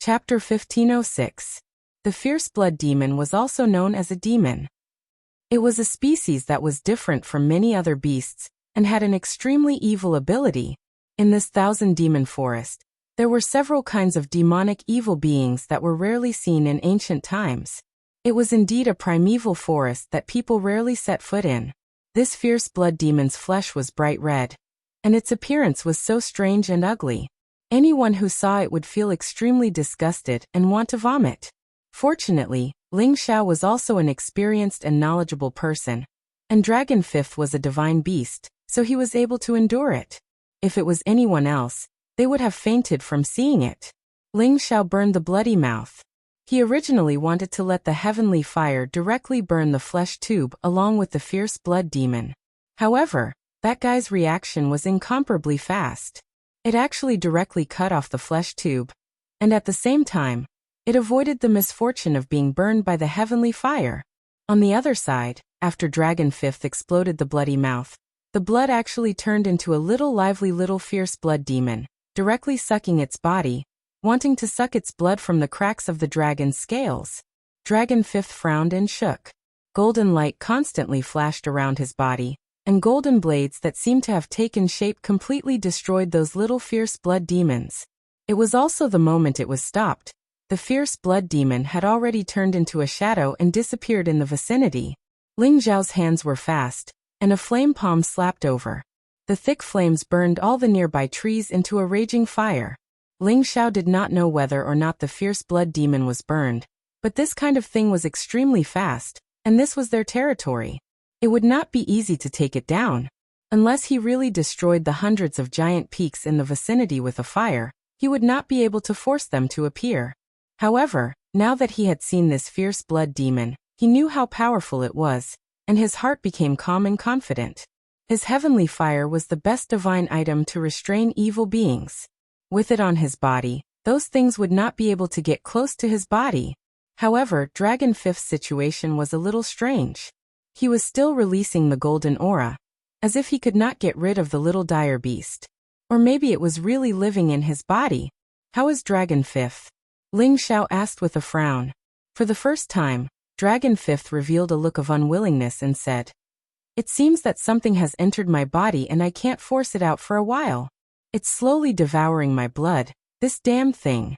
Chapter 1506. The fierce blood demon was also known as a demon. It was a species that was different from many other beasts and had an extremely evil ability. In this thousand-demon forest, there were several kinds of demonic evil beings that were rarely seen in ancient times. It was indeed a primeval forest that people rarely set foot in. This fierce blood demon's flesh was bright red, and its appearance was so strange and ugly. Anyone who saw it would feel extremely disgusted and want to vomit. Fortunately, Ling Xiao was also an experienced and knowledgeable person, and Dragon Fifth was a divine beast, so he was able to endure it. If it was anyone else, they would have fainted from seeing it. Ling Xiao burned the bloody mouth. He originally wanted to let the heavenly fire directly burn the flesh tube along with the fierce blood demon. However, that guy's reaction was incomparably fast. It actually directly cut off the flesh tube, and at the same time, it avoided the misfortune of being burned by the heavenly fire. On the other side, after Dragon Fifth exploded the bloody mouth, the blood actually turned into a lively little fierce blood demon, directly sucking its body, wanting to suck its blood from the cracks of the dragon's scales. Dragon Fifth frowned and shook. Golden light constantly flashed around his body, and golden blades that seemed to have taken shape completely destroyed those little fierce blood demons. It was also the moment it was stopped. The fierce blood demon had already turned into a shadow and disappeared in the vicinity. Ling Xiao's hands were fast, and a flame palm slapped over. The thick flames burned all the nearby trees into a raging fire. Ling Xiao did not know whether or not the fierce blood demon was burned, but this kind of thing was extremely fast, and this was their territory. It would not be easy to take it down. Unless he really destroyed the hundreds of giant peaks in the vicinity with a fire, he would not be able to force them to appear. However, now that he had seen this fierce blood demon, he knew how powerful it was, and his heart became calm and confident. His heavenly fire was the best divine item to restrain evil beings. With it on his body, those things would not be able to get close to his body. However, Dragon Fifth's situation was a little strange. He was still releasing the golden aura, as if he could not get rid of the little dire beast. Or maybe it was really living in his body. How is Dragon Fifth? Ling Xiao asked with a frown. For the first time, Dragon Fifth revealed a look of unwillingness and said, "It seems that something has entered my body and I can't force it out for a while. It's slowly devouring my blood, this damn thing."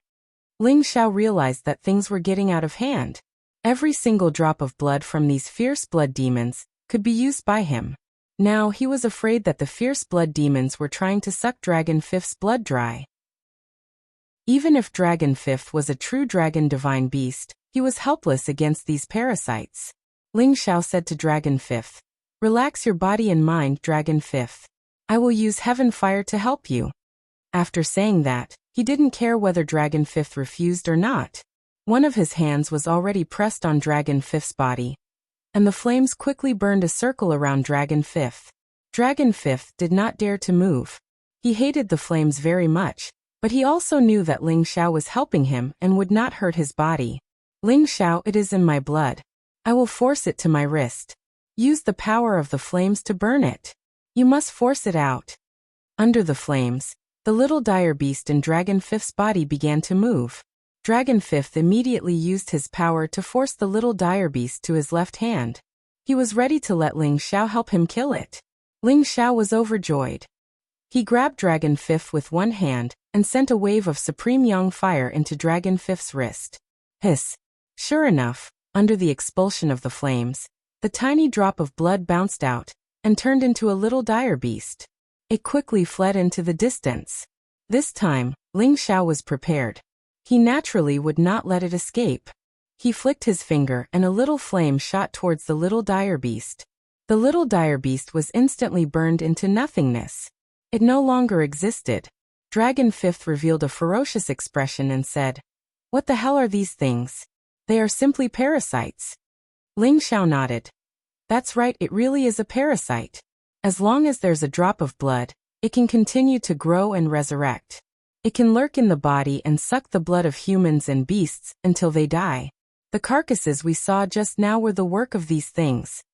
Ling Xiao realized that things were getting out of hand. Every single drop of blood from these fierce blood demons could be used by him. Now he was afraid that the fierce blood demons were trying to suck Dragon Fifth's blood dry. Even if Dragon Fifth was a true dragon divine beast, he was helpless against these parasites. Ling Xiao said to Dragon Fifth, "Relax your body and mind, Dragon Fifth. I will use heaven fire to help you." After saying that, he didn't care whether Dragon Fifth refused or not. One of his hands was already pressed on Dragon Fifth's body, and the flames quickly burned a circle around Dragon Fifth. Dragon Fifth did not dare to move. He hated the flames very much, but he also knew that Ling Xiao was helping him and would not hurt his body. "Ling Xiao, it is in my blood. I will force it to my wrist. Use the power of the flames to burn it. You must force it out." Under the flames, the little dire beast in Dragon Fifth's body began to move. Dragon Fifth immediately used his power to force the little dire beast to his left hand. He was ready to let Ling Xiao help him kill it. Ling Xiao was overjoyed. He grabbed Dragon Fifth with one hand and sent a wave of supreme yang fire into Dragon Fifth's wrist. Hiss! Sure enough, under the expulsion of the flames, the tiny drop of blood bounced out and turned into a little dire beast. It quickly fled into the distance. This time, Ling Xiao was prepared. He naturally would not let it escape. He flicked his finger and a little flame shot towards the little dire beast. The little dire beast was instantly burned into nothingness. It no longer existed. Dragon Fifth revealed a ferocious expression and said, "What the hell are these things? They are simply parasites." Ling Xiao nodded. "That's right, it really is a parasite. As long as there's a drop of blood, it can continue to grow and resurrect. It can lurk in the body and suck the blood of humans and beasts until they die. The carcasses we saw just now were the work of these things."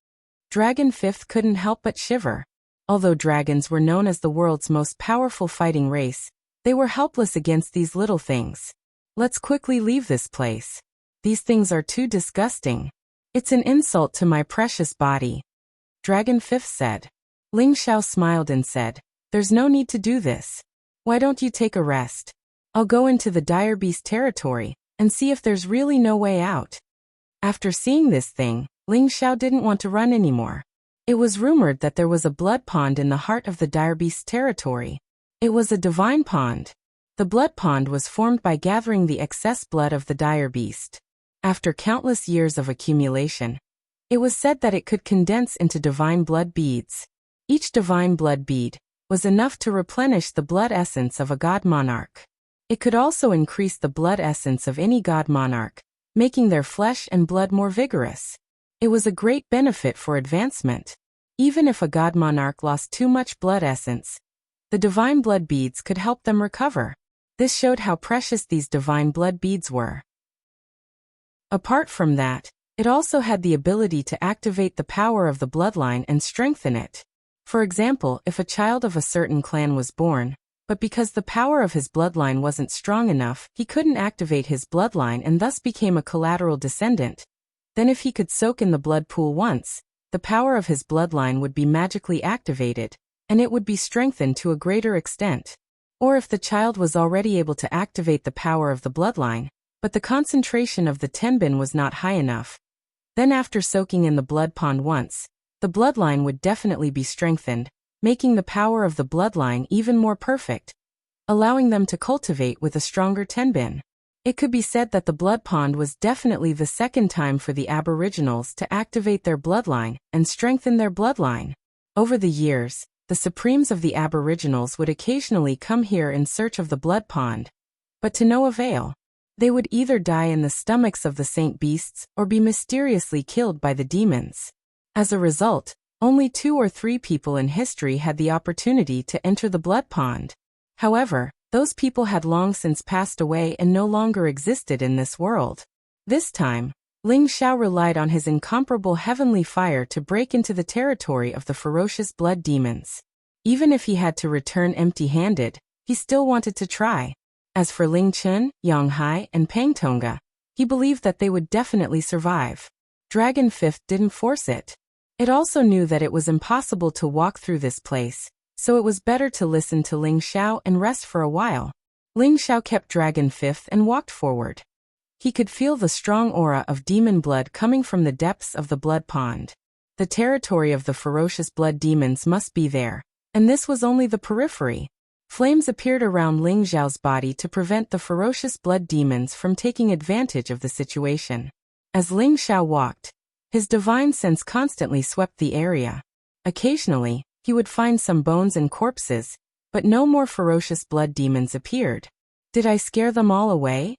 Dragon Fifth couldn't help but shiver. Although dragons were known as the world's most powerful fighting race, they were helpless against these little things. Let's quickly leave this place. These things are too disgusting. It's an insult to my precious body. Dragon Fifth said. Ling Xiao smiled and said, there's no need to do this. Why don't you take a rest? I'll go into the dire beast territory and see if there's really no way out. After seeing this thing, Ling Xiao didn't want to run anymore. It was rumored that there was a blood pond in the heart of the dire beast territory. It was a divine pond. The blood pond was formed by gathering the excess blood of the dire beast. After countless years of accumulation, it was said that it could condense into divine blood beads. Each divine blood bead was enough to replenish the blood essence of a god monarch. It could also increase the blood essence of any god monarch, making their flesh and blood more vigorous. It was a great benefit for advancement. Even if a god monarch lost too much blood essence, the divine blood beads could help them recover. This showed how precious these divine blood beads were. Apart from that, it also had the ability to activate the power of the bloodline and strengthen it. For example, if a child of a certain clan was born, but because the power of his bloodline wasn't strong enough, he couldn't activate his bloodline and thus became a collateral descendant. Then if he could soak in the blood pool once, the power of his bloodline would be magically activated, and it would be strengthened to a greater extent. Or if the child was already able to activate the power of the bloodline, but the concentration of the tenbin was not high enough, then after soaking in the blood pond once, the bloodline would definitely be strengthened, making the power of the bloodline even more perfect, allowing them to cultivate with a stronger tenbin. It could be said that the blood pond was definitely the second time for the Aboriginals to activate their bloodline and strengthen their bloodline. Over the years, the Supremes of the Aboriginals would occasionally come here in search of the blood pond, but to no avail. They would either die in the stomachs of the saint beasts or be mysteriously killed by the demons. As a result, only 2 or 3 people in history had the opportunity to enter the blood pond. However, those people had long since passed away and no longer existed in this world. This time, Ling Xiao relied on his incomparable heavenly fire to break into the territory of the ferocious blood demons. Even if he had to return empty-handed, he still wanted to try. As for Ling Chun, Yang Hai, and Pang Tonga, he believed that they would definitely survive. Dragon Fifth didn't force it. It also knew that it was impossible to walk through this place, so it was better to listen to Ling Xiao and rest for a while. Ling Xiao kept Dragon Fifth and walked forward. He could feel the strong aura of demon blood coming from the depths of the blood pond. The territory of the ferocious blood demons must be there, and this was only the periphery. Flames appeared around Ling Xiao's body to prevent the ferocious blood demons from taking advantage of the situation. As Ling Xiao walked, his divine sense constantly swept the area. Occasionally, he would find some bones and corpses, but no more ferocious blood demons appeared. Did I scare them all away?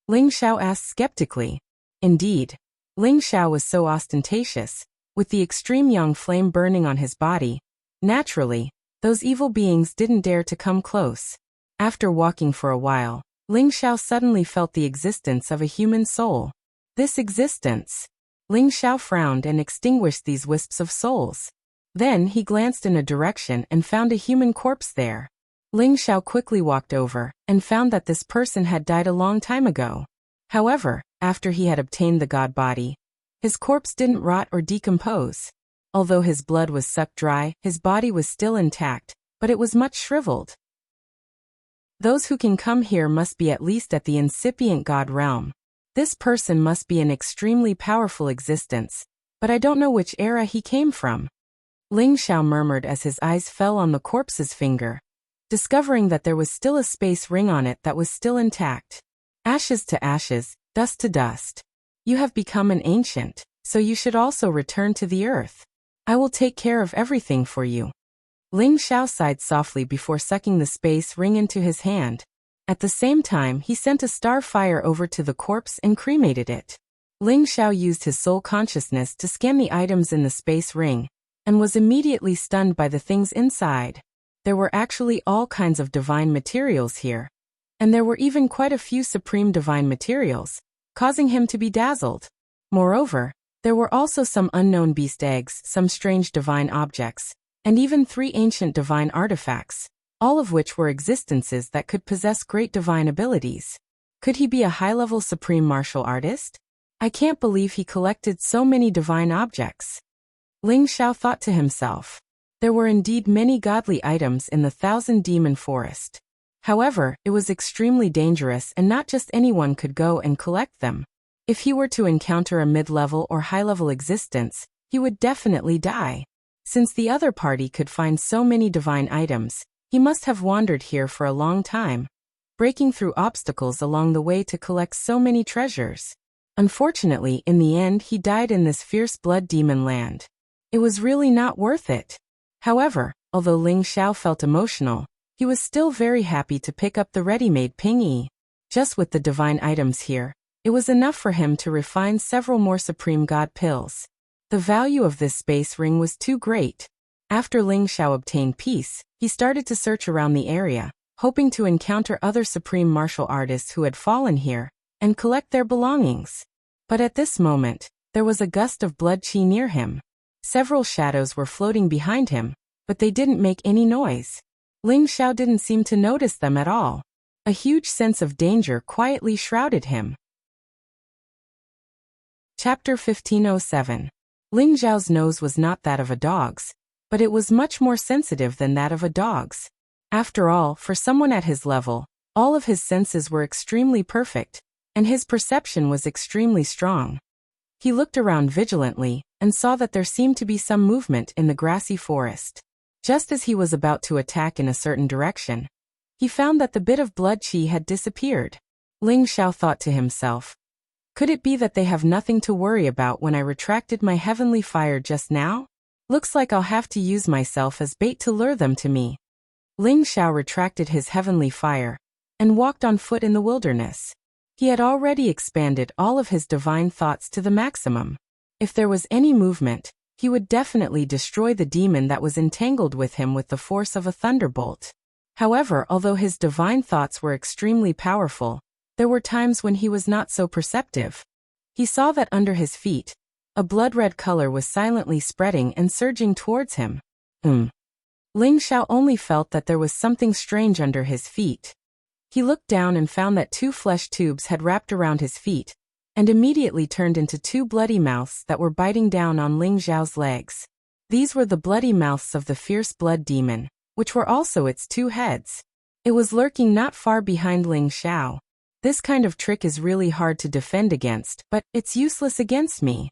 Ling Xiao asked skeptically. Indeed, Ling Xiao was so ostentatious, with the extreme yang flame burning on his body. Naturally, those evil beings didn't dare to come close. After walking for a while, Ling Xiao suddenly felt the existence of a human soul. This existence. Ling Xiao frowned and extinguished these wisps of souls. Then he glanced in a direction and found a human corpse there. Ling Xiao quickly walked over and found that this person had died a long time ago. However, after he had obtained the god body, his corpse didn't rot or decompose. Although his blood was sucked dry, his body was still intact, but it was much shriveled. Those who can come here must be at least at the incipient god realm. This person must be an extremely powerful existence, but I don't know which era he came from. Ling Xiao murmured as his eyes fell on the corpse's finger, discovering that there was still a space ring on it that was still intact. Ashes to ashes, dust to dust. You have become an ancient, so you should also return to the earth. I will take care of everything for you. Ling Xiao sighed softly before sucking the space ring into his hand. At the same time, he sent a star fire over to the corpse and cremated it. Ling Xiao used his soul consciousness to scan the items in the space ring, and was immediately stunned by the things inside. There were actually all kinds of divine materials here, and there were even quite a few supreme divine materials, causing him to be dazzled. Moreover, there were also some unknown beast eggs, some strange divine objects, and even 3 ancient divine artifacts, all of which were existences that could possess great divine abilities. Could he be a high-level supreme martial artist? I can't believe he collected so many divine objects. Ling Xiao thought to himself. There were indeed many godly items in the Thousand Demon Forest. However, it was extremely dangerous and not just anyone could go and collect them. If he were to encounter a mid-level or high-level existence, he would definitely die. Since the other party could find so many divine items, he must have wandered here for a long time, breaking through obstacles along the way to collect so many treasures. Unfortunately, in the end he died in this fierce blood demon land. It was really not worth it. However, although Ling Xiao felt emotional, he was still very happy to pick up the ready-made ping-yi. Just with the divine items here, it was enough for him to refine several more Supreme God pills. The value of this space ring was too great. After Ling Xiao obtained peace, he started to search around the area, hoping to encounter other supreme martial artists who had fallen here, and collect their belongings. But at this moment, there was a gust of blood chi near him. Several shadows were floating behind him, but they didn't make any noise. Ling Xiao didn't seem to notice them at all. A huge sense of danger quietly shrouded him. Chapter 1507. Ling Xiao's nose was not that of a dog's, but it was much more sensitive than that of a dog's. After all, for someone at his level, all of his senses were extremely perfect, and his perception was extremely strong. He looked around vigilantly, and saw that there seemed to be some movement in the grassy forest. Just as he was about to attack in a certain direction, he found that the bit of blood chi had disappeared. Ling Xiao thought to himself, could it be that they have nothing to worry about when I retracted my heavenly fire just now? Looks like I'll have to use myself as bait to lure them to me. Ling Xiao retracted his heavenly fire, and walked on foot in the wilderness. He had already expanded all of his divine thoughts to the maximum. If there was any movement, he would definitely destroy the demon that was entangled with him with the force of a thunderbolt. However, although his divine thoughts were extremely powerful, there were times when he was not so perceptive. He saw that under his feet, a blood-red color was silently spreading and surging towards him. Ling Xiao only felt that there was something strange under his feet. He looked down and found that 2 flesh tubes had wrapped around his feet, and immediately turned into 2 bloody mouths that were biting down on Ling Xiao's legs. These were the bloody mouths of the fierce blood demon, which were also its 2 heads. It was lurking not far behind Ling Xiao. This kind of trick is really hard to defend against, but it's useless against me.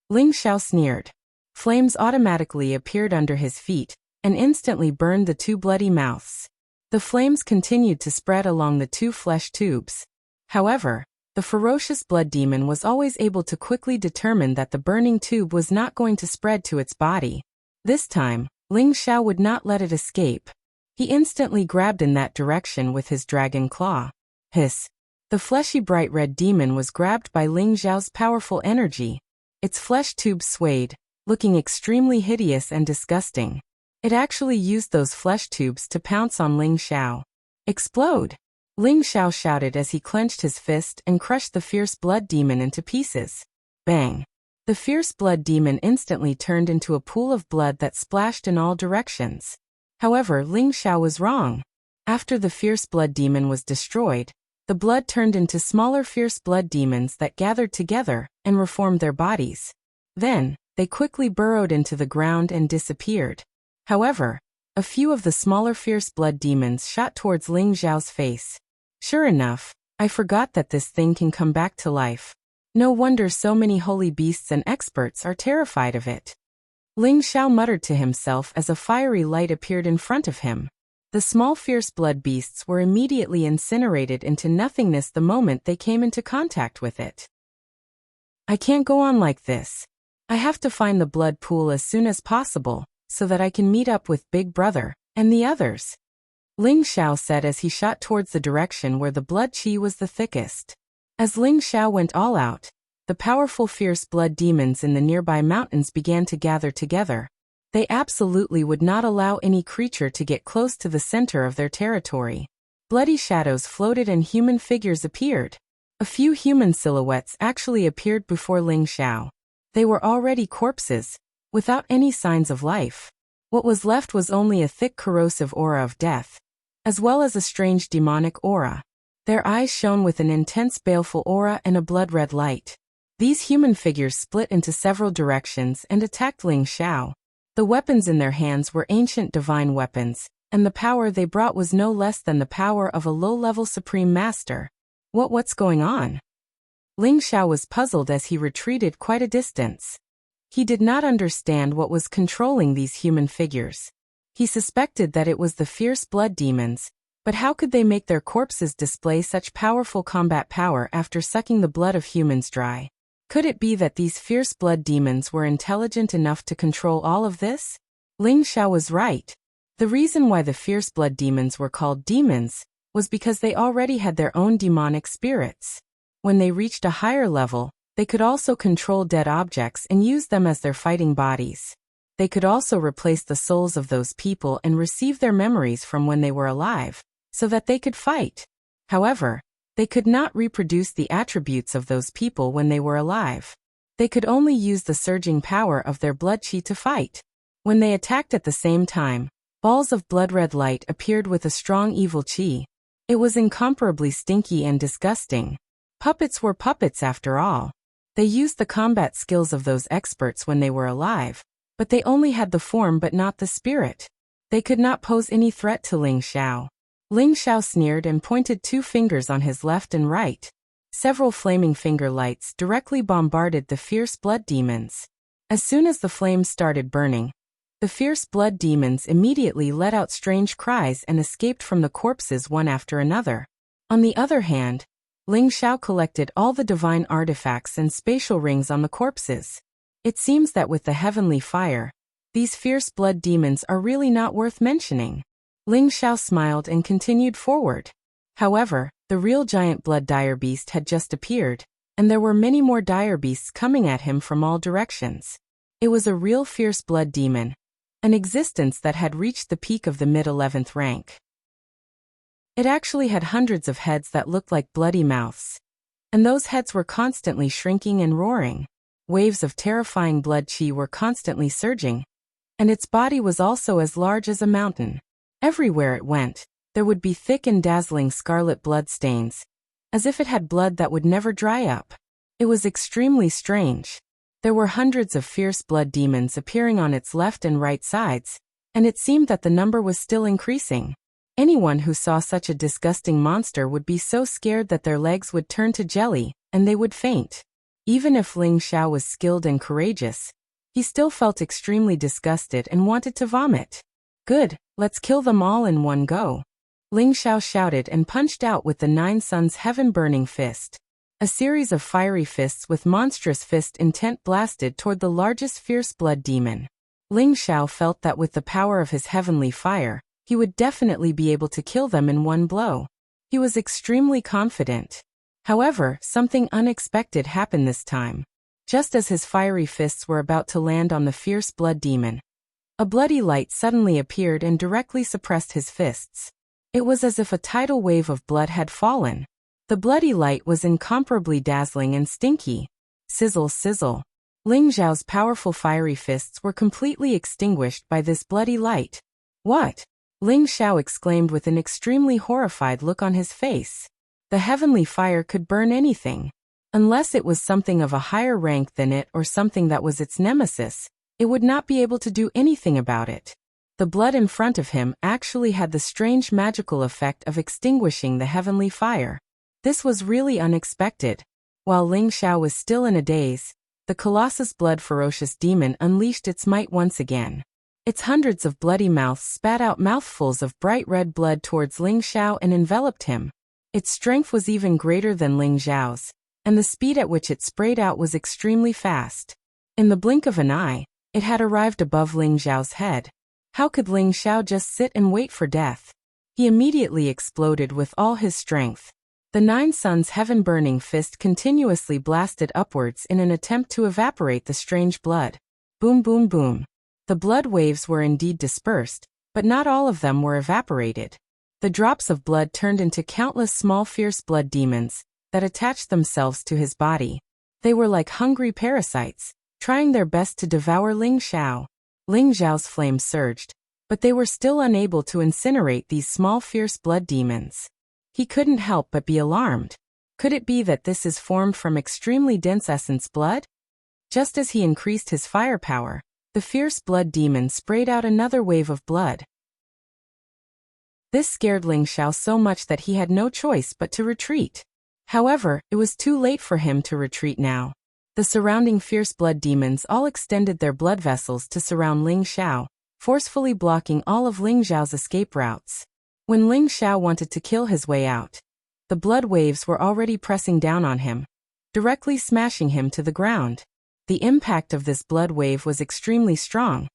Ling Xiao sneered. Flames automatically appeared under his feet, and instantly burned the 2 bloody mouths. The flames continued to spread along the 2 flesh tubes. However, the ferocious blood demon was always able to quickly determine that the burning tube was not going to spread to its body. This time, Ling Xiao would not let it escape. He instantly grabbed in that direction with his dragon claw. Hiss! The fleshy bright red demon was grabbed by Ling Xiao's powerful energy. Its flesh tubes swayed, looking extremely hideous and disgusting. It actually used those flesh tubes to pounce on Ling Xiao. Explode! Ling Xiao shouted as he clenched his fist and crushed the fierce blood demon into pieces. Bang! The fierce blood demon instantly turned into a pool of blood that splashed in all directions. However, Ling Xiao was wrong. After the fierce blood demon was destroyed, the blood turned into smaller fierce blood demons that gathered together and reformed their bodies. Then, they quickly burrowed into the ground and disappeared. However, a few of the smaller fierce blood demons shot towards Ling Xiao's face. Sure enough, I forgot that this thing can come back to life. No wonder so many holy beasts and experts are terrified of it. Ling Xiao muttered to himself as a fiery light appeared in front of him. The small fierce blood beasts were immediately incinerated into nothingness the moment they came into contact with it. I can't go on like this. I have to find the blood pool as soon as possible, so that I can meet up with Big Brother and the others. Ling Xiao said as he shot towards the direction where the blood chi was the thickest. As Ling Xiao went all out, the powerful fierce blood demons in the nearby mountains began to gather together. They absolutely would not allow any creature to get close to the center of their territory. Bloody shadows floated and human figures appeared. A few human silhouettes actually appeared before Ling Xiao. They were already corpses, without any signs of life. What was left was only a thick corrosive aura of death, as well as a strange demonic aura. Their eyes shone with an intense baleful aura and a blood-red light. These human figures split into several directions and attacked Ling Xiao. The weapons in their hands were ancient divine weapons, and the power they brought was no less than the power of a low-level supreme master. What's going on? Ling Xiao was puzzled as he retreated quite a distance. He did not understand what was controlling these human figures. He suspected that it was the fierce blood demons, but how could they make their corpses display such powerful combat power after sucking the blood of humans dry? Could it be that these fierce blood demons were intelligent enough to control all of this? Ling Xiao was right. The reason why the fierce blood demons were called demons was because they already had their own demonic spirits. When they reached a higher level, they could also control dead objects and use them as their fighting bodies. They could also replace the souls of those people and receive their memories from when they were alive, so that they could fight. However, they could not reproduce the attributes of those people when they were alive. They could only use the surging power of their blood qi to fight. When they attacked at the same time, balls of blood-red light appeared with a strong evil qi. It was incomparably stinky and disgusting. Puppets were puppets after all. They used the combat skills of those experts when they were alive, but they only had the form but not the spirit. They could not pose any threat to Ling Xiao. Ling Xiao sneered and pointed 2 fingers on his left and right. Several flaming finger lights directly bombarded the fierce blood demons. As soon as the flames started burning, the fierce blood demons immediately let out strange cries and escaped from the corpses one after another. On the other hand, Ling Xiao collected all the divine artifacts and spatial rings on the corpses. It seems that with the heavenly fire, these fierce blood demons are really not worth mentioning. Ling Xiao smiled and continued forward. However, the real giant blood dire beast had just appeared, and there were many more dire beasts coming at him from all directions. It was a real fierce blood demon, an existence that had reached the peak of the mid-11th rank. It actually had hundreds of heads that looked like bloody mouths. And those heads were constantly shrinking and roaring. Waves of terrifying blood qi were constantly surging. And its body was also as large as a mountain. Everywhere it went, there would be thick and dazzling scarlet blood stains, as if it had blood that would never dry up. It was extremely strange. There were hundreds of fierce blood demons appearing on its left and right sides, and it seemed that the number was still increasing. Anyone who saw such a disgusting monster would be so scared that their legs would turn to jelly, and they would faint. Even if Ling Xiao was skilled and courageous, he still felt extremely disgusted and wanted to vomit. Good, let's kill them all in one go. Ling Xiao shouted and punched out with the 9 suns heaven-burning fist. A series of fiery fists with monstrous fist intent blasted toward the largest fierce blood demon. Ling Xiao felt that with the power of his heavenly fire, he would definitely be able to kill them in one blow. He was extremely confident. However, something unexpected happened this time. Just as his fiery fists were about to land on the fierce blood demon, a bloody light suddenly appeared and directly suppressed his fists. It was as if a tidal wave of blood had fallen. The bloody light was incomparably dazzling and stinky. Sizzle, sizzle. Ling Xiao's powerful fiery fists were completely extinguished by this bloody light. What? Ling Xiao exclaimed with an extremely horrified look on his face. The heavenly fire could burn anything. Unless it was something of a higher rank than it or something that was its nemesis, it would not be able to do anything about it. The blood in front of him actually had the strange magical effect of extinguishing the heavenly fire. This was really unexpected. While Ling Xiao was still in a daze, the Colossus blood ferocious demon unleashed its might once again. Its hundreds of bloody mouths spat out mouthfuls of bright red blood towards Ling Xiao and enveloped him. Its strength was even greater than Ling Xiao's, and the speed at which it sprayed out was extremely fast. In the blink of an eye, it had arrived above Ling Xiao's head. How could Ling Xiao just sit and wait for death? He immediately exploded with all his strength. The 9 suns heaven-burning fist continuously blasted upwards in an attempt to evaporate the strange blood. Boom, boom, boom. The blood waves were indeed dispersed, but not all of them were evaporated. The drops of blood turned into countless small fierce blood demons that attached themselves to his body. They were like hungry parasites, trying their best to devour Ling Xiao. Ling Xiao's flames surged, but they were still unable to incinerate these small fierce blood demons. He couldn't help but be alarmed. Could it be that this is formed from extremely dense essence blood? Just as he increased his firepower, the fierce blood demon sprayed out another wave of blood. This scared Ling Xiao so much that he had no choice but to retreat. However, it was too late for him to retreat now. The surrounding fierce blood demons all extended their blood vessels to surround Ling Xiao, forcefully blocking all of Ling Xiao's escape routes. When Ling Xiao wanted to kill his way out, the blood waves were already pressing down on him, directly smashing him to the ground. The impact of this blood wave was extremely strong,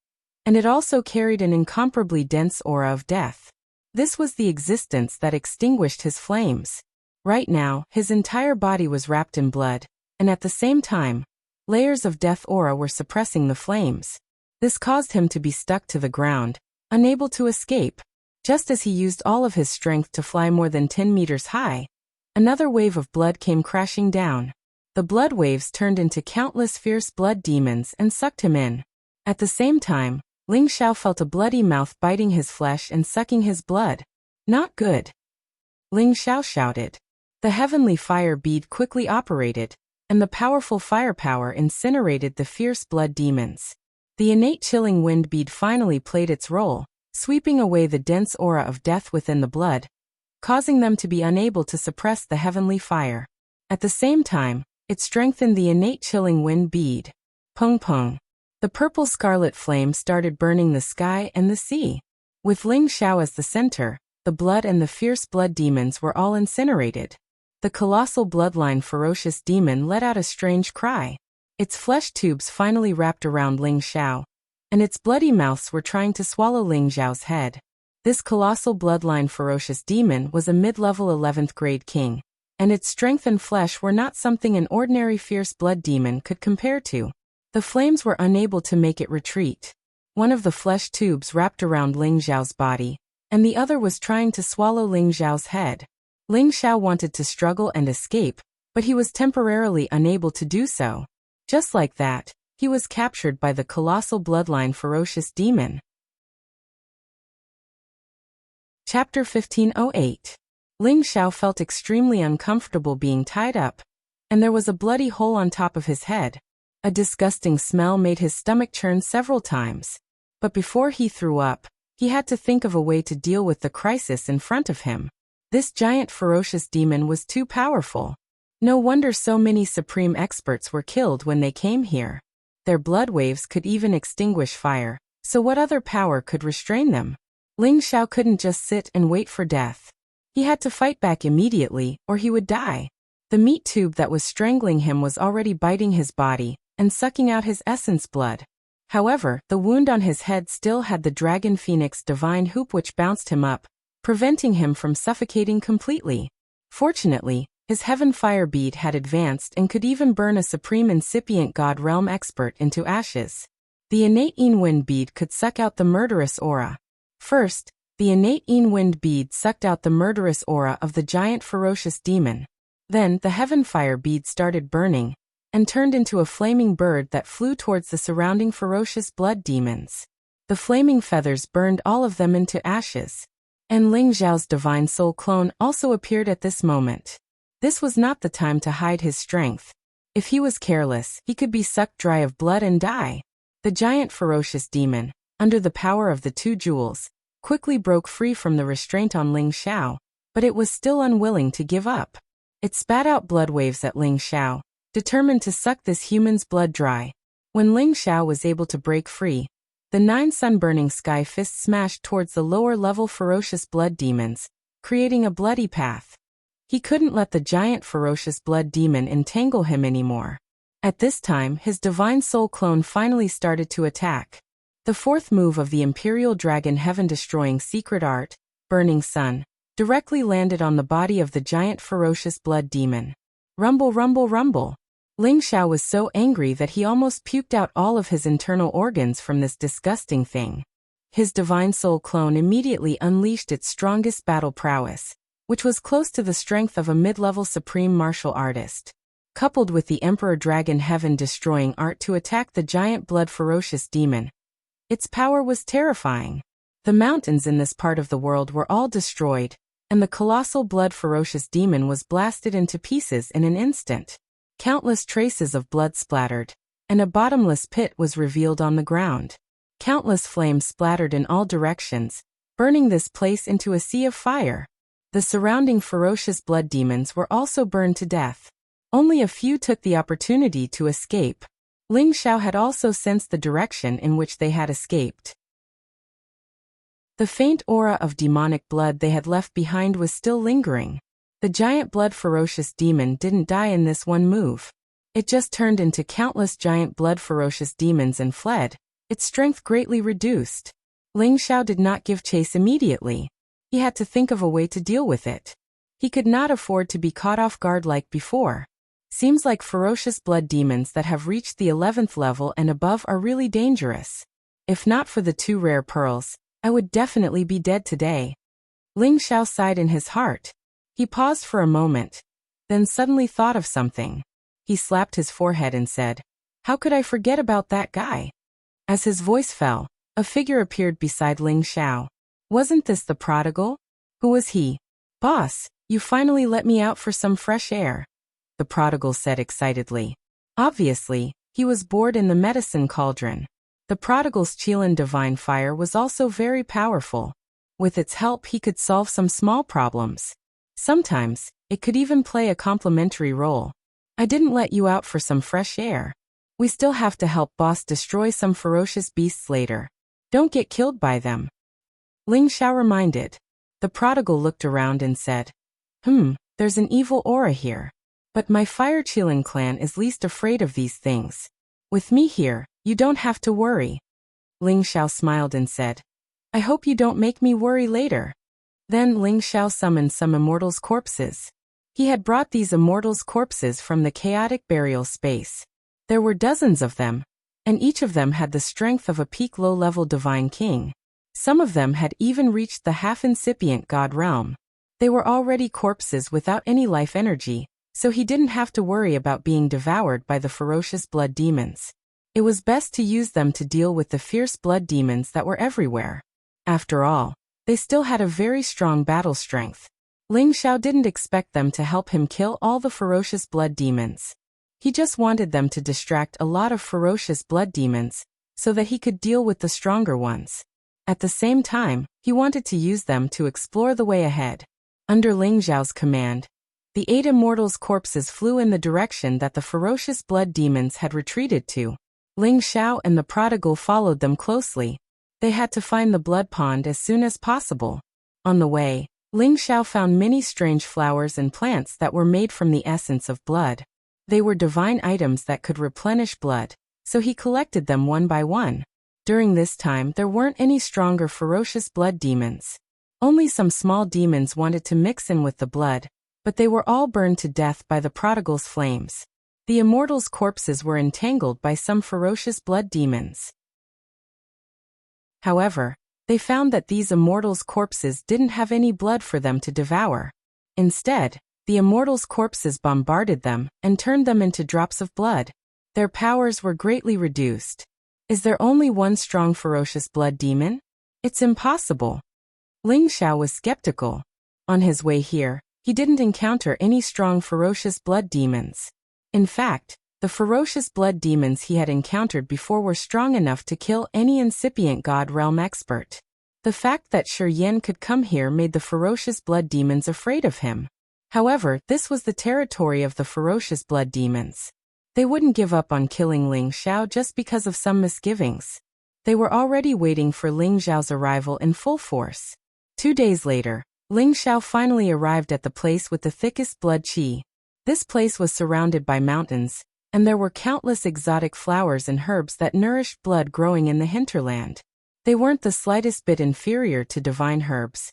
and it also carried an incomparably dense aura of death. This was the existence that extinguished his flames. Right now, his entire body was wrapped in blood, and at the same time, layers of death aura were suppressing the flames. This caused him to be stuck to the ground, unable to escape. Just as he used all of his strength to fly more than 10 meters high, another wave of blood came crashing down. The blood waves turned into countless fierce blood demons and sucked him in. At the same time, Ling Xiao felt a bloody mouth biting his flesh and sucking his blood. Not good. Ling Xiao shouted. The heavenly fire bead quickly operated, and the powerful firepower incinerated the fierce blood demons. The innate chilling wind bead finally played its role, sweeping away the dense aura of death within the blood, causing them to be unable to suppress the heavenly fire. At the same time, it strengthened the innate chilling wind bead. Pung pung. The purple scarlet flame started burning the sky and the sea. With Ling Xiao as the center, the blood and the fierce blood demons were all incinerated. The colossal bloodline ferocious demon let out a strange cry. Its flesh tubes finally wrapped around Ling Xiao, and its bloody mouths were trying to swallow Ling Xiao's head. This colossal bloodline ferocious demon was a mid-level 11th grade king, and its strength and flesh were not something an ordinary fierce blood demon could compare to. The flames were unable to make it retreat. One of the flesh tubes wrapped around Ling Xiao's body, and the other was trying to swallow Ling Xiao's head. Ling Xiao wanted to struggle and escape, but he was temporarily unable to do so. Just like that, he was captured by the colossal bloodline ferocious demon. Chapter 1508. Ling Xiao felt extremely uncomfortable being tied up, and there was a bloody hole on top of his head. A disgusting smell made his stomach churn several times. But before he threw up, he had to think of a way to deal with the crisis in front of him. This giant ferocious demon was too powerful. No wonder so many supreme experts were killed when they came here. Their blood waves could even extinguish fire, so what other power could restrain them? Ling Xiao couldn't just sit and wait for death. He had to fight back immediately, or he would die. The meat tube that was strangling him was already biting his body and sucking out his essence blood. However, the wound on his head still had the Dragon Phoenix divine hoop which bounced him up, preventing him from suffocating completely. Fortunately, his heaven fire bead had advanced and could even burn a supreme incipient god realm expert into ashes. The innate wind bead could suck out the murderous aura. First, the innate wind bead sucked out the murderous aura of the giant ferocious demon. Then the heaven fire bead started burning, and turned into a flaming bird that flew towards the surrounding ferocious blood demons. The flaming feathers burned all of them into ashes. And Ling Xiao's divine soul clone also appeared at this moment. This was not the time to hide his strength. If he was careless, he could be sucked dry of blood and die. The giant ferocious demon, under the power of the two jewels, quickly broke free from the restraint on Ling Xiao, but it was still unwilling to give up. It spat out blood waves at Ling Xiao, determined to suck this human's blood dry. When Ling Xiao was able to break free, the 9 sun-burning sky fists smashed towards the lower-level ferocious blood demons, creating a bloody path. He couldn't let the giant ferocious blood demon entangle him anymore. At this time, his divine soul clone finally started to attack. The fourth move of the Imperial Dragon Heaven-destroying secret art, Burning Sun, directly landed on the body of the giant ferocious blood demon. Rumble, rumble, rumble. Ling Xiao was so angry that he almost puked out all of his internal organs from this disgusting thing. His divine soul clone immediately unleashed its strongest battle prowess, which was close to the strength of a mid-level supreme martial artist, coupled with the Emperor Dragon Heaven-destroying art to attack the giant blood ferocious demon. Its power was terrifying. The mountains in this part of the world were all destroyed, and the colossal blood-ferocious demon was blasted into pieces in an instant. Countless traces of blood splattered, and a bottomless pit was revealed on the ground. Countless flames splattered in all directions, burning this place into a sea of fire. The surrounding ferocious blood demons were also burned to death. Only a few took the opportunity to escape. Ling Xiao had also sensed the direction in which they had escaped. The faint aura of demonic blood they had left behind was still lingering. The giant blood-ferocious demon didn't die in this one move. It just turned into countless giant blood-ferocious demons and fled, its strength greatly reduced. Ling Xiao did not give chase immediately. He had to think of a way to deal with it. He could not afford to be caught off guard like before. Seems like ferocious blood demons that have reached the 11th level and above are really dangerous. If not for the 2 rare pearls, I would definitely be dead today. Ling Xiao sighed in his heart. He paused for a moment, then suddenly thought of something. He slapped his forehead and said, "How could I forget about that guy?" As his voice fell, a figure appeared beside Ling Xiao. Wasn't this the prodigal? Who was he? "Boss, you finally let me out for some fresh air," the prodigal said excitedly. Obviously, he was bored in the medicine cauldron. The prodigal's Qilin divine fire was also very powerful. With its help he could solve some small problems. Sometimes, it could even play a complementary role. "I didn't let you out for some fresh air. We still have to help boss destroy some ferocious beasts later. Don't get killed by them," Ling Xiao reminded. The prodigal looked around and said, There's an evil aura here. But my Fire Qilin clan is least afraid of these things. With me here, you don't have to worry." Ling Xiao smiled and said, "I hope you don't make me worry later." Then Ling Xiao summoned some immortals' corpses. He had brought these immortals' corpses from the chaotic burial space. There were dozens of them, and each of them had the strength of a peak low-level divine king. Some of them had even reached the half-incipient god realm. They were already corpses without any life energy, so he didn't have to worry about being devoured by the ferocious blood demons. It was best to use them to deal with the fierce blood demons that were everywhere. After all, they still had a very strong battle strength. Ling Xiao didn't expect them to help him kill all the ferocious blood demons. He just wanted them to distract a lot of ferocious blood demons, so that he could deal with the stronger ones. At the same time, he wanted to use them to explore the way ahead. Under Ling Xiao's command, the 8 immortals' corpses flew in the direction that the ferocious blood demons had retreated to. Ling Xiao and the prodigal followed them closely. They had to find the blood pond as soon as possible. On the way, Ling Xiao found many strange flowers and plants that were made from the essence of blood. They were divine items that could replenish blood, so he collected them one by one. During this time there weren't any stronger ferocious blood demons. Only some small demons wanted to mix in with the blood, but they were all burned to death by the prodigal's flames. The immortals' corpses were entangled by some ferocious blood demons. However, they found that these immortals' corpses didn't have any blood for them to devour. Instead, the immortals' corpses bombarded them and turned them into drops of blood. Their powers were greatly reduced. Is there only one strong ferocious blood demon? It's impossible. Ling Xiao was skeptical. On his way here, he didn't encounter any strong ferocious blood demons. In fact, the ferocious blood demons he had encountered before were strong enough to kill any incipient god realm expert. The fact that Shi Yan could come here made the ferocious blood demons afraid of him. However, this was the territory of the ferocious blood demons. They wouldn't give up on killing Ling Xiao just because of some misgivings. They were already waiting for Ling Xiao's arrival in full force. 2 days later, Ling Xiao finally arrived at the place with the thickest blood qi. This place was surrounded by mountains, and there were countless exotic flowers and herbs that nourished blood growing in the hinterland. They weren't the slightest bit inferior to divine herbs,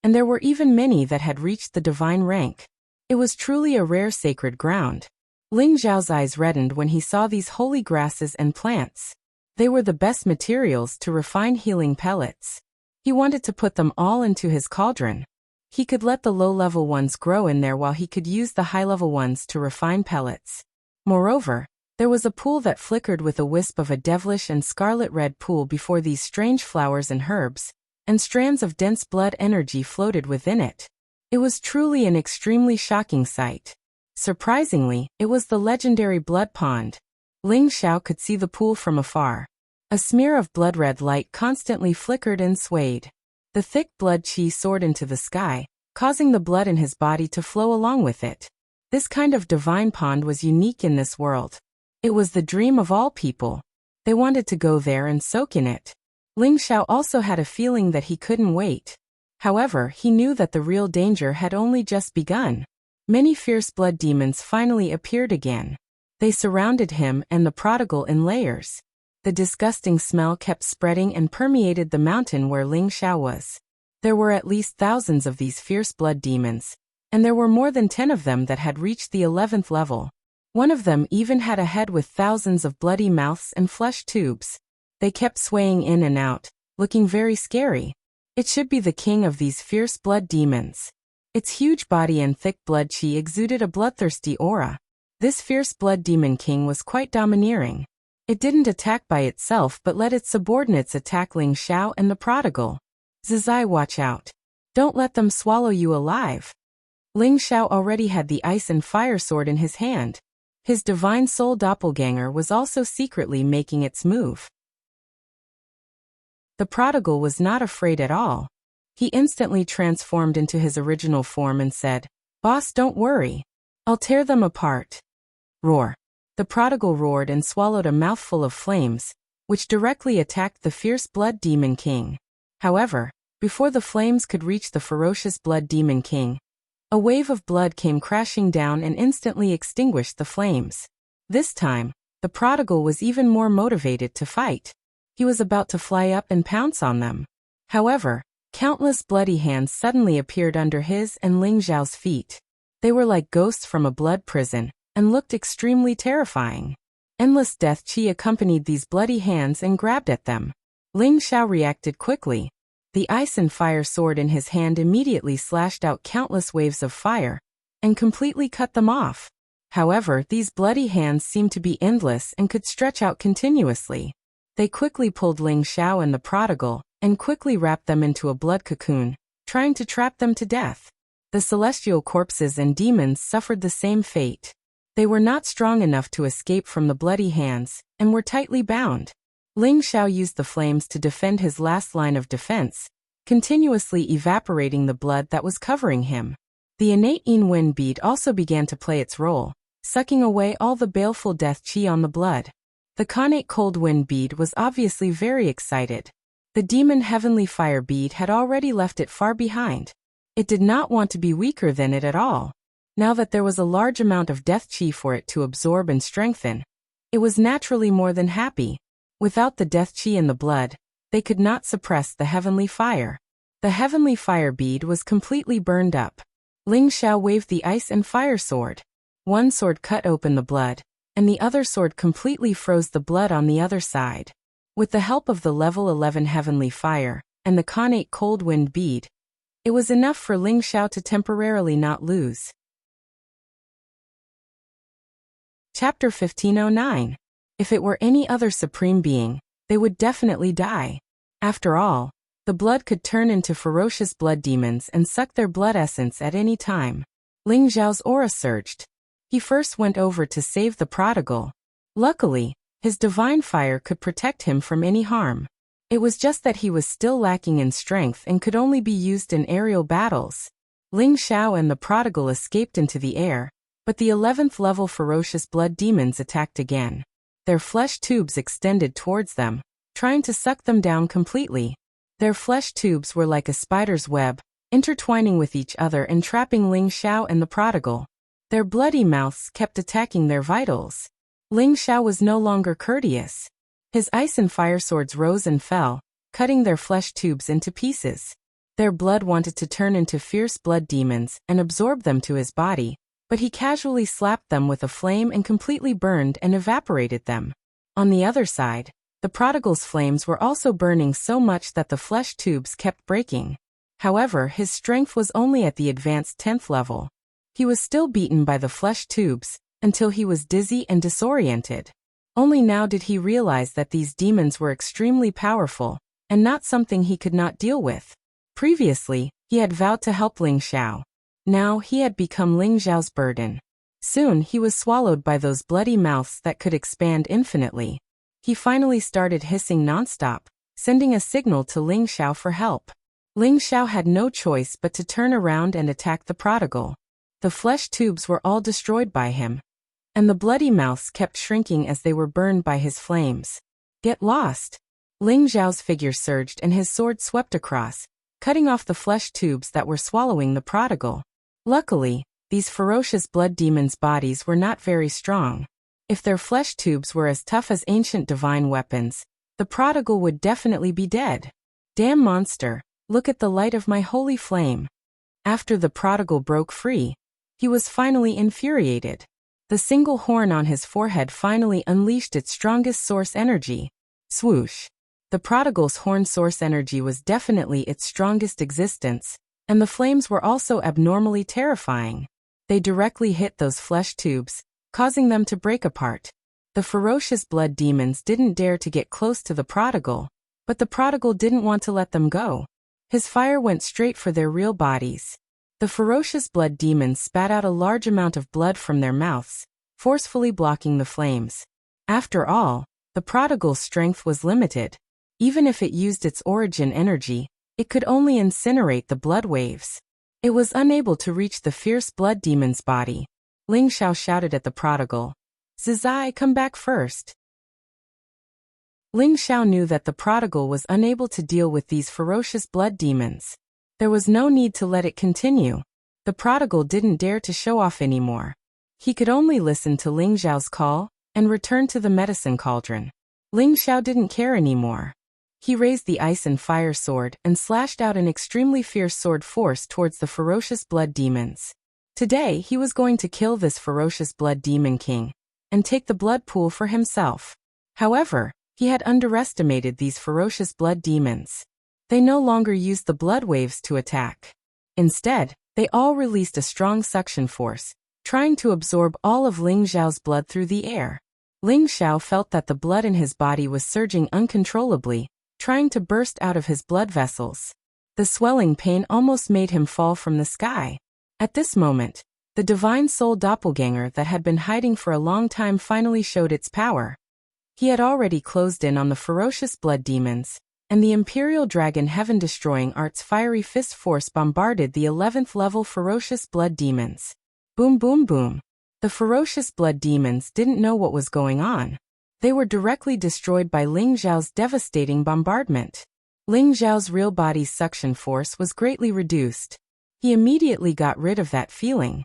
and there were even many that had reached the divine rank. It was truly a rare sacred ground. Ling Xiao's eyes reddened when he saw these holy grasses and plants. They were the best materials to refine healing pellets. He wanted to put them all into his cauldron. He could let the low-level ones grow in there while he could use the high-level ones to refine pellets. Moreover, there was a pool that flickered with a wisp of a devilish and scarlet-red pool before these strange flowers and herbs, and strands of dense blood energy floated within it. It was truly an extremely shocking sight. Surprisingly, it was the legendary blood pond. Ling Xiao could see the pool from afar. A smear of blood-red light constantly flickered and swayed. The thick blood qi soared into the sky, causing the blood in his body to flow along with it. This kind of divine pond was unique in this world. It was the dream of all people. They wanted to go there and soak in it. Ling Xiao also had a feeling that he couldn't wait. However, he knew that the real danger had only just begun. Many fierce blood demons finally appeared again. They surrounded him and the prodigal in layers. The disgusting smell kept spreading and permeated the mountain where Ling Xiao was. There were at least thousands of these fierce blood demons, and there were more than 10 of them that had reached the 11th level. One of them even had a head with thousands of bloody mouths and flesh tubes. They kept swaying in and out, looking very scary. It should be the king of these fierce blood demons. Its huge body and thick blood qi exuded a bloodthirsty aura. This fierce blood demon king was quite domineering. It didn't attack by itself but let its subordinates attack Ling Xiao and the prodigal. Zizai, watch out. Don't let them swallow you alive. Ling Xiao already had the ice and fire sword in his hand. His divine soul doppelganger was also secretly making its move. The prodigal was not afraid at all. He instantly transformed into his original form and said, "Boss, don't worry. I'll tear them apart." Roar. The prodigal roared and swallowed a mouthful of flames, which directly attacked the fierce blood demon king. However, before the flames could reach the ferocious blood demon king, a wave of blood came crashing down and instantly extinguished the flames. This time, the prodigal was even more motivated to fight. He was about to fly up and pounce on them. However, countless bloody hands suddenly appeared under his and Ling Xiao's feet. They were like ghosts from a blood prison, and looked extremely terrifying. Endless death qi accompanied these bloody hands and grabbed at them. Ling Xiao reacted quickly. The ice and fire sword in his hand immediately slashed out countless waves of fire, and completely cut them off. However, these bloody hands seemed to be endless and could stretch out continuously. They quickly pulled Ling Xiao and the prodigal, and quickly wrapped them into a blood cocoon, trying to trap them to death. The celestial corpses and demons suffered the same fate. They were not strong enough to escape from the bloody hands, and were tightly bound. Ling Xiao used the flames to defend his last line of defense, continuously evaporating the blood that was covering him. The innate Yin Wind bead also began to play its role, sucking away all the baleful death qi on the blood. The Khanate Cold Wind bead was obviously very excited. The demon Heavenly Fire bead had already left it far behind. It did not want to be weaker than it at all. Now that there was a large amount of death qi for it to absorb and strengthen, it was naturally more than happy. Without the death qi in the blood, they could not suppress the heavenly fire. The heavenly fire bead was completely burned up. Ling Xiao waved the ice and fire sword. One sword cut open the blood, and the other sword completely froze the blood on the other side. With the help of the level 11 heavenly fire, and the Khanate Cold Wind bead, it was enough for Ling Xiao to temporarily not lose. Chapter 1509. If it were any other supreme being, they would definitely die. After all, the blood could turn into ferocious blood demons and suck their blood essence at any time. Ling Xiao's aura surged. He first went over to save the prodigal. Luckily, his divine fire could protect him from any harm. It was just that he was still lacking in strength and could only be used in aerial battles. Ling Xiao and the prodigal escaped into the air, but the 11th level ferocious blood demons attacked again. Their flesh tubes extended towards them, trying to suck them down completely. Their flesh tubes were like a spider's web, intertwining with each other and trapping Ling Xiao and the prodigal. Their bloody mouths kept attacking their vitals. Ling Xiao was no longer courteous. His ice and fire swords rose and fell, cutting their flesh tubes into pieces. Their blood wanted to turn into fierce blood demons and absorb them to his body, but he casually slapped them with a flame and completely burned and evaporated them. On the other side, the prodigal's flames were also burning so much that the flesh tubes kept breaking. However, his strength was only at the advanced 10th level. He was still beaten by the flesh tubes, until he was dizzy and disoriented. Only now did he realize that these demons were extremely powerful, and not something he could not deal with. Previously, he had vowed to help Ling Xiao. Now he had become Ling Xiao's burden. Soon he was swallowed by those bloody mouths that could expand infinitely. He finally started hissing nonstop, sending a signal to Ling Xiao for help. Ling Xiao had no choice but to turn around and attack the prodigal. The flesh tubes were all destroyed by him, and the bloody mouths kept shrinking as they were burned by his flames. Get lost! Ling Xiao's figure surged and his sword swept across, cutting off the flesh tubes that were swallowing the prodigal. Luckily, these ferocious blood demons' bodies were not very strong. If their flesh tubes were as tough as ancient divine weapons, the prodigal would definitely be dead. Damn monster, look at the light of my holy flame. After the prodigal broke free, he was finally infuriated. The single horn on his forehead finally unleashed its strongest source energy. Swoosh. The prodigal's horn source energy was definitely its strongest existence, and the flames were also abnormally terrifying. They directly hit those flesh tubes, causing them to break apart. The ferocious blood demons didn't dare to get close to the prodigal, but the prodigal didn't want to let them go. His fire went straight for their real bodies. The ferocious blood demons spat out a large amount of blood from their mouths, forcefully blocking the flames. After all, the prodigal's strength was limited. Even if it used its origin energy, it could only incinerate the blood waves. It was unable to reach the fierce blood demon's body. Ling Xiao shouted at the prodigal, "Zizai, come back first." Ling Xiao knew that the prodigal was unable to deal with these ferocious blood demons. There was no need to let it continue. The prodigal didn't dare to show off anymore. He could only listen to Ling Xiao's call and return to the medicine cauldron. Ling Xiao didn't care anymore. He raised the ice and fire sword and slashed out an extremely fierce sword force towards the ferocious blood demons. Today he was going to kill this ferocious blood demon king and take the blood pool for himself. However, he had underestimated these ferocious blood demons. They no longer used the blood waves to attack. Instead, they all released a strong suction force, trying to absorb all of Ling Xiao's blood through the air. Ling Xiao felt that the blood in his body was surging uncontrollably, trying to burst out of his blood vessels. The swelling pain almost made him fall from the sky. At this moment, the divine soul doppelganger that had been hiding for a long time finally showed its power. He had already closed in on the ferocious blood demons, and the Imperial Dragon Heaven-destroying art's fiery fist force bombarded the 11th level ferocious blood demons. Boom boom boom. The ferocious blood demons didn't know what was going on. They were directly destroyed by Ling Xiao's devastating bombardment. Ling Xiao's real body's suction force was greatly reduced. He immediately got rid of that feeling.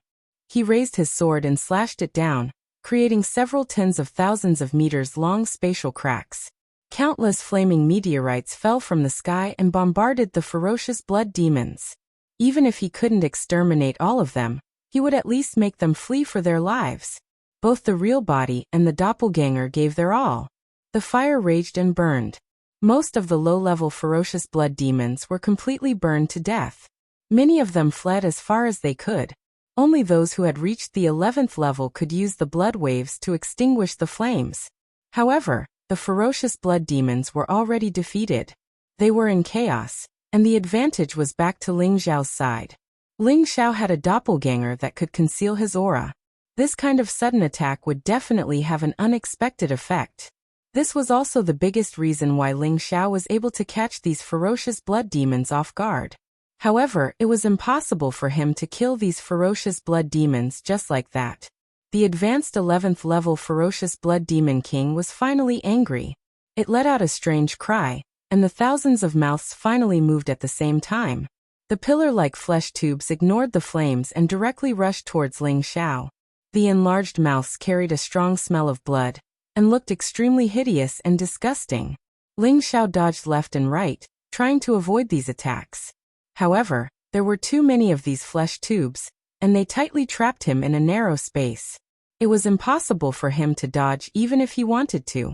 He raised his sword and slashed it down, creating several tens of thousands of meters long spatial cracks. Countless flaming meteorites fell from the sky and bombarded the ferocious blood demons. Even if he couldn't exterminate all of them, he would at least make them flee for their lives. Both the real body and the doppelganger gave their all. The fire raged and burned. Most of the low-level ferocious blood demons were completely burned to death. Many of them fled as far as they could. Only those who had reached the 11th level could use the blood waves to extinguish the flames. However, the ferocious blood demons were already defeated. They were in chaos, and the advantage was back to Ling Xiao's side. Ling Xiao had a doppelganger that could conceal his aura. This kind of sudden attack would definitely have an unexpected effect. This was also the biggest reason why Ling Xiao was able to catch these ferocious blood demons off guard. However, it was impossible for him to kill these ferocious blood demons just like that. The advanced 11th level ferocious blood demon king was finally angry. It let out a strange cry, and the thousands of mouths finally moved at the same time. The pillar-like flesh tubes ignored the flames and directly rushed towards Ling Xiao. The enlarged mouths carried a strong smell of blood, and looked extremely hideous and disgusting. Ling Xiao dodged left and right, trying to avoid these attacks. However, there were too many of these flesh tubes, and they tightly trapped him in a narrow space. It was impossible for him to dodge even if he wanted to.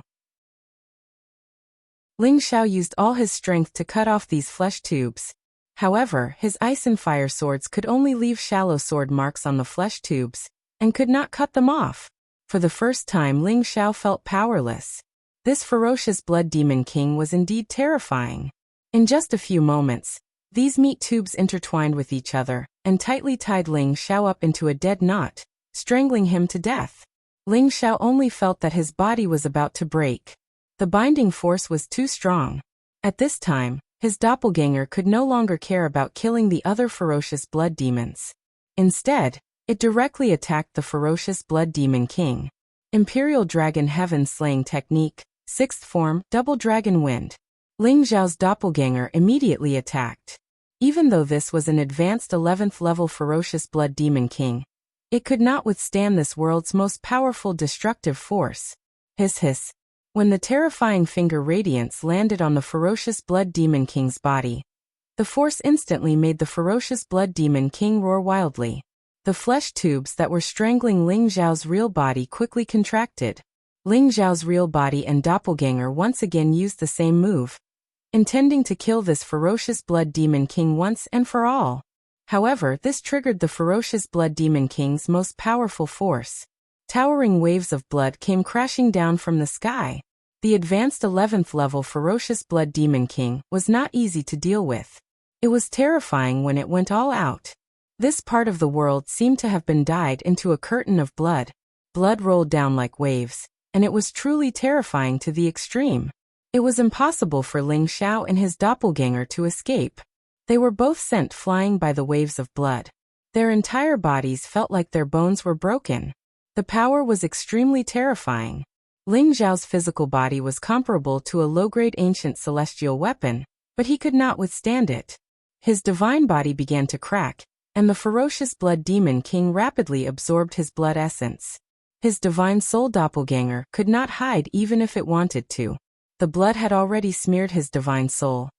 Ling Xiao used all his strength to cut off these flesh tubes. However, his ice and fire swords could only leave shallow sword marks on the flesh tubes, and could not cut them off. For the first time, Ling Xiao felt powerless. This ferocious blood demon king was indeed terrifying. In just a few moments, These meat tubes intertwined with each other and tightly tied Ling Xiao up into a dead knot, strangling him to death. Ling Xiao only felt that his body was about to break. The binding force was too strong. At this time, his doppelganger could no longer care about killing the other ferocious blood demons. Instead, it directly attacked the ferocious blood demon king. Imperial Dragon Heaven Slaying Technique, 6th form, Double Dragon Wind. Ling Xiao's doppelganger immediately attacked. Even though this was an advanced 11th level ferocious blood demon king, it could not withstand this world's most powerful destructive force. Hiss hiss. When the terrifying finger radiance landed on the ferocious blood demon king's body, the force instantly made the ferocious blood demon king roar wildly. The flesh tubes that were strangling Ling Xiao's real body quickly contracted. Ling Xiao's real body and doppelganger once again used the same move, intending to kill this ferocious blood demon king once and for all. However, this triggered the ferocious blood demon king's most powerful force. Towering waves of blood came crashing down from the sky. The advanced 11th level ferocious blood demon king was not easy to deal with. It was terrifying when it went all out. This part of the world seemed to have been dyed into a curtain of blood. Blood rolled down like waves, and it was truly terrifying to the extreme. It was impossible for Ling Xiao and his doppelganger to escape. They were both sent flying by the waves of blood. Their entire bodies felt like their bones were broken. The power was extremely terrifying. Ling Xiao's physical body was comparable to a low-grade ancient celestial weapon, but he could not withstand it. His divine body began to crack, and the ferocious blood demon king rapidly absorbed his blood essence. His divine soul doppelganger could not hide even if it wanted to. The blood had already smeared his divine soul.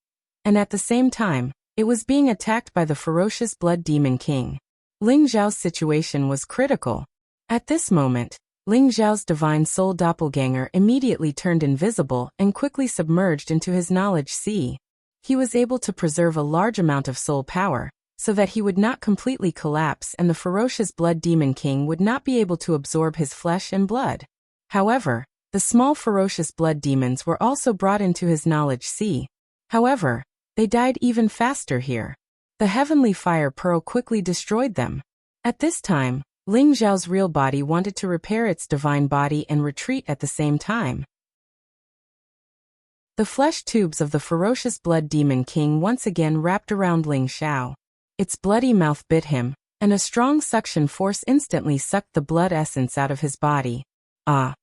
And at the same time, it was being attacked by the ferocious blood demon king. Ling Xiao's situation was critical. At this moment, Ling Xiao's divine soul doppelganger immediately turned invisible and quickly submerged into his knowledge sea. He was able to preserve a large amount of soul power, so that he would not completely collapse and the ferocious blood demon king would not be able to absorb his flesh and blood. However, the small ferocious blood demons were also brought into his knowledge sea. However, they died even faster here. The heavenly fire pearl quickly destroyed them. At this time, Ling Xiao's real body wanted to repair its divine body and retreat at the same time. The flesh tubes of the ferocious blood demon king once again wrapped around Ling Xiao. Its bloody mouth bit him, and a strong suction force instantly sucked the blood essence out of his body. Ah!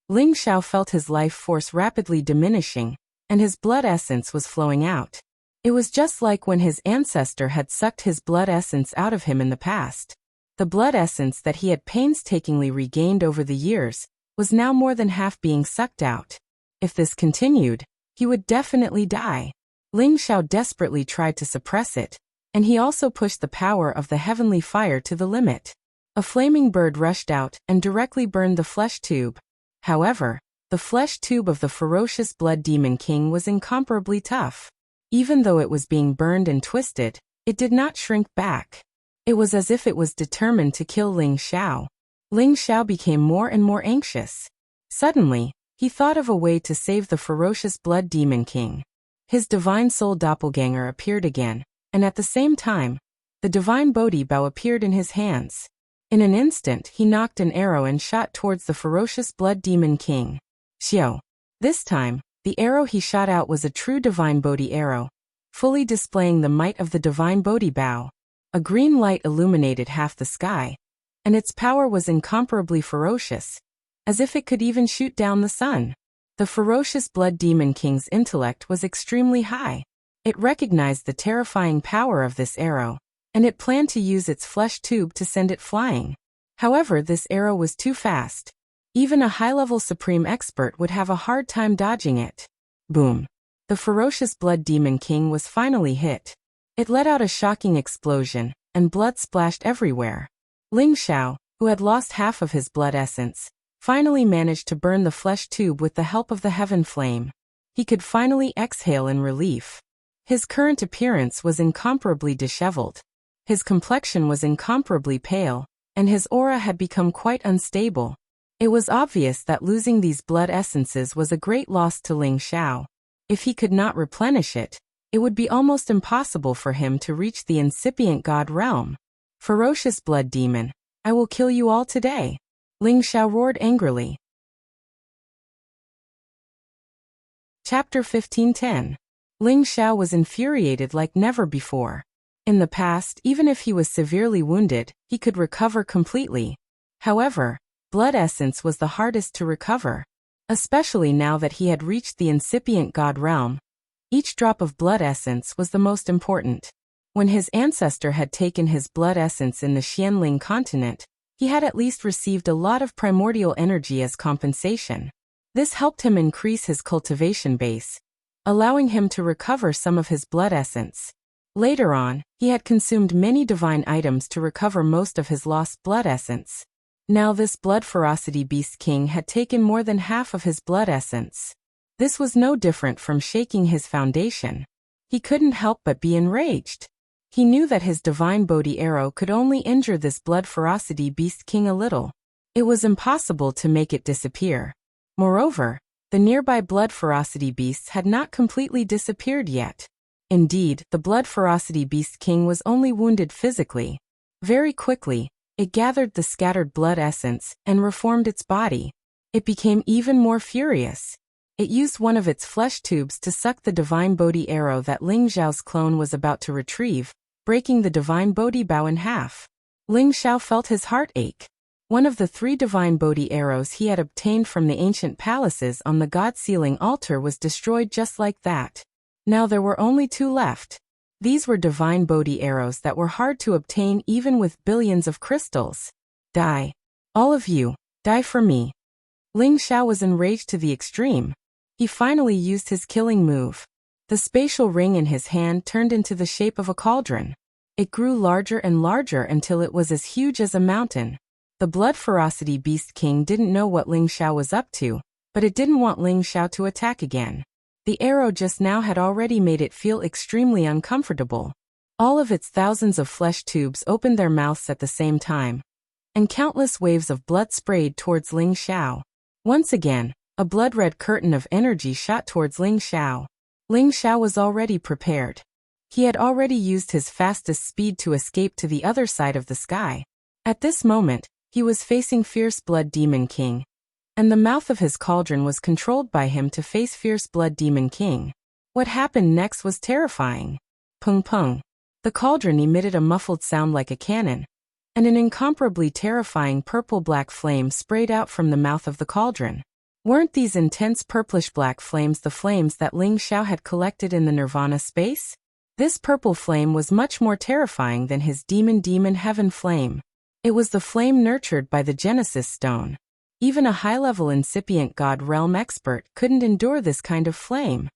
Ling Xiao felt his life force rapidly diminishing, and his blood essence was flowing out. It was just like when his ancestor had sucked his blood essence out of him in the past. The blood essence that he had painstakingly regained over the years was now more than half being sucked out. If this continued, he would definitely die. Ling Xiao desperately tried to suppress it, and he also pushed the power of the heavenly fire to the limit. A flaming bird rushed out and directly burned the flesh tube. However, the flesh tube of the ferocious blood demon king was incomparably tough. Even though it was being burned and twisted, it did not shrink back. It was as if it was determined to kill Ling Xiao. Ling Xiao became more and more anxious. Suddenly, he thought of a way to save the ferocious blood demon king. His divine soul doppelganger appeared again, and at the same time, the divine Bodhi bow appeared in his hands. In an instant, he knocked an arrow and shot towards the ferocious blood demon king. Xiao. This time, the arrow he shot out was a true divine Bodhi arrow, fully displaying the might of the divine Bodhi bow. A green light illuminated half the sky, and its power was incomparably ferocious, as if it could even shoot down the sun. The ferocious blood demon king's intellect was extremely high. It recognized the terrifying power of this arrow, and it planned to use its flesh tube to send it flying. However, this arrow was too fast. Even a high-level supreme expert would have a hard time dodging it. Boom! The ferocious blood demon king was finally hit. It let out a shocking explosion, and blood splashed everywhere. Ling Xiao, who had lost half of his blood essence, finally managed to burn the flesh tube with the help of the heaven flame. He could finally exhale in relief. His current appearance was incomparably disheveled. His complexion was incomparably pale, and his aura had become quite unstable. It was obvious that losing these blood essences was a great loss to Ling Xiao. If he could not replenish it, It would be almost impossible for him to reach the incipient god realm. Ferocious blood demon, I will kill you all today. Ling Xiao roared angrily. Chapter 15:10. Ling Xiao was infuriated like never before. In the past, even if he was severely wounded, he could recover completely. However, blood essence was the hardest to recover, especially now that he had reached the incipient god realm. Each drop of blood essence was the most important. When his ancestor had taken his blood essence in the Xianling continent, he had at least received a lot of primordial energy as compensation. This helped him increase his cultivation base, allowing him to recover some of his blood essence. Later on, he had consumed many divine items to recover most of his lost blood essence. Now this blood ferocity beast king had taken more than half of his blood essence. This was no different from shaking his foundation. He couldn't help but be enraged. He knew that his divine Bodhi arrow could only injure this blood ferocity beast king a little. It was impossible to make it disappear. Moreover, the nearby blood ferocity beasts had not completely disappeared yet. Indeed, the blood ferocity beast king was only wounded physically. Very quickly, it gathered the scattered blood essence and reformed its body. It became even more furious. It used one of its flesh tubes to suck the divine Bodhi arrow that Ling Xiao's clone was about to retrieve, breaking the divine Bodhi bow in half. Ling Xiao felt his heart ache. One of the 3 divine Bodhi arrows he had obtained from the ancient palaces on the God-sealing altar was destroyed just like that. Now there were only 2 left. These were divine Bodhi arrows that were hard to obtain even with billions of crystals. Die. All of you, die for me. Ling Xiao was enraged to the extreme. He finally used his killing move. The spatial ring in his hand turned into the shape of a cauldron. It grew larger and larger until it was as huge as a mountain. The blood ferocity beast king didn't know what Ling Xiao was up to, but it didn't want Ling Xiao to attack again. The arrow just now had already made it feel extremely uncomfortable. All of its thousands of flesh tubes opened their mouths at the same time, and countless waves of blood sprayed towards Ling Xiao. Once again, a blood-red curtain of energy shot towards Ling Xiao. Ling Xiao was already prepared. He had already used his fastest speed to escape to the other side of the sky. At this moment, he was facing Fierce Blood Demon King, and the mouth of his cauldron was controlled by him to face Fierce Blood Demon King. What happened next was terrifying. Pung pung. The cauldron emitted a muffled sound like a cannon, and an incomparably terrifying purple-black flame sprayed out from the mouth of the cauldron. Weren't these intense purplish-black flames the flames that Ling Xiao had collected in the Nirvana space? This purple flame was much more terrifying than his demon heaven flame. It was the flame nurtured by the Genesis Stone. Even a high-level incipient god realm expert couldn't endure this kind of flame.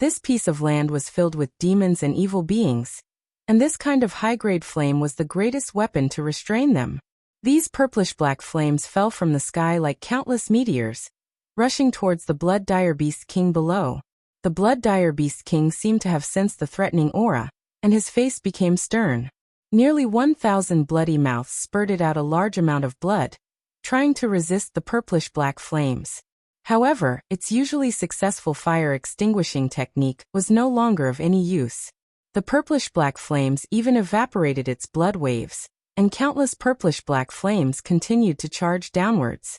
This piece of land was filled with demons and evil beings, and this kind of high-grade flame was the greatest weapon to restrain them. These purplish-black flames fell from the sky like countless meteors, rushing towards the Blood Dire Beast King below. The Blood Dire Beast King seemed to have sensed the threatening aura, and his face became stern. Nearly 1,000 bloody mouths spurted out a large amount of blood, trying to resist the purplish-black flames. However, its usually successful fire extinguishing technique was no longer of any use. The purplish-black flames even evaporated its blood waves, and countless purplish-black flames continued to charge downwards.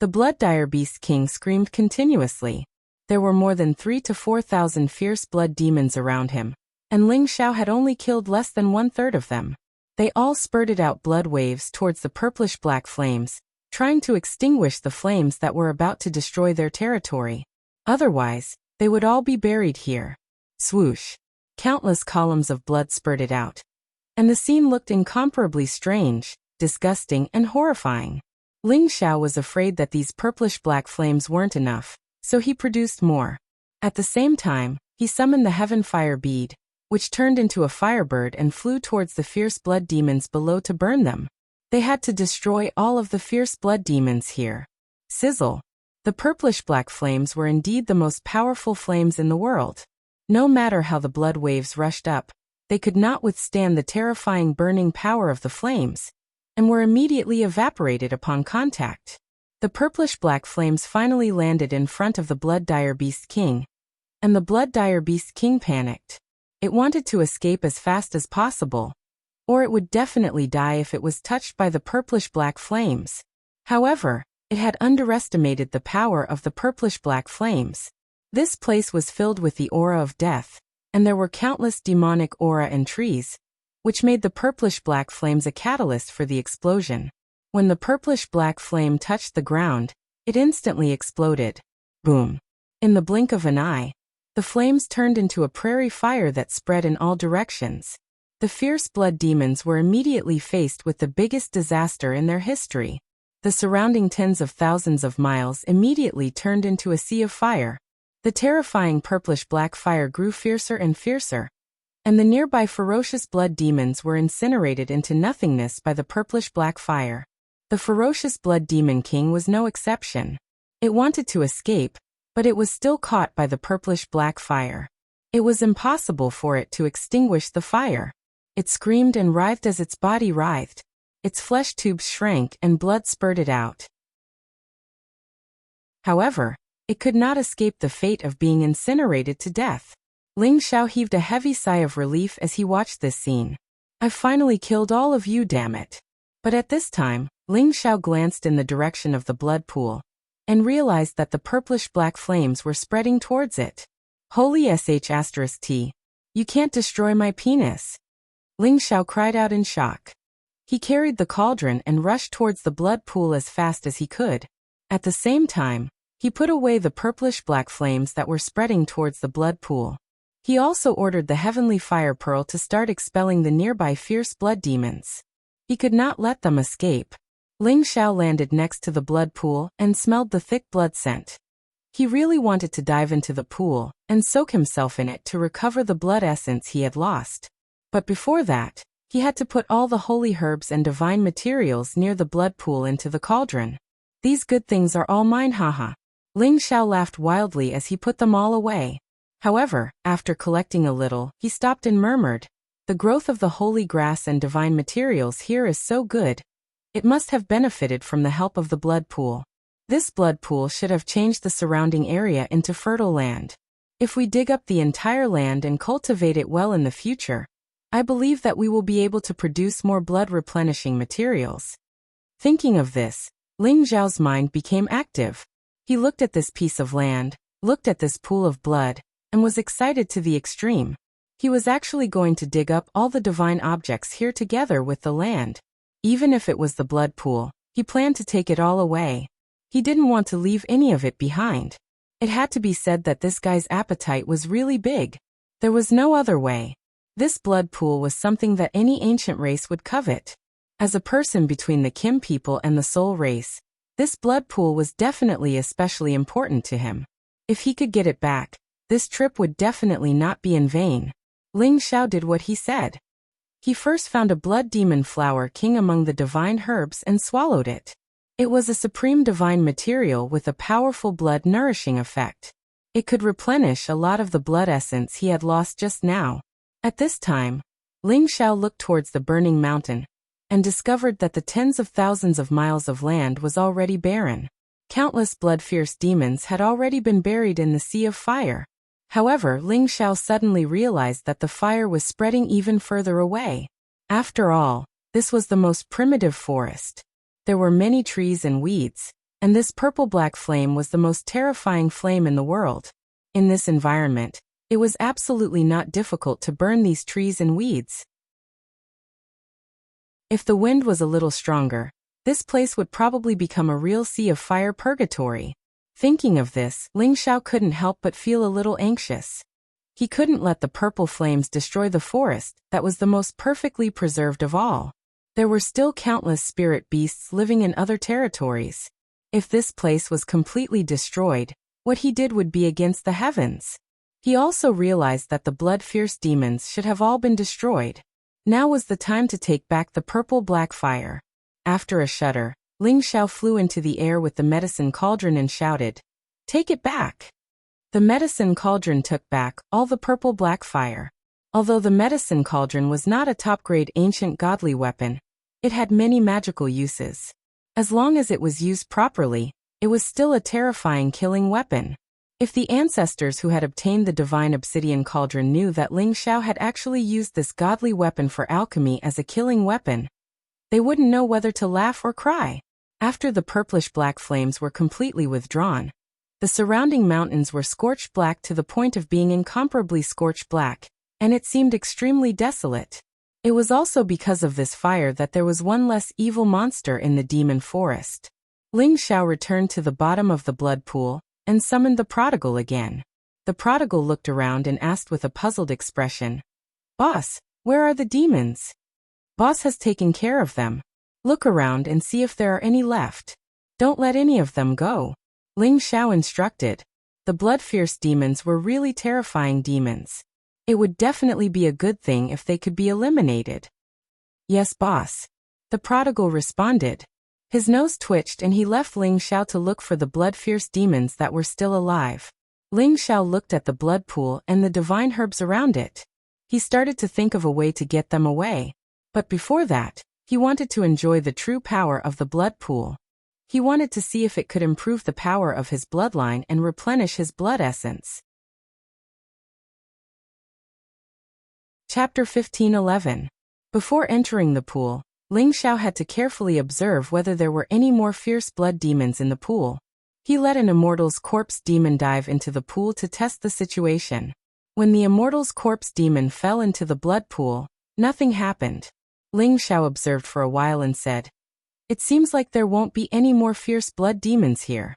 The Blood Dire Beast King screamed continuously. There were more than 3,000 to 4,000 fierce blood demons around him, and Ling Xiao had only killed less than 1/3 of them. They all spurted out blood waves towards the purplish-black flames, trying to extinguish the flames that were about to destroy their territory. Otherwise, they would all be buried here. Swoosh! Countless columns of blood spurted out, and the scene looked incomparably strange, disgusting, and horrifying. Ling Xiao was afraid that these purplish-black flames weren't enough, so he produced more. At the same time, he summoned the Heaven Fire Bead, which turned into a firebird and flew towards the fierce blood demons below to burn them. They had to destroy all of the fierce blood demons here. Sizzle! The purplish-black flames were indeed the most powerful flames in the world. No matter how the blood waves rushed up, they could not withstand the terrifying burning power of the flames, and were immediately evaporated upon contact. The purplish-black flames finally landed in front of the Blood Dire Beast King, and the blood-dire beast king panicked. It wanted to escape as fast as possible, or it would definitely die if it was touched by the purplish-black flames. However, it had underestimated the power of the purplish-black flames. This place was filled with the aura of death, and there were countless demonic aura and trees, which made the purplish-black flames a catalyst for the explosion. When the purplish-black flame touched the ground, it instantly exploded. Boom! In the blink of an eye, the flames turned into a prairie fire that spread in all directions. The fierce blood demons were immediately faced with the biggest disaster in their history. The surrounding tens of thousands of miles immediately turned into a sea of fire. The terrifying purplish-black fire grew fiercer and fiercer, and the nearby ferocious blood demons were incinerated into nothingness by the purplish-black fire. The ferocious blood demon king was no exception. It wanted to escape, but it was still caught by the purplish-black fire. It was impossible for it to extinguish the fire. It screamed and writhed as its body writhed. Its flesh tubes shrank and blood spurted out. However, it could not escape the fate of being incinerated to death. Ling Xiao heaved a heavy sigh of relief as he watched this scene. "I've finally killed all of you, damn it." But at this time, Ling Xiao glanced in the direction of the blood pool, and realized that the purplish-black flames were spreading towards it. "Holy sh**t, you can't destroy my penis." Ling Xiao cried out in shock. He carried the cauldron and rushed towards the blood pool as fast as he could. At the same time, he put away the purplish-black flames that were spreading towards the blood pool. He also ordered the heavenly fire pearl to start expelling the nearby fierce blood demons. He could not let them escape. Ling Xiao landed next to the blood pool and smelled the thick blood scent. He really wanted to dive into the pool and soak himself in it to recover the blood essence he had lost. But before that, he had to put all the holy herbs and divine materials near the blood pool into the cauldron. "These good things are all mine, haha." Ling Xiao laughed wildly as he put them all away. However, after collecting a little, he stopped and murmured, "The growth of the holy grass and divine materials here is so good. It must have benefited from the help of the blood pool. This blood pool should have changed the surrounding area into fertile land. If we dig up the entire land and cultivate it well in the future, I believe that we will be able to produce more blood-replenishing materials." Thinking of this, Ling Xiao's mind became active. He looked at this piece of land, looked at this pool of blood, and was excited to the extreme. He was actually going to dig up all the divine objects here together with the land. Even if it was the blood pool, he planned to take it all away. He didn't want to leave any of it behind. It had to be said that this guy's appetite was really big. There was no other way. This blood pool was something that any ancient race would covet. As a person between the Kim people and the Soul race, this blood pool was definitely especially important to him. If he could get it back, this trip would definitely not be in vain. Ling Xiao did what he said. He first found a blood demon flower king among the divine herbs and swallowed it. It was a supreme divine material with a powerful blood-nourishing effect. It could replenish a lot of the blood essence he had lost just now. At this time, Ling Xiao looked towards the burning mountain and discovered that the tens of thousands of miles of land was already barren. Countless blood-fierce demons had already been buried in the sea of fire. However, Ling Xiao suddenly realized that the fire was spreading even further away. After all, this was the most primitive forest. There were many trees and weeds, and this purple-black flame was the most terrifying flame in the world. In this environment, it was absolutely not difficult to burn these trees and weeds. If the wind was a little stronger, this place would probably become a real sea of fire purgatory. Thinking of this, Ling Xiao couldn't help but feel a little anxious. He couldn't let the purple flames destroy the forest that was the most perfectly preserved of all. There were still countless spirit beasts living in other territories. If this place was completely destroyed, what he did would be against the heavens. He also realized that the blood-fierce demons should have all been destroyed. Now was the time to take back the purple-black fire. After a shudder, Ling Xiao flew into the air with the medicine cauldron and shouted, "Take it back!" The medicine cauldron took back all the purple-black fire. Although the medicine cauldron was not a top-grade ancient godly weapon, it had many magical uses. As long as it was used properly, it was still a terrifying killing weapon. If the ancestors who had obtained the divine obsidian cauldron knew that Ling Xiao had actually used this godly weapon for alchemy as a killing weapon, they wouldn't know whether to laugh or cry. After the purplish-black flames were completely withdrawn, the surrounding mountains were scorched black to the point of being incomparably scorched black, and it seemed extremely desolate. It was also because of this fire that there was one less evil monster in the demon forest. Ling Xiao returned to the bottom of the blood pool and summoned the prodigal again. The prodigal looked around and asked with a puzzled expression, "Boss, where are the demons?" "Boss has taken care of them. Look around and see if there are any left. Don't let any of them go," Ling Xiao instructed. The blood-fierce demons were really terrifying demons. It would definitely be a good thing if they could be eliminated. "Yes, boss," the prodigal responded. His nose twitched and he left Ling Xiao to look for the blood-fierce demons that were still alive. Ling Xiao looked at the blood pool and the divine herbs around it. He started to think of a way to get them away. But before that, he wanted to enjoy the true power of the blood pool. He wanted to see if it could improve the power of his bloodline and replenish his blood essence. Chapter 15:11. Before entering the pool, Ling Xiao had to carefully observe whether there were any more fierce blood demons in the pool. He let an immortal's corpse demon dive into the pool to test the situation. When the immortal's corpse demon fell into the blood pool, nothing happened. Ling Xiao observed for a while and said, "It seems like there won't be any more fierce blood demons here."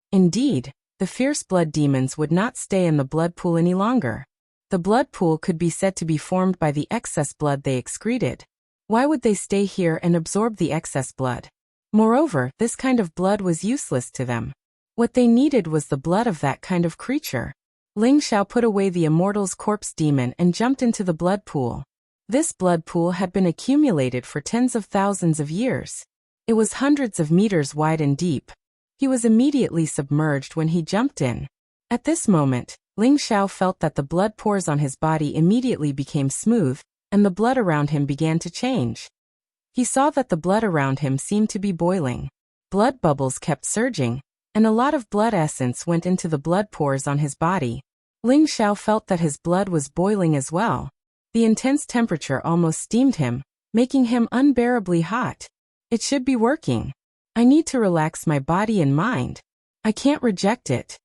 Indeed, the fierce blood demons would not stay in the blood pool any longer. The blood pool could be said to be formed by the excess blood they excreted. Why would they stay here and absorb the excess blood? Moreover, this kind of blood was useless to them. What they needed was the blood of that kind of creature. Ling Xiao put away the immortal's corpse demon and jumped into the blood pool. This blood pool had been accumulated for tens of thousands of years. It was hundreds of meters wide and deep. He was immediately submerged when he jumped in. At this moment, Ling Xiao felt that the blood pores on his body immediately became smooth, and the blood around him began to change. He saw that the blood around him seemed to be boiling. Blood bubbles kept surging, and a lot of blood essence went into the blood pores on his body. Ling Xiao felt that his blood was boiling as well. The intense temperature almost steamed him, making him unbearably hot. It should be working. I need to relax my body and mind. I can't reject it.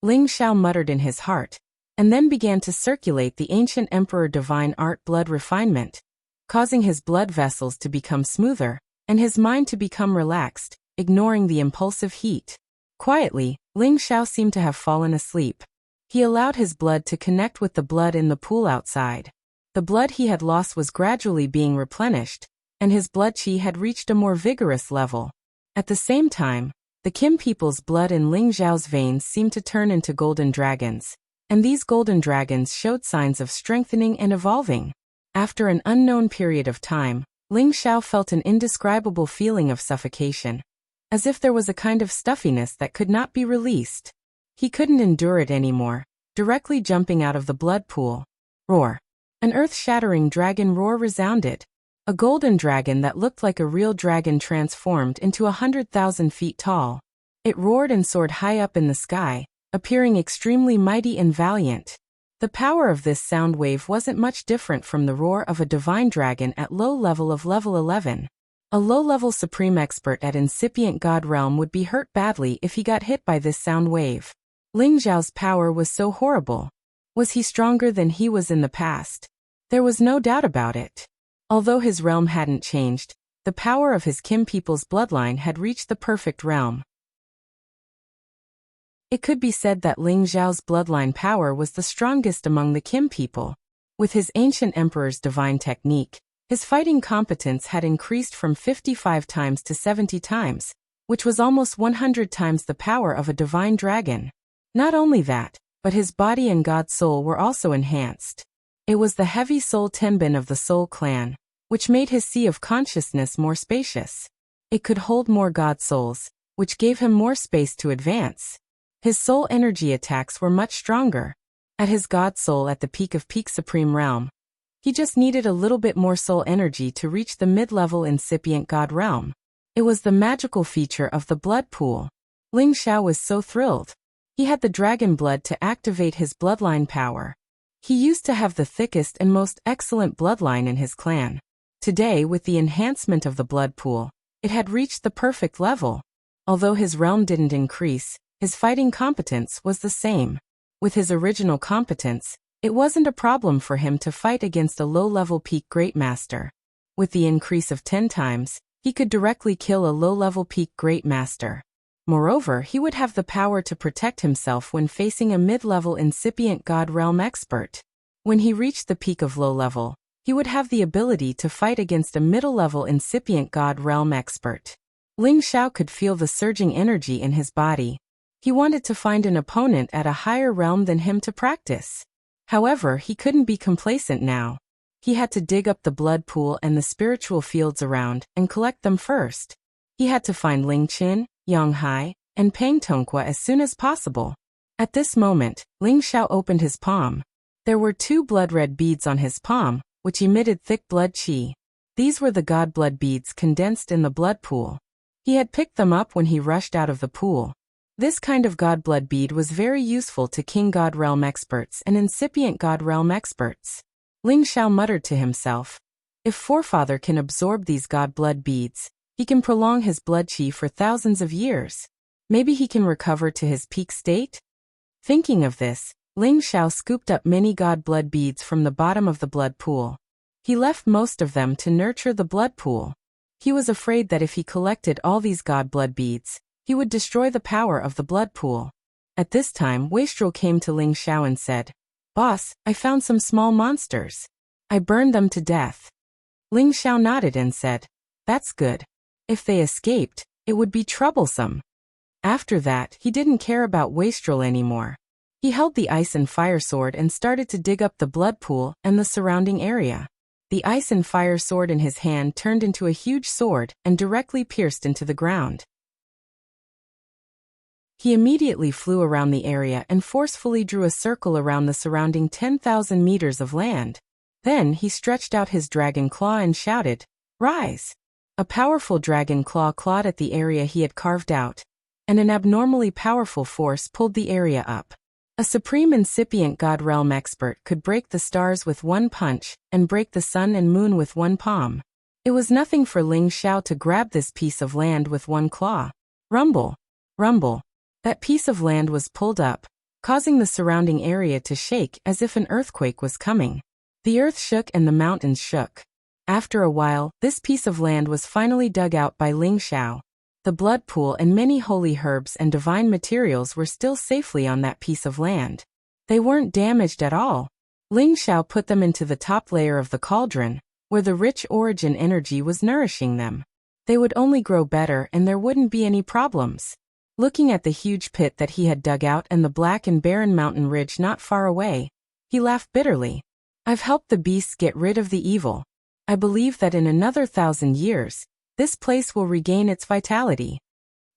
Ling Xiao muttered in his heart, and then began to circulate the ancient emperor divine art blood refinement, causing his blood vessels to become smoother, and his mind to become relaxed, ignoring the impulsive heat. Quietly, Ling Xiao seemed to have fallen asleep. He allowed his blood to connect with the blood in the pool outside. The blood he had lost was gradually being replenished, and his blood qi had reached a more vigorous level. At the same time, the Kim people's blood in Ling Xiao's veins seemed to turn into golden dragons, and these golden dragons showed signs of strengthening and evolving. After an unknown period of time, Ling Xiao felt an indescribable feeling of suffocation, as if there was a kind of stuffiness that could not be released. He couldn't endure it anymore, directly jumping out of the blood pool. Roar! An earth-shattering dragon roar resounded. A golden dragon that looked like a real dragon transformed into 100,000 feet tall. It roared and soared high up in the sky, appearing extremely mighty and valiant. The power of this sound wave wasn't much different from the roar of a divine dragon at low level of level 11. A low-level supreme expert at incipient god realm would be hurt badly if he got hit by this sound wave. Ling Xiao's power was so horrible. Was he stronger than he was in the past? There was no doubt about it. Although his realm hadn't changed, the power of his Kim people's bloodline had reached the perfect realm. It could be said that Ling Xiao's bloodline power was the strongest among the Kim people. With his ancient emperor's divine technique, his fighting competence had increased from 55 times to 70 times, which was almost 100 times the power of a divine dragon. Not only that, but his body and god soul were also enhanced. It was the heavy soul tenbin of the Soul clan, which made his sea of consciousness more spacious. It could hold more god souls, which gave him more space to advance. His soul energy attacks were much stronger. At his god soul at the peak of peak supreme realm, he just needed a little bit more soul energy to reach the mid-level incipient god realm. It was the magical feature of the blood pool. Ling Xiao was so thrilled. He had the dragon blood to activate his bloodline power. He used to have the thickest and most excellent bloodline in his clan. Today, with the enhancement of the blood pool, it had reached the perfect level. Although his realm didn't increase, his fighting competence was the same. With his original competence, it wasn't a problem for him to fight against a low-level peak Great Master. With the increase of 10 times, he could directly kill a low-level peak Great Master. Moreover, he would have the power to protect himself when facing a mid-level incipient God Realm expert. When he reached the peak of low level, he would have the ability to fight against a middle-level incipient God Realm expert. Ling Xiao could feel the surging energy in his body. He wanted to find an opponent at a higher realm than him to practice. However, he couldn't be complacent now. He had to dig up the blood pool and the spiritual fields around and collect them first. He had to find Ling Qin, Yang Hai, and Peng Tongqua as soon as possible. At this moment, Ling Xiao opened his palm. There were 2 blood-red beads on his palm, which emitted thick blood qi. These were the god blood beads condensed in the blood pool. He had picked them up when he rushed out of the pool. This kind of god blood bead was very useful to King God Realm experts and incipient God Realm experts. Ling Xiao muttered to himself, "If Forefather can absorb these god blood beads, he can prolong his blood qi for thousands of years. Maybe he can recover to his peak state?" Thinking of this, Ling Xiao scooped up many god blood beads from the bottom of the blood pool. He left most of them to nurture the blood pool. He was afraid that if he collected all these god blood beads, he would destroy the power of the blood pool. At this time, Wastrel came to Ling Xiao and said, "Boss, I found some small monsters. I burned them to death." Ling Xiao nodded and said, "That's good. If they escaped, it would be troublesome." After that, he didn't care about Wastrel anymore. He held the ice and fire sword and started to dig up the blood pool and the surrounding area. The ice and fire sword in his hand turned into a huge sword and directly pierced into the ground. He immediately flew around the area and forcefully drew a circle around the surrounding 10,000 meters of land. Then he stretched out his dragon claw and shouted, "Rise!" A powerful dragon claw clawed at the area he had carved out, and an abnormally powerful force pulled the area up. A supreme incipient God Realm expert could break the stars with one punch and break the sun and moon with one palm. It was nothing for Ling Xiao to grab this piece of land with one claw. Rumble! Rumble! That piece of land was pulled up, causing the surrounding area to shake as if an earthquake was coming. The earth shook and the mountains shook. After a while, this piece of land was finally dug out by Ling Xiao. The blood pool and many holy herbs and divine materials were still safely on that piece of land. They weren't damaged at all. Ling Xiao put them into the top layer of the cauldron, where the rich origin energy was nourishing them. They would only grow better and there wouldn't be any problems. Looking at the huge pit that he had dug out and the black and barren mountain ridge not far away, he laughed bitterly. "I've helped the beasts get rid of the evil. I believe that in another 1,000 years, this place will regain its vitality."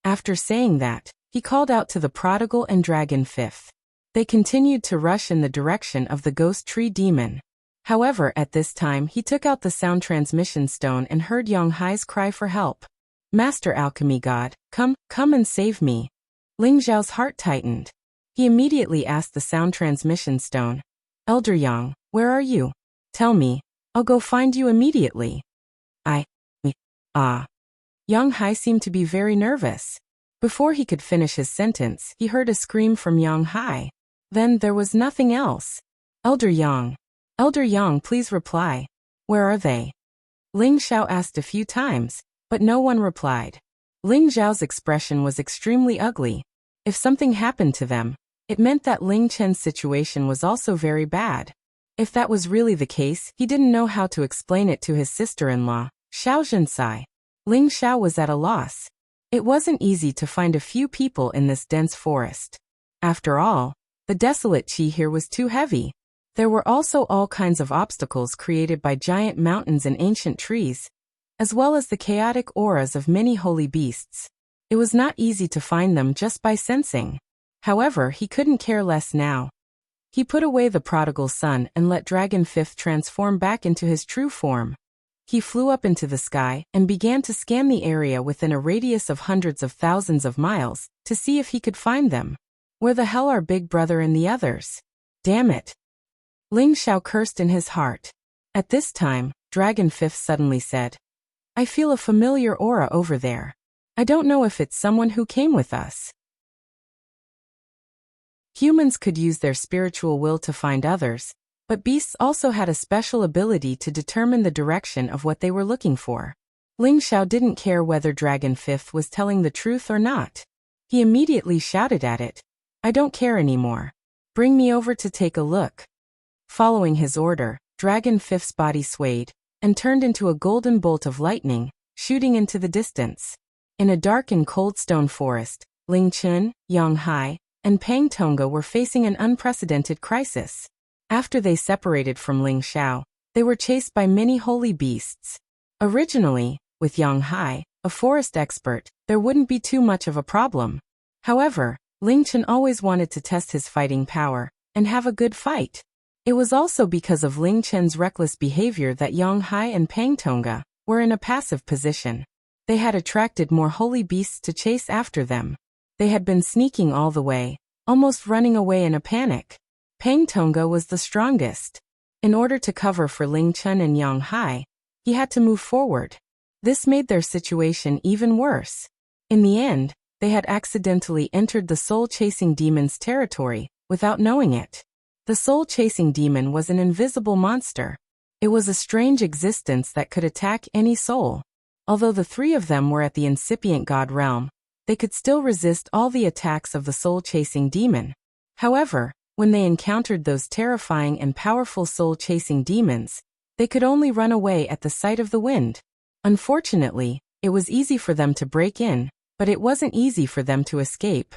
After saying that, he called out to the prodigal and dragon fifth. They continued to rush in the direction of the ghost tree demon. However, at this time he took out the sound transmission stone and heard Yang Hai's cry for help. "Master Alchemy God, come and save me." Ling Xiao's heart tightened. He immediately asked the sound transmission stone, "Elder Yang, where are you? Tell me, I'll go find you immediately." Yang Hai seemed to be very nervous. Before he could finish his sentence, he heard a scream from Yang Hai. Then there was nothing else. Elder Yang, please reply. Where are they?" Ling Xiao asked a few times, but no one replied. Ling Xiao's expression was extremely ugly. If something happened to them, it meant that Ling Chen's situation was also very bad. If that was really the case, he didn't know how to explain it to his sister-in-law, Xiao Zhensai. Ling Xiao was at a loss. It wasn't easy to find a few people in this dense forest. After all, the desolate qi here was too heavy. There were also all kinds of obstacles created by giant mountains and ancient trees, as well as the chaotic auras of many holy beasts. It was not easy to find them just by sensing. However, he couldn't care less now. He put away the prodigal son and let Dragon Fifth transform back into his true form. He flew up into the sky and began to scan the area within a radius of hundreds of thousands of miles to see if he could find them. Where the hell are Big Brother and the others? Damn it. Ling Xiao cursed in his heart. At this time, Dragon Fifth suddenly said, I feel a familiar aura over there. I don't know if it's someone who came with us. Humans could use their spiritual will to find others, but beasts also had a special ability to determine the direction of what they were looking for. Ling Xiao didn't care whether Dragon Fifth was telling the truth or not. He immediately shouted at it, I don't care anymore. Bring me over to take a look. Following his order, Dragon Fifth's body swayed and turned into a golden bolt of lightning, shooting into the distance. In a dark and cold stone forest, Ling Chun, Yang Hai, and Pang Tonga were facing an unprecedented crisis. After they separated from Ling Xiao, they were chased by many holy beasts. Originally, with Yang Hai, a forest expert, there wouldn't be too much of a problem. However, Ling Chun always wanted to test his fighting power and have a good fight. It was also because of Ling Chun's reckless behavior that Yang Hai and Pang Tonga were in a passive position. They had attracted more holy beasts to chase after them. They had been sneaking all the way, almost running away in a panic. Pang Tonga was the strongest. In order to cover for Ling Chun and Yang Hai, he had to move forward. This made their situation even worse. In the end, they had accidentally entered the soul-chasing demon's territory without knowing it. The soul-chasing demon was an invisible monster. It was a strange existence that could attack any soul. Although the three of them were at the incipient god realm, they could still resist all the attacks of the soul-chasing demon. However, when they encountered those terrifying and powerful soul-chasing demons, they could only run away at the sight of the wind. Unfortunately, it was easy for them to break in, but it wasn't easy for them to escape.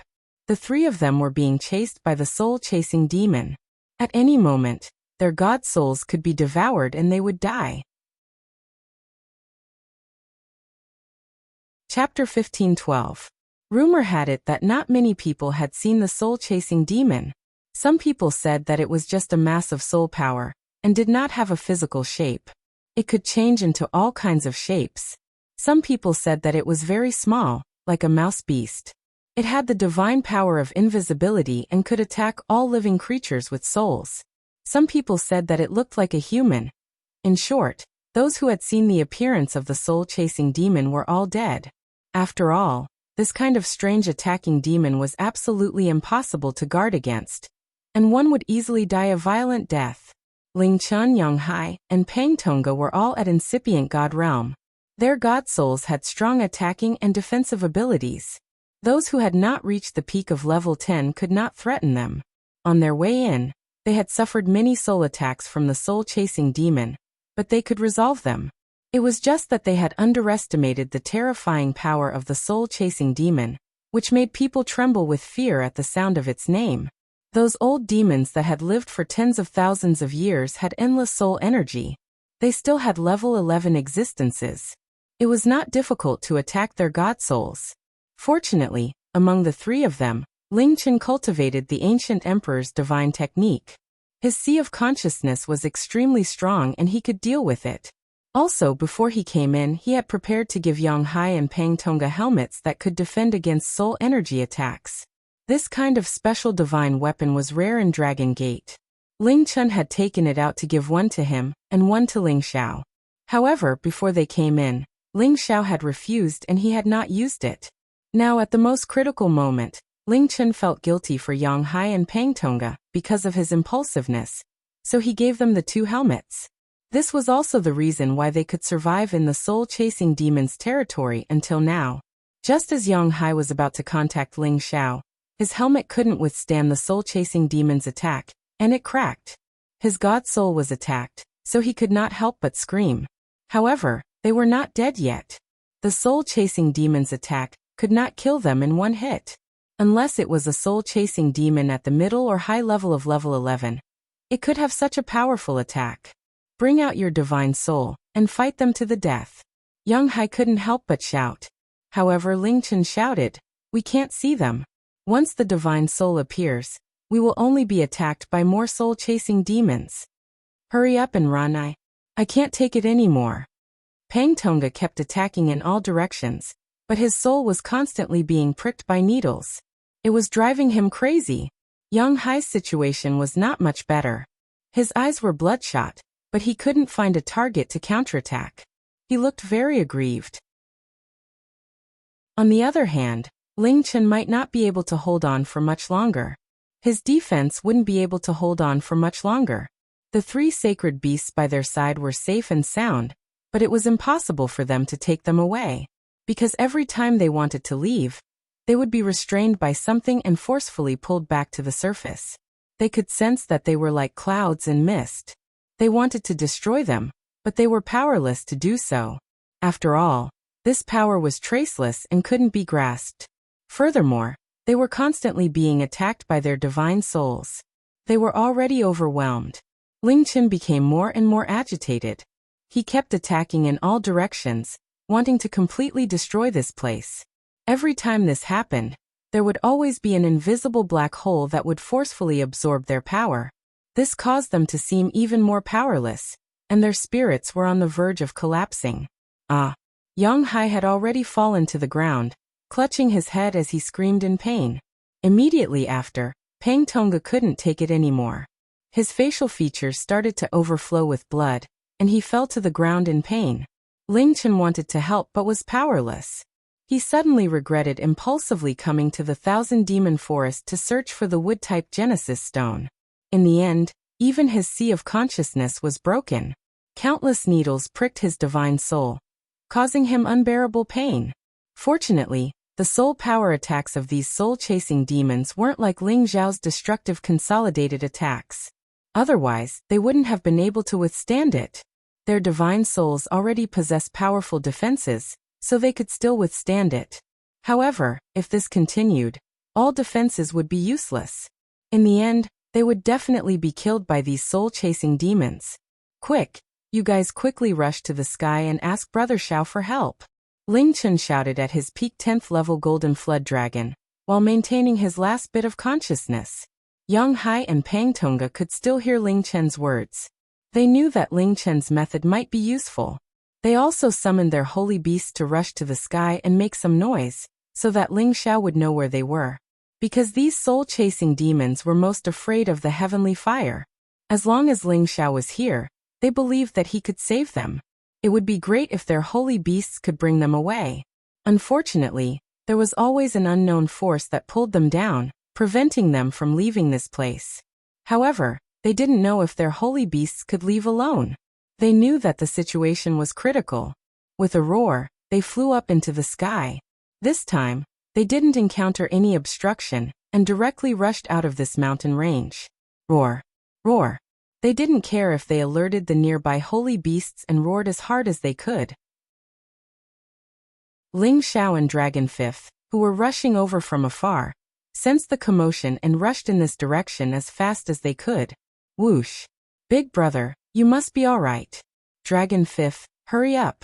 The three of them were being chased by the soul-chasing demon. At any moment, their god souls could be devoured and they would die. Chapter 15:12. Rumor had it that not many people had seen the soul-chasing demon. Some people said that it was just a mass of soul power and did not have a physical shape. It could change into all kinds of shapes. Some people said that it was very small, like a mouse beast. It had the divine power of invisibility and could attack all living creatures with souls. Some people said that it looked like a human. In short, those who had seen the appearance of the soul-chasing demon were all dead. After all, this kind of strange attacking demon was absolutely impossible to guard against, and one would easily die a violent death. Ling Chun, Yang Hai, and Pang Tonga were all at incipient god realm. Their god souls had strong attacking and defensive abilities. Those who had not reached the peak of level 10 could not threaten them. On their way in, they had suffered many soul attacks from the soul-chasing demon, but they could resolve them. It was just that they had underestimated the terrifying power of the soul-chasing demon, which made people tremble with fear at the sound of its name. Those old demons that had lived for tens of thousands of years had endless soul energy. They still had level 11 existences. It was not difficult to attack their god souls. Fortunately, among the three of them, Ling Chun cultivated the ancient emperor's divine technique. His sea of consciousness was extremely strong and he could deal with it. Also, before he came in, he had prepared to give Yang Hai and Pang Tonga helmets that could defend against soul energy attacks. This kind of special divine weapon was rare in Dragon Gate. Ling Chun had taken it out to give one to him and one to Ling Xiao. However, before they came in, Ling Xiao had refused and he had not used it. Now at the most critical moment, Ling Chun felt guilty for Yang Hai and Pang Tonga because of his impulsiveness, so he gave them the two helmets. This was also the reason why they could survive in the soul-chasing demon's territory until now. Just as Yang Hai was about to contact Ling Xiao, his helmet couldn't withstand the soul-chasing demon's attack, and it cracked. His god soul was attacked, so he could not help but scream. However, they were not dead yet. The soul-chasing demon's attack could not kill them in one hit. Unless it was a soul-chasing demon at the middle or high level of level 11. It could have such a powerful attack. Bring out your divine soul, and fight them to the death. Yang Hai couldn't help but shout. However, Ling Chun shouted, we can't see them. Once the divine soul appears, we will only be attacked by more soul-chasing demons. Hurry up and run, I can't take it anymore. Pang Tonga kept attacking in all directions, but his soul was constantly being pricked by needles. It was driving him crazy. Young Hai's situation was not much better. His eyes were bloodshot, but he couldn't find a target to counterattack. He looked very aggrieved. On the other hand, Ling Chen might not be able to hold on for much longer. His defense wouldn't be able to hold on for much longer. The three sacred beasts by their side were safe and sound, but it was impossible for them to take them away, because every time they wanted to leave, they would be restrained by something and forcefully pulled back to the surface. They could sense that they were like clouds and mist. They wanted to destroy them, but they were powerless to do so. After all, this power was traceless and couldn't be grasped. Furthermore, they were constantly being attacked by their divine souls. They were already overwhelmed. Ling Chen became more and more agitated. He kept attacking in all directions, wanting to completely destroy this place. Every time this happened, there would always be an invisible black hole that would forcefully absorb their power. This caused them to seem even more powerless, and their spirits were on the verge of collapsing. Yang Hai had already fallen to the ground, clutching his head as he screamed in pain. Immediately after, Pang Tongga couldn't take it anymore. His facial features started to overflow with blood, and he fell to the ground in pain. Ling Chen wanted to help but was powerless. He suddenly regretted impulsively coming to the Thousand Demon Forest to search for the wood-type Genesis Stone. In the end, even his sea of consciousness was broken. Countless needles pricked his divine soul, causing him unbearable pain. Fortunately, the soul power attacks of these soul-chasing demons weren't like Ling Zhao's destructive consolidated attacks. Otherwise, they wouldn't have been able to withstand it. Their divine souls already possess powerful defenses, so they could still withstand it. However, if this continued, all defenses would be useless. In the end, they would definitely be killed by these soul-chasing demons. Quick, you guys quickly rushed to the sky and asked Brother Xiao for help. Ling Chen shouted at his peak 10th level golden flood dragon, while maintaining his last bit of consciousness. Yang Hai and Pang Tongga could still hear Ling Chen's words. They knew that Ling Chen's method might be useful. They also summoned their holy beasts to rush to the sky and make some noise, so that Ling Xiao would know where they were. Because these soul-chasing demons were most afraid of the heavenly fire. As long as Ling Xiao was here, they believed that he could save them. It would be great if their holy beasts could bring them away. Unfortunately, there was always an unknown force that pulled them down, preventing them from leaving this place. However, they didn't know if their holy beasts could leave alone. They knew that the situation was critical. With a roar, they flew up into the sky. This time, they didn't encounter any obstruction, and directly rushed out of this mountain range. Roar! Roar! They didn't care if they alerted the nearby holy beasts and roared as hard as they could. Ling Xiao and Dragon Fifth, who were rushing over from afar, sensed the commotion and rushed in this direction as fast as they could. Whoosh! Big brother, you must be all right. Dragon Fifth, hurry up.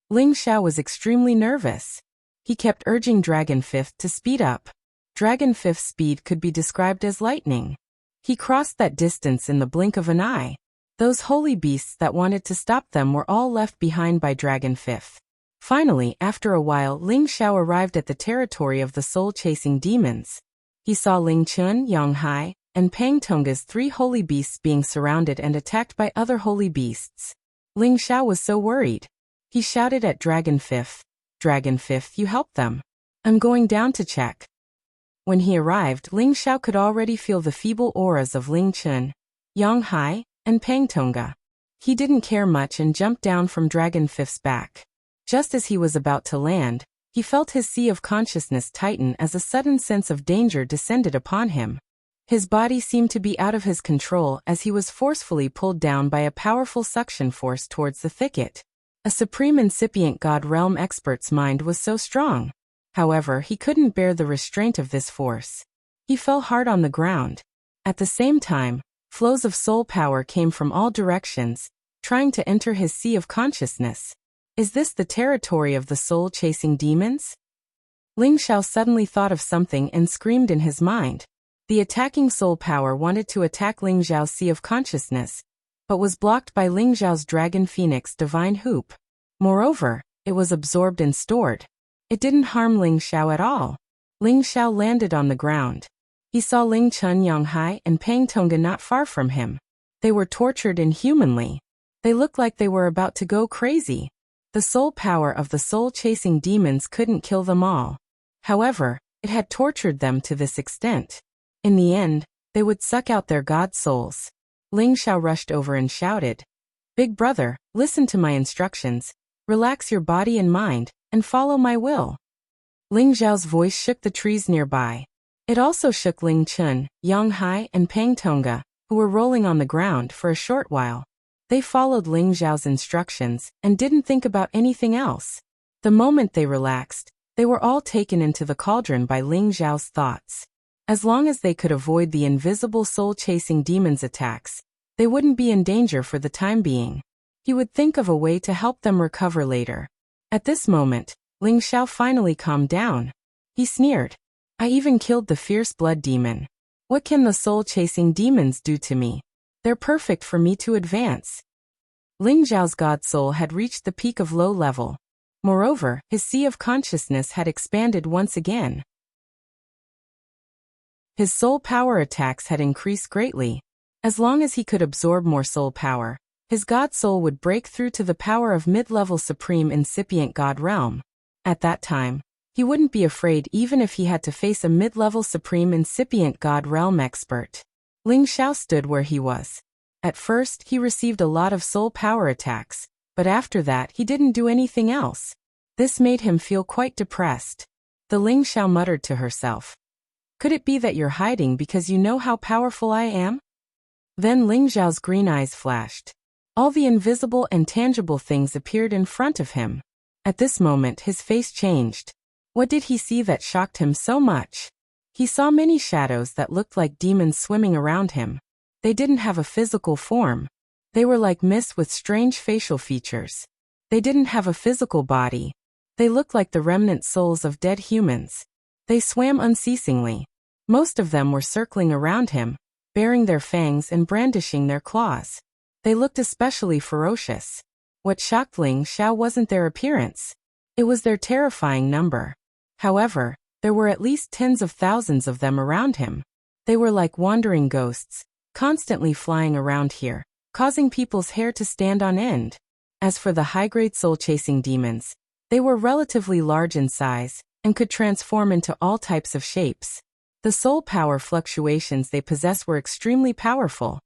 Ling Xiao was extremely nervous. He kept urging Dragon Fifth to speed up. Dragon Fifth's speed could be described as lightning. He crossed that distance in the blink of an eye. Those holy beasts that wanted to stop them were all left behind by Dragon Fifth. Finally, after a while, Ling Xiao arrived at the territory of the soul-chasing demons. He saw Ling Chun, Yang Hai, and Pang Tongga's three holy beasts being surrounded and attacked by other holy beasts. Ling Xiao was so worried. He shouted at Dragon Fifth, "Dragon Fifth, you help them. I'm going down to check." When he arrived, Ling Xiao could already feel the feeble auras of Ling Chun, Yang Hai, and Pang Tongga. He didn't care much and jumped down from Dragon Fifth's back. Just as he was about to land, he felt his sea of consciousness tighten as a sudden sense of danger descended upon him. His body seemed to be out of his control as he was forcefully pulled down by a powerful suction force towards the thicket. A supreme incipient God realm expert's mind was so strong. However, he couldn't bear the restraint of this force. He fell hard on the ground. At the same time, flows of soul power came from all directions, trying to enter his sea of consciousness. Is this the territory of the soul-chasing demons? Ling Xiao suddenly thought of something and screamed in his mind. The attacking soul power wanted to attack Ling Zhao's sea of consciousness, but was blocked by Ling Zhao's Dragon Phoenix divine hoop. Moreover, it was absorbed and stored. It didn't harm Ling Xiao at all. Ling Xiao landed on the ground. He saw Ling Chun, Yang Hai, and Pang Tonga not far from him. They were tortured inhumanly. They looked like they were about to go crazy. The soul power of the soul-chasing demons couldn't kill them all. However, it had tortured them to this extent. In the end, they would suck out their god souls. Ling Xiao rushed over and shouted, "Big brother, listen to my instructions. Relax your body and mind, and follow my will." Ling Xiao's voice shook the trees nearby. It also shook Ling Chun, Yang Hai, and Pang Tonga, who were rolling on the ground for a short while. They followed Ling Xiao's instructions and didn't think about anything else. The moment they relaxed, they were all taken into the cauldron by Ling Xiao's thoughts. As long as they could avoid the invisible soul-chasing demons' attacks, they wouldn't be in danger for the time being. He would think of a way to help them recover later. At this moment, Ling Xiao finally calmed down. He sneered, "I even killed the fierce blood demon. What can the soul-chasing demons do to me? They're perfect for me to advance." Ling Xiao's god soul had reached the peak of low level. Moreover, his sea of consciousness had expanded once again. His soul power attacks had increased greatly. As long as he could absorb more soul power, his god soul would break through to the power of mid-level supreme incipient god realm. At that time, he wouldn't be afraid even if he had to face a mid-level supreme incipient god realm expert. Ling Xiao stood where he was. At first, he received a lot of soul power attacks, but after that he didn't do anything else. This made him feel quite depressed. The Ling Xiao muttered to herself, "Could it be that you're hiding because you know how powerful I am?" Then Ling Xiao's green eyes flashed. All the invisible and tangible things appeared in front of him. At this moment his face changed. What did he see that shocked him so much? He saw many shadows that looked like demons swimming around him. They didn't have a physical form. They were like mist with strange facial features. They didn't have a physical body. They looked like the remnant souls of dead humans. They swam unceasingly. Most of them were circling around him, baring their fangs and brandishing their claws. They looked especially ferocious. What shocked Ling Xiao wasn't their appearance. It was their terrifying number. However, there were at least tens of thousands of them around him. They were like wandering ghosts, constantly flying around here, causing people's hair to stand on end. As for the high-grade soul-chasing demons, they were relatively large in size and could transform into all types of shapes. The soul power fluctuations they possess were extremely powerful,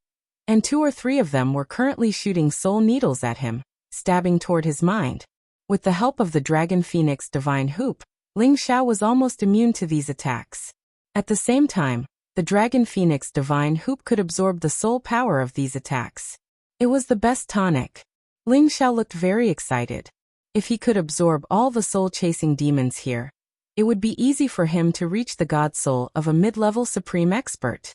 and 2 or 3 of them were currently shooting soul needles at him, stabbing toward his mind. With the help of the Dragon Phoenix Divine Hoop, Ling Xiao was almost immune to these attacks. At the same time, the Dragon Phoenix Divine Hoop could absorb the soul power of these attacks. It was the best tonic. Ling Xiao looked very excited. If he could absorb all the soul-chasing demons here, it would be easy for him to reach the god soul of a mid-level supreme expert.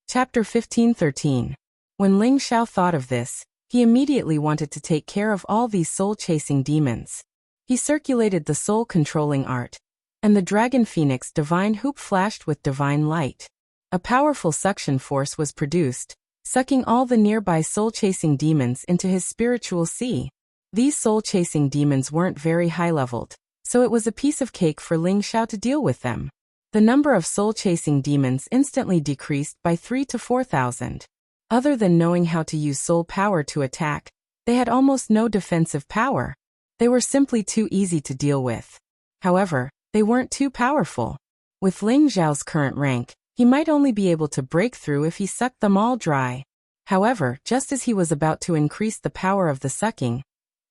Chapter 15:13. When Ling Xiao thought of this, he immediately wanted to take care of all these soul-chasing demons. He circulated the soul-controlling art, and the Dragon Phoenix Divine Hoop flashed with divine light. A powerful suction force was produced, sucking all the nearby soul-chasing demons into his spiritual sea. These soul-chasing demons weren't very high-leveled, so it was a piece of cake for Ling Xiao to deal with them. The number of soul-chasing demons instantly decreased by 3 to 4,000. Other than knowing how to use soul power to attack, they had almost no defensive power. They were simply too easy to deal with. However, they weren't too powerful. With Ling Xiao's current rank, he might only be able to break through if he sucked them all dry. However, just as he was about to increase the power of the sucking,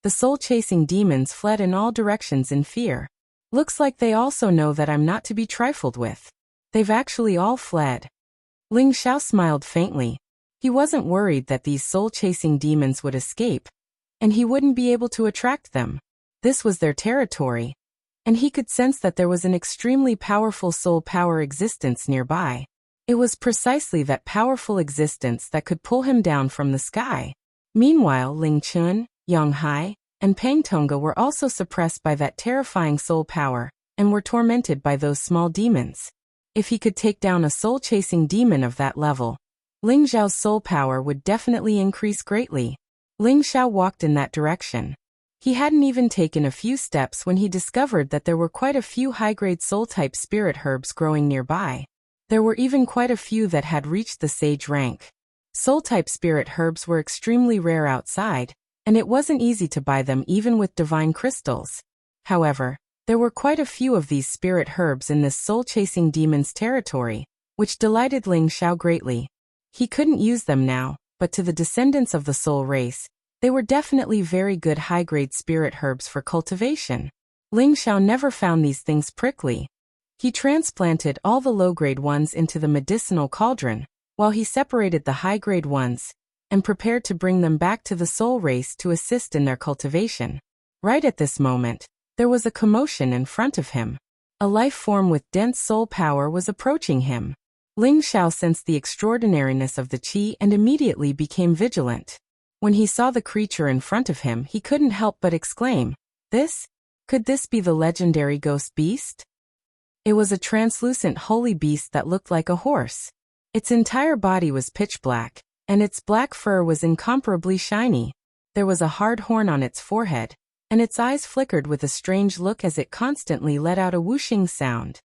the soul-chasing demons fled in all directions in fear. Looks like they also know that I'm not to be trifled with. They've actually all fled. Ling Xiao smiled faintly. He wasn't worried that these soul-chasing demons would escape, and he wouldn't be able to attract them. This was their territory, and he could sense that there was an extremely powerful soul power existence nearby. It was precisely that powerful existence that could pull him down from the sky. Meanwhile, Ling Chun, Yang Hai, and Pang Tonga were also suppressed by that terrifying soul power, and were tormented by those small demons. If he could take down a soul-chasing demon of that level, Ling Xiao's soul power would definitely increase greatly. Ling Xiao walked in that direction. He hadn't even taken a few steps when he discovered that there were quite a few high-grade soul-type spirit herbs growing nearby. There were even quite a few that had reached the sage rank. Soul-type spirit herbs were extremely rare outside, and it wasn't easy to buy them even with divine crystals. However, there were quite a few of these spirit herbs in this soul-chasing demon's territory, which delighted Ling Xiao greatly. He couldn't use them now, but to the descendants of the soul race, they were definitely very good high-grade spirit herbs for cultivation. Ling Xiao never found these things prickly. He transplanted all the low-grade ones into the medicinal cauldron, while he separated the high-grade ones, and prepared to bring them back to the soul race to assist in their cultivation. Right at this moment, there was a commotion in front of him. A life form with dense soul power was approaching him. Ling Xiao sensed the extraordinariness of the qi and immediately became vigilant. When he saw the creature in front of him, he couldn't help but exclaim, Could this be the legendary ghost beast? It was a translucent holy beast that looked like a horse. Its entire body was pitch black, and its black fur was incomparably shiny. There was a hard horn on its forehead, and its eyes flickered with a strange look as it constantly let out a whooshing sound.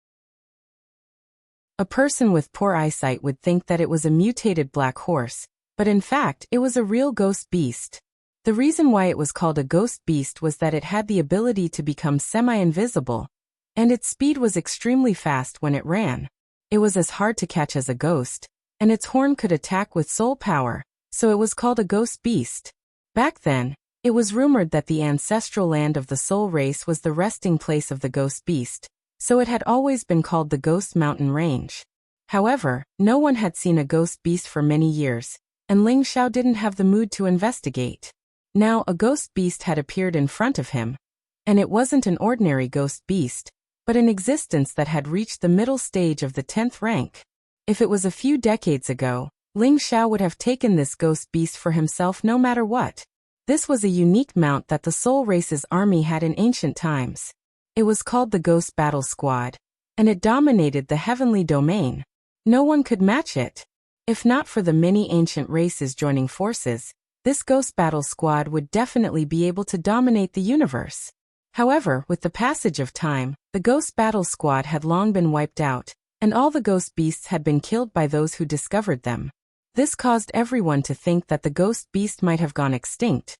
A person with poor eyesight would think that it was a mutated black horse, but in fact it was a real ghost beast. The reason why it was called a ghost beast was that it had the ability to become semi-invisible, and its speed was extremely fast when it ran. It was as hard to catch as a ghost, and its horn could attack with soul power, so it was called a ghost beast. Back then, it was rumored that the ancestral land of the soul race was the resting place of the ghost beast, so it had always been called the Ghost Mountain Range. However, no one had seen a ghost beast for many years, and Ling Xiao didn't have the mood to investigate. Now a ghost beast had appeared in front of him, and it wasn't an ordinary ghost beast, but an existence that had reached the middle stage of the 10th rank. If it was a few decades ago, Ling Xiao would have taken this ghost beast for himself no matter what. This was a unique mount that the soul race's army had in ancient times. It was called the Ghost Battle Squad, and it dominated the heavenly domain. No one could match it. If not for the many ancient races joining forces, this Ghost Battle Squad would definitely be able to dominate the universe. However, with the passage of time, the Ghost Battle Squad had long been wiped out, and all the ghost beasts had been killed by those who discovered them. This caused everyone to think that the ghost beast might have gone extinct,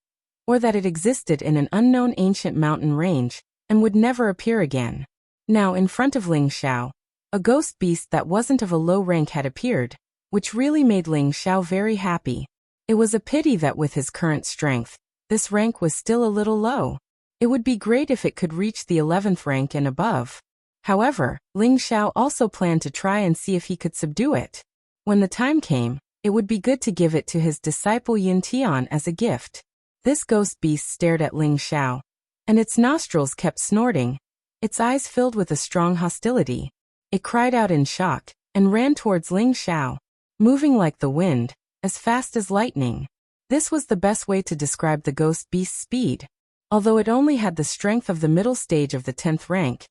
or that it existed in an unknown ancient mountain range, and would never appear again. Now in front of Ling Xiao, a ghost beast that wasn't of a low rank had appeared, which really made Ling Xiao very happy. It was a pity that with his current strength, this rank was still a little low. It would be great if it could reach the 11th rank and above. However, Ling Xiao also planned to try and see if he could subdue it. When the time came, it would be good to give it to his disciple Yin Tian as a gift. This ghost beast stared at Ling Xiao, and its nostrils kept snorting. Its eyes filled with a strong hostility. It cried out in shock, and ran towards Ling Xiao, moving like the wind, as fast as lightning. This was the best way to describe the ghost beast's speed. Although it only had the strength of the middle stage of the 10th rank,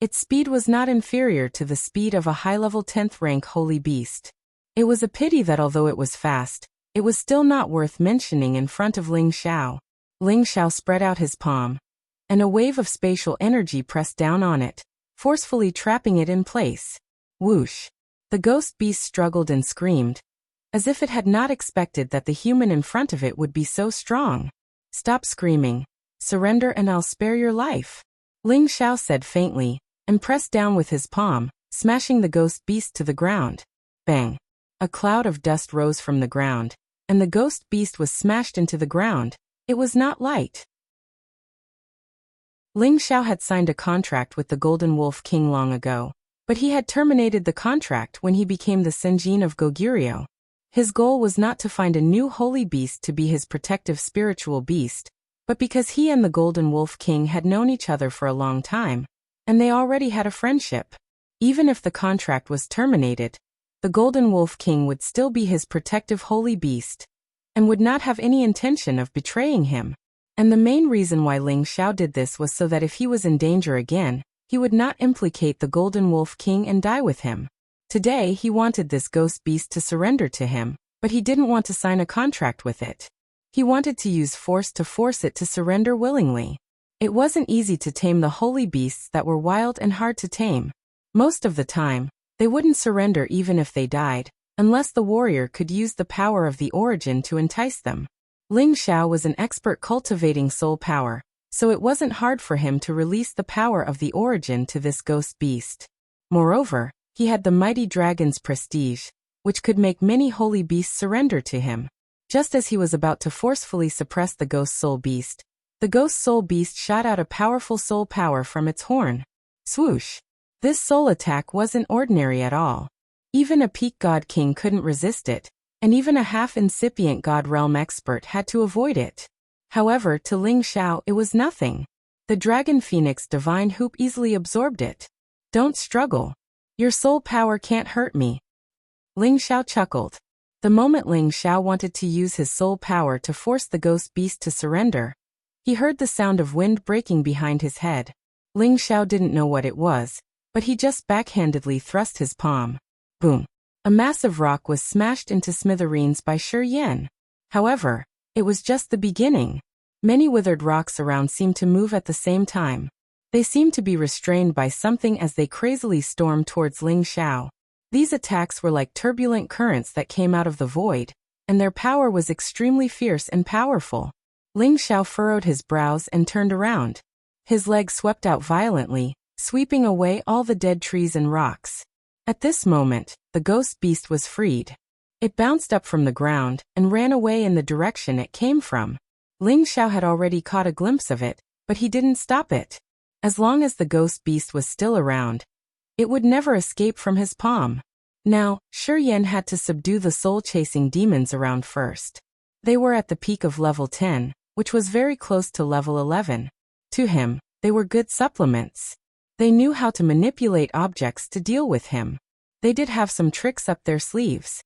its speed was not inferior to the speed of a high-level 10th rank holy beast. It was a pity that although it was fast, it was still not worth mentioning in front of Ling Xiao. Ling Xiao spread out his palm, and a wave of spatial energy pressed down on it, forcefully trapping it in place. Whoosh! The ghost beast struggled and screamed, as if it had not expected that the human in front of it would be so strong. Stop screaming. Surrender and I'll spare your life, Ling Xiao said faintly, and pressed down with his palm, smashing the ghost beast to the ground. Bang! A cloud of dust rose from the ground, and the ghost beast was smashed into the ground. It was not light. Ling Xiao had signed a contract with the Golden Wolf King long ago, but he had terminated the contract when he became the Senjin of Goguryeo. His goal was not to find a new holy beast to be his protective spiritual beast, but because he and the Golden Wolf King had known each other for a long time, and they already had a friendship. Even if the contract was terminated, the Golden Wolf King would still be his protective holy beast, and would not have any intention of betraying him. And the main reason why Ling Xiao did this was so that if he was in danger again, he would not implicate the Golden Wolf King and die with him. Today he wanted this ghost beast to surrender to him, but he didn't want to sign a contract with it. He wanted to use force to force it to surrender willingly. It wasn't easy to tame the holy beasts that were wild and hard to tame. Most of the time, they wouldn't surrender even if they died, unless the warrior could use the power of the origin to entice them. Ling Xiao was an expert cultivating soul power, so it wasn't hard for him to release the power of the origin to this ghost beast. Moreover, he had the mighty dragon's prestige, which could make many holy beasts surrender to him. Just as he was about to forcefully suppress the ghost soul beast, the ghost soul beast shot out a powerful soul power from its horn. Swoosh! This soul attack wasn't ordinary at all. Even a peak god king couldn't resist it, and even a half-incipient god realm expert had to avoid it. However, to Ling Xiao it was nothing. The dragon phoenix divine hoop easily absorbed it. Don't struggle. Your soul power can't hurt me. Ling Xiao chuckled. The moment Ling Xiao wanted to use his soul power to force the ghost beast to surrender, he heard the sound of wind breaking behind his head. Ling Xiao didn't know what it was, but he just backhandedly thrust his palm. Boom! A massive rock was smashed into smithereens by Shi Yan. However, it was just the beginning. Many withered rocks around seemed to move at the same time. They seemed to be restrained by something as they crazily stormed towards Ling Xiao. These attacks were like turbulent currents that came out of the void, and their power was extremely fierce and powerful. Ling Xiao furrowed his brows and turned around. His legs swept out violently, sweeping away all the dead trees and rocks. At this moment, the ghost beast was freed. It bounced up from the ground and ran away in the direction it came from. Ling Xiao had already caught a glimpse of it, but he didn't stop it. As long as the ghost beast was still around, it would never escape from his palm. Now, Shi Yan had to subdue the soul-chasing demons around first. They were at the peak of level 10, which was very close to level 11. To him, they were good supplements. They knew how to manipulate objects to deal with him. They did have some tricks up their sleeves.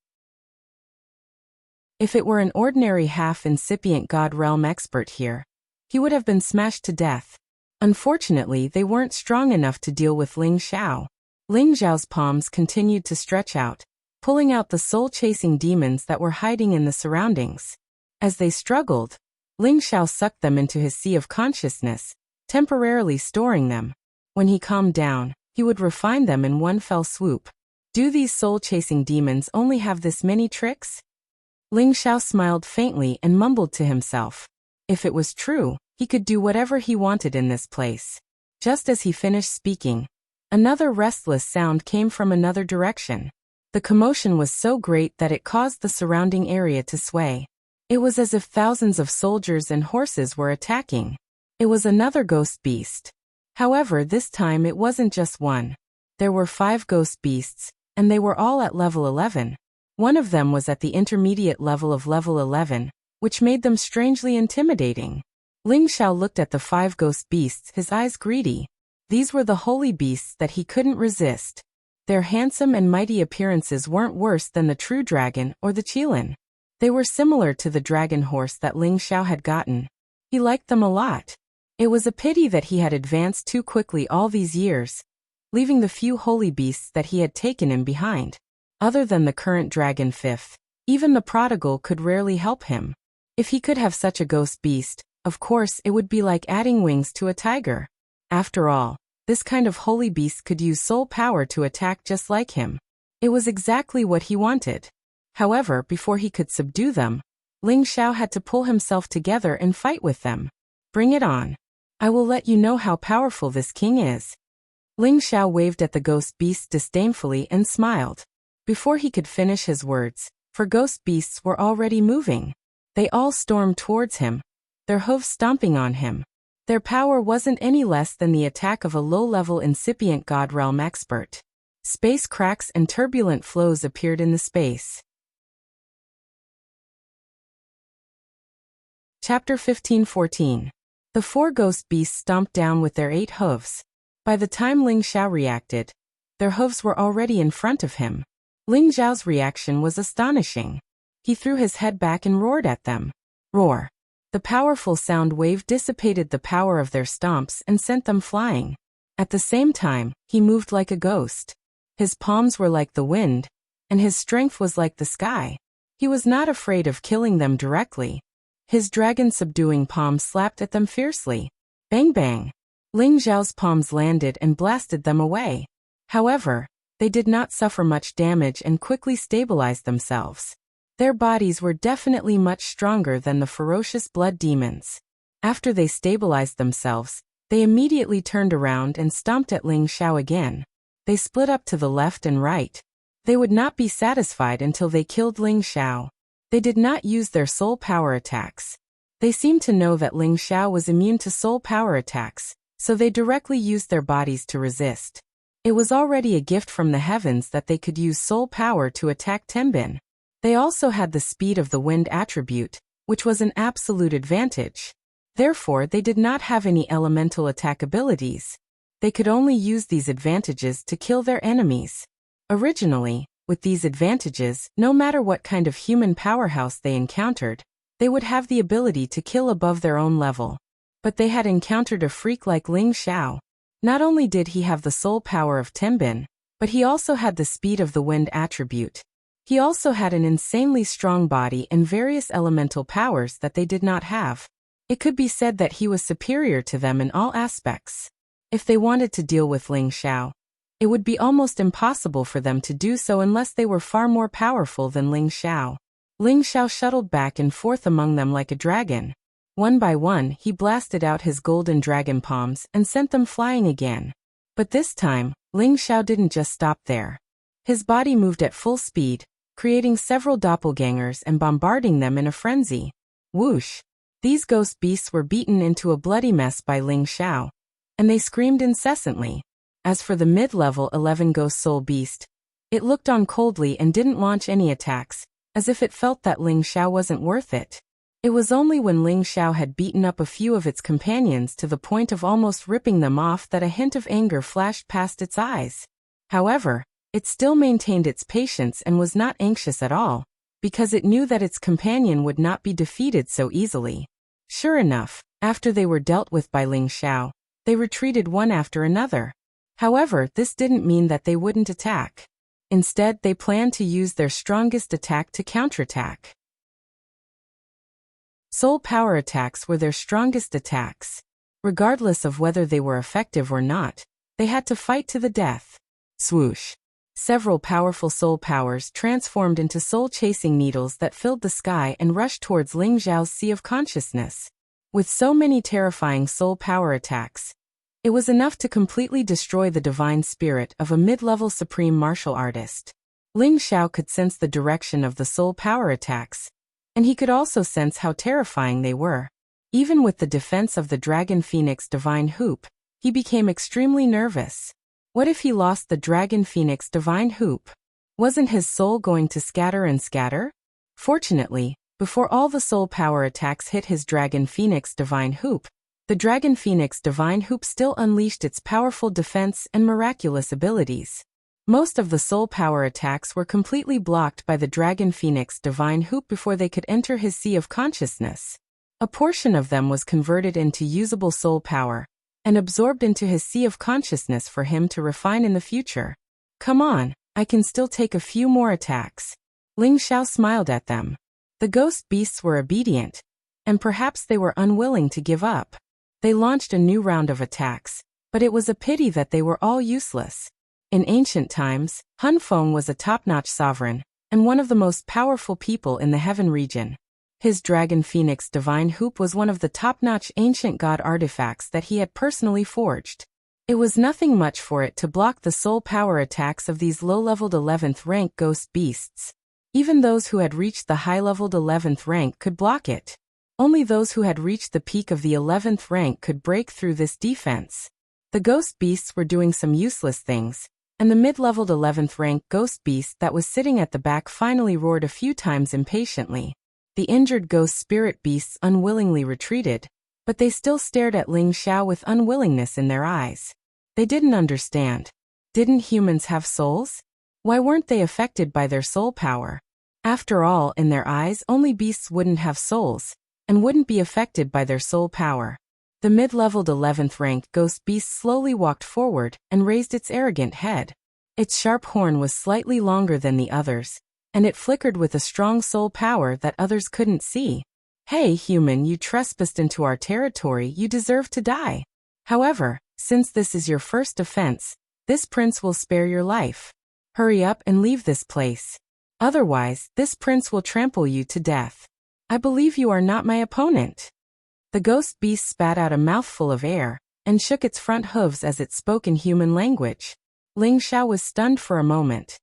If it were an ordinary half-incipient god realm expert here, he would have been smashed to death. Unfortunately, they weren't strong enough to deal with Ling Xiao. Ling Xiao's palms continued to stretch out, pulling out the soul-chasing demons that were hiding in the surroundings. As they struggled, Ling Xiao sucked them into his sea of consciousness, temporarily storing them. When he calmed down, he would refine them in one fell swoop. Do these soul-chasing demons only have this many tricks? Ling Xiao smiled faintly and mumbled to himself. If it was true, he could do whatever he wanted in this place. Just as he finished speaking, another restless sound came from another direction. The commotion was so great that it caused the surrounding area to sway. It was as if thousands of soldiers and horses were attacking. It was another ghost beast. However, this time it wasn't just one. There were 5 ghost beasts, and they were all at level 11. One of them was at the intermediate level of level 11, which made them strangely intimidating. Ling Xiao looked at the 5 ghost beasts, his eyes greedy. These were the holy beasts that he couldn't resist. Their handsome and mighty appearances weren't worse than the true dragon or the qilin. They were similar to the dragon horse that Ling Xiao had gotten. He liked them a lot. It was a pity that he had advanced too quickly all these years, leaving the few holy beasts that he had taken him behind. Other than the current dragon 5th, even the prodigal could rarely help him. If he could have such a ghost beast, of course it would be like adding wings to a tiger. After all, this kind of holy beast could use soul power to attack just like him. It was exactly what he wanted. However, before he could subdue them, Ling Xiao had to pull himself together and fight with them. Bring it on. I will let you know how powerful this king is. Ling Xiao waved at the ghost beasts disdainfully and smiled. Before he could finish his words, for ghost beasts were already moving. They all stormed towards him, their hooves stomping on him. Their power wasn't any less than the attack of a low-level incipient god realm expert. Space cracks and turbulent flows appeared in the space. Chapter 15-14. The 4 ghost beasts stomped down with their 8 hooves. By the time Ling Xiao reacted, their hooves were already in front of him. Ling Xiao's reaction was astonishing. He threw his head back and roared at them. Roar! The powerful sound wave dissipated the power of their stomps and sent them flying. At the same time, he moved like a ghost. His palms were like the wind, and his strength was like the sky. He was not afraid of killing them directly. His dragon-subduing palm slapped at them fiercely. Bang bang! Ling Xiao's palms landed and blasted them away. However, they did not suffer much damage and quickly stabilized themselves. Their bodies were definitely much stronger than the ferocious blood demons. After they stabilized themselves, they immediately turned around and stomped at Ling Xiao again. They split up to the left and right. They would not be satisfied until they killed Ling Xiao. They did not use their soul power attacks. They seemed to know that Ling Xiao was immune to soul power attacks, so they directly used their bodies to resist. It was already a gift from the heavens that they could use soul power to attack Tenbin. They also had the speed of the wind attribute, which was an absolute advantage. Therefore, they did not have any elemental attack abilities. They could only use these advantages to kill their enemies. Originally, with these advantages, no matter what kind of human powerhouse they encountered, they would have the ability to kill above their own level. But they had encountered a freak like Ling Xiao. Not only did he have the soul power of Tenbin, but he also had the speed of the wind attribute. He also had an insanely strong body and various elemental powers that they did not have. It could be said that he was superior to them in all aspects. If they wanted to deal with Ling Xiao, it would be almost impossible for them to do so unless they were far more powerful than Ling Xiao. Ling Xiao shuttled back and forth among them like a dragon. One by one, he blasted out his golden dragon palms and sent them flying again. But this time, Ling Xiao didn't just stop there. His body moved at full speed, creating several doppelgangers and bombarding them in a frenzy. Whoosh! These ghost beasts were beaten into a bloody mess by Ling Xiao, and they screamed incessantly. As for the mid-level 11 ghost soul beast, it looked on coldly and didn't launch any attacks, as if it felt that Ling Xiao wasn't worth it. It was only when Ling Xiao had beaten up a few of its companions to the point of almost ripping them off that a hint of anger flashed past its eyes. However, it still maintained its patience and was not anxious at all, because it knew that its companion would not be defeated so easily. Sure enough, after they were dealt with by Ling Xiao, they retreated one after another. However, this didn't mean that they wouldn't attack. Instead, they planned to use their strongest attack to counterattack. Soul power attacks were their strongest attacks. Regardless of whether they were effective or not, they had to fight to the death. Swoosh! Several powerful soul powers transformed into soul-chasing needles that filled the sky and rushed towards Ling Xiao's sea of consciousness. With so many terrifying soul power attacks, it was enough to completely destroy the divine spirit of a mid-level supreme martial artist. Ling Xiao could sense the direction of the soul power attacks, and he could also sense how terrifying they were. Even with the defense of the Dragon Phoenix Divine Hoop, he became extremely nervous. What if he lost the Dragon Phoenix Divine Hoop? Wasn't his soul going to scatter and scatter? Fortunately, before all the soul power attacks hit his Dragon Phoenix Divine Hoop, the Dragon Phoenix Divine Hoop still unleashed its powerful defense and miraculous abilities. Most of the soul power attacks were completely blocked by the Dragon Phoenix Divine Hoop before they could enter his sea of consciousness. A portion of them was converted into usable soul power, and absorbed into his sea of consciousness for him to refine in the future. Come on, I can still take a few more attacks. Ling Xiao smiled at them. The ghost beasts were obedient, and perhaps they were unwilling to give up. They launched a new round of attacks, but it was a pity that they were all useless. In ancient times, Hun Feng was a top-notch sovereign, and one of the most powerful people in the heaven region. His Dragon Phoenix Divine Hoop was one of the top-notch ancient god artifacts that he had personally forged. It was nothing much for it to block the soul power attacks of these low-leveled 11th rank ghost beasts. Even those who had reached the high-leveled 11th rank could block it. Only those who had reached the peak of the 11th rank could break through this defense. The ghost beasts were doing some useless things, and the mid-leveled 11th rank ghost beast that was sitting at the back finally roared a few times impatiently. The injured ghost spirit beasts unwillingly retreated, but they still stared at Ling Xiao with unwillingness in their eyes. They didn't understand. Didn't humans have souls? Why weren't they affected by their soul power? After all, in their eyes, only beasts wouldn't have souls, and wouldn't be affected by their soul power. The mid-leveled 11th rank ghost beast slowly walked forward and raised its arrogant head. Its sharp horn was slightly longer than the others, and it flickered with a strong soul power that others couldn't see. "Hey, human, you trespassed into our territory, you deserve to die. However, since this is your first offense, this prince will spare your life. Hurry up and leave this place. Otherwise, this prince will trample you to death. I believe you are not my opponent." The ghost beast spat out a mouthful of air and shook its front hooves as it spoke in human language. Ling Xiao was stunned for a moment.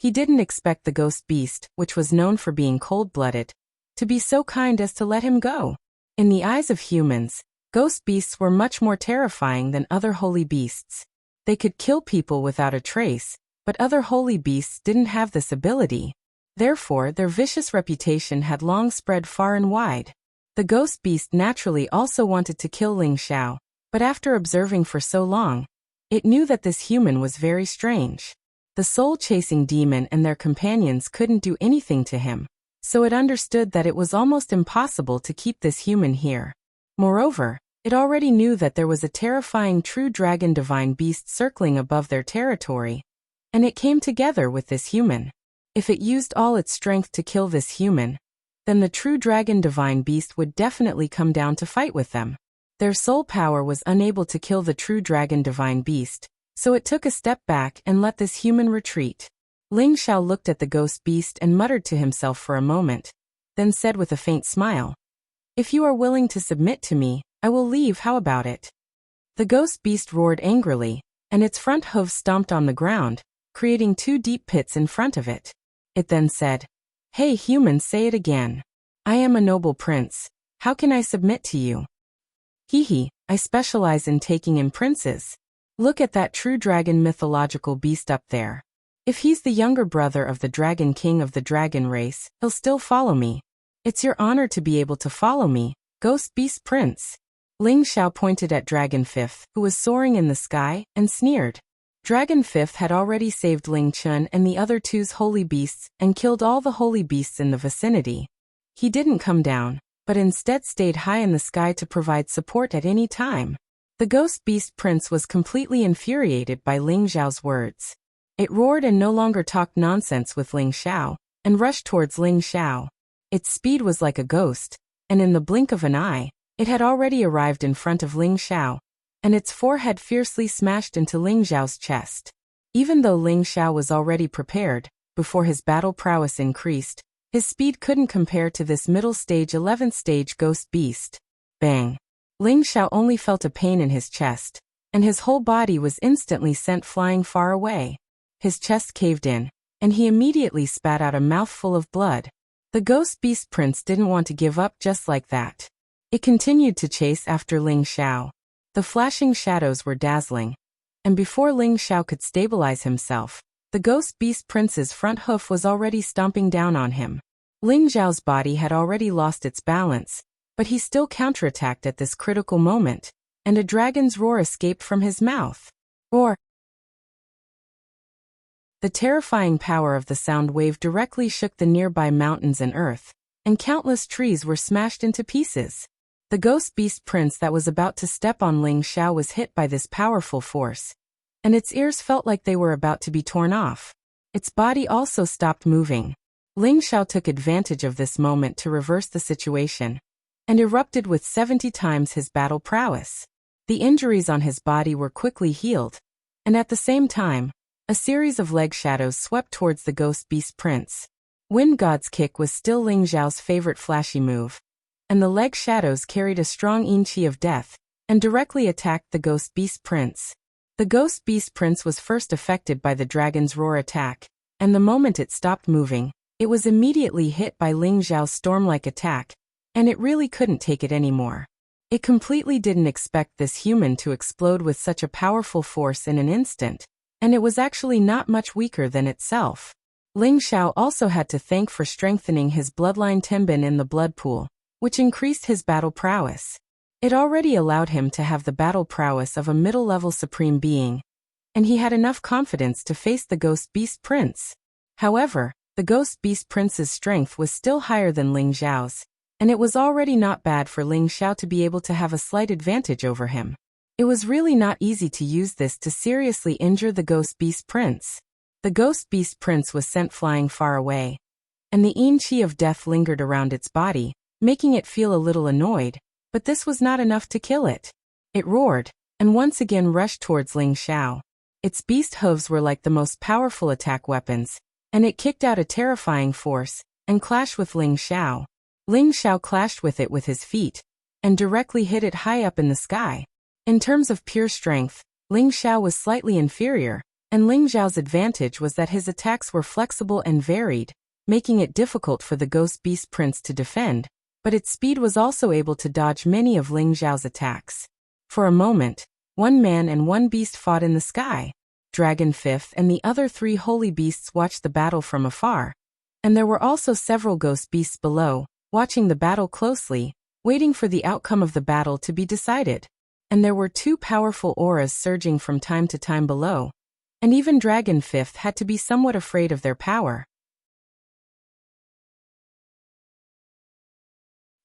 He didn't expect the ghost beast, which was known for being cold-blooded, to be so kind as to let him go. In the eyes of humans, ghost beasts were much more terrifying than other holy beasts. They could kill people without a trace, but other holy beasts didn't have this ability. Therefore, their vicious reputation had long spread far and wide. The ghost beast naturally also wanted to kill Ling Xiao, but after observing for so long, it knew that this human was very strange. The soul-chasing demon and their companions couldn't do anything to him, so it understood that it was almost impossible to keep this human here. Moreover, it already knew that there was a terrifying true dragon divine beast circling above their territory, and it came together with this human. If it used all its strength to kill this human, then the true dragon divine beast would definitely come down to fight with them. Their soul power was unable to kill the true dragon divine beast, so it took a step back and let this human retreat. Ling Xiao looked at the ghost beast and muttered to himself for a moment, then said with a faint smile, "If you are willing to submit to me, I will leave, how about it?" The ghost beast roared angrily, and its front hooves stomped on the ground, creating 2 deep pits in front of it. It then said, "Hey human, say it again. I am a noble prince. How can I submit to you?" "Hee, I specialize in taking in princes. Look at that true dragon mythological beast up there. If he's the younger brother of the dragon king of the dragon race, he'll still follow me. It's your honor to be able to follow me, ghost beast prince." Ling Xiao pointed at Dragon Fifth, who was soaring in the sky, and sneered. Dragon Fifth had already saved Ling Chun and the other 2's holy beasts and killed all the holy beasts in the vicinity. He didn't come down, but instead stayed high in the sky to provide support at any time. The ghost beast prince was completely infuriated by Ling Xiao's words. It roared and no longer talked nonsense with Ling Xiao, and rushed towards Ling Xiao. Its speed was like a ghost, and in the blink of an eye, it had already arrived in front of Ling Xiao, and its forehead fiercely smashed into Ling Xiao's chest. Even though Ling Xiao was already prepared, before his battle prowess increased, his speed couldn't compare to this middle stage 11th stage ghost beast. Bang! Ling Xiao only felt a pain in his chest, and his whole body was instantly sent flying far away. His chest caved in, and he immediately spat out a mouthful of blood. The ghost beast prince didn't want to give up just like that. It continued to chase after Ling Xiao. The flashing shadows were dazzling, and before Ling Xiao could stabilize himself, the ghost beast prince's front hoof was already stomping down on him. Ling Xiao's body had already lost its balance, but he still counterattacked at this critical moment, and a dragon's roar escaped from his mouth. Roar! The terrifying power of the sound wave directly shook the nearby mountains and earth, and countless trees were smashed into pieces. The ghost beast prince that was about to step on Ling Xiao was hit by this powerful force, and its ears felt like they were about to be torn off. Its body also stopped moving. Ling Xiao took advantage of this moment to reverse the situation, and erupted with 70 times his battle prowess. The injuries on his body were quickly healed, and at the same time, a series of leg shadows swept towards the ghost beast prince. Wind God's kick was still Ling Xiao's favorite flashy move, and the leg shadows carried a strong yin qi of death, and directly attacked the ghost beast prince. The ghost beast prince was first affected by the dragon's roar attack, and the moment it stopped moving, it was immediately hit by Ling Xiao's storm-like attack, and it really couldn't take it anymore. It completely didn't expect this human to explode with such a powerful force in an instant, and it was actually not much weaker than itself. Ling Xiao also had to thank for strengthening his bloodline Tenbin in the blood pool, which increased his battle prowess. It already allowed him to have the battle prowess of a middle-level supreme being, and he had enough confidence to face the ghost beast prince. However, the ghost beast prince's strength was still higher than Ling Xiao's, and it was already not bad for Ling Xiao to be able to have a slight advantage over him. It was really not easy to use this to seriously injure the ghost beast prince. The ghost beast prince was sent flying far away, and the yin qi of death lingered around its body, making it feel a little annoyed, but this was not enough to kill it. It roared, and once again rushed towards Ling Xiao. Its beast hooves were like the most powerful attack weapons, and it kicked out a terrifying force, and clashed with Ling Xiao. Ling Xiao clashed with it with his feet, and directly hit it high up in the sky. In terms of pure strength, Ling Xiao was slightly inferior, and Ling Xiao's advantage was that his attacks were flexible and varied, making it difficult for the Ghost Beast Prince to defend, but its speed was also able to dodge many of Ling Xiao's attacks. For a moment, one man and one beast fought in the sky. Dragon Fifth and the other 3 holy beasts watched the battle from afar, and there were also several ghost beasts below, watching the battle closely, waiting for the outcome of the battle to be decided. And there were 2 powerful auras surging from time to time below, and even Dragon Fifth had to be somewhat afraid of their power.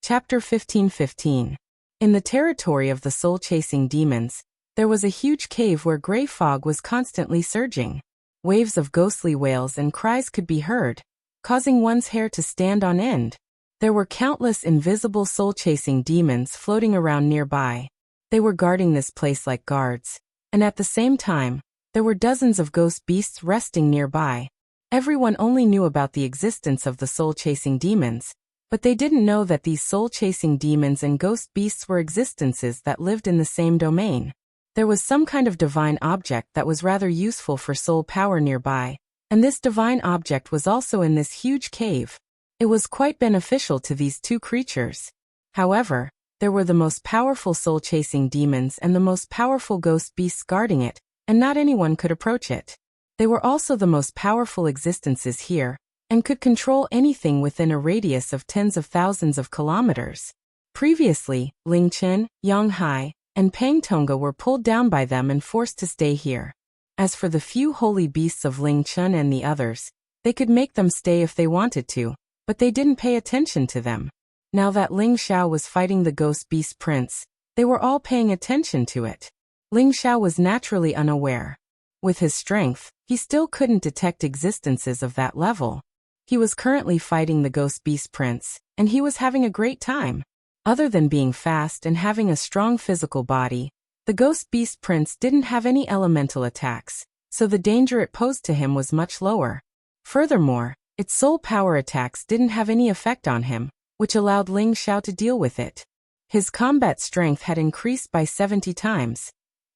Chapter 15:15. In the territory of the soul-chasing demons, there was a huge cave where gray fog was constantly surging. Waves of ghostly wails and cries could be heard, causing one's hair to stand on end. There were countless invisible soul-chasing demons floating around nearby. They were guarding this place like guards, and at the same time, there were dozens of ghost beasts resting nearby. Everyone only knew about the existence of the soul-chasing demons, but they didn't know that these soul-chasing demons and ghost beasts were existences that lived in the same domain. There was some kind of divine object that was rather useful for soul power nearby, and this divine object was also in this huge cave. It was quite beneficial to these 2 creatures. However, there were the most powerful soul-chasing demons and the most powerful ghost beasts guarding it, and not anyone could approach it. They were also the most powerful existences here, and could control anything within a radius of tens of thousands of kilometers. Previously, Ling Chen, Yang Hai, and Pang Tonga were pulled down by them and forced to stay here. As for the few holy beasts of Ling Chen and the others, they could make them stay if they wanted to, but they didn't pay attention to them. Now that Ling Xiao was fighting the Ghost Beast Prince, they were all paying attention to it. Ling Xiao was naturally unaware. With his strength, he still couldn't detect existences of that level. He was currently fighting the Ghost Beast Prince, and he was having a great time. Other than being fast and having a strong physical body, the Ghost Beast Prince didn't have any elemental attacks, so the danger it posed to him was much lower. Furthermore, its soul power attacks didn't have any effect on him, which allowed Ling Xiao to deal with it. His combat strength had increased by 70 times,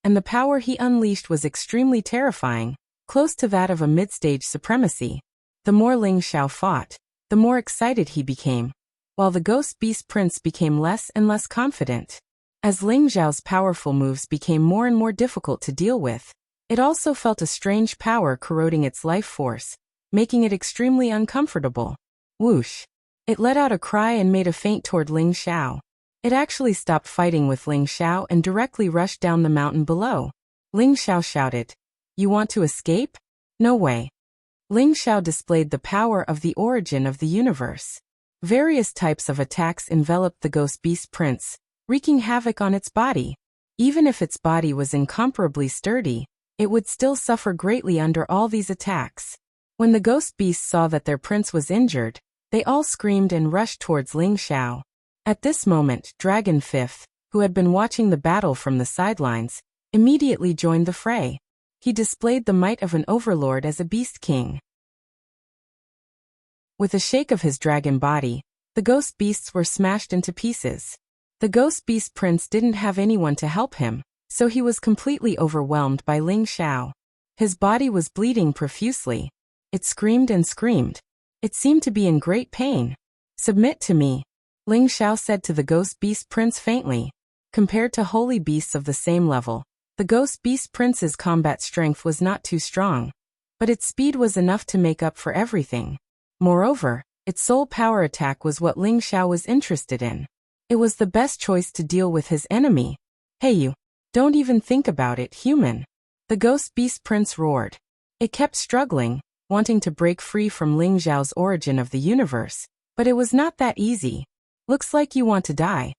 and the power he unleashed was extremely terrifying, close to that of a mid-stage supremacy. The more Ling Xiao fought, the more excited he became, while the Ghost Beast Prince became less and less confident. As Ling Xiao's powerful moves became more and more difficult to deal with, it also felt a strange power corroding its life force, making it extremely uncomfortable. Whoosh! It let out a cry and made a feint toward Ling Xiao. It actually stopped fighting with Ling Xiao and directly rushed down the mountain below. Ling Xiao shouted, "You want to escape? No way." Ling Xiao displayed the power of the origin of the universe. Various types of attacks enveloped the Ghost Beast Prince, wreaking havoc on its body. Even if its body was incomparably sturdy, it would still suffer greatly under all these attacks. When the Ghost Beasts saw that their prince was injured, they all screamed and rushed towards Ling Xiao. At this moment, Dragon Fifth, who had been watching the battle from the sidelines, immediately joined the fray. He displayed the might of an overlord as a beast king. With a shake of his dragon body, the ghost beasts were smashed into pieces. The Ghost Beast Prince didn't have anyone to help him, so he was completely overwhelmed by Ling Xiao. His body was bleeding profusely. It screamed and screamed. It seemed to be in great pain. "Submit to me," Ling Xiao said to the Ghost Beast Prince faintly. Compared to holy beasts of the same level, the Ghost Beast Prince's combat strength was not too strong, but its speed was enough to make up for everything. Moreover, its soul power attack was what Ling Xiao was interested in. It was the best choice to deal with his enemy. "Hey you! Don't even think about it, human!" The Ghost Beast Prince roared. It kept struggling, wanting to break free from Ling Xiao's origin of the universe, but it was not that easy. "Looks like you want to die."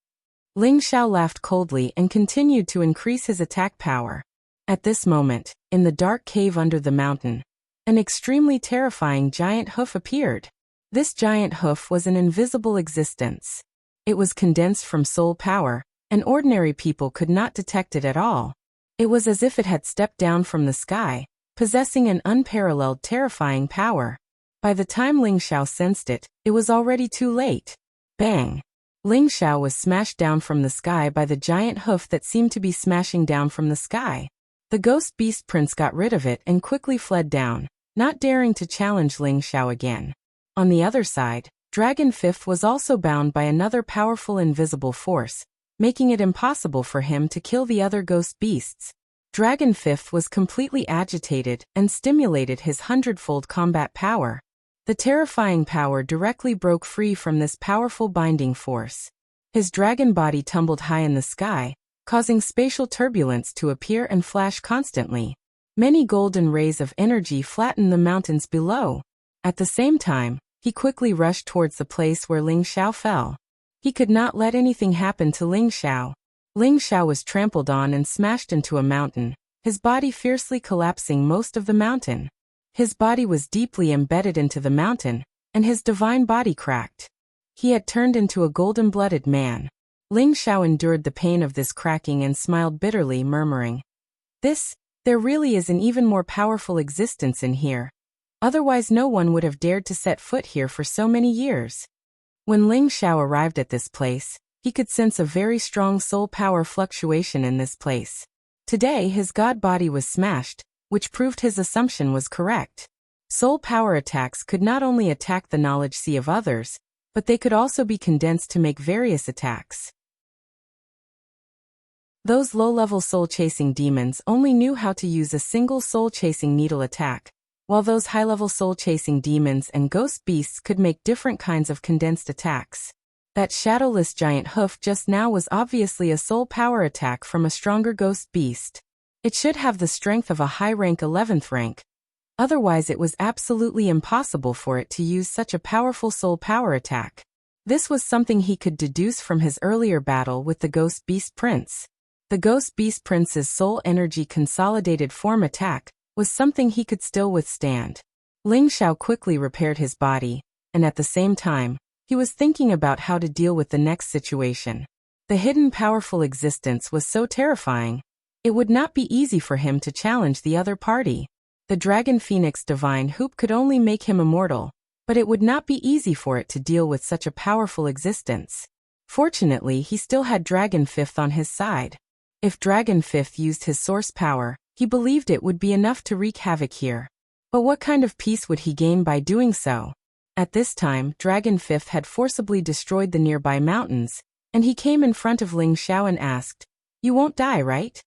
Ling Xiao laughed coldly and continued to increase his attack power. At this moment, in the dark cave under the mountain, an extremely terrifying giant hoof appeared. This giant hoof was an invisible existence. It was condensed from soul power, and ordinary people could not detect it at all. It was as if it had stepped down from the sky, possessing an unparalleled terrifying power. By the time Ling Xiao sensed it, it was already too late. Bang! Ling Xiao was smashed down from the sky by the giant hoof that seemed to be smashing down from the sky. The ghost beast prince got rid of it and quickly fled down, not daring to challenge Ling Xiao again. On the other side, Dragon Fifth was also bound by another powerful invisible force, making it impossible for him to kill the other ghost beasts. Dragon Fifth was completely agitated and stimulated his 100-fold combat power. The terrifying power directly broke free from this powerful binding force. His dragon body tumbled high in the sky, causing spatial turbulence to appear and flash constantly. Many golden rays of energy flattened the mountains below. At the same time, he quickly rushed towards the place where Ling Xiao fell. He could not let anything happen to Ling Xiao. Ling Xiao was trampled on and smashed into a mountain, his body fiercely collapsing most of the mountain. His body was deeply embedded into the mountain, and his divine body cracked. He had turned into a golden-blooded man. Ling Xiao endured the pain of this cracking and smiled bitterly, murmuring, There really is an even more powerful existence in here. Otherwise no one would have dared to set foot here for so many years." When Ling Xiao arrived at this place, he could sense a very strong soul power fluctuation in this place. Today his god body was smashed, which proved his assumption was correct. Soul power attacks could not only attack the knowledge sea of others, but they could also be condensed to make various attacks. Those low-level soul-chasing demons only knew how to use a single soul-chasing needle attack, while those high-level soul-chasing demons and ghost beasts could make different kinds of condensed attacks. That shadowless giant hoof just now was obviously a soul power attack from a stronger ghost beast. It should have the strength of a high-rank 11th rank. Otherwise it was absolutely impossible for it to use such a powerful soul power attack. This was something he could deduce from his earlier battle with the Ghost Beast Prince. The Ghost Beast Prince's soul energy consolidated form attack was something he could still withstand. Ling Xiao quickly repaired his body, and at the same time, he was thinking about how to deal with the next situation. The hidden powerful existence was so terrifying. It would not be easy for him to challenge the other party. The Dragon Phoenix Divine Hoop could only make him immortal, but it would not be easy for it to deal with such a powerful existence. Fortunately, he still had Dragon Fifth on his side. If Dragon Fifth used his source power, he believed it would be enough to wreak havoc here. But what kind of peace would he gain by doing so? At this time, Dragon Fifth had forcibly destroyed the nearby mountains, and he came in front of Ling Xiao and asked, "You won't die, right?"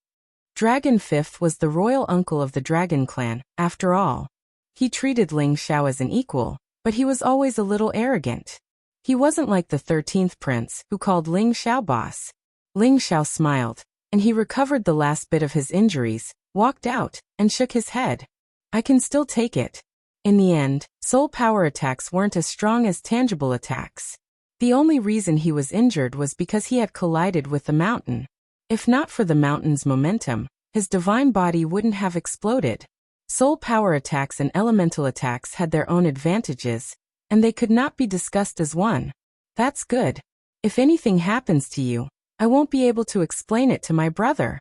Dragon Fifth was the royal uncle of the Dragon Clan, after all. He treated Ling Xiao as an equal, but he was always a little arrogant. He wasn't like the 13th prince, who called Ling Xiao boss. Ling Xiao smiled, and he recovered the last bit of his injuries, walked out, and shook his head. "I can still take it." In the end, soul power attacks weren't as strong as tangible attacks. The only reason he was injured was because he had collided with the mountain. If not for the mountain's momentum, his divine body wouldn't have exploded. Soul power attacks and elemental attacks had their own advantages, and they could not be discussed as one. "That's good. If anything happens to you, I won't be able to explain it to my brother,"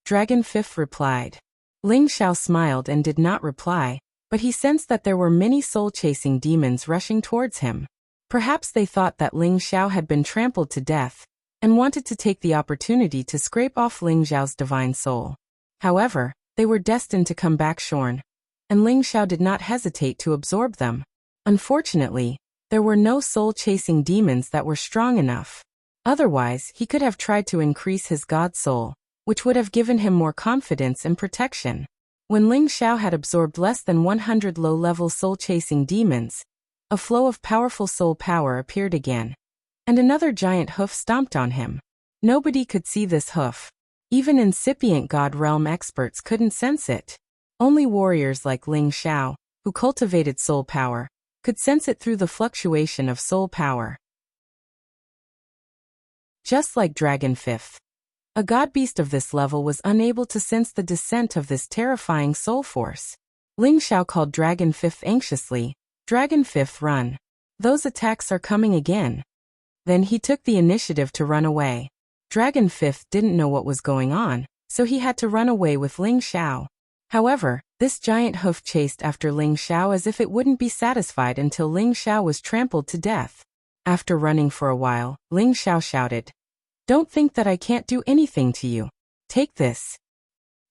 Dragon Fifth replied. Ling Xiao smiled and did not reply, but he sensed that there were many soul-chasing demons rushing towards him. Perhaps they thought that Ling Xiao had been trampled to death, and wanted to take the opportunity to scrape off Ling Xiao's divine soul. However, they were destined to come back shorn, and Ling Xiao did not hesitate to absorb them. Unfortunately, there were no soul-chasing demons that were strong enough. Otherwise, he could have tried to increase his god soul, which would have given him more confidence and protection. When Ling Xiao had absorbed less than 100 low-level soul-chasing demons, a flow of powerful soul power appeared again, and another giant hoof stomped on him. Nobody could see this hoof. Even incipient god realm experts couldn't sense it. Only warriors like Ling Xiao, who cultivated soul power, could sense it through the fluctuation of soul power. Just like Dragon Fifth, a god beast of this level was unable to sense the descent of this terrifying soul force. Ling Xiao called Dragon Fifth anxiously, "Dragon Fifth, run." Those attacks are coming again. Then he took the initiative to run away. Dragon Fifth didn't know what was going on, so he had to run away with Ling Xiao. However, this giant hoof chased after Ling Xiao as if it wouldn't be satisfied until Ling Xiao was trampled to death. After running for a while, Ling Xiao shouted, "Don't think that I can't do anything to you. Take this."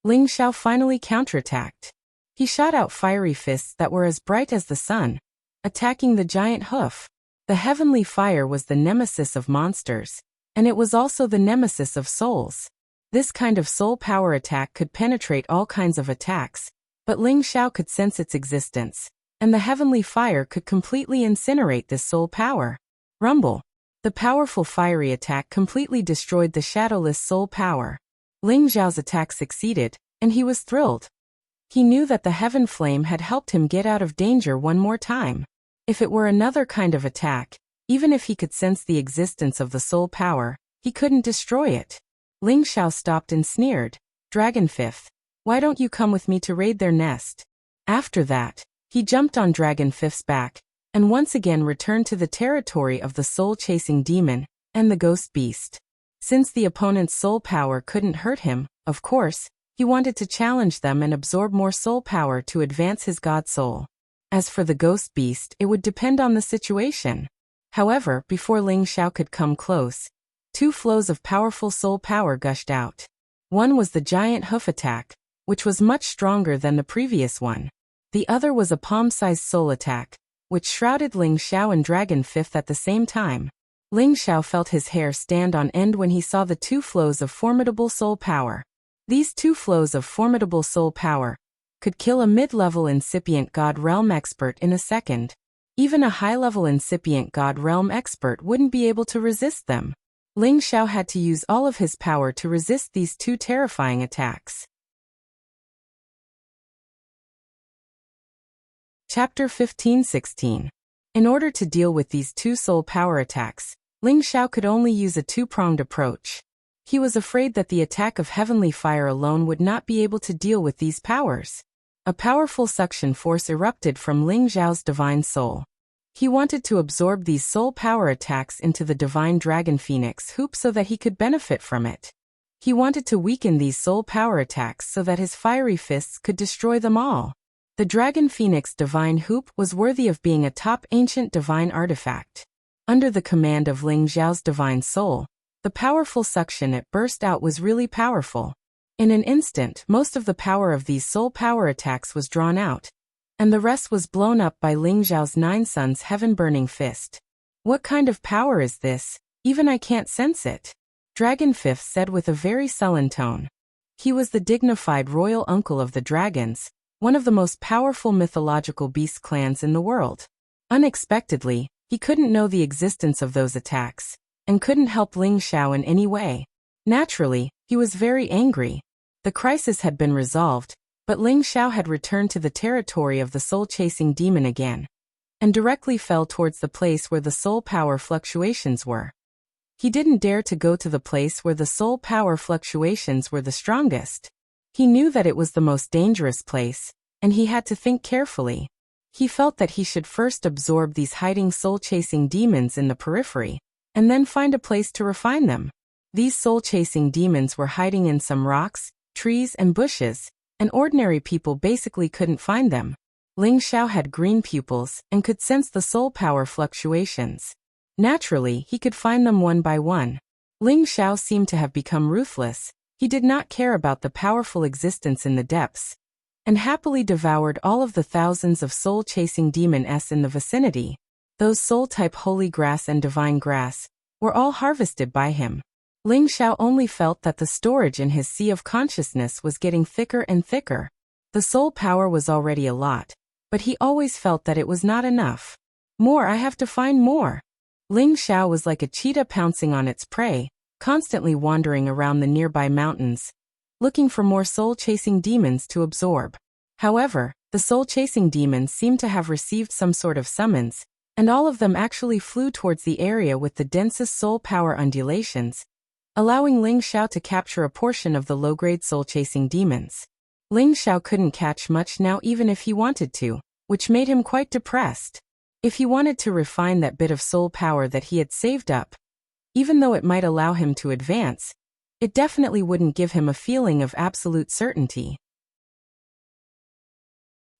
Ling Xiao finally counterattacked. He shot out fiery fists that were as bright as the sun, attacking the giant hoof. The heavenly fire was the nemesis of monsters, and it was also the nemesis of souls. This kind of soul power attack could penetrate all kinds of attacks, but Ling Xiao could sense its existence, and the heavenly fire could completely incinerate this soul power. Rumble. The powerful fiery attack completely destroyed the shadowless soul power. Ling Xiao's attack succeeded, and he was thrilled. He knew that the heaven flame had helped him get out of danger one more time. If it were another kind of attack, even if he could sense the existence of the soul power, he couldn't destroy it. Ling Xiao stopped and sneered, "Dragon Fifth, why don't you come with me to raid their nest?" After that, he jumped on Dragon Fifth's back, and once again returned to the territory of the soul-chasing demon and the ghost beast. Since the opponent's soul power couldn't hurt him, of course, he wanted to challenge them and absorb more soul power to advance his god soul. As for the ghost beast, it would depend on the situation. However, before Ling Xiao could come close, two flows of powerful soul power gushed out. One was the giant hoof attack, which was much stronger than the previous one. The other was a palm-sized soul attack, which shrouded Ling Xiao and Dragon Fifth at the same time. Ling Xiao felt his hair stand on end when he saw the two flows of formidable soul power. These two flows of formidable soul power could kill a mid-level incipient God Realm expert in a second. Even a high-level incipient God Realm expert wouldn't be able to resist them. Ling Xiao had to use all of his power to resist these two terrifying attacks. Chapter 15-16. In order to deal with these two soul power attacks, Ling Xiao could only use a two-pronged approach. He was afraid that the attack of heavenly fire alone would not be able to deal with these powers. A powerful suction force erupted from Ling Xiao's divine soul. He wanted to absorb these soul power attacks into the divine dragon phoenix hoop so that he could benefit from it. He wanted to weaken these soul power attacks so that his fiery fists could destroy them all. The dragon phoenix divine hoop was worthy of being a top ancient divine artifact. Under the command of Ling Xiao's divine soul, the powerful suction it burst out was really powerful. In an instant, most of the power of these soul power attacks was drawn out, and the rest was blown up by Ling Xiao's Nine Suns heaven-burning fist. "What kind of power is this? Even I can't sense it," Dragon Fifth said with a very sullen tone. He was the dignified royal uncle of the dragons, one of the most powerful mythological beast clans in the world. Unexpectedly, he couldn't know the existence of those attacks, and couldn't help Ling Xiao in any way. Naturally, he was very angry. The crisis had been resolved, but Ling Xiao had returned to the territory of the soul-chasing demon again, and directly fell towards the place where the soul power fluctuations were. He didn't dare to go to the place where the soul power fluctuations were the strongest. He knew that it was the most dangerous place, and he had to think carefully. He felt that he should first absorb these hiding soul-chasing demons in the periphery, and then find a place to refine them. These soul-chasing demons were hiding in some rocks, trees, and bushes, and ordinary people basically couldn't find them. Ling Xiao had green pupils and could sense the soul power fluctuations. Naturally, he could find them one by one. Ling Xiao seemed to have become ruthless. He did not care about the powerful existence in the depths, and happily devoured all of the thousands of soul-chasing demons in the vicinity. Those soul-type holy grass and divine grass were all harvested by him. Ling Xiao only felt that the storage in his sea of consciousness was getting thicker and thicker. The soul power was already a lot, but he always felt that it was not enough. More, I have to find more. Ling Xiao was like a cheetah pouncing on its prey, constantly wandering around the nearby mountains, looking for more soul-chasing demons to absorb. However, the soul-chasing demons seemed to have received some sort of summons, and all of them actually flew towards the area with the densest soul power undulations, allowing Ling Xiao to capture a portion of the low-grade soul-chasing demons. Ling Xiao couldn't catch much now even if he wanted to, which made him quite depressed. If he wanted to refine that bit of soul power that he had saved up, even though it might allow him to advance, it definitely wouldn't give him a feeling of absolute certainty.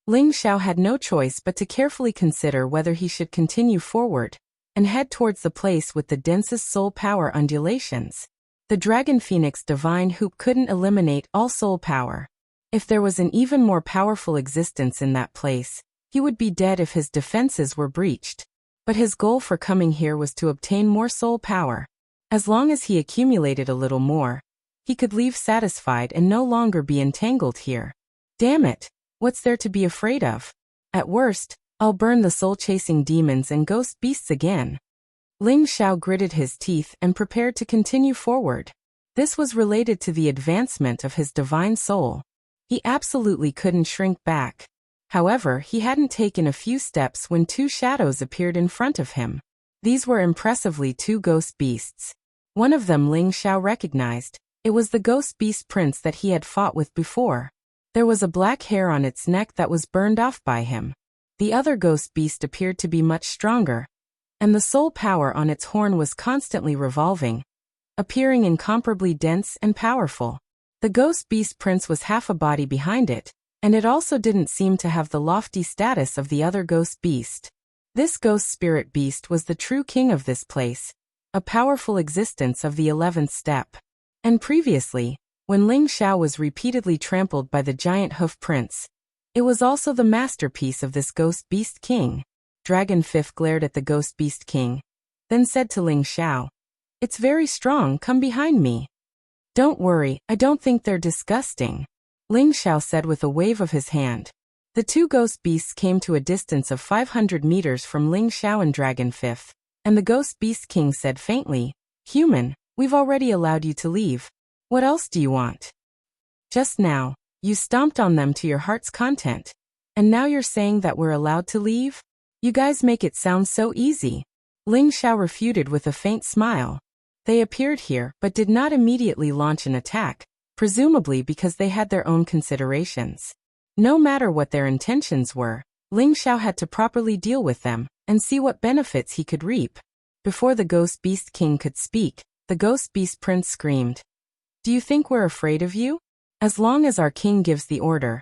Ling Xiao had no choice but to carefully consider whether he should continue forward and head towards the place with the densest soul power undulations. The Dragon Phoenix Divine Hoop couldn't eliminate all soul power. If there was an even more powerful existence in that place, he would be dead if his defenses were breached. But his goal for coming here was to obtain more soul power. As long as he accumulated a little more, he could leave satisfied and no longer be entangled here. Damn it! What's there to be afraid of? At worst, I'll burn the soul-chasing demons and ghost beasts again. Ling Xiao gritted his teeth and prepared to continue forward. This was related to the advancement of his divine soul. He absolutely couldn't shrink back. However, he hadn't taken a few steps when two shadows appeared in front of him. These were impressively two ghost beasts. One of them Ling Xiao recognized. It was the ghost beast prince that he had fought with before. There was a black hair on its neck that was burned off by him. The other ghost beast appeared to be much stronger, and the soul power on its horn was constantly revolving, appearing incomparably dense and powerful. The ghost beast prince was half a body behind it, and it also didn't seem to have the lofty status of the other ghost beast. This ghost spirit beast was the true king of this place, a powerful existence of the 11th step. And previously, when Ling Xiao was repeatedly trampled by the giant hoof prince, it was also the masterpiece of this ghost beast king. Dragon Fifth glared at the ghost beast king, then said to Ling Xiao, "It's very strong, come behind me." "Don't worry, I don't think they're disgusting," Ling Xiao said with a wave of his hand. The two ghost beasts came to a distance of 500 meters from Ling Xiao and Dragon Fifth, and the ghost beast king said faintly, "Human, we've already allowed you to leave. What else do you want? Just now, you stomped on them to your heart's content, and now you're saying that we're allowed to leave? You guys make it sound so easy." Ling Xiao refuted with a faint smile. They appeared here but did not immediately launch an attack, presumably because they had their own considerations. No matter what their intentions were, Ling Xiao had to properly deal with them and see what benefits he could reap. Before the Ghost Beast King could speak, the Ghost Beast Prince screamed, "Do you think we're afraid of you? As long as our king gives the order,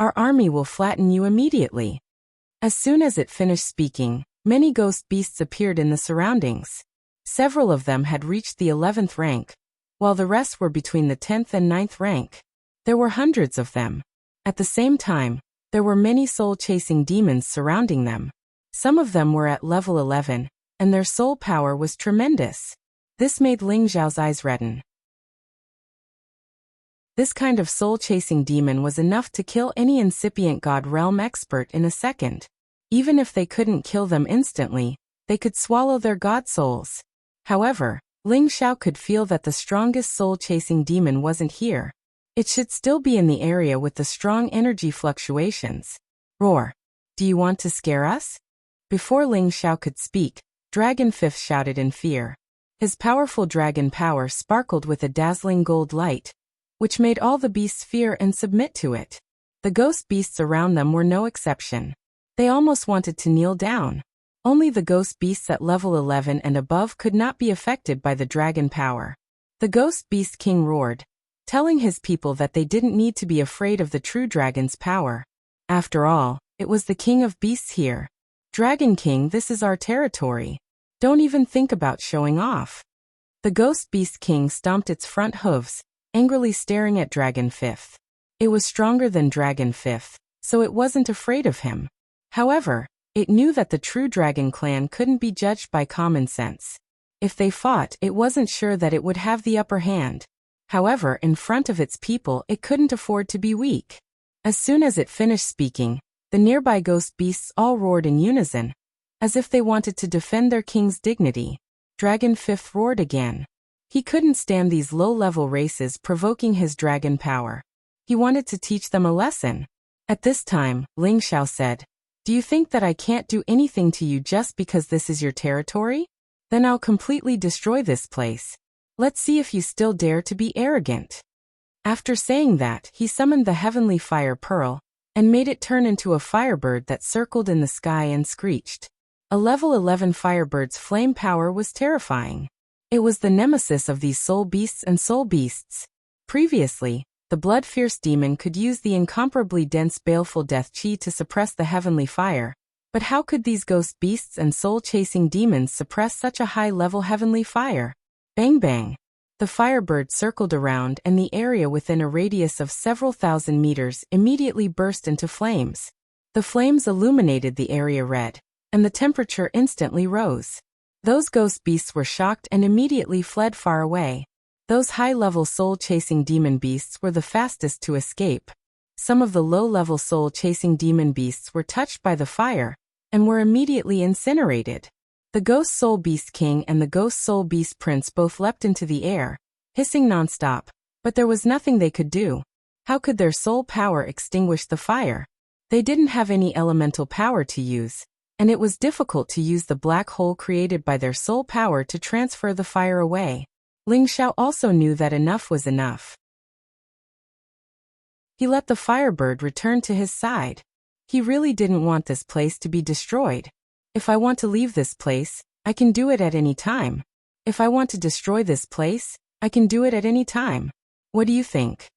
our army will flatten you immediately." As soon as it finished speaking, many ghost beasts appeared in the surroundings. Several of them had reached the 11th rank, while the rest were between the 10th and 9th rank. There were hundreds of them. At the same time, there were many soul-chasing demons surrounding them. Some of them were at level 11, and their soul power was tremendous. This made Ling Xiao's eyes redden. This kind of soul-chasing demon was enough to kill any incipient God Realm expert in a second. Even if they couldn't kill them instantly, they could swallow their god souls. However, Ling Xiao could feel that the strongest soul-chasing demon wasn't here. It should still be in the area with the strong energy fluctuations. Roar! Do you want to scare us? Before Ling Xiao could speak, Dragon Fifth shouted in fear. His powerful dragon power sparkled with a dazzling gold light, which made all the beasts fear and submit to it. The ghost beasts around them were no exception. They almost wanted to kneel down. Only the ghost beasts at level 11 and above could not be affected by the dragon power. The Ghost Beast King roared, telling his people that they didn't need to be afraid of the true dragon's power. After all, it was the king of beasts here. "Dragon King, this is our territory. Don't even think about showing off." The Ghost Beast King stomped its front hooves, angrily staring at Dragon Fifth. It was stronger than Dragon Fifth, so it wasn't afraid of him. However, it knew that the true Dragon Clan couldn't be judged by common sense. If they fought, it wasn't sure that it would have the upper hand. However, in front of its people, it couldn't afford to be weak. As soon as it finished speaking, the nearby ghost beasts all roared in unison, as if they wanted to defend their king's dignity. Dragon Fifth roared again. He couldn't stand these low-level races provoking his dragon power. He wanted to teach them a lesson. At this time, Ling Xiao said, "Do you think that I can't do anything to you just because this is your territory? Then I'll completely destroy this place. Let's see if you still dare to be arrogant." After saying that, he summoned the heavenly fire pearl and made it turn into a firebird that circled in the sky and screeched. A level 11 firebird's flame power was terrifying. It was the nemesis of these soul beasts and soul beasts. Previously, the blood-fierce demon could use the incomparably dense baleful death chi to suppress the heavenly fire. But how could these ghost beasts and soul-chasing demons suppress such a high-level heavenly fire? Bang bang! The firebird circled around and the area within a radius of several thousand meters immediately burst into flames. The flames illuminated the area red, and the temperature instantly rose. Those ghost beasts were shocked and immediately fled far away. Those high-level soul-chasing demon beasts were the fastest to escape. Some of the low-level soul-chasing demon beasts were touched by the fire and were immediately incinerated. The Ghost Soul Beast King and the Ghost Soul Beast Prince both leapt into the air, hissing nonstop, but there was nothing they could do. How could their soul power extinguish the fire? They didn't have any elemental power to use, and it was difficult to use the black hole created by their soul power to transfer the fire away. Ling Xiao also knew that enough was enough. He let the firebird return to his side. He really didn't want this place to be destroyed. If I want to leave this place, I can do it at any time. If I want to destroy this place, I can do it at any time. What do you think?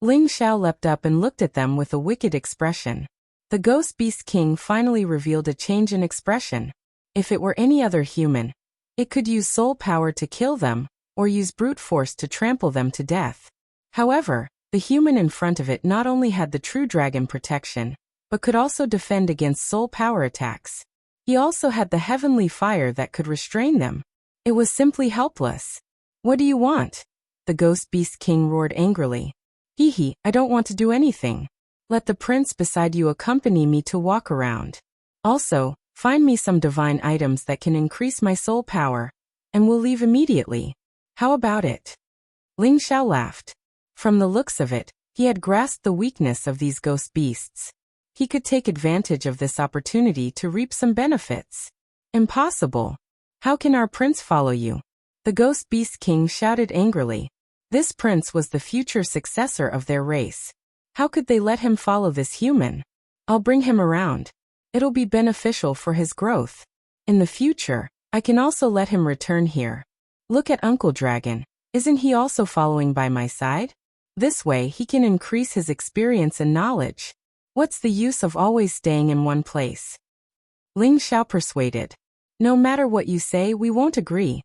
Ling Xiao leapt up and looked at them with a wicked expression. The Ghost Beast King finally revealed a change in expression. If it were any other human, it could use soul power to kill them, or use brute force to trample them to death. However, the human in front of it not only had the true dragon protection, but could also defend against soul power attacks. He also had the heavenly fire that could restrain them. It was simply helpless. What do you want? The Ghost Beast King roared angrily. Hee, I don't want to do anything. Let the prince beside you accompany me to walk around. Also, find me some divine items that can increase my soul power, and we'll leave immediately. How about it? Ling Xiao laughed. From the looks of it, he had grasped the weakness of these ghost beasts. He could take advantage of this opportunity to reap some benefits. Impossible. How can our prince follow you? The Ghost Beast King shouted angrily. This prince was the future successor of their race. How could they let him follow this human? I'll bring him around. It'll be beneficial for his growth. In the future, I can also let him return here. Look at Uncle Dragon. Isn't he also following by my side? This way he can increase his experience and knowledge. What's the use of always staying in one place? Ling Xiao persuaded. No matter what you say, we won't agree.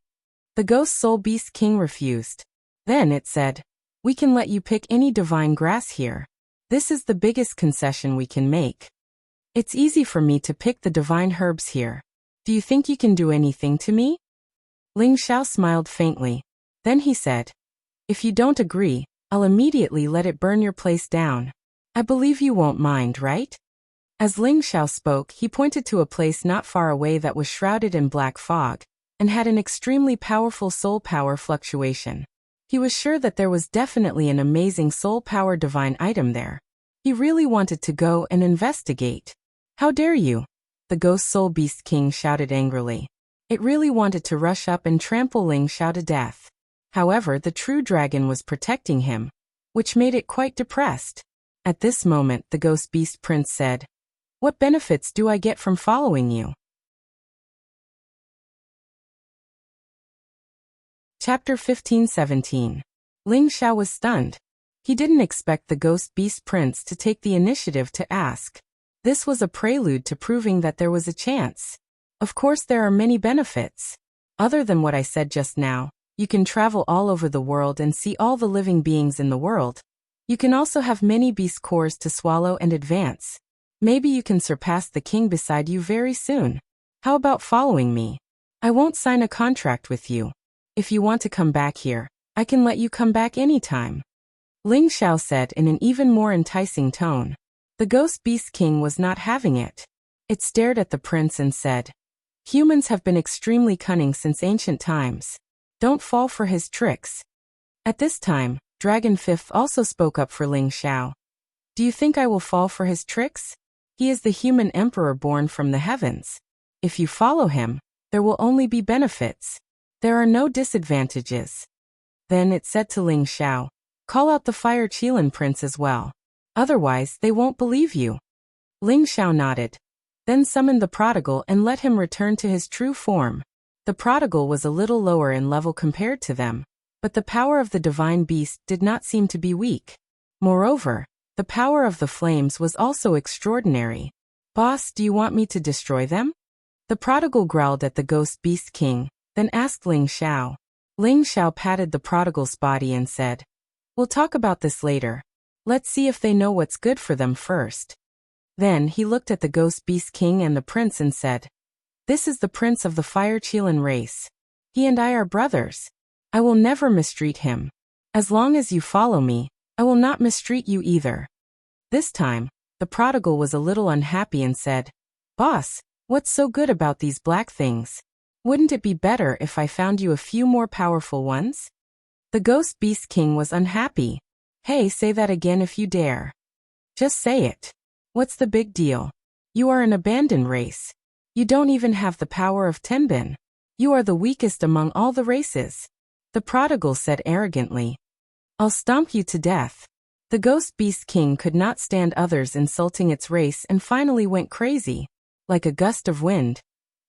The Ghost Soul Beast King refused. Then it said, we can let you pick any divine grass here. This is the biggest concession we can make. It's easy for me to pick the divine herbs here. Do you think you can do anything to me? Ling Xiao smiled faintly. Then he said, if you don't agree, I'll immediately let it burn your place down. I believe you won't mind, right? As Ling Xiao spoke, he pointed to a place not far away that was shrouded in black fog, and had an extremely powerful soul power fluctuation. He was sure that there was definitely an amazing soul power divine item there. He really wanted to go and investigate. How dare you? The Ghost Soul Beast King shouted angrily. It really wanted to rush up and trample Ling Xiao to death. However, the true dragon was protecting him, which made it quite depressed. At this moment, the Ghost Beast Prince said, what benefits do I get from following you? Chapter 15-17. Ling Xiao was stunned. He didn't expect the Ghost Beast Prince to take the initiative to ask. This was a prelude to proving that there was a chance. Of course, there are many benefits. Other than what I said just now, you can travel all over the world and see all the living beings in the world. You can also have many beast cores to swallow and advance. Maybe you can surpass the king beside you very soon. How about following me? I won't sign a contract with you. If you want to come back here, I can let you come back anytime. Ling Xiao said in an even more enticing tone. The Ghost Beast King was not having it. It stared at the prince and said, humans have been extremely cunning since ancient times. Don't fall for his tricks. At this time, Dragon Fifth also spoke up for Ling Xiao. Do you think I will fall for his tricks? He is the human emperor born from the heavens. If you follow him, there will only be benefits. There are no disadvantages. Then it said to Ling Xiao, call out the Fire Qilin Prince as well. Otherwise, they won't believe you. Ling Xiao nodded. then summoned the prodigal and let him return to his true form. The prodigal was a little lower in level compared to them, but the power of the divine beast did not seem to be weak. Moreover, the power of the flames was also extraordinary. "Boss, do you want me to destroy them?" The prodigal growled at the ghost beast king, then asked Ling Xiao. Ling Xiao patted the prodigal's body and said, "We'll talk about this later. Let's see if they know what's good for them first." Then he looked at the ghost beast king and the prince and said, "This is the prince of the Fire Qilin race. He and I are brothers. I will never mistreat him. As long as you follow me, I will not mistreat you either." This time, the prodigal was a little unhappy and said, "Boss, what's so good about these black things? Wouldn't it be better if I found you a few more powerful ones?" The ghost beast king was unhappy. "Hey, say that again if you dare. Just say it. What's the big deal? You are an abandoned race. You don't even have the power of Tenbin. You are the weakest among all the races." The prodigal said arrogantly, "I'll stomp you to death." The ghost beast king could not stand others insulting its race and finally went crazy. Like a gust of wind,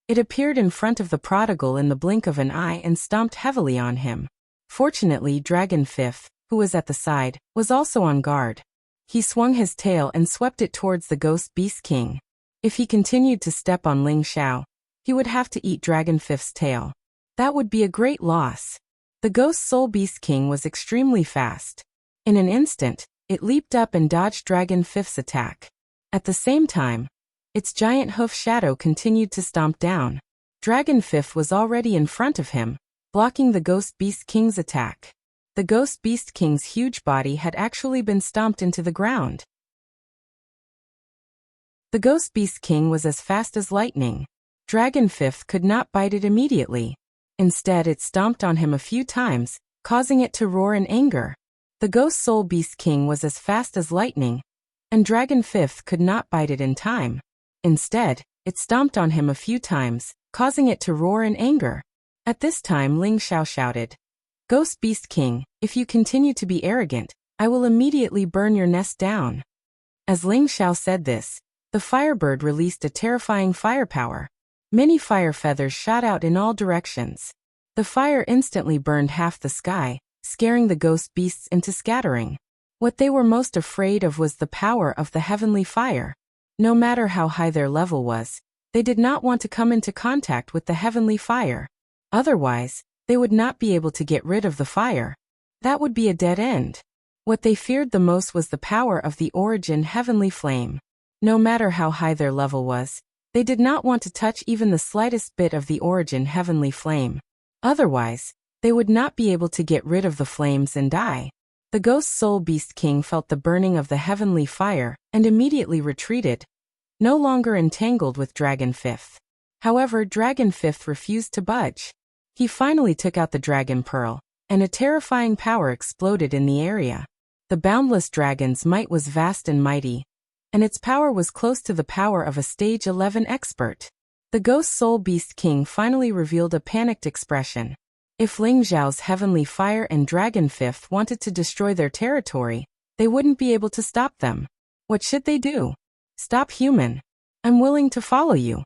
it appeared in front of the prodigal in the blink of an eye and stomped heavily on him. Fortunately, Dragon Fifth, who was at the side, was also on guard. He swung his tail and swept it towards the ghost beast king. If he continued to step on Ling Xiao, he would have to eat Dragon Fifth's tail. That would be a great loss. The ghost soul beast king was extremely fast. In an instant, it leaped up and dodged Dragon Fifth's attack. At the same time, its giant hoof shadow continued to stomp down. Dragon Fifth was already in front of him, blocking the ghost beast king's attack. The ghost beast king's huge body had actually been stomped into the ground. The ghost beast king was as fast as lightning. Dragon Fifth could not bite it immediately. Instead, it stomped on him a few times, causing it to roar in anger. The ghost soul beast king was as fast as lightning, and Dragon Fifth could not bite it in time. Instead, it stomped on him a few times, causing it to roar in anger. At this time, Ling Xiao shouted, "Ghost Beast King, if you continue to be arrogant, I will immediately burn your nest down." As Ling Xiao said this, the firebird released a terrifying firepower. Many fire feathers shot out in all directions. The fire instantly burned half the sky, scaring the ghost beasts into scattering. What they were most afraid of was the power of the heavenly fire. No matter how high their level was, they did not want to come into contact with the heavenly fire. Otherwise, they would not be able to get rid of the fire. That would be a dead end. What they feared the most was the power of the origin heavenly flame. No matter how high their level was, they did not want to touch even the slightest bit of the origin heavenly flame. Otherwise, they would not be able to get rid of the flames and die. The ghost soul beast king felt the burning of the heavenly fire and immediately retreated, no longer entangled with Dragon Fifth. However, Dragon Fifth refused to budge. He finally took out the dragon pearl, and a terrifying power exploded in the area. The boundless dragon's might was vast and mighty, and its power was close to the power of a stage 11 expert. The ghost soul beast king finally revealed a panicked expression. If Ling Xiao's heavenly fire and Dragon Fifth wanted to destroy their territory, they wouldn't be able to stop them. What should they do? "Stop, human. I'm willing to follow you,"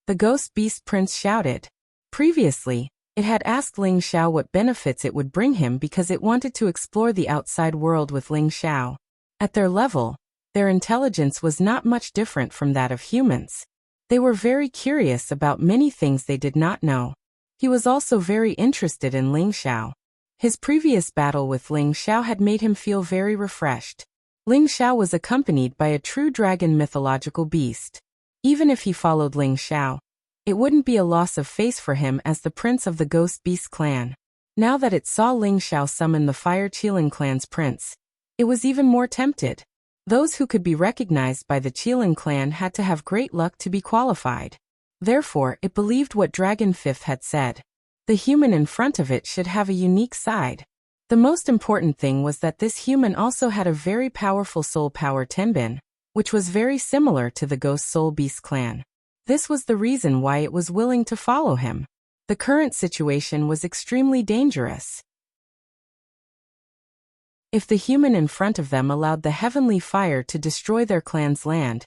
the ghost beast prince shouted. Previously, it had asked Ling Xiao what benefits it would bring him because it wanted to explore the outside world with Ling Xiao. At their level, their intelligence was not much different from that of humans. They were very curious about many things they did not know. He was also very interested in Ling Xiao. His previous battle with Ling Xiao had made him feel very refreshed. Ling Xiao was accompanied by a true dragon mythological beast. Even if he followed Ling Xiao, it wouldn't be a loss of face for him as the prince of the Ghost Beast clan. Now that it saw Ling Xiao summon the Fire Qilin clan's prince, it was even more tempted. Those who could be recognized by the Qilin clan had to have great luck to be qualified. Therefore, it believed what Dragon Fifth had said. The human in front of it should have a unique side. The most important thing was that this human also had a very powerful soul power Tenbin, which was very similar to the Ghost Soul Beast clan. This was the reason why it was willing to follow him. The current situation was extremely dangerous. If the human in front of them allowed the heavenly fire to destroy their clan's land,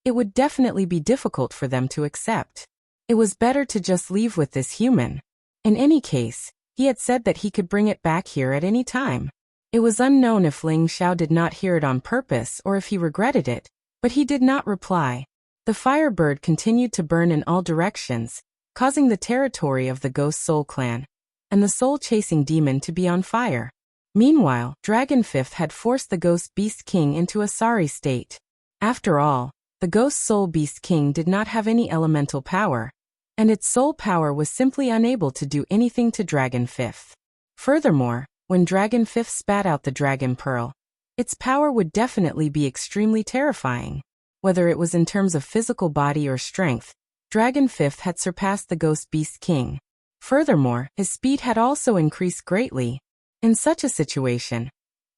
it would definitely be difficult for them to accept. It was better to just leave with this human. In any case, he had said that he could bring it back here at any time. It was unknown if Ling Xiao did not hear it on purpose or if he regretted it, but he did not reply. The firebird continued to burn in all directions, causing the territory of the Ghost Soul clan and the soul-chasing demon to be on fire. Meanwhile, Dragon Fifth had forced the Ghost Beast King into a sorry state. After all, the Ghost Soul Beast King did not have any elemental power, and its soul power was simply unable to do anything to Dragon Fifth. Furthermore, when Dragon Fifth spat out the Dragon Pearl, its power would definitely be extremely terrifying. Whether it was in terms of physical body or strength, Dragon Fifth had surpassed the Ghost Beast King. Furthermore, his speed had also increased greatly. In such a situation,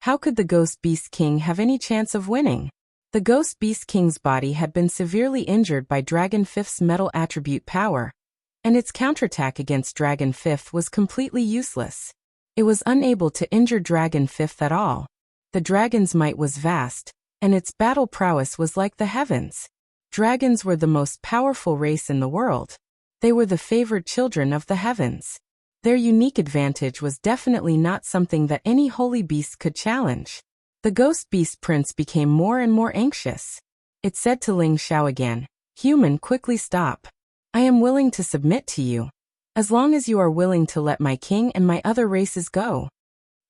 how could the Ghost Beast King have any chance of winning? The Ghost Beast King's body had been severely injured by Dragon Fifth's metal attribute power, and its counterattack against Dragon Fifth was completely useless. It was unable to injure Dragon Fifth at all. The dragon's might was vast, and its battle prowess was like the heavens. Dragons were the most powerful race in the world. They were the favored children of the heavens. Their unique advantage was definitely not something that any holy beast could challenge. The Ghost Beast Prince became more and more anxious. It said to Ling Xiao again, "Human, quickly stop. I am willing to submit to you, as long as you are willing to let my king and my other races go."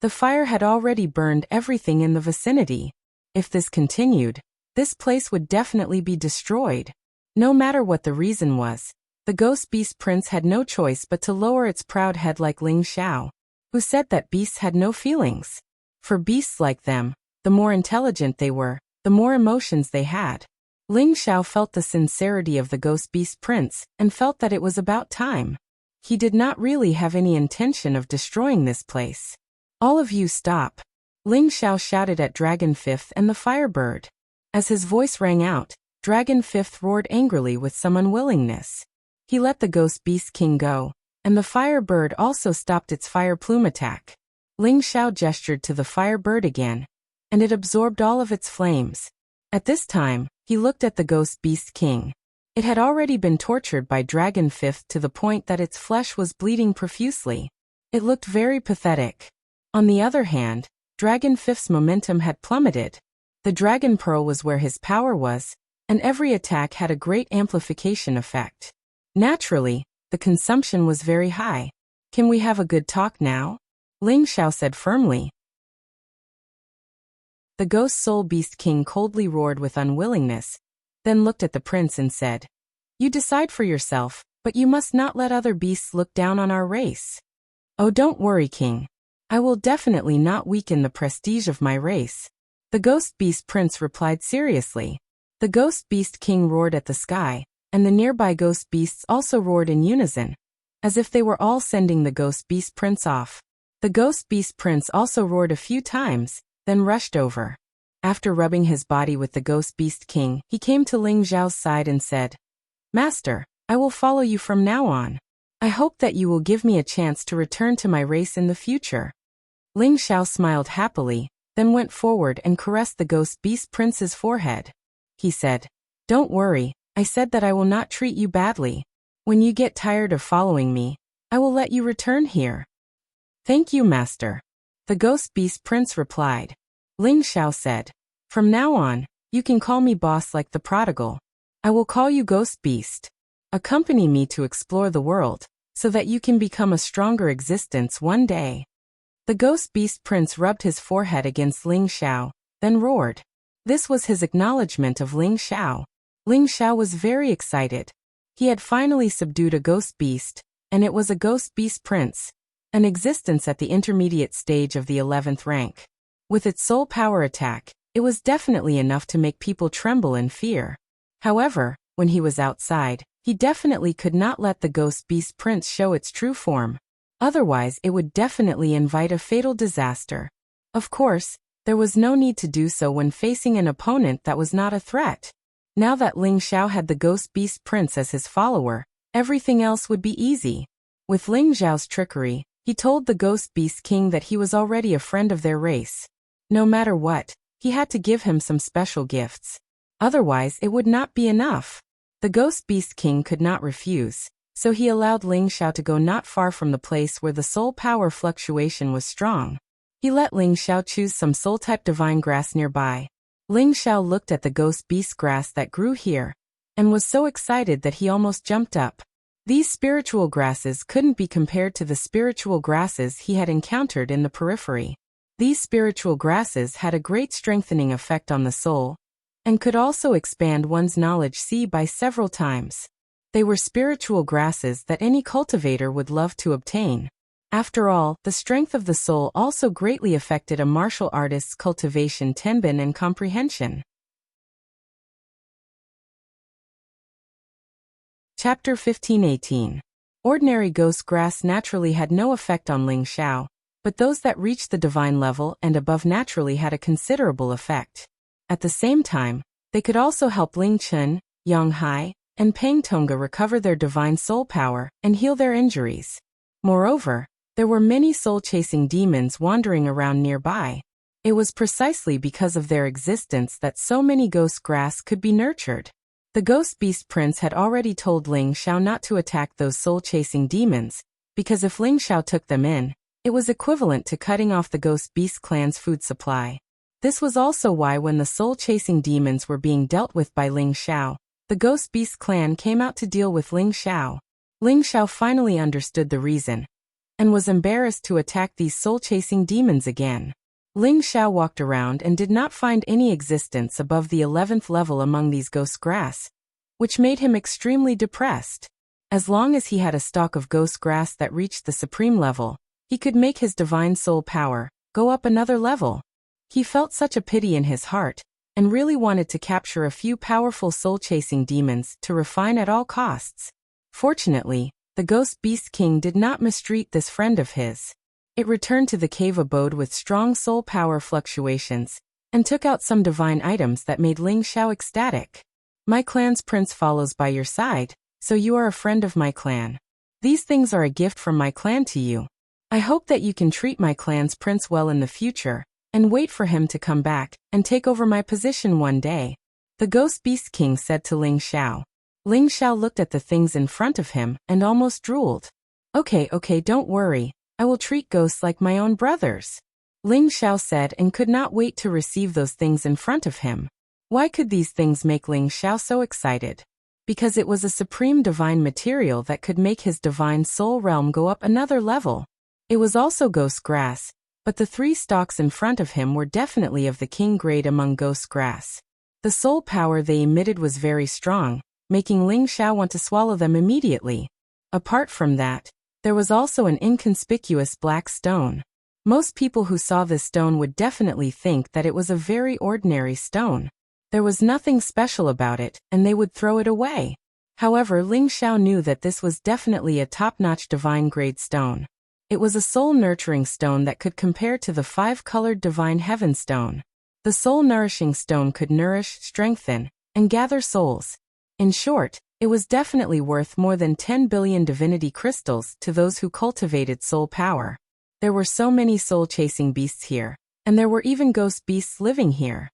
The fire had already burned everything in the vicinity. If this continued, this place would definitely be destroyed. No matter what the reason was, the Ghost Beast Prince had no choice but to lower its proud head like Ling Xiao, who said that beasts had no feelings. For beasts like them, the more intelligent they were, the more emotions they had. Ling Xiao felt the sincerity of the Ghost Beast Prince and felt that it was about time. He did not really have any intention of destroying this place. "All of you stop!" Ling Xiao shouted at Dragon Fifth and the Firebird. As his voice rang out, Dragon Fifth roared angrily with some unwillingness. He let the Ghost Beast King go, and the Firebird also stopped its fire plume attack. Ling Xiao gestured to the Firebird again, and it absorbed all of its flames. At this time, he looked at the Ghost Beast King. It had already been tortured by Dragon Fifth to the point that its flesh was bleeding profusely. It looked very pathetic. On the other hand, Dragon Fifth's momentum had plummeted. The Dragon Pearl was where his power was, and every attack had a great amplification effect. Naturally, the consumption was very high. "Can we have a good talk now?" Ling Xiao said firmly. The Ghost Soul Beast King coldly roared with unwillingness, then looked at the prince and said, "You decide for yourself, but you must not let other beasts look down on our race." "Oh, don't worry, King. I will definitely not weaken the prestige of my race," the Ghost Beast Prince replied seriously. The Ghost Beast King roared at the sky, and the nearby ghost beasts also roared in unison, as if they were all sending the Ghost Beast Prince off. The Ghost Beast Prince also roared a few times, then rushed over. After rubbing his body with the Ghost Beast King, he came to Ling Xiao's side and said, "Master, I will follow you from now on. I hope that you will give me a chance to return to my race in the future." Ling Xiao smiled happily, then went forward and caressed the Ghost Beast Prince's forehead. He said, "Don't worry, I said that I will not treat you badly. When you get tired of following me, I will let you return here." "Thank you, Master," the Ghost Beast Prince replied. Ling Xiao said, "From now on, you can call me boss like the prodigal. I will call you Ghost Beast. Accompany me to explore the world, so that you can become a stronger existence one day." The Ghost Beast Prince rubbed his forehead against Ling Xiao, then roared. This was his acknowledgement of Ling Xiao. Ling Xiao was very excited. He had finally subdued a ghost beast, and it was a Ghost Beast Prince, an existence at the intermediate stage of the 11th rank. With its soul power attack, it was definitely enough to make people tremble in fear. However, when he was outside, he definitely could not let the Ghost Beast Prince show its true form. Otherwise, it would definitely invite a fatal disaster. Of course, there was no need to do so when facing an opponent that was not a threat. Now that Ling Xiao had the Ghost Beast Prince as his follower, everything else would be easy. With Ling Xiao's trickery, he told the Ghost Beast King that he was already a friend of their race. No matter what, he had to give him some special gifts. Otherwise, it would not be enough. The Ghost Beast King could not refuse, so he allowed Ling Xiao to go not far from the place where the soul power fluctuation was strong. He let Ling Xiao choose some soul-type divine grass nearby. Ling Xiao looked at the ghost beast grass that grew here, and was so excited that he almost jumped up. These spiritual grasses couldn't be compared to the spiritual grasses he had encountered in the periphery. These spiritual grasses had a great strengthening effect on the soul, and could also expand one's knowledge by several times. They were spiritual grasses that any cultivator would love to obtain. After all, the strength of the soul also greatly affected a martial artist's cultivation tenbin and comprehension. Chapter 15:18. Ordinary ghost grass naturally had no effect on Ling Xiao, but those that reached the divine level and above naturally had a considerable effect. At the same time, they could also help Ling Chen, Yang Hai, and Peng Tonga recover their divine soul power and heal their injuries. Moreover, there were many soul-chasing demons wandering around nearby. It was precisely because of their existence that so many ghost grass could be nurtured. The Ghost Beast Prince had already told Ling Xiao not to attack those soul-chasing demons, because if Ling Xiao took them in, it was equivalent to cutting off the Ghost Beast clan's food supply. This was also why when the soul-chasing demons were being dealt with by Ling Xiao, the Ghost Beast clan came out to deal with Ling Xiao. Ling Xiao finally understood the reason, and was embarrassed to attack these soul-chasing demons again. Ling Xiao walked around and did not find any existence above the 11th level among these ghost grass, which made him extremely depressed. As long as he had a stalk of ghost grass that reached the supreme level, he could make his divine soul power go up another level. He felt such a pity in his heart, and really wanted to capture a few powerful soul-chasing demons to refine at all costs. Fortunately, the Ghost Beast King did not mistreat this friend of his. It returned to the cave abode with strong soul power fluctuations, and took out some divine items that made Ling Xiao ecstatic. My clan's prince follows by your side, so you are a friend of my clan. These things are a gift from my clan to you. I hope that you can treat my clan's prince well in the future, and wait for him to come back and take over my position one day, the Ghost Beast King said to Ling Xiao. Ling Xiao looked at the things in front of him and almost drooled. Okay, don't worry, I will treat ghosts like my own brothers, Ling Xiao said, and could not wait to receive those things in front of him. Why could these things make Ling Xiao so excited? Because it was a supreme divine material that could make his divine soul realm go up another level. It was also ghost grass, but the 3 stalks in front of him were definitely of the king grade among ghost grass. The soul power they emitted was very strong, making Ling Xiao want to swallow them immediately. Apart from that, there was also an inconspicuous black stone. Most people who saw this stone would definitely think that it was a very ordinary stone. There was nothing special about it, and they would throw it away. However, Ling Xiao knew that this was definitely a top-notch divine grade stone. It was a soul-nurturing stone that could compare to the 5-colored divine heaven stone. The soul-nourishing stone could nourish, strengthen, and gather souls. In short, it was definitely worth more than 10 billion divinity crystals to those who cultivated soul power. There were so many soul-chasing beasts here, and there were even ghost beasts living here.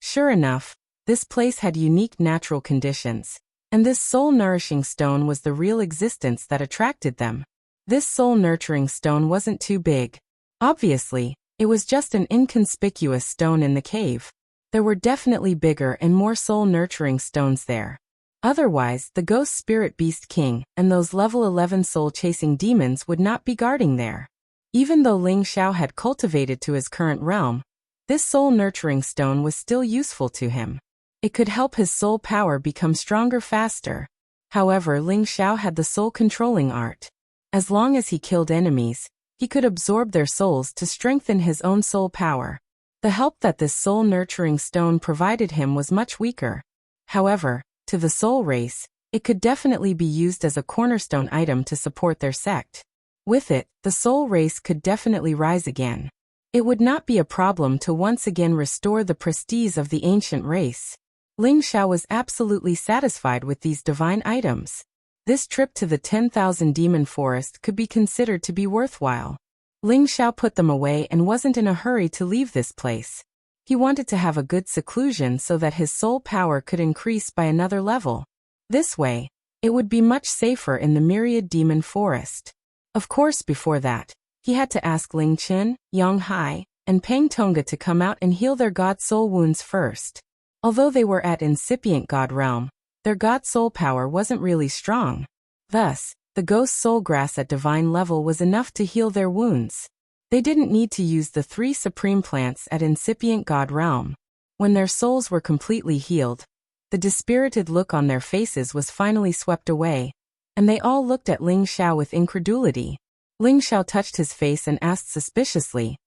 Sure enough, this place had unique natural conditions. And this soul-nourishing stone was the real existence that attracted them. This soul-nurturing stone wasn't too big. Obviously, it was just an inconspicuous stone in the cave. There were definitely bigger and more soul-nurturing stones there. Otherwise, the Ghost Spirit Beast King and those level 11 soul-chasing demons would not be guarding there. Even though Ling Xiao had cultivated to his current realm, this soul-nurturing stone was still useful to him. It could help his soul power become stronger faster. However, Ling Xiao had the soul-controlling art. As long as he killed enemies, he could absorb their souls to strengthen his own soul power. The help that this soul-nurturing stone provided him was much weaker. However, to the soul race, it could definitely be used as a cornerstone item to support their sect. With it, the soul race could definitely rise again. It would not be a problem to once again restore the prestige of the ancient race. Ling Xiao was absolutely satisfied with these divine items. This trip to the 10,000 demon forest could be considered to be worthwhile. Ling Xiao put them away and wasn't in a hurry to leave this place. He wanted to have a good seclusion so that his soul power could increase by another level. This way, it would be much safer in the myriad demon forest. Of course, before that, he had to ask Ling Chen, Yang Hai, and Pang Tonga to come out and heal their god soul wounds first. Although they were at incipient god realm, their god soul power wasn't really strong. Thus, the ghost soul grass at divine level was enough to heal their wounds. They didn't need to use the 3 supreme plants at incipient god realm. When their souls were completely healed, the dispirited look on their faces was finally swept away, and they all looked at Ling Xiao with incredulity. Ling Xiao touched his face and asked suspiciously,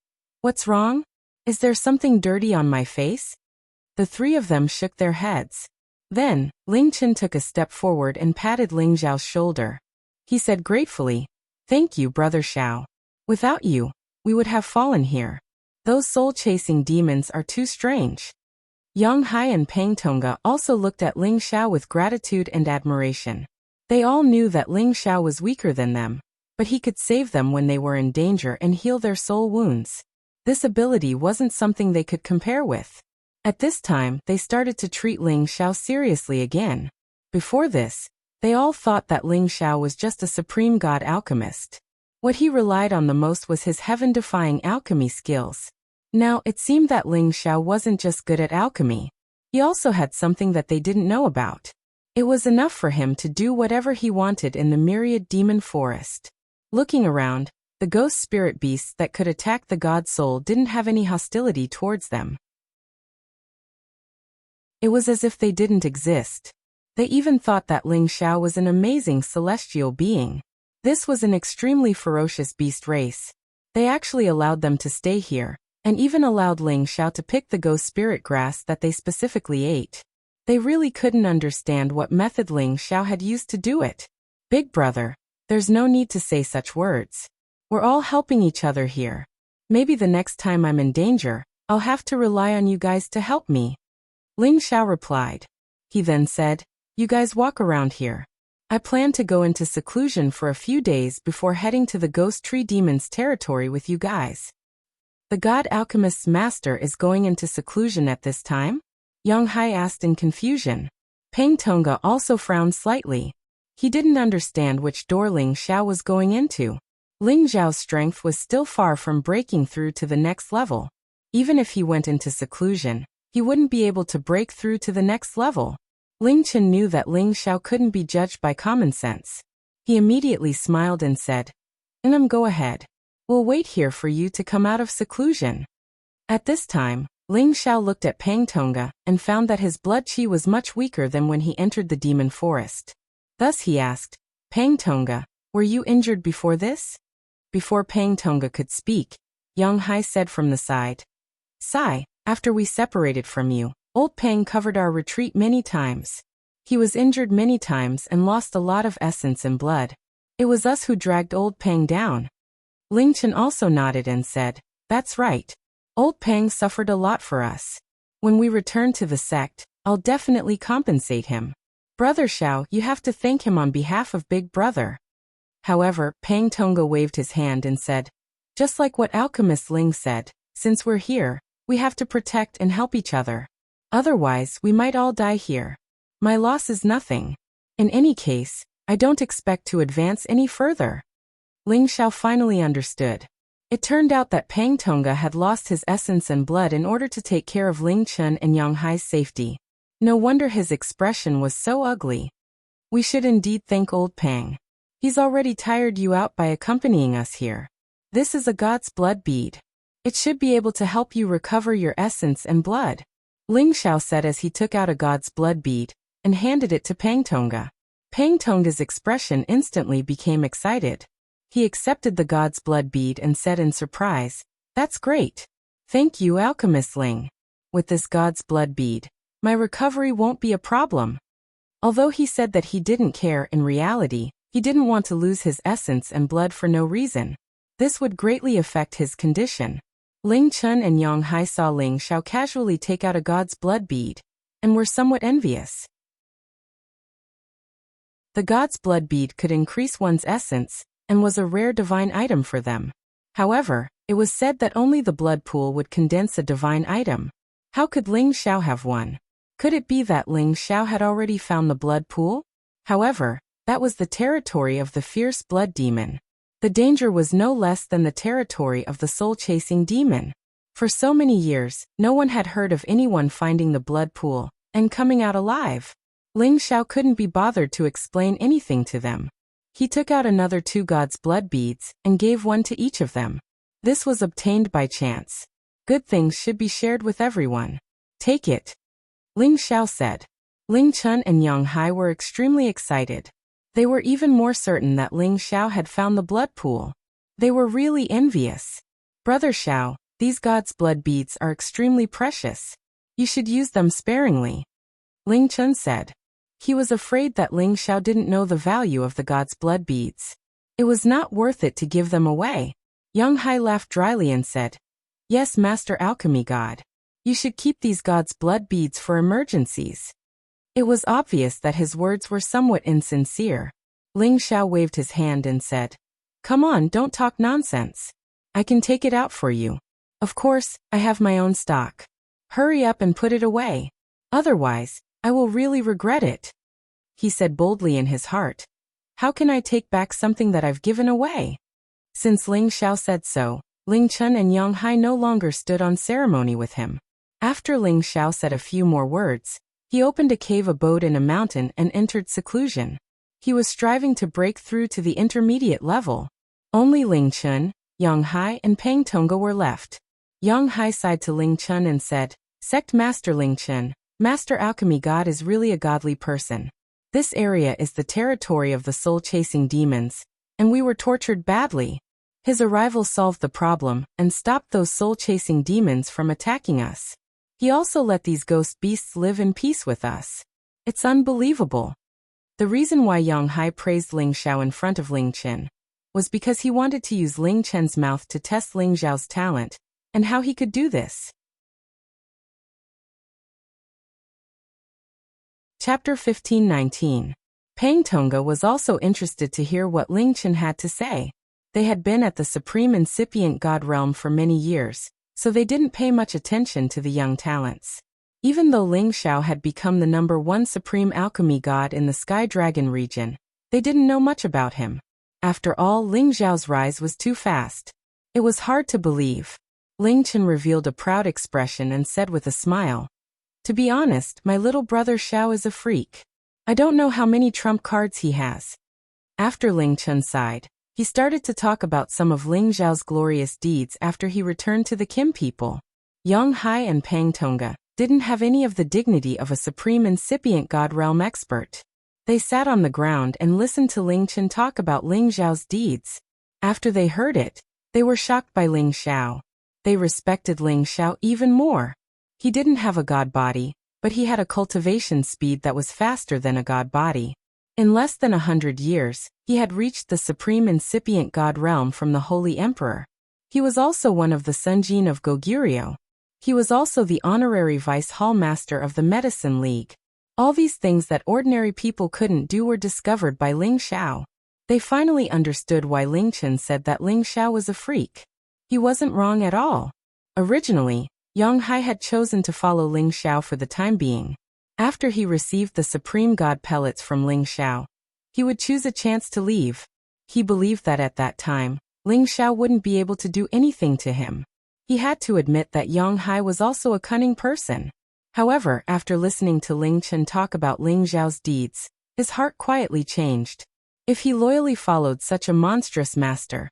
"What's wrong? Is there something dirty on my face?" The 3 of them shook their heads. Then, Ling Chen took a step forward and patted Ling Xiao's shoulder. He said gratefully, "Thank you, Brother Xiao. Without you, we would have fallen here. Those soul-chasing demons are too strange." Yang Hai and Pang Tonga also looked at Ling Xiao with gratitude and admiration. They all knew that Ling Xiao was weaker than them, but he could save them when they were in danger and heal their soul wounds. This ability wasn't something they could compare with. At this time, they started to treat Ling Xiao seriously again. Before this, they all thought that Ling Xiao was just a supreme god alchemist. What he relied on the most was his heaven-defying alchemy skills. Now, it seemed that Ling Xiao wasn't just good at alchemy. He also had something that they didn't know about. It was enough for him to do whatever he wanted in the myriad demon forest. Looking around, the ghost spirit beasts that could attack the god soul didn't have any hostility towards them. It was as if they didn't exist. They even thought that Ling Xiao was an amazing celestial being. This was an extremely ferocious beast race. They actually allowed them to stay here, and even allowed Ling Xiao to pick the ghost spirit grass that they specifically ate. They really couldn't understand what method Ling Xiao had used to do it. "Big brother, there's no need to say such words. We're all helping each other here. Maybe the next time I'm in danger, I'll have to rely on you guys to help me." Ling Xiao replied. He then said, "You guys walk around here. I plan to go into seclusion for a few days before heading to the Ghost Tree Demon's territory with you guys." "The God Alchemist's master is going into seclusion at this time?" Yang Hai asked in confusion. Pang Tonga also frowned slightly. He didn't understand which door Ling Xiao was going into. Ling Xiao's strength was still far from breaking through to the next level. Even if he went into seclusion, he wouldn't be able to break through to the next level. Ling Chen knew that Ling Xiao couldn't be judged by common sense. He immediately smiled and said, Go ahead. We'll wait here for you to come out of seclusion." At this time, Ling Xiao looked at Pang Tonga and found that his blood chi was much weaker than when he entered the demon forest. Thus he asked, "Pang Tonga, were you injured before this?" Before Pang Tonga could speak, Yang Hai said from the side, "Sai, after we separated from you, Old Pang covered our retreat many times. He was injured many times and lost a lot of essence and blood. It was us who dragged Old Pang down." Ling Chen also nodded and said, "That's right. Old Pang suffered a lot for us. When we return to the sect, I'll definitely compensate him. Brother Xiao, you have to thank him on behalf of Big Brother." However, Pang Tonga waved his hand and said, "Just like what Alchemist Ling said, since we're here, we have to protect and help each other. Otherwise, we might all die here. My loss is nothing. In any case, I don't expect to advance any further." Ling Xiao finally understood. It turned out that Pang Tonga had lost his essence and blood in order to take care of Ling Chen and Yang Hai's safety. No wonder his expression was so ugly. "We should indeed thank Old Pang. He's already tired you out by accompanying us here. This is a god's blood bead. It should be able to help you recover your essence and blood," Ling Xiao said as he took out a god's blood bead and handed it to Pang Tonga. Pang Tonga's expression instantly became excited. He accepted the god's blood bead and said in surprise, "That's great. Thank you, Alchemist Ling. With this god's blood bead, my recovery won't be a problem." Although he said that he didn't care, in reality, he didn't want to lose his essence and blood for no reason. This would greatly affect his condition. Ling Chen and Yang Hai saw Ling Xiao casually take out a god's blood bead, and were somewhat envious. The god's blood bead could increase one's essence, and was a rare divine item for them. However, it was said that only the blood pool would condense a divine item. How could Ling Xiao have one? Could it be that Ling Xiao had already found the blood pool? However, that was the territory of the fierce blood demon. The danger was no less than the territory of the soul-chasing demon. For so many years, no one had heard of anyone finding the blood pool and coming out alive. Ling Xiao couldn't be bothered to explain anything to them. He took out another 2 god's blood beads and gave one to each of them. This was obtained by chance. Good things should be shared with everyone. Take it, Ling Xiao said. Ling Chun and Yang Hai were extremely excited. They were even more certain that Ling Xiao had found the blood pool. They were really envious. Brother Xiao, these god's blood beads are extremely precious. You should use them sparingly, Ling Chun said. He was afraid that Ling Xiao didn't know the value of the god's blood beads. It was not worth it to give them away. Yang Hai laughed dryly and said, "Yes, Master Alchemy God. You should keep these god's blood beads for emergencies." It was obvious that his words were somewhat insincere. Ling Xiao waved his hand and said, "Come on, don't talk nonsense. I can take it out for you. Of course, I have my own stock. Hurry up and put it away. Otherwise, I will really regret it," he said boldly in his heart. "How can I take back something that I've given away?" Since Ling Xiao said so, Ling Chun and Yang Hai no longer stood on ceremony with him. After Ling Xiao said a few more words, he opened a cave abode in a mountain and entered seclusion. He was striving to break through to the intermediate level. Only Ling Chun, Yang Hai and Pang Tongga were left. Yang Hai sighed to Ling Chun and said, "Sect Master Ling Chun, Master Alchemy God is really a godly person. This area is the territory of the soul-chasing demons, and we were tortured badly. His arrival solved the problem and stopped those soul-chasing demons from attacking us. He also let these ghost beasts live in peace with us. It's unbelievable." The reason why Yang Hai praised Ling Xiao in front of Ling Chen was because he wanted to use Ling Chen's mouth to test Ling Xiao's talent and how he could do this. Chapter 15:19. Pang Tongga was also interested to hear what Ling Chen had to say. They had been at the Supreme Incipient God Realm for many years, so they didn't pay much attention to the young talents. Even though Ling Xiao had become the #1 Supreme Alchemy God in the Sky Dragon region, they didn't know much about him. After all, Ling Xiao's rise was too fast. It was hard to believe. Ling Chen revealed a proud expression and said with a smile, "To be honest, my little brother Xiao is a freak. I don't know how many trump cards he has." After Ling Chen sighed, he started to talk about some of Ling Xiao's glorious deeds after he returned to the Kim people. Yang Hai and Pang Tongga didn't have any of the dignity of a Supreme Incipient God Realm expert. They sat on the ground and listened to Ling Chen talk about Ling Xiao's deeds. After they heard it, they were shocked by Ling Xiao. They respected Ling Xiao even more. He didn't have a god body, but he had a cultivation speed that was faster than a god body. In less than 100 years, he had reached the Supreme Incipient God Realm from the Holy Emperor. He was also one of the Sunjin of Goguryeo. He was also the honorary Vice Hall Master of the Medicine League. All these things that ordinary people couldn't do were discovered by Ling Xiao. They finally understood why Ling Chen said that Ling Xiao was a freak. He wasn't wrong at all. Originally, Yang Hai had chosen to follow Ling Xiao for the time being. After he received the Supreme God pellets from Ling Xiao, he would choose a chance to leave. He believed that at that time, Ling Xiao wouldn't be able to do anything to him. He had to admit that Yang Hai was also a cunning person. However, after listening to Ling Chen talk about Ling Xiao's deeds, his heart quietly changed. If he loyally followed such a monstrous master,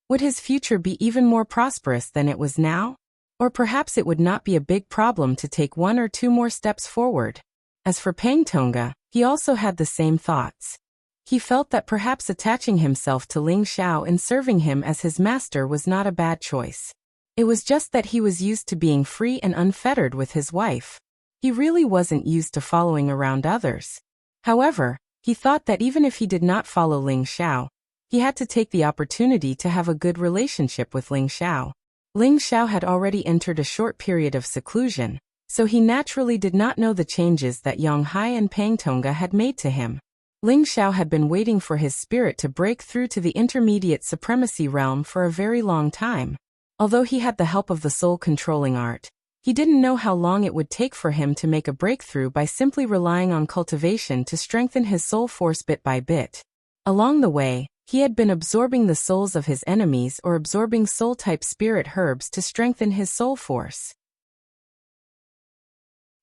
would his future be even more prosperous than it was now? Or perhaps it would not be a big problem to take 1 or 2 more steps forward. As for Pang Tongga, he also had the same thoughts. He felt that perhaps attaching himself to Ling Xiao and serving him as his master was not a bad choice. It was just that he was used to being free and unfettered with his wife. He really wasn't used to following around others. However, he thought that even if he did not follow Ling Xiao, he had to take the opportunity to have a good relationship with Ling Xiao. Ling Xiao had already entered a short period of seclusion, so he naturally did not know the changes that Yang Hai and Pang Tongga had made to him. Ling Xiao had been waiting for his spirit to break through to the intermediate supremacy realm for a very long time. Although he had the help of the soul-controlling art, He didn't know how long it would take for him to make a breakthrough by simply relying on cultivation to strengthen his soul force bit by bit. Along the way, he had been absorbing the souls of his enemies or absorbing soul-type spirit herbs to strengthen his soul force.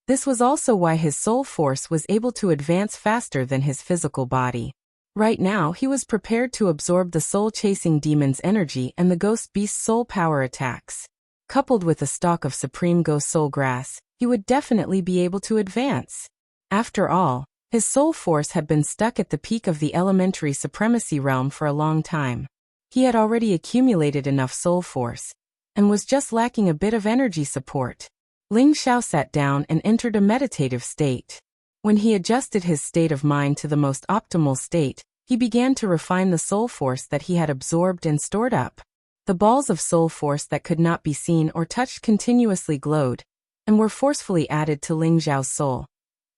This was also why his soul force was able to advance faster than his physical body. Right now, he was prepared to absorb the soul-chasing demon's energy and the ghost beast's soul power attacks. Coupled with a stalk of supreme ghost soul grass, he would definitely be able to advance. After all, his soul force had been stuck at the peak of the elementary supremacy realm for a long time. He had already accumulated enough soul force, and was just lacking a bit of energy support. Ling Xiao sat down and entered a meditative state. When he adjusted his state of mind to the most optimal state, he began to refine the soul force that he had absorbed and stored up. The balls of soul force that could not be seen or touched continuously glowed, and were forcefully added to Ling Xiao's soul,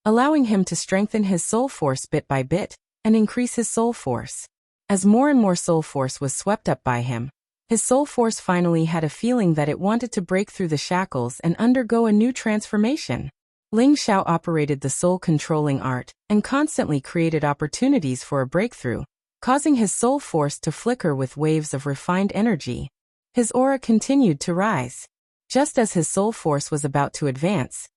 allowing him to strengthen his soul force bit by bit, and increase his soul force. As more and more soul force was swept up by him, his soul force finally had a feeling that it wanted to break through the shackles and undergo a new transformation. Ling Xiao operated the soul-controlling art, and constantly created opportunities for a breakthrough, causing his soul force to flicker with waves of refined energy. His aura continued to rise. Just as his soul force was about to advance,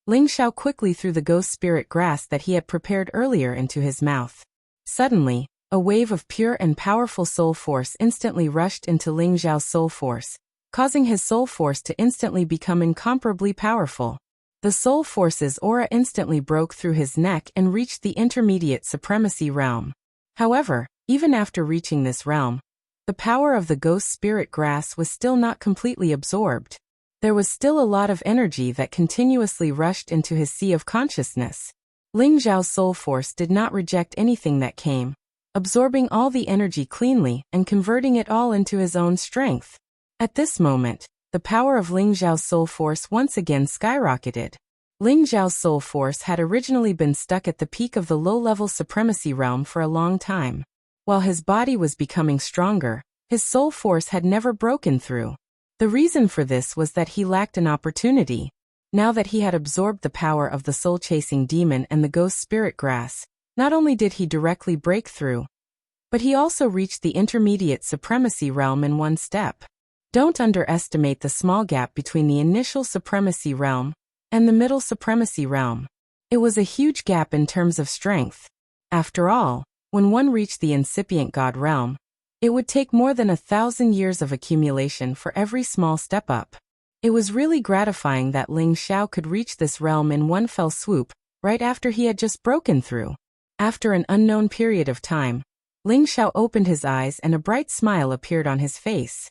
Ling Xiao quickly threw the ghost spirit grass that he had prepared earlier into his mouth. Suddenly, a wave of pure and powerful soul force instantly rushed into Ling Xiao's soul force, causing his soul force to instantly become incomparably powerful. The soul force's aura instantly broke through his neck and reached the intermediate supremacy realm. However, even after reaching this realm, the power of the ghost spirit grass was still not completely absorbed. There was still a lot of energy that continuously rushed into his sea of consciousness. Ling Xiao's soul force did not reject anything that came, absorbing all the energy cleanly and converting it all into his own strength. At this moment, the power of Ling Xiao's soul force once again skyrocketed. Ling Xiao's soul force had originally been stuck at the peak of the low-level supremacy realm for a long time. While his body was becoming stronger, his soul force had never broken through. The reason for this was that he lacked an opportunity. Now that he had absorbed the power of the soul-chasing demon and the ghost spirit grass, not only did he directly break through, but he also reached the intermediate supremacy realm in one step. Don't underestimate the small gap between the initial supremacy realm and the middle supremacy realm. It was a huge gap in terms of strength. After all, when one reached the incipient God realm, it would take more than 1,000 years of accumulation for every small step up. It was really gratifying that Ling Xiao could reach this realm in one fell swoop, right after he had just broken through. After an unknown period of time, Ling Xiao opened his eyes and a bright smile appeared on his face.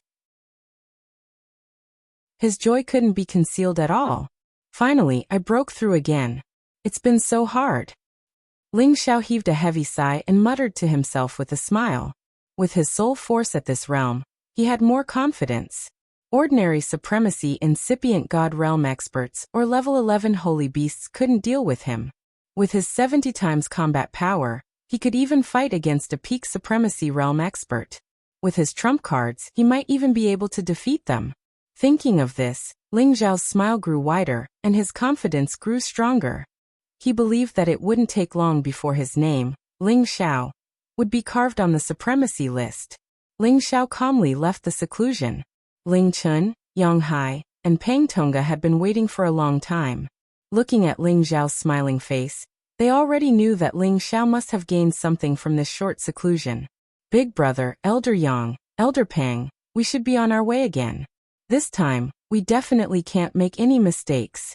His joy couldn't be concealed at all. Finally, I broke through again. It's been so hard. Ling Xiao heaved a heavy sigh and muttered to himself with a smile. With his soul force at this realm, he had more confidence. Ordinary supremacy incipient God realm experts or level 11 holy beasts couldn't deal with him. With his 70 times combat power, he could even fight against a peak supremacy realm expert. With his trump cards, he might even be able to defeat them. Thinking of this, Ling Xiao's smile grew wider, and his confidence grew stronger. He believed that it wouldn't take long before his name, Ling Xiao, would be carved on the supremacy list. Ling Xiao calmly left the seclusion. Ling Chun, Yang Hai, and Pang Tonga had been waiting for a long time. Looking at Ling Xiao's smiling face, they already knew that Ling Xiao must have gained something from this short seclusion. Big brother, Elder Yang, Elder Pang, we should be on our way again. This time, we definitely can't make any mistakes.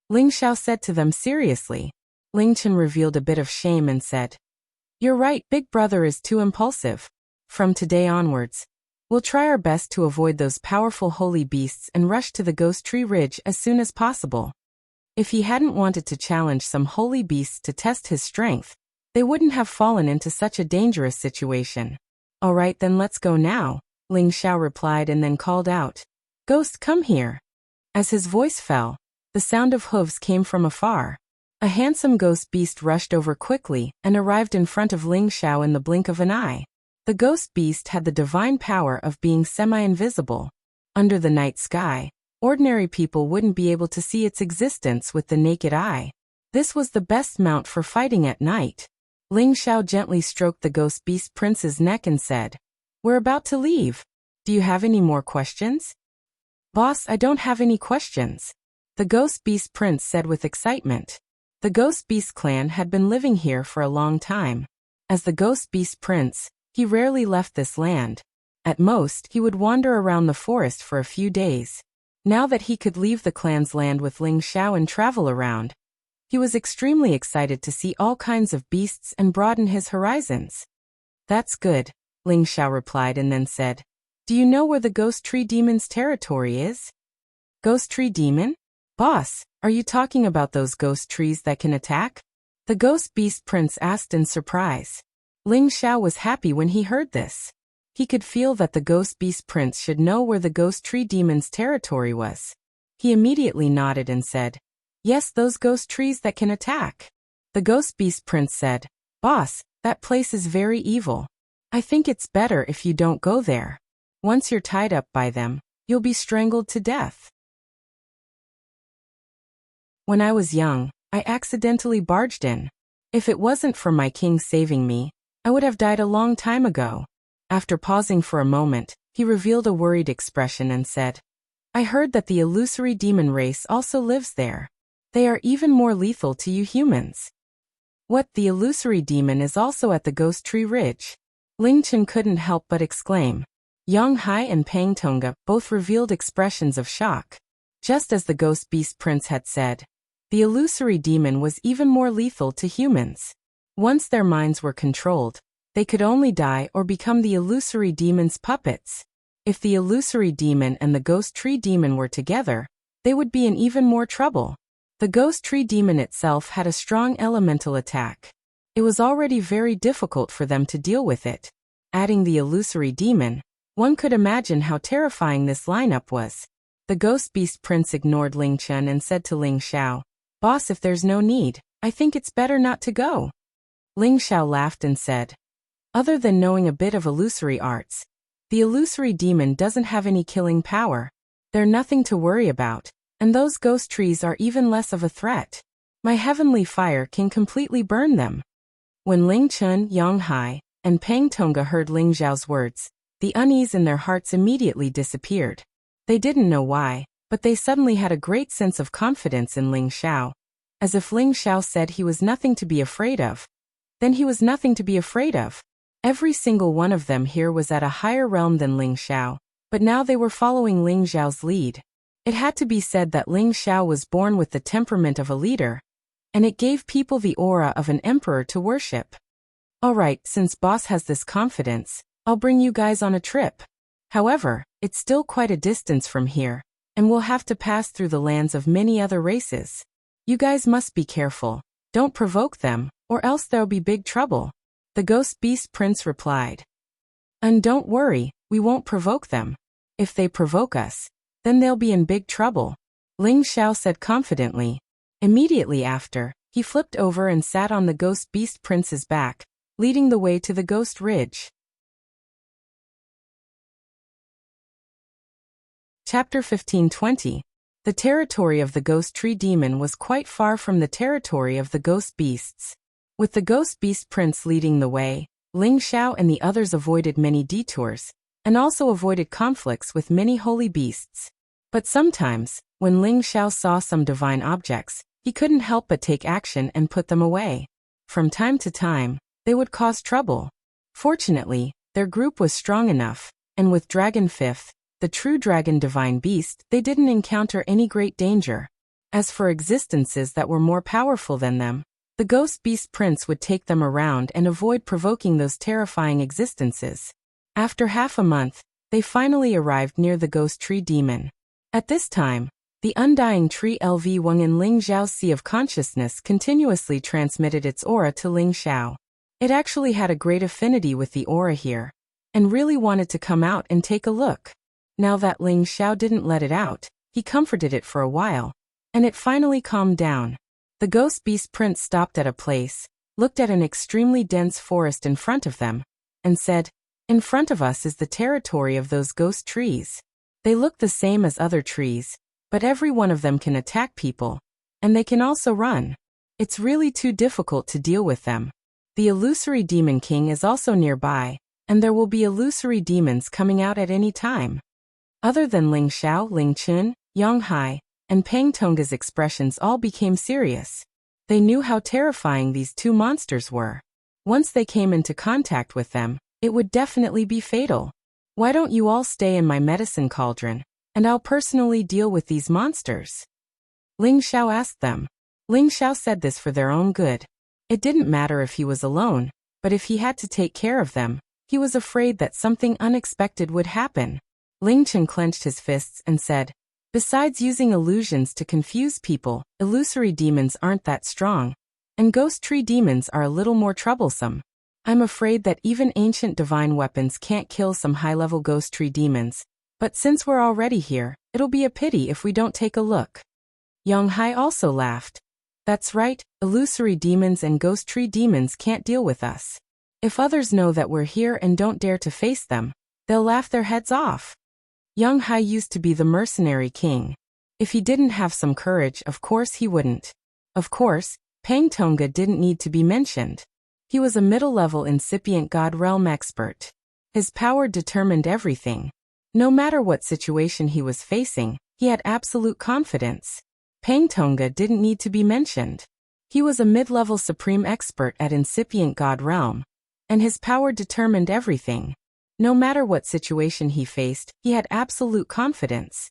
Ling Xiao said to them seriously. Ling Chun revealed a bit of shame and said, "You're right, big brother is too impulsive. From today onwards, we'll try our best to avoid those powerful holy beasts and rush to the Ghost Tree Ridge as soon as possible." If he hadn't wanted to challenge some holy beasts to test his strength, they wouldn't have fallen into such a dangerous situation. "All right, then let's go now," Ling Xiao replied and then called out, "Ghost, come here." As his voice fell, the sound of hooves came from afar. A handsome ghost beast rushed over quickly and arrived in front of Ling Xiao in the blink of an eye. The ghost beast had the divine power of being semi-invisible. Under the night sky, Ordinary people wouldn't be able to see its existence with the naked eye. This was the best mount for fighting at night. Ling Xiao gently stroked the ghost beast prince's neck and said, "We're about to leave. Do you have any more questions?" "Boss, I don't have any questions," the ghost beast prince said with excitement. The ghost beast clan had been living here for a long time. As the ghost beast prince, he rarely left this land. At most, he would wander around the forest for a few days. Now that he could leave the clan's land with Ling Xiao and travel around, he was extremely excited to see all kinds of beasts and broaden his horizons. "That's good," Ling Xiao replied and then said, "Do you know where the Ghost Tree Demon's territory is?" "Ghost Tree Demon? Boss, are you talking about those ghost trees that can attack?" the ghost beast prince asked in surprise. Ling Xiao was happy when he heard this. He could feel that the ghost beast prince should know where the Ghost Tree Demon's territory was. He immediately nodded and said, "Yes, those ghost trees that can attack." The ghost beast prince said, "Boss, that place is very evil. I think it's better if you don't go there. Once you're tied up by them, you'll be strangled to death." "When I was young, I accidentally barged in. If it wasn't for my king saving me, I would have died a long time ago." After pausing for a moment, he revealed a worried expression and said, "I heard that the illusory demon race also lives there. They are even more lethal to you humans." "What, the illusory demon is also at the Ghost Tree Ridge?" Ling Chen couldn't help but exclaim. Yang Hai and Pang Tonga both revealed expressions of shock. Just as the ghost beast prince had said, the illusory demon was even more lethal to humans. Once their minds were controlled, they could only die or become the illusory demon's puppets. If the illusory demon and the Ghost Tree Demon were together, they would be in even more trouble. The Ghost Tree Demon itself had a strong elemental attack. It was already very difficult for them to deal with it. Adding the illusory demon, one could imagine how terrifying this lineup was. The Ghost Beast Prince ignored Ling Chen and said to Ling Xiao, "Boss, if there's no need, I think it's better not to go." Ling Xiao laughed and said, "Other than knowing a bit of illusory arts, the illusory demon doesn't have any killing power. They're nothing to worry about, and those ghost trees are even less of a threat. My heavenly fire can completely burn them." When Ling Chen, Yang Hai, and Pang Tonga heard Ling Xiao's words, the unease in their hearts immediately disappeared. They didn't know why, but they suddenly had a great sense of confidence in Ling Xiao. As if Ling Xiao said he was nothing to be afraid of. Then he was nothing to be afraid of. Every single one of them here was at a higher realm than Ling Xiao, but now they were following Ling Xiao's lead. It had to be said that Ling Xiao was born with the temperament of a leader, and it gave people the aura of an emperor to worship. "Alright, since boss has this confidence, I'll bring you guys on a trip. However, it's still quite a distance from here, and we'll have to pass through the lands of many other races. You guys must be careful. Don't provoke them, or else there'll be big trouble," the Ghost Beast Prince replied. "And don't worry, we won't provoke them. If they provoke us, then they'll be in big trouble," Ling Xiao said confidently. Immediately after, he flipped over and sat on the Ghost Beast Prince's back, leading the way to the Ghost Ridge. Chapter 15:20. The territory of the Ghost Tree Demon was quite far from the territory of the Ghost Beasts. With the Ghost Beast Prince leading the way, Ling Xiao and the others avoided many detours, and also avoided conflicts with many holy beasts. But sometimes, when Ling Xiao saw some divine objects, he couldn't help but take action and put them away. From time to time, they would cause trouble. Fortunately, their group was strong enough, and with Dragon Fifth, the true dragon divine beast, they didn't encounter any great danger. As for existences that were more powerful than them, the Ghost Beast Prince would take them around and avoid provoking those terrifying existences. After half a month, they finally arrived near the Ghost Tree Demon. At this time, the undying tree LV Wang in Ling Xiao's sea of consciousness continuously transmitted its aura to Ling Xiao. It actually had a great affinity with the aura here, and really wanted to come out and take a look. Now that Ling Xiao didn't let it out, he comforted it for a while, and it finally calmed down. The Ghost Beast Prince stopped at a place, looked at an extremely dense forest in front of them, and said, "In front of us is the territory of those ghost trees. They look the same as other trees, but every one of them can attack people, and they can also run. It's really too difficult to deal with them. The illusory demon king is also nearby, and there will be illusory demons coming out at any time. Other than Ling Xiao, Ling Chun, Yang Hai, and Pang Tongga's expressions all became serious. They knew how terrifying these two monsters were. Once they came into contact with them, it would definitely be fatal. Why don't you all stay in my medicine cauldron, and I'll personally deal with these monsters? Ling Xiao asked them. Ling Xiao said this for their own good. It didn't matter if he was alone, but if he had to take care of them, he was afraid that something unexpected would happen. Ling Chen clenched his fists and said, "Besides using illusions to confuse people, illusory demons aren't that strong, and ghost tree demons are a little more troublesome. I'm afraid that even ancient divine weapons can't kill some high-level ghost tree demons, but since we're already here, it'll be a pity if we don't take a look." Yang Hai also laughed. "That's right, illusory demons and ghost tree demons can't deal with us. If others know that we're here and don't dare to face them, they'll laugh their heads off." Yang Hai used to be the mercenary king. If he didn't have some courage, of course he wouldn't. Of course, Pang Tongga didn't need to be mentioned. He was a middle-level incipient God realm expert. His power determined everything. No matter what situation he was facing, he had absolute confidence. Pang Tongga didn't need to be mentioned. He was a mid-level supreme expert at incipient God realm, and his power determined everything. No matter what situation he faced, he had absolute confidence.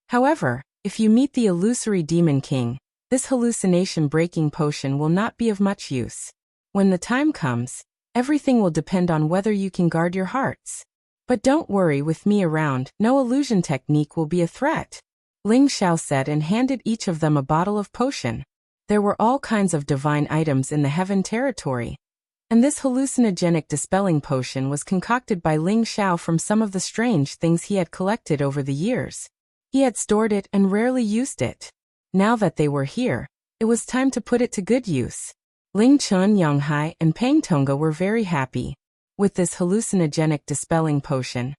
However, if you meet the illusory demon king, this hallucination-breaking potion will not be of much use. When the time comes, everything will depend on whether you can guard your hearts. But don't worry, with me around, no illusion technique will be a threat. Ling Xiao said and handed each of them a bottle of potion. There were all kinds of divine items in the heaven territory, and this hallucinogenic dispelling potion was concocted by Ling Xiao from some of the strange things he had collected over the years. He had stored it and rarely used it. Now that they were here, it was time to put it to good use. Ling Chun, Yang Hai, and Pang Tongga were very happy. With this hallucinogenic dispelling potion,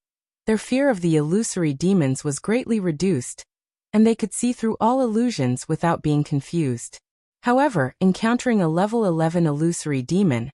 their fear of the illusory demons was greatly reduced, and they could see through all illusions without being confused. However, encountering a level 11 illusory demon,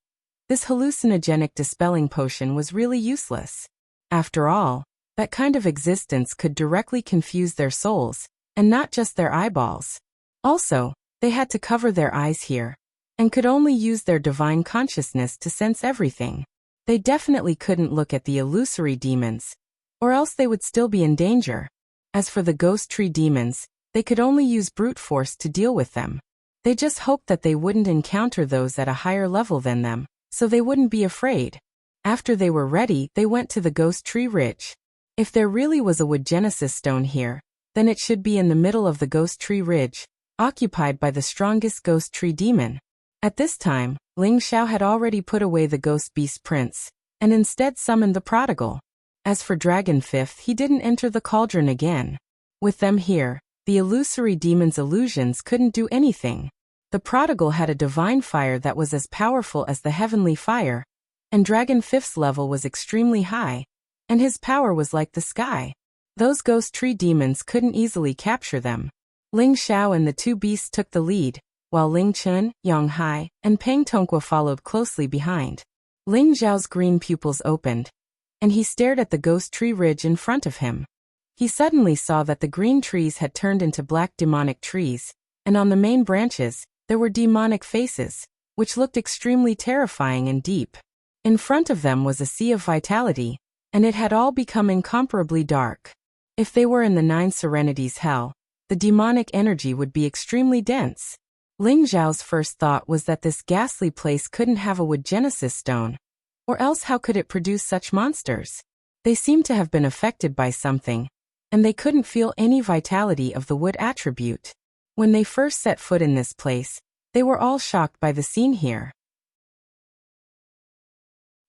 this hallucinogenic dispelling potion was really useless. After all, that kind of existence could directly confuse their souls, and not just their eyeballs. Also, they had to cover their eyes here, and could only use their divine consciousness to sense everything. They definitely couldn't look at the illusory demons, or else they would still be in danger. As for the ghost tree demons, they could only use brute force to deal with them. They just hoped that they wouldn't encounter those at a higher level than them, so they wouldn't be afraid. After they were ready, they went to the ghost tree ridge. If there really was a wood genesis stone here, then it should be in the middle of the ghost tree ridge, occupied by the strongest ghost tree demon. At this time, Ling Xiao had already put away the ghost beast prince, and instead summoned the prodigal. As for Dragon Fifth, he didn't enter the cauldron again. With them here, the illusory demon's illusions couldn't do anything. The prodigal had a divine fire that was as powerful as the heavenly fire, and Dragon Fifth's level was extremely high, and his power was like the sky. Those ghost tree demons couldn't easily capture them. Ling Xiao and the two beasts took the lead, while Ling Chun, Yang Hai, and Pang Tongga followed closely behind. Ling Zhao's green pupils opened, and he stared at the ghost tree ridge in front of him. He suddenly saw that the green trees had turned into black demonic trees, and on the main branches, there were demonic faces, which looked extremely terrifying and deep. In front of them was a sea of vitality, and it had all become incomparably dark. If they were in the Nine Serenities hell, the demonic energy would be extremely dense. Ling Zhao's first thought was that this ghastly place couldn't have a wood genesis stone. Or else how could it produce such monsters? They seemed to have been affected by something, and they couldn't feel any vitality of the wood attribute. When they first set foot in this place, they were all shocked by the scene here.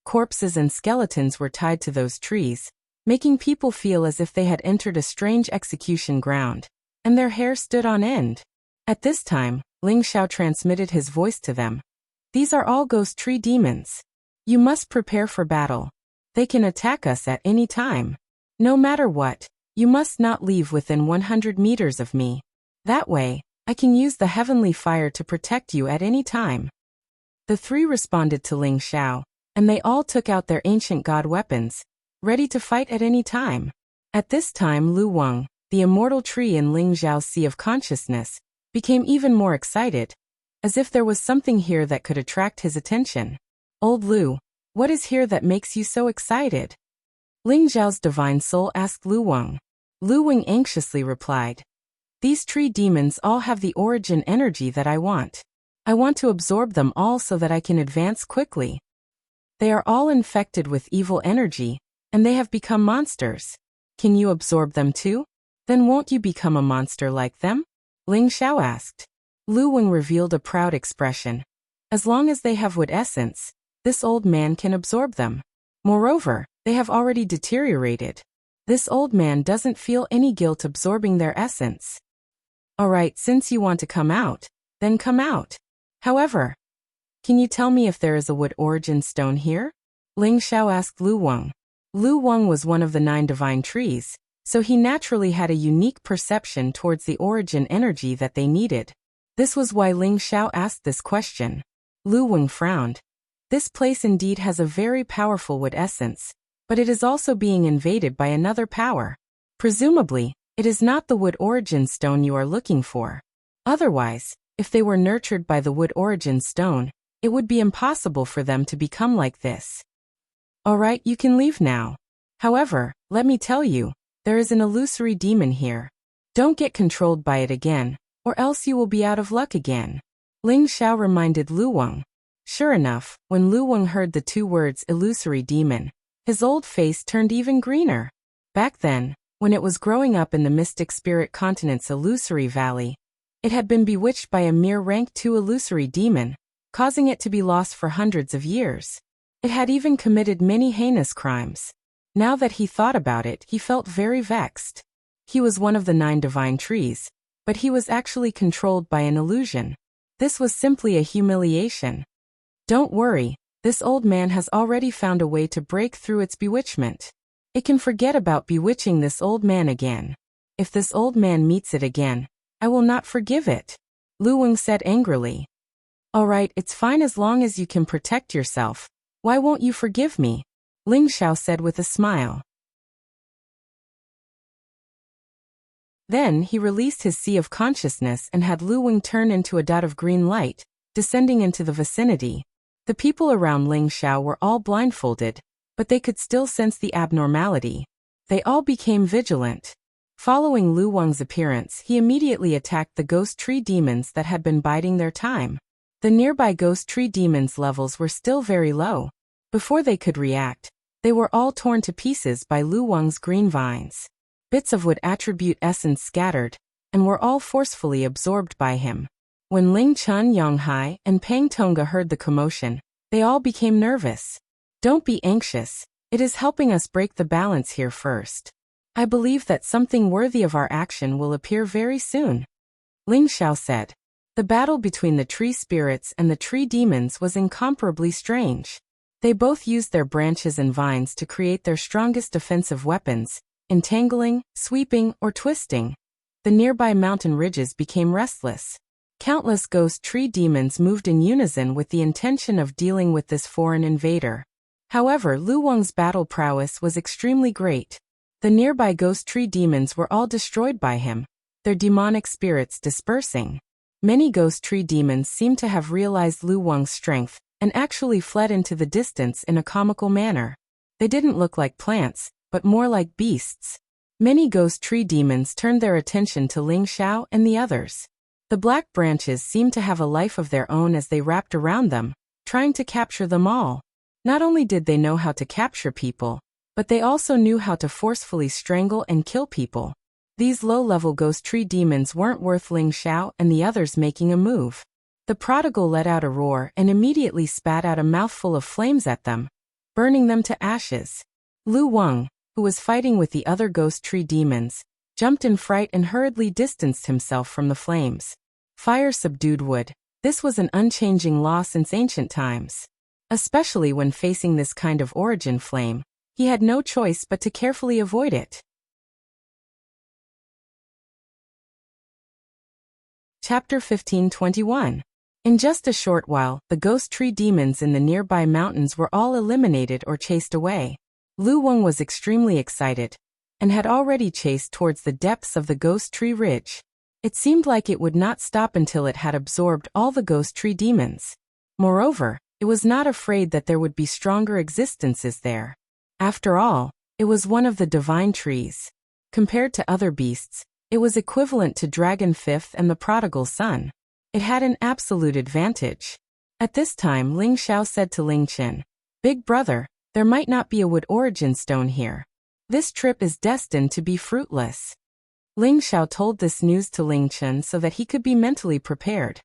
Corpses and skeletons were tied to those trees, making people feel as if they had entered a strange execution ground, and their hair stood on end. At this time, Ling Xiao transmitted his voice to them. "These are all ghost tree demons. You must prepare for battle. They can attack us at any time. No matter what, You must not leave within 100 meters of me. That way, I can use the heavenly fire to protect you at any time." The three responded to Ling Xiao, and they all took out their ancient god weapons, ready to fight at any time. At this time Lu Wang, the immortal tree in Ling Xiao's sea of consciousness, became even more excited, as if there was something here that could attract his attention. "Old Lu, what is here that makes you so excited?" Ling Xiao's divine soul asked Lu Wang. Lu Wang anxiously replied, "These tree demons all have the origin energy that I want. I want to absorb them all so that I can advance quickly. They are all infected with evil energy, and they have become monsters. Can you absorb them too? Then won't you become a monster like them?" Ling Xiao asked. Lu Wang revealed a proud expression. As long as they have wood essence, this old man can absorb them. Moreover, they have already deteriorated. This old man doesn't feel any guilt absorbing their essence. "Alright, since you want to come out, then come out. However, can you tell me if there is a wood origin stone here?" Ling Xiao asked Lu Wang. Lu Wang was one of the 9 divine trees, so he naturally had a unique perception towards the origin energy that they needed. This was why Ling Xiao asked this question. Lu Wang frowned. This place indeed has a very powerful wood essence, but it is also being invaded by another power. Presumably, it is not the wood origin stone you are looking for. Otherwise, if they were nurtured by the wood origin stone, it would be impossible for them to become like this. "Alright, you can leave now. However, let me tell you, there is an illusory demon here. Don't get controlled by it again, or else you will be out of luck again." Ling Xiao reminded Lu Wang. Sure enough, when Lu Wang heard the 2 words illusory demon, his old face turned even greener. Back then, when it was growing up in the mystic spirit continent's illusory valley, it had been bewitched by a mere rank 2 illusory demon, causing it to be lost for hundreds of years. It had even committed many heinous crimes. Now that he thought about it, he felt very vexed. He was one of the 9 divine trees, but he was actually controlled by an illusion. This was simply a humiliation. Don't worry, this old man has already found a way to break through its bewitchment. It can forget about bewitching this old man again. If this old man meets it again, I will not forgive it," Lu Wang said angrily. "Alright, it's fine as long as you can protect yourself. Why won't you forgive me?" Ling Xiao said with a smile. Then he released his sea of consciousness and had Lu Wang turn into a dot of green light, descending into the vicinity. The people around Ling Xiao were all blindfolded, but they could still sense the abnormality. They all became vigilant. Following Lu Wang's appearance, he immediately attacked the ghost tree demons that had been biding their time. The nearby ghost tree demons' levels were still very low. Before they could react, they were all torn to pieces by Lu Wang's green vines. Bits of wood attribute essence scattered, and were all forcefully absorbed by him. When Ling Chun, Yonghai, and Pang Tonga heard the commotion, they all became nervous. "Don't be anxious, it is helping us break the balance here first. I believe that something worthy of our action will appear very soon," Ling Xiao said. The battle between the tree spirits and the tree demons was incomparably strange. They both used their branches and vines to create their strongest defensive weapons, entangling, sweeping, or twisting. The nearby mountain ridges became restless. Countless ghost tree demons moved in unison with the intention of dealing with this foreign invader. However, Lu Wang's battle prowess was extremely great. The nearby ghost tree demons were all destroyed by him, their demonic spirits dispersing. Many ghost tree demons seemed to have realized Lu Wang's strength and actually fled into the distance in a comical manner. They didn't look like plants, but more like beasts. Many ghost tree demons turned their attention to Ling Xiao and the others. The black branches seemed to have a life of their own as they wrapped around them, trying to capture them all. Not only did they know how to capture people, but they also knew how to forcefully strangle and kill people. These low-level ghost tree demons weren't worth Ling Xiao and the others making a move. The prodigal let out a roar and immediately spat out a mouthful of flames at them, burning them to ashes. Lu Wang, who was fighting with the other ghost tree demons, jumped in fright and hurriedly distanced himself from the flames. Fire subdued wood. This was an unchanging law since ancient times. Especially when facing this kind of origin flame, he had no choice but to carefully avoid it. Chapter 1521. In just a short while, the ghost tree demons in the nearby mountains were all eliminated or chased away. Lu Weng was extremely excited, and had already chased towards the depths of the ghost tree ridge. It seemed like it would not stop until it had absorbed all the ghost tree demons. Moreover, it was not afraid that there would be stronger existences there. After all, it was one of the divine trees. Compared to other beasts, it was equivalent to Dragon Fifth and the Prodigal Son. It had an absolute advantage. At this time Ling Xiao said to Ling Chen, "Big brother, there might not be a wood origin stone here. This trip is destined to be fruitless." Ling Xiao told this news to Ling Chen so that he could be mentally prepared.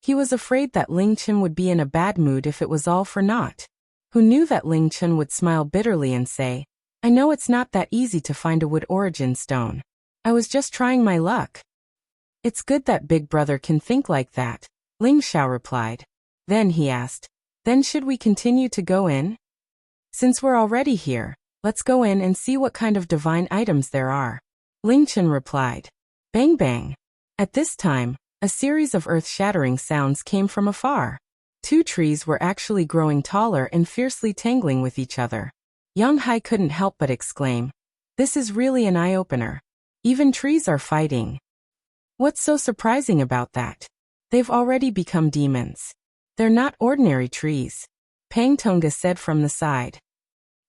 He was afraid that Ling Chen would be in a bad mood if it was all for naught. Who knew that Ling Chen would smile bitterly and say, "I know it's not that easy to find a wood origin stone. I was just trying my luck." "It's good that big brother can think like that," Ling Xiao replied. Then he asked, "Then should we continue to go in? Since we're already here, let's go in and see what kind of divine items there are." Ling Chen replied. Bang bang. At this time, a series of earth-shattering sounds came from afar. Two trees were actually growing taller and fiercely tangling with each other. Yang Hai couldn't help but exclaim, "This is really an eye-opener. Even trees are fighting. What's so surprising about that? They've already become demons. They're not ordinary trees," Pang Tonga said from the side.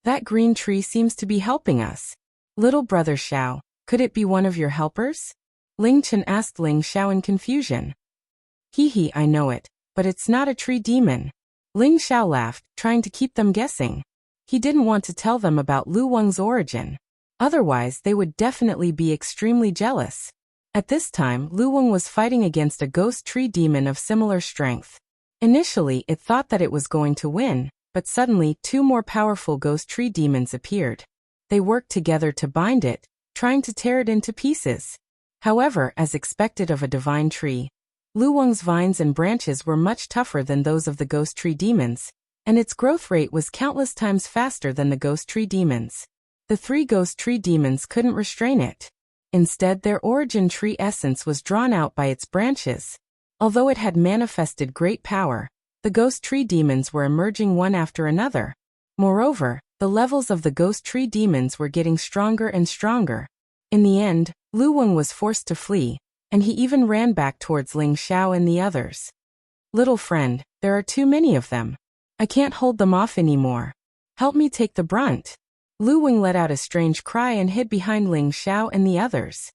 "That green tree seems to be helping us. Little brother Xiao, could it be one of your helpers?" Ling Chen asked Ling Xiao in confusion. Hee, I know it, but it's not a tree demon." Ling Xiao laughed, trying to keep them guessing. He didn't want to tell them about Lu Weng's origin. Otherwise, they would definitely be extremely jealous. At this time, Lu Weng was fighting against a ghost tree demon of similar strength. Initially, it thought that it was going to win, but suddenly two more powerful ghost tree demons appeared. They worked together to bind it, trying to tear it into pieces. However, as expected of a divine tree, Lu Weng's vines and branches were much tougher than those of the ghost tree demons, and its growth rate was countless times faster than the ghost tree demons. The three ghost tree demons couldn't restrain it. Instead, their origin tree essence was drawn out by its branches. Although it had manifested great power, the ghost tree demons were emerging one after another. Moreover, the levels of the ghost tree demons were getting stronger and stronger. In the end, Lu Weng was forced to flee, and he even ran back towards Ling Xiao and the others. "Little friend, there are too many of them. I can't hold them off anymore. Help me take the brunt." Lu Weng let out a strange cry and hid behind Ling Xiao and the others.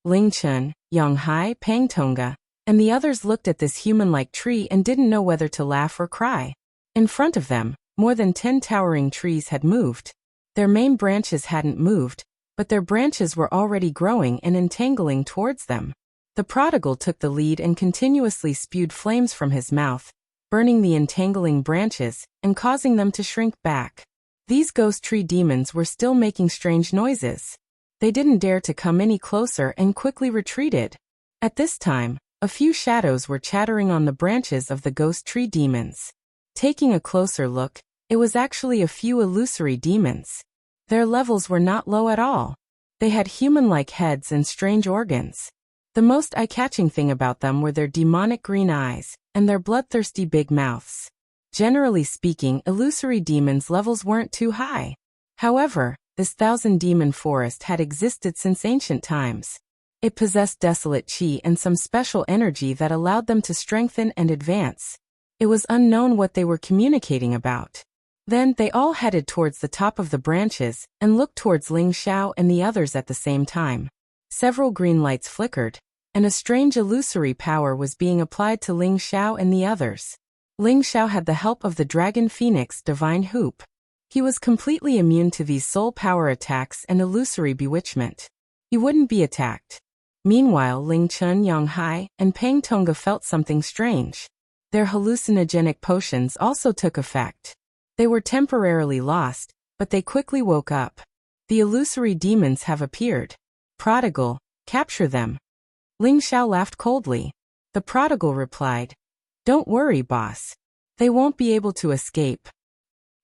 Ling Chen, Yang Hai, Pang Tonga, and the others looked at this human-like tree and didn't know whether to laugh or cry. In front of them, more than 10 towering trees had moved. Their main branches hadn't moved, but their branches were already growing and entangling towards them. The prodigal took the lead and continuously spewed flames from his mouth, burning the entangling branches and causing them to shrink back. These ghost tree demons were still making strange noises. They didn't dare to come any closer and quickly retreated. At this time, a few shadows were chattering on the branches of the ghost tree demons. Taking a closer look, it was actually a few illusory demons. Their levels were not low at all. They had human-like heads and strange organs. The most eye-catching thing about them were their demonic green eyes and their bloodthirsty big mouths. Generally speaking, illusory demons' levels weren't too high. However, this 1,000-demon forest had existed since ancient times. It possessed desolate qi and some special energy that allowed them to strengthen and advance. It was unknown what they were communicating about. Then they all headed towards the top of the branches and looked towards Ling Xiao and the others at the same time. Several green lights flickered, and a strange illusory power was being applied to Ling Xiao and the others. Ling Xiao had the help of the Dragon Phoenix Divine Hoop. He was completely immune to these soul power attacks and illusory bewitchment. He wouldn't be attacked. Meanwhile, Ling Chen, Yang Hai, and Pang Tonga felt something strange. Their hallucinogenic potions also took effect. They were temporarily lost, but they quickly woke up. The illusory demons have appeared. Prodigal, capture them. Ling Xiao laughed coldly. The prodigal replied, "Don't worry, boss. They won't be able to escape."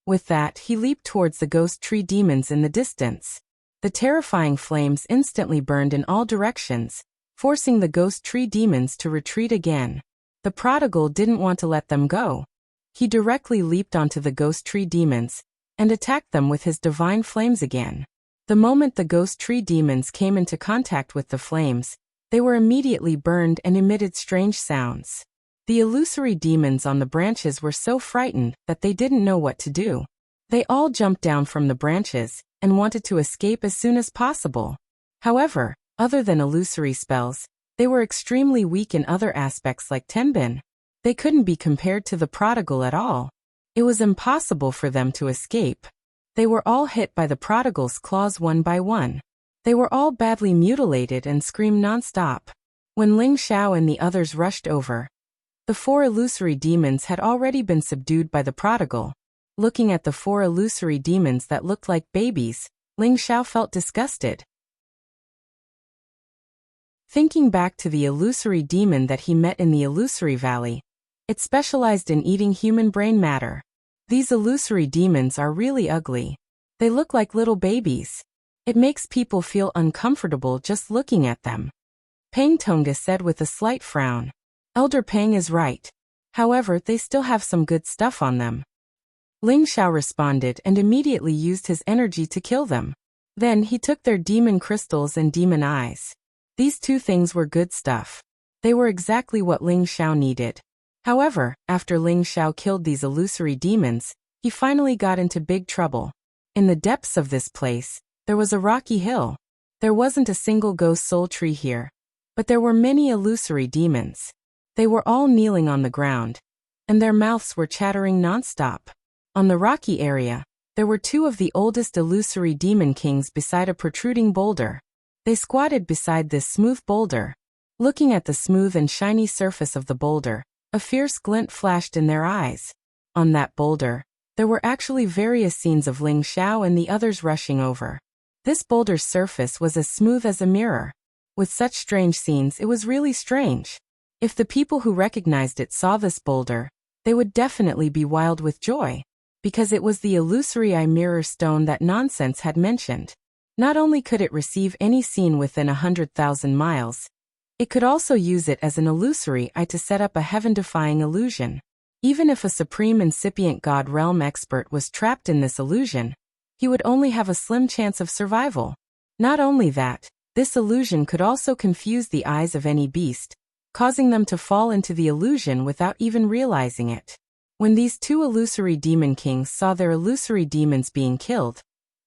With that, he leaped towards the ghost tree demons in the distance. The terrifying flames instantly burned in all directions, forcing the ghost tree demons to retreat again. The prodigal didn't want to let them go. He directly leaped onto the ghost tree demons and attacked them with his divine flames again. The moment the ghost tree demons came into contact with the flames, they were immediately burned and emitted strange sounds. The illusory demons on the branches were so frightened that they didn't know what to do. They all jumped down from the branches and wanted to escape as soon as possible. However, other than illusory spells, they were extremely weak in other aspects like Tenbin. They couldn't be compared to the prodigal at all. It was impossible for them to escape. They were all hit by the prodigal's claws one by one. They were all badly mutilated and screamed non-stop. When Ling Xiao and the others rushed over, the 4 illusory demons had already been subdued by the prodigal. Looking at the 4 illusory demons that looked like babies, Ling Xiao felt disgusted. Thinking back to the illusory demon that he met in the illusory valley, it specialized in eating human brain matter. These illusory demons are really ugly. They look like little babies. It makes people feel uncomfortable just looking at them. Pang Tonga said with a slight frown. Elder Pang is right. However, they still have some good stuff on them. Ling Xiao responded and immediately used his energy to kill them. Then he took their demon crystals and demon eyes. These 2 things were good stuff. They were exactly what Ling Xiao needed. However, after Ling Xiao killed these illusory demons, he finally got into big trouble. In the depths of this place, there was a rocky hill. There wasn't a single ghost soul tree here, but there were many illusory demons. They were all kneeling on the ground, and their mouths were chattering non-stop. On the rocky area, there were 2 of the oldest illusory demon kings beside a protruding boulder. They squatted beside this smooth boulder. Looking at the smooth and shiny surface of the boulder, a fierce glint flashed in their eyes. On that boulder, there were actually various scenes of Ling Xiao and the others rushing over. This boulder's surface was as smooth as a mirror. With such strange scenes, it was really strange. If the people who recognized it saw this boulder, they would definitely be wild with joy, because it was the illusory eye mirror stone that Nonsense had mentioned. Not only could it receive any scene within 100,000 miles, it could also use it as an illusory eye to set up a heaven-defying illusion. Even if a supreme incipient god realm expert was trapped in this illusion, he would only have a slim chance of survival. Not only that, this illusion could also confuse the eyes of any beast, causing them to fall into the illusion without even realizing it. When these 2 illusory demon kings saw their illusory demons being killed,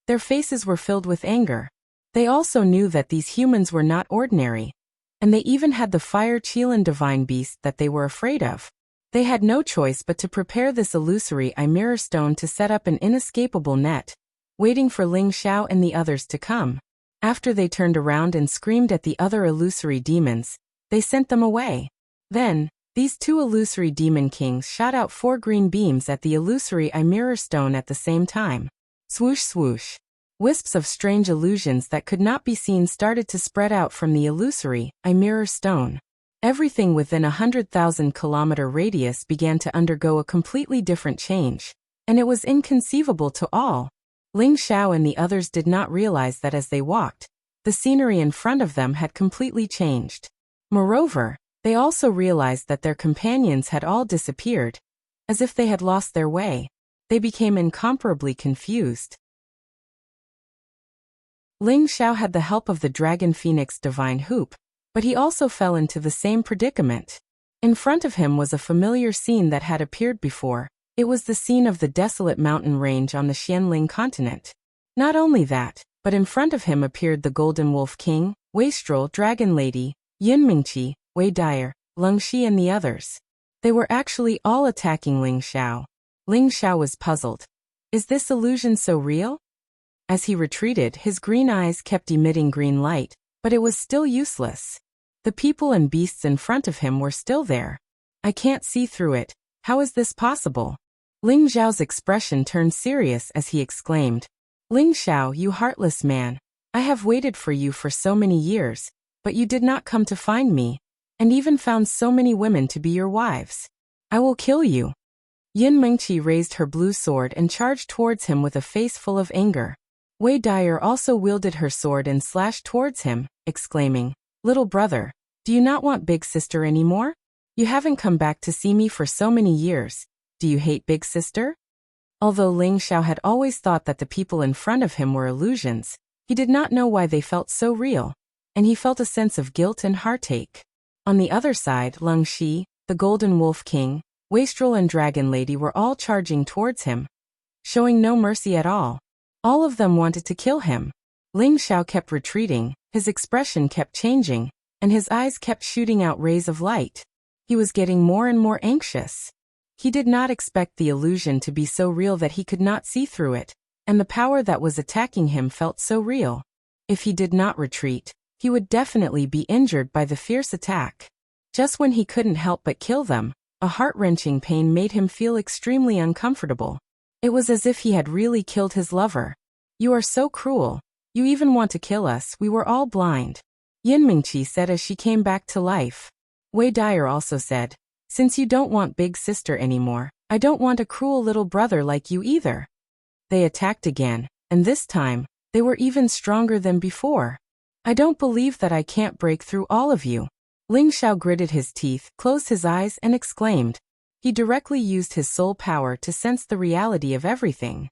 their faces were filled with anger. They also knew that these humans were not ordinary, and they even had the fire Qilin divine beast that they were afraid of. They had no choice but to prepare this illusory eye mirror stone to set up an inescapable net, waiting for Ling Xiao and the others to come. After they turned around and screamed at the other illusory demons, they sent them away. Then, these 2 illusory demon kings shot out 4 green beams at the illusory eye mirror stone at the same time. Swoosh swoosh. Wisps of strange illusions that could not be seen started to spread out from the illusory eye mirror stone. Everything within 100,000 kilometer radius began to undergo a completely different change, and it was inconceivable to all. Ling Xiao and the others did not realize that as they walked, the scenery in front of them had completely changed. Moreover, they also realized that their companions had all disappeared, as if they had lost their way. They became incomparably confused. Ling Xiao had the help of the Dragon Phoenix Divine Hoop, but he also fell into the same predicament. In front of him was a familiar scene that had appeared before. It was the scene of the desolate mountain range on the Xianling continent. Not only that, but in front of him appeared the Golden Wolf King, Wastrel Dragon Lady, Yun Mingqi, Wei Dyer, Leng Shi and the others. They were actually all attacking Ling Xiao. Ling Xiao was puzzled. Is this illusion so real? As he retreated, his green eyes kept emitting green light, but it was still useless. The people and beasts in front of him were still there. I can't see through it. How is this possible? Ling Xiao's expression turned serious as he exclaimed. Ling Xiao, you heartless man. I have waited for you for so many years, but you did not come to find me, and even found so many women to be your wives. I will kill you. Yin Mengqi raised her blue sword and charged towards him with a face full of anger. Wei Dyer also wielded her sword and slashed towards him, exclaiming, Little brother, Do you not want Big Sister anymore? You haven't come back to see me for so many years. Do you hate Big Sister? Although Ling Xiao had always thought that the people in front of him were illusions, he did not know why they felt so real, and he felt a sense of guilt and heartache. On the other side, Leng Shi, the Golden Wolf King, Wastrel and Dragon Lady were all charging towards him, showing no mercy at all. All of them wanted to kill him. Ling Xiao kept retreating, his expression kept changing, and his eyes kept shooting out rays of light. He was getting more and more anxious. He did not expect the illusion to be so real that he could not see through it, and the power that was attacking him felt so real. If he did not retreat, he would definitely be injured by the fierce attack. Just when he couldn't help but kill them, a heart-wrenching pain made him feel extremely uncomfortable. It was as if he had really killed his lover. You are so cruel. You even want to kill us. We were all blind. Yin Mingqi said as she came back to life. Wei Dyer also said, since you don't want Big Sister anymore, I don't want a cruel little brother like you either. They attacked again, and this time, they were even stronger than before. I don't believe that I can't break through all of you. Ling Xiao gritted his teeth, closed his eyes, and exclaimed. He directly used his soul power to sense the reality of everything.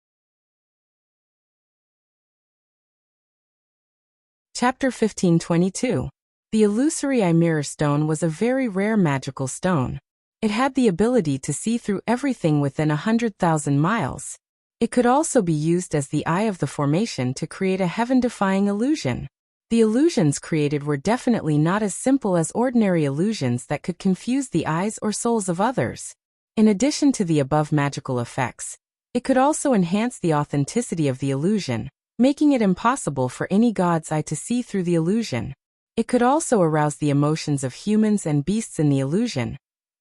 Chapter 1522. The illusory eye mirror stone was a very rare magical stone. It had the ability to see through everything within 100,000 miles. It could also be used as the eye of the formation to create a heaven-defying illusion. The illusions created were definitely not as simple as ordinary illusions that could confuse the eyes or souls of others. In addition to the above magical effects, it could also enhance the authenticity of the illusion, making it impossible for any god's eye to see through the illusion. It could also arouse the emotions of humans and beasts in the illusion,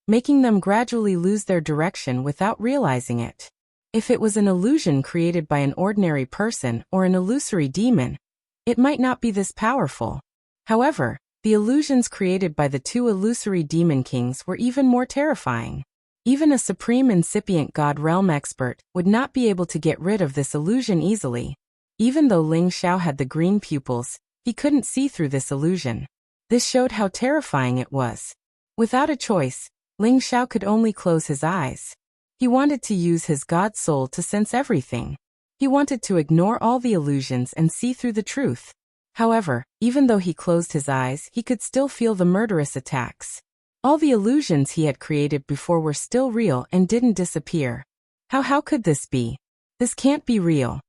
making them gradually lose their direction without realizing it. If it was an illusion created by an ordinary person or an illusory demon, it might not be this powerful. However, the illusions created by the two illusory demon kings were even more terrifying. Even a supreme incipient god realm expert would not be able to get rid of this illusion easily. Even though Ling Xiao had the green pupils, he couldn't see through this illusion. This showed how terrifying it was. Without a choice, Ling Xiao could only close his eyes. He wanted to use his god soul to sense everything. He wanted to ignore all the illusions and see through the truth. However, even though he closed his eyes, he could still feel the murderous attacks. All the illusions he had created before were still real and didn't disappear. How could this be? This can't be real.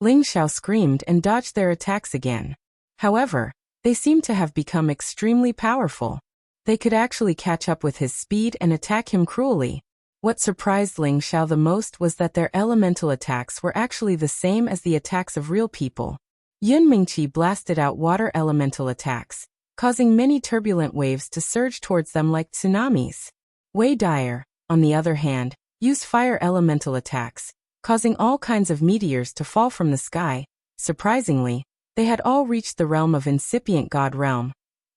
Ling Xiao screamed and dodged their attacks again. However, they seemed to have become extremely powerful. They could actually catch up with his speed and attack him cruelly. What surprised Ling Xiao the most was that their elemental attacks were actually the same as the attacks of real people. Yun Mingqi blasted out water elemental attacks, causing many turbulent waves to surge towards them like tsunamis. Wei Dyer, on the other hand, used fire elemental attacks, causing all kinds of meteors to fall from the sky. Surprisingly, they had all reached the realm of incipient god realm,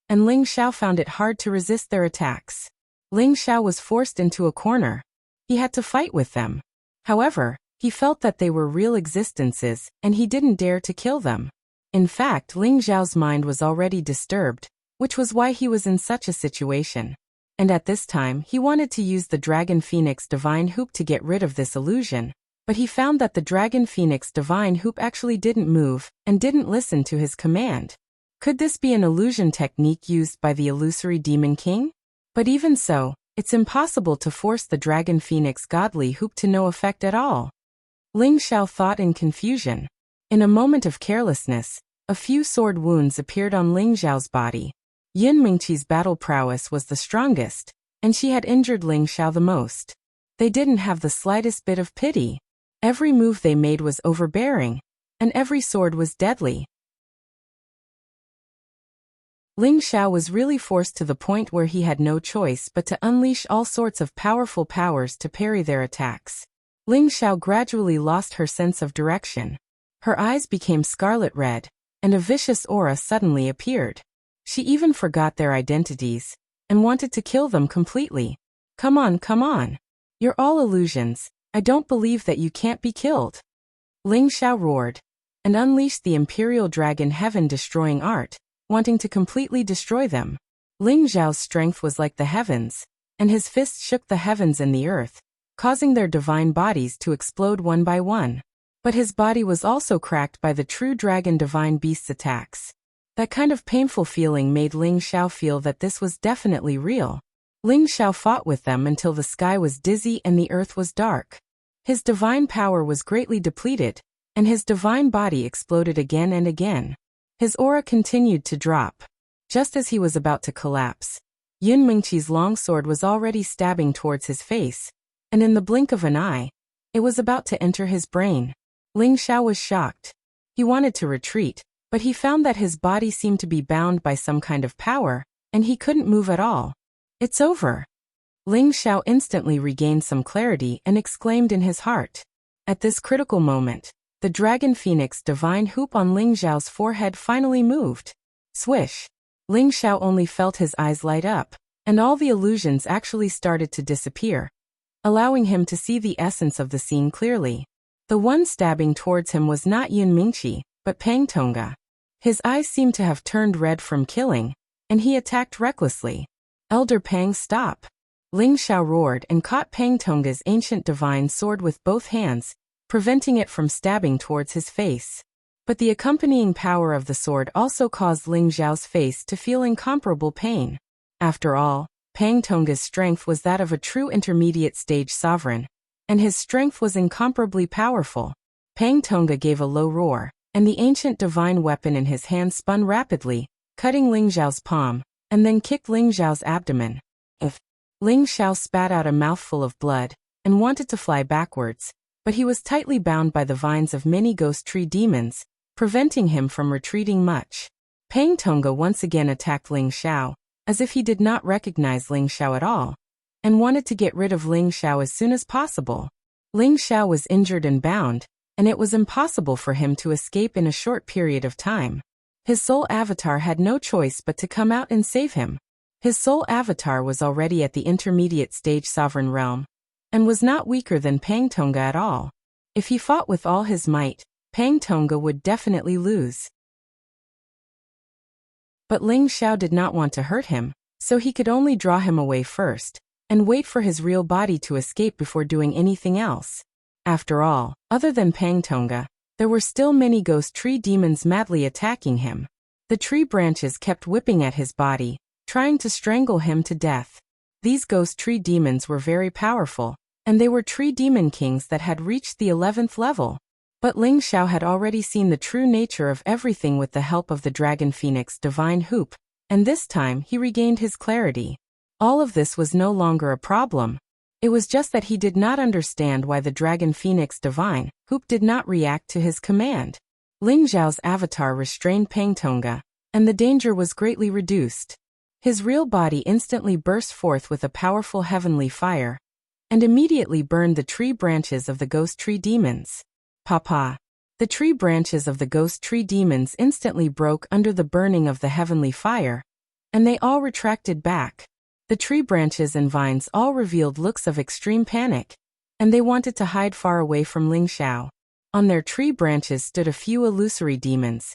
and Ling Xiao found it hard to resist their attacks. Ling Xiao was forced into a corner. He had to fight with them. However, he felt that they were real existences, and he didn't dare to kill them. In fact, Ling Xiao's mind was already disturbed, which was why he was in such a situation. And at this time, he wanted to use the Dragon Phoenix Divine Hoop to get rid of this illusion, but he found that the Dragon Phoenix Divine Hoop actually didn't move and didn't listen to his command. Could this be an illusion technique used by the illusory Demon King? But even so, it's impossible to force the Dragon Phoenix Godly Hoop to no effect at all. Ling Xiao thought in confusion. In a moment of carelessness, a few sword wounds appeared on Ling Xiao's body. Yin Mingqi's battle prowess was the strongest, and she had injured Ling Xiao the most. They didn't have the slightest bit of pity. Every move they made was overbearing, and every sword was deadly. Ling Xiao was really forced to the point where he had no choice but to unleash all sorts of powerful powers to parry their attacks. Ling Xiao gradually lost her sense of direction. Her eyes became scarlet red, and a vicious aura suddenly appeared. She even forgot their identities, and wanted to kill them completely. Come on, come on. You're all illusions. I don't believe that you can't be killed. Ling Xiao roared, and unleashed the Imperial Dragon Heaven-destroying art, wanting to completely destroy them. Ling Xiao's strength was like the heavens, and his fists shook the heavens and the earth, causing their divine bodies to explode one by one. But his body was also cracked by the true dragon divine beast's attacks. That kind of painful feeling made Ling Xiao feel that this was definitely real. Ling Xiao fought with them until the sky was dizzy and the earth was dark. His divine power was greatly depleted, and his divine body exploded again and again. His aura continued to drop. Just as he was about to collapse, Yun Mingqi's long sword was already stabbing towards his face, and in the blink of an eye, it was about to enter his brain. Ling Xiao was shocked. He wanted to retreat, but he found that his body seemed to be bound by some kind of power, and he couldn't move at all. "It's over." Ling Xiao instantly regained some clarity and exclaimed in his heart. At this critical moment, the dragon phoenix divine hoop on Ling Xiao's forehead finally moved. Swish! Ling Xiao only felt his eyes light up, and all the illusions actually started to disappear, allowing him to see the essence of the scene clearly. The one stabbing towards him was not Yun Mingqi, but Pang Tongga. His eyes seemed to have turned red from killing, and he attacked recklessly. "Elder Pang, stop!" Ling Xiao roared and caught Pang Tongga's ancient divine sword with both hands, preventing it from stabbing towards his face. But the accompanying power of the sword also caused Ling Xiao's face to feel incomparable pain. After all, Pang Tongga's strength was that of a true intermediate stage sovereign, and his strength was incomparably powerful. Pang Tongga gave a low roar, and the ancient divine weapon in his hand spun rapidly, cutting Ling Xiao's palm, and then kicked Ling Xiao's abdomen. Ling Xiao spat out a mouthful of blood, and wanted to fly backwards, but he was tightly bound by the vines of many ghost tree demons, preventing him from retreating much. Pang Tongga once again attacked Ling Xiao, as if he did not recognize Ling Xiao at all, and wanted to get rid of Ling Xiao as soon as possible. Ling Xiao was injured and bound, and it was impossible for him to escape in a short period of time. His soul avatar had no choice but to come out and save him. His soul avatar was already at the intermediate stage sovereign realm, and was not weaker than Pang Tongga at all. If he fought with all his might, Pang Tongga would definitely lose. But Ling Xiao did not want to hurt him, so he could only draw him away first, and wait for his real body to escape before doing anything else. After all, other than Pang Tongga, there were still many ghost tree demons madly attacking him. The tree branches kept whipping at his body, trying to strangle him to death. These ghost tree demons were very powerful, and they were tree demon kings that had reached the 11th level. But Ling Xiao had already seen the true nature of everything with the help of the dragon phoenix divine hoop, and this time he regained his clarity. All of this was no longer a problem. It was just that he did not understand why the dragon phoenix divine hoop did not react to his command. Ling Xiao's avatar restrained Pang Tongga, and the danger was greatly reduced. His real body instantly burst forth with a powerful heavenly fire, and immediately burned the tree branches of the ghost tree demons. Papa! The tree branches of the ghost tree demons instantly broke under the burning of the heavenly fire, and they all retracted back. The tree branches and vines all revealed looks of extreme panic, and they wanted to hide far away from Ling Xiao. On their tree branches stood a few illusory demons,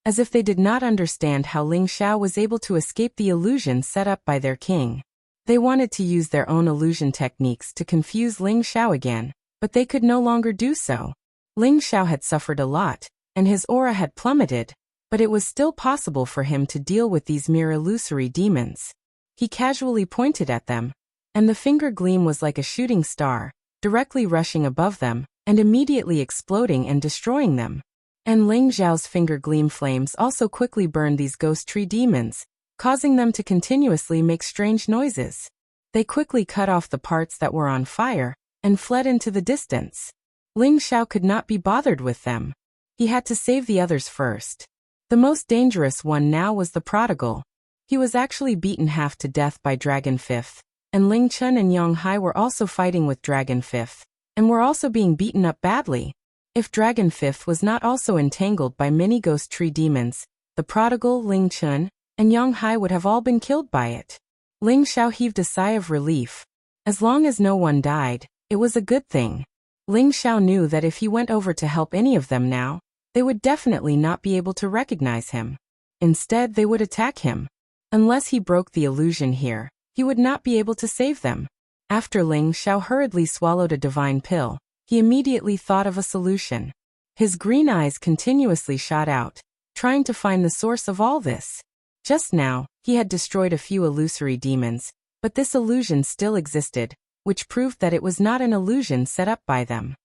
as if they did not understand how Ling Xiao was able to escape the illusion set up by their king. They wanted to use their own illusion techniques to confuse Ling Xiao again, but they could no longer do so. Ling Xiao had suffered a lot, and his aura had plummeted, but it was still possible for him to deal with these mere illusory demons. He casually pointed at them, and the finger gleam was like a shooting star, directly rushing above them, and immediately exploding and destroying them. And Ling Xiao's finger gleam flames also quickly burned these ghost tree demons, causing them to continuously make strange noises. They quickly cut off the parts that were on fire, and fled into the distance. Ling Xiao could not be bothered with them. He had to save the others first. The most dangerous one now was the prodigal. He was actually beaten half to death by Dragon Fifth, and Ling Chun and Yang Hai were also fighting with Dragon Fifth, and were also being beaten up badly. If Dragon Fifth was not also entangled by many ghost tree demons, the prodigal, Ling Chun, and Yang Hai would have all been killed by it. Ling Xiao heaved a sigh of relief. As long as no one died, it was a good thing. Ling Xiao knew that if he went over to help any of them now, they would definitely not be able to recognize him. Instead, they would attack him. Unless he broke the illusion here, he would not be able to save them. After Ling Xiao hurriedly swallowed a divine pill, he immediately thought of a solution. His green eyes continuously shot out, trying to find the source of all this. Just now, he had destroyed a few illusory demons, but this illusion still existed, which proved that it was not an illusion set up by them.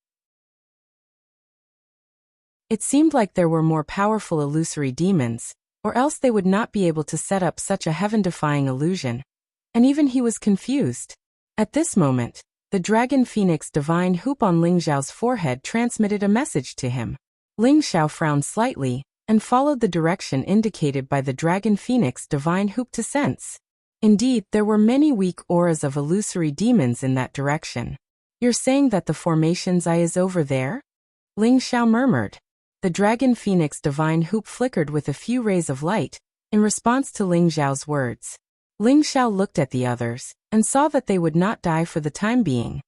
It seemed like there were more powerful illusory demons, or else they would not be able to set up such a heaven-defying illusion. And even he was confused. At this moment, the Dragon Phoenix divine hoop on Ling Xiao's forehead transmitted a message to him. Ling Xiao frowned slightly, and followed the direction indicated by the Dragon Phoenix divine hoop to sense. Indeed, there were many weak auras of illusory demons in that direction. "You're saying that the formation's eye is over there?" Ling Xiao murmured. The Dragon Phoenix divine hoop flickered with a few rays of light, in response to Ling Xiao's words. Ling Xiao looked at the others, and saw that they would not die for the time being.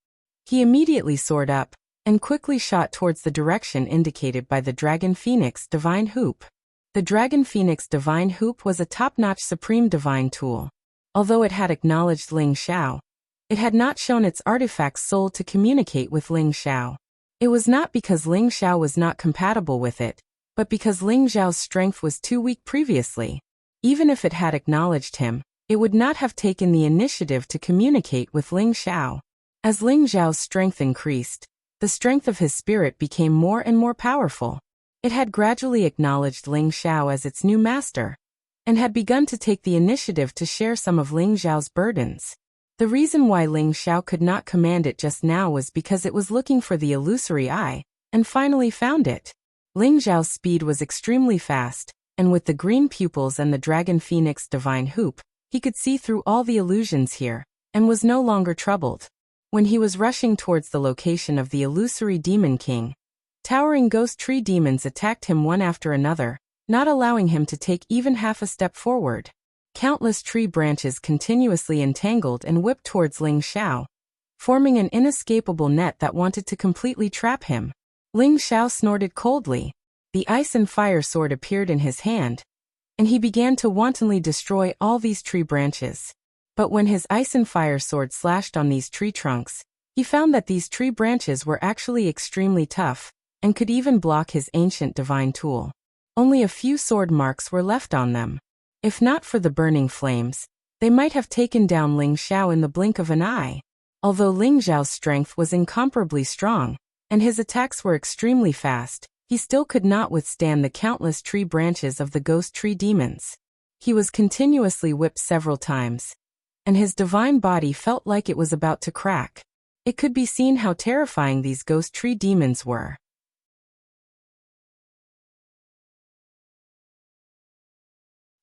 He immediately soared up, and quickly shot towards the direction indicated by the Dragon Phoenix divine hoop. The Dragon Phoenix divine hoop was a top-notch supreme divine tool. Although it had acknowledged Ling Xiao, it had not shown its artifact's soul to communicate with Ling Xiao. It was not because Ling Xiao was not compatible with it, but because Ling Xiao's strength was too weak previously. Even if it had acknowledged him, it would not have taken the initiative to communicate with Ling Xiao. As Ling Xiao's strength increased, the strength of his spirit became more and more powerful. It had gradually acknowledged Ling Xiao as its new master, and had begun to take the initiative to share some of Ling Xiao's burdens. The reason why Ling Xiao could not command it just now was because it was looking for the illusory eye, and finally found it. Ling Xiao's speed was extremely fast, and with the green pupils and the Dragon Phoenix divine hoop, he could see through all the illusions here, and was no longer troubled. When he was rushing towards the location of the illusory demon king, towering ghost tree demons attacked him one after another, not allowing him to take even half a step forward. Countless tree branches continuously entangled and whipped towards Ling Xiao, forming an inescapable net that wanted to completely trap him. Ling Xiao snorted coldly. The ice and fire sword appeared in his hand, and he began to wantonly destroy all these tree branches. But when his ice and fire sword slashed on these tree trunks, he found that these tree branches were actually extremely tough, and could even block his ancient divine tool. Only a few sword marks were left on them. If not for the burning flames, they might have taken down Ling Xiao in the blink of an eye. Although Ling Xiao's strength was incomparably strong, and his attacks were extremely fast, he still could not withstand the countless tree branches of the ghost tree demons. He was continuously whipped several times, and his divine body felt like it was about to crack. It could be seen how terrifying these ghost tree demons were.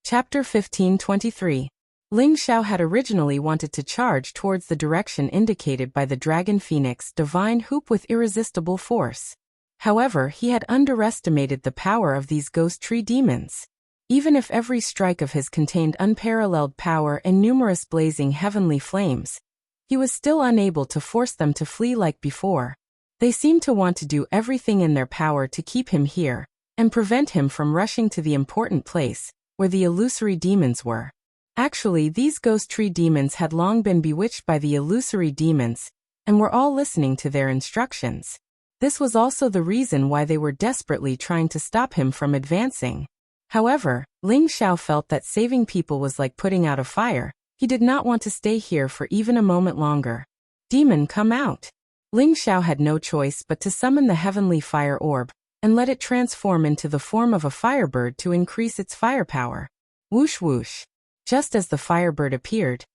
Chapter 1523. Ling Xiao had originally wanted to charge towards the direction indicated by the Dragon Phoenix divine hoop with irresistible force. However, he had underestimated the power of these ghost tree demons. Even if every strike of his contained unparalleled power and numerous blazing heavenly flames, he was still unable to force them to flee like before. They seemed to want to do everything in their power to keep him here, and prevent him from rushing to the important place where the illusory demons were. Actually, these ghost tree demons had long been bewitched by the illusory demons, and were all listening to their instructions. This was also the reason why they were desperately trying to stop him from advancing. However, Ling Xiao felt that saving people was like putting out a fire. He did not want to stay here for even a moment longer. "Demon, come out!" Ling Xiao had no choice but to summon the heavenly fire orb, and let it transform into the form of a firebird to increase its firepower. Whoosh whoosh. Just as the firebird appeared,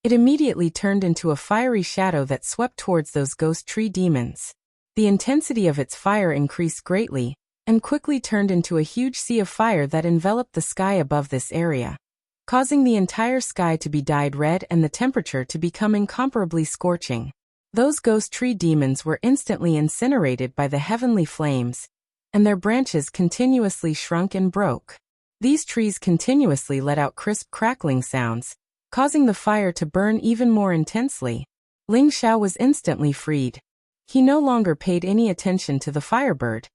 it immediately turned into a fiery shadow that swept towards those ghost tree demons. The intensity of its fire increased greatly, and quickly turned into a huge sea of fire that enveloped the sky above this area, causing the entire sky to be dyed red and the temperature to become incomparably scorching. Those ghost tree demons were instantly incinerated by the heavenly flames, and their branches continuously shrunk and broke. These trees continuously let out crisp crackling sounds, causing the fire to burn even more intensely. Ling Xiao was instantly freed. He no longer paid any attention to the firebird,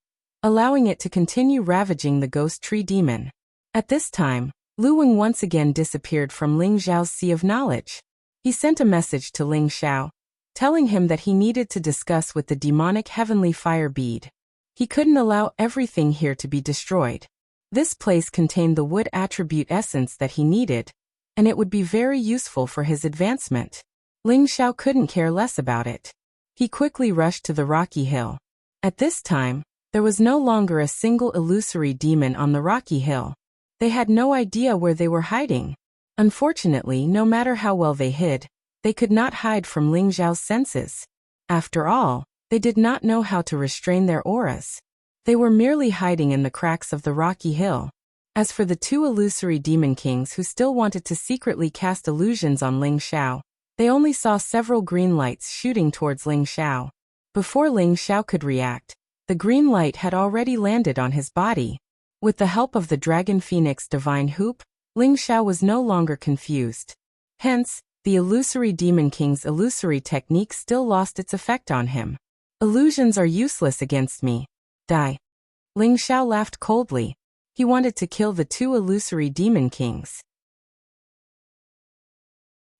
allowing it to continue ravaging the ghost tree demon. At this time, Lu Weng once again disappeared from Ling Xiao's sea of knowledge. He sent a message to Ling Xiao, telling him that he needed to discuss with the demonic heavenly fire bead. He couldn't allow everything here to be destroyed. This place contained the wood attribute essence that he needed, and it would be very useful for his advancement. Ling Xiao couldn't care less about it. He quickly rushed to the rocky hill. At this time, there was no longer a single illusory demon on the rocky hill. They had no idea where they were hiding. Unfortunately, no matter how well they hid, they could not hide from Ling Xiao's senses. After all, they did not know how to restrain their auras. They were merely hiding in the cracks of the rocky hill. As for the two illusory demon kings who still wanted to secretly cast illusions on Ling Xiao, they only saw several green lights shooting towards Ling Xiao. Before Ling Xiao could react, the green light had already landed on his body. With the help of the Dragon Phoenix Divine Hoop, Ling Xiao was no longer confused. Hence, the illusory demon king's illusory technique still lost its effect on him. Illusions are useless against me. Die. Ling Xiao laughed coldly. He wanted to kill the two illusory demon kings.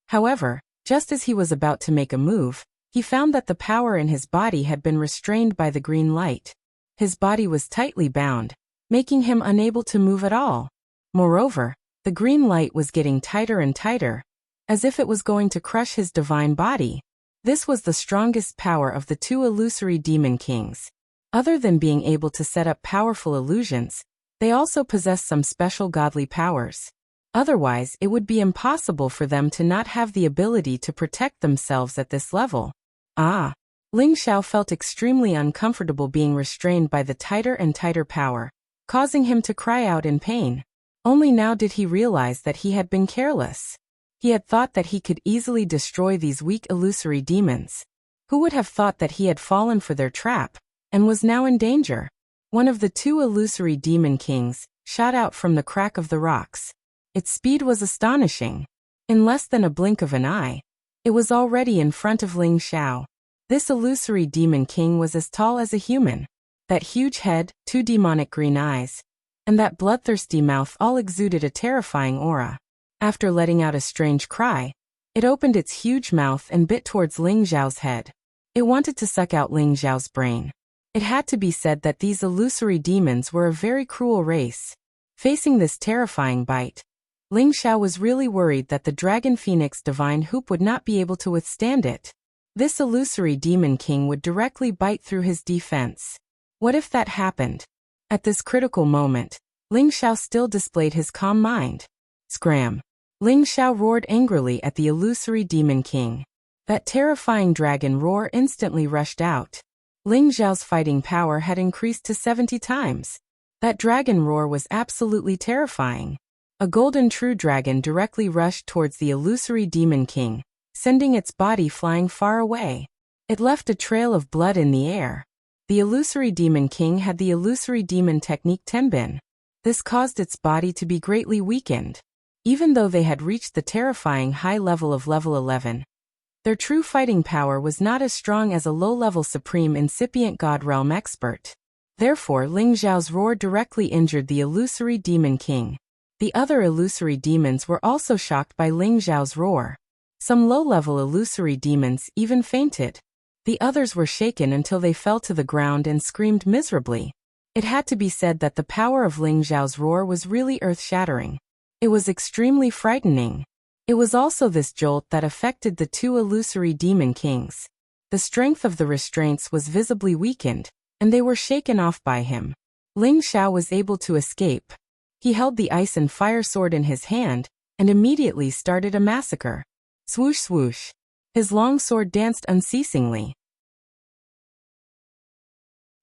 However, just as he was about to make a move, he found that the power in his body had been restrained by the green light. His body was tightly bound, making him unable to move at all. Moreover, the green light was getting tighter and tighter, as if it was going to crush his divine body. This was the strongest power of the two illusory demon kings. Other than being able to set up powerful illusions, they also possess some special godly powers. Otherwise, it would be impossible for them to not have the ability to protect themselves at this level. Ling Xiao felt extremely uncomfortable being restrained by the tighter and tighter power, causing him to cry out in pain. Only now did he realize that he had been careless. He had thought that he could easily destroy these weak illusory demons. Who would have thought that he had fallen for their trap, and was now in danger? One of the two illusory demon kings shot out from the crack of the rocks. Its speed was astonishing. In less than a blink of an eye, it was already in front of Ling Xiao. This illusory demon king was as tall as a human. That huge head, two demonic green eyes, and that bloodthirsty mouth all exuded a terrifying aura. After letting out a strange cry, it opened its huge mouth and bit towards Ling Xiao's head. It wanted to suck out Ling Xiao's brain. It had to be said that these illusory demons were a very cruel race. Facing this terrifying bite, Ling Xiao was really worried that the Dragon Phoenix Divine Hoop would not be able to withstand it. This illusory demon king would directly bite through his defense. What if that happened? At this critical moment, Ling Xiao still displayed his calm mind. Scram! Ling Xiao roared angrily at the illusory demon king. That terrifying dragon roar instantly rushed out. Ling Xiao's fighting power had increased to 70 times. That dragon roar was absolutely terrifying. A golden true dragon directly rushed towards the illusory demon king, sending its body flying far away. It left a trail of blood in the air. The illusory demon king had the illusory demon technique Tenbin. This caused its body to be greatly weakened. Even though they had reached the terrifying high level of level 11, their true fighting power was not as strong as a low-level supreme incipient god realm expert. Therefore, Ling Xiao's roar directly injured the illusory demon king. The other illusory demons were also shocked by Ling Xiao's roar. Some low-level illusory demons even fainted. The others were shaken until they fell to the ground and screamed miserably. It had to be said that the power of Ling Xiao's roar was really earth-shattering. It was extremely frightening. It was also this jolt that affected the two illusory demon kings. The strength of the restraints was visibly weakened, and they were shaken off by him. Ling Xiao was able to escape. He held the ice and fire sword in his hand, and immediately started a massacre. Swoosh swoosh. His long sword danced unceasingly.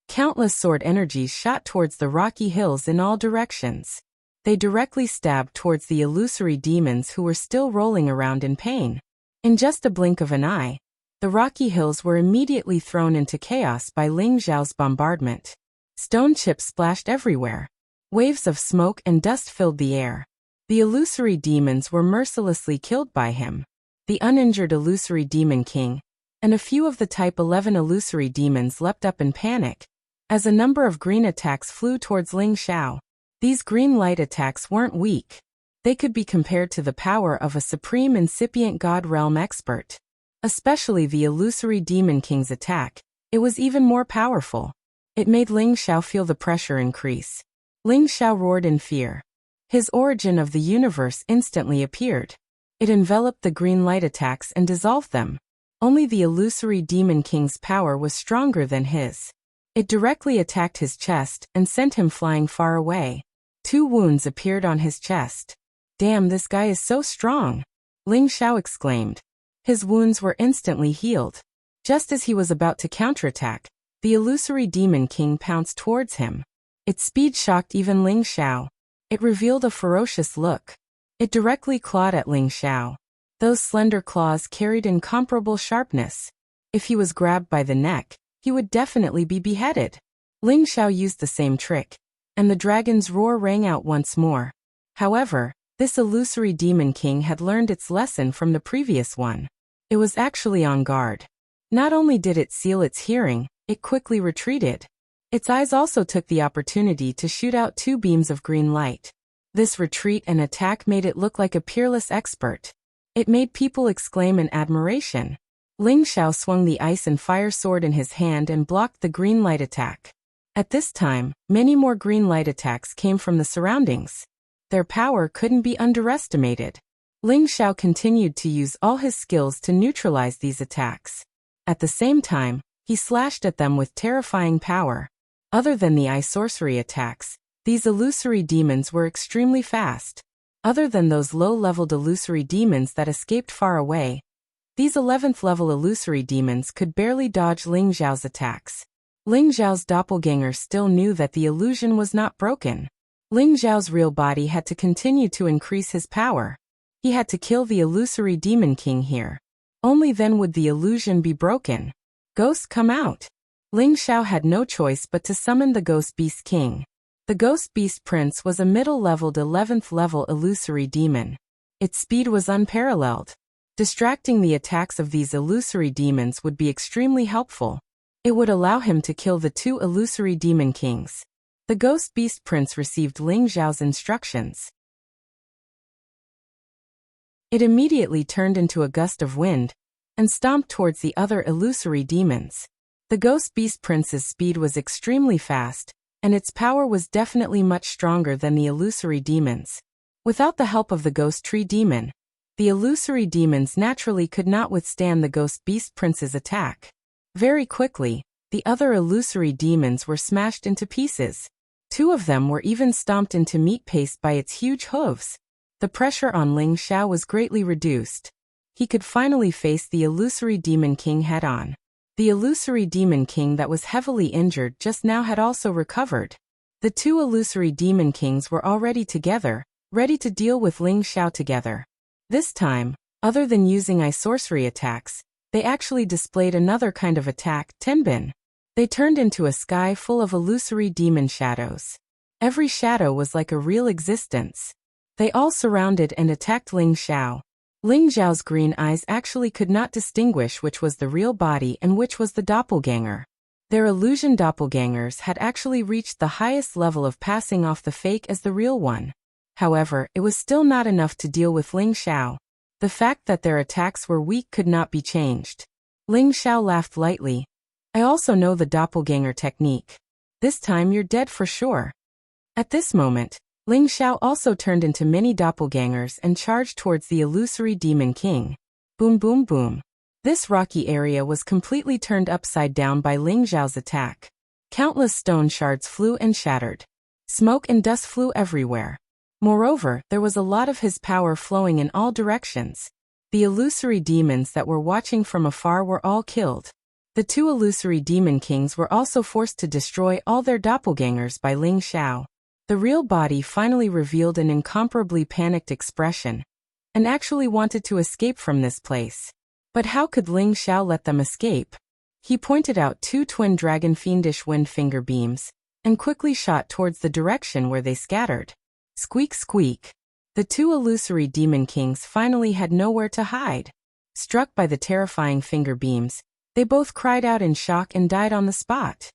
Countless sword energies shot towards the rocky hills in all directions. They directly stabbed towards the illusory demons who were still rolling around in pain. In just a blink of an eye, the rocky hills were immediately thrown into chaos by Ling Xiao's bombardment. Stone chips splashed everywhere. Waves of smoke and dust filled the air. The illusory demons were mercilessly killed by him. The uninjured illusory demon king, and a few of the type 11 illusory demons leapt up in panic, as a number of green attacks flew towards Ling Xiao. These green light attacks weren't weak. They could be compared to the power of a supreme incipient god realm expert. Especially the illusory Demon King's attack, it was even more powerful. It made Ling Xiao feel the pressure increase. Ling Xiao roared in fear. His origin of the universe instantly appeared. It enveloped the green light attacks and dissolved them. Only the illusory Demon King's power was stronger than his. It directly attacked his chest and sent him flying far away. 2 wounds appeared on his chest. Damn, this guy is so strong! Ling Xiao exclaimed. His wounds were instantly healed. Just as he was about to counterattack, the illusory Demon King pounced towards him. Its speed shocked even Ling Xiao. It revealed a ferocious look. It directly clawed at Ling Xiao. Those slender claws carried incomparable sharpness. If he was grabbed by the neck, he would definitely be beheaded. Ling Xiao used the same trick, and the dragon's roar rang out once more. However, this illusory Demon King had learned its lesson from the previous one. It was actually on guard. Not only did it seal its hearing, it quickly retreated. Its eyes also took the opportunity to shoot out 2 beams of green light. This retreat and attack made it look like a peerless expert. It made people exclaim in admiration. Ling Xiao swung the ice and fire sword in his hand and blocked the green light attack. At this time, many more green light attacks came from the surroundings. Their power couldn't be underestimated. Ling Xiao continued to use all his skills to neutralize these attacks. At the same time, he slashed at them with terrifying power. Other than the ice sorcery attacks, these illusory demons were extremely fast. Other than those low-leveled illusory demons that escaped far away, these 11th-level illusory demons could barely dodge Ling Xiao's attacks. Ling Xiao's doppelganger still knew that the illusion was not broken. Ling Xiao's real body had to continue to increase his power. He had to kill the illusory Demon King here. Only then would the illusion be broken. Ghost, come out! Ling Xiao had no choice but to summon the Ghost Beast King. The Ghost Beast Prince was a middle-leveled 11th-level illusory demon. Its speed was unparalleled. Distracting the attacks of these illusory demons would be extremely helpful. It would allow him to kill the 2 illusory Demon Kings. The Ghost Beast Prince received Ling Xiao's instructions. It immediately turned into a gust of wind and stomped towards the other illusory demons. The Ghost Beast Prince's speed was extremely fast, and its power was definitely much stronger than the illusory demons. Without the help of the Ghost Tree Demon, the illusory demons naturally could not withstand the Ghost Beast Prince's attack. Very quickly, the other illusory demons were smashed into pieces. 2 of them were even stomped into meat paste by its huge hooves. The pressure on Ling Xiao was greatly reduced. He could finally face the illusory Demon King head-on. The illusory Demon King that was heavily injured just now had also recovered. The 2 illusory Demon Kings were already together, ready to deal with Ling Xiao together. This time, other than using ice sorcery attacks, they actually displayed another kind of attack, Tenbin. They turned into a sky full of illusory demon shadows. Every shadow was like a real existence. They all surrounded and attacked Ling Xiao. Ling Xiao's green eyes actually could not distinguish which was the real body and which was the doppelganger. Their illusion doppelgangers had actually reached the highest level of passing off the fake as the real one. However, it was still not enough to deal with Ling Xiao. The fact that their attacks were weak could not be changed. Ling Xiao laughed lightly. I also know the doppelganger technique. This time you're dead for sure. At this moment, Ling Xiao also turned into many doppelgangers and charged towards the illusory Demon King. Boom boom boom. This rocky area was completely turned upside down by Ling Xiao's attack. Countless stone shards flew and shattered. Smoke and dust flew everywhere. Moreover, there was a lot of his power flowing in all directions. The illusory demons that were watching from afar were all killed. The 2 illusory Demon Kings were also forced to destroy all their doppelgangers by Ling Xiao. The real body finally revealed an incomparably panicked expression, and actually wanted to escape from this place. But how could Ling Xiao let them escape? He pointed out 2 twin dragon fiendish wind finger beams, and quickly shot towards the direction where they scattered. Squeak squeak. The 2 illusory Demon Kings finally had nowhere to hide. Struck by the terrifying finger beams, they both cried out in shock and died on the spot.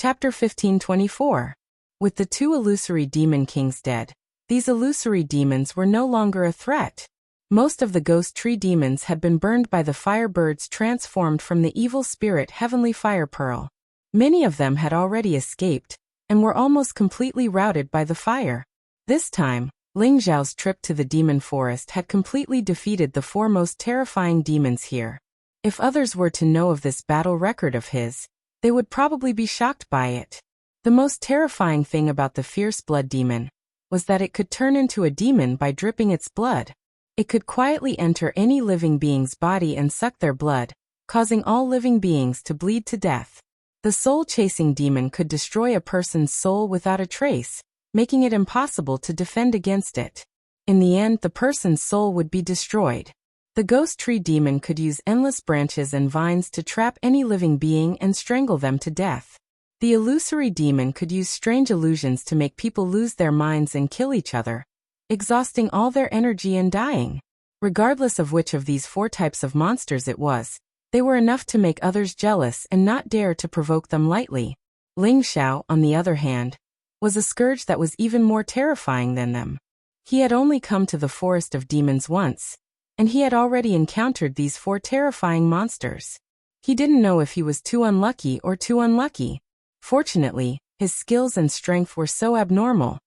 Chapter 1524. With the two illusory demon kings dead, these illusory demons were no longer a threat. Most of the ghost tree demons had been burned by the fire birds transformed from the evil spirit Heavenly Fire Pearl. Many of them had already escaped, and were almost completely routed by the fire. This time, Ling Zhao's trip to the demon forest had completely defeated the four most terrifying demons here. If others were to know of this battle record of his, they would probably be shocked by it. The most terrifying thing about the fierce blood demon was that it could turn into a demon by dripping its blood. It could quietly enter any living being's body and suck their blood, causing all living beings to bleed to death. The soul-chasing demon could destroy a person's soul without a trace, making it impossible to defend against it. In the end, the person's soul would be destroyed. The ghost tree demon could use endless branches and vines to trap any living being and strangle them to death. The illusory demon could use strange illusions to make people lose their minds and kill each other, exhausting all their energy and dying. Regardless of which of these four types of monsters it was, they were enough to make others jealous and not dare to provoke them lightly. Ling Zhao, on the other hand, was a scourge that was even more terrifying than them. He had only come to the forest of demons once, and he had already encountered these four terrifying monsters. He didn't know if he was too unlucky or too unlucky. Fortunately, his skills and strength were so abnormal,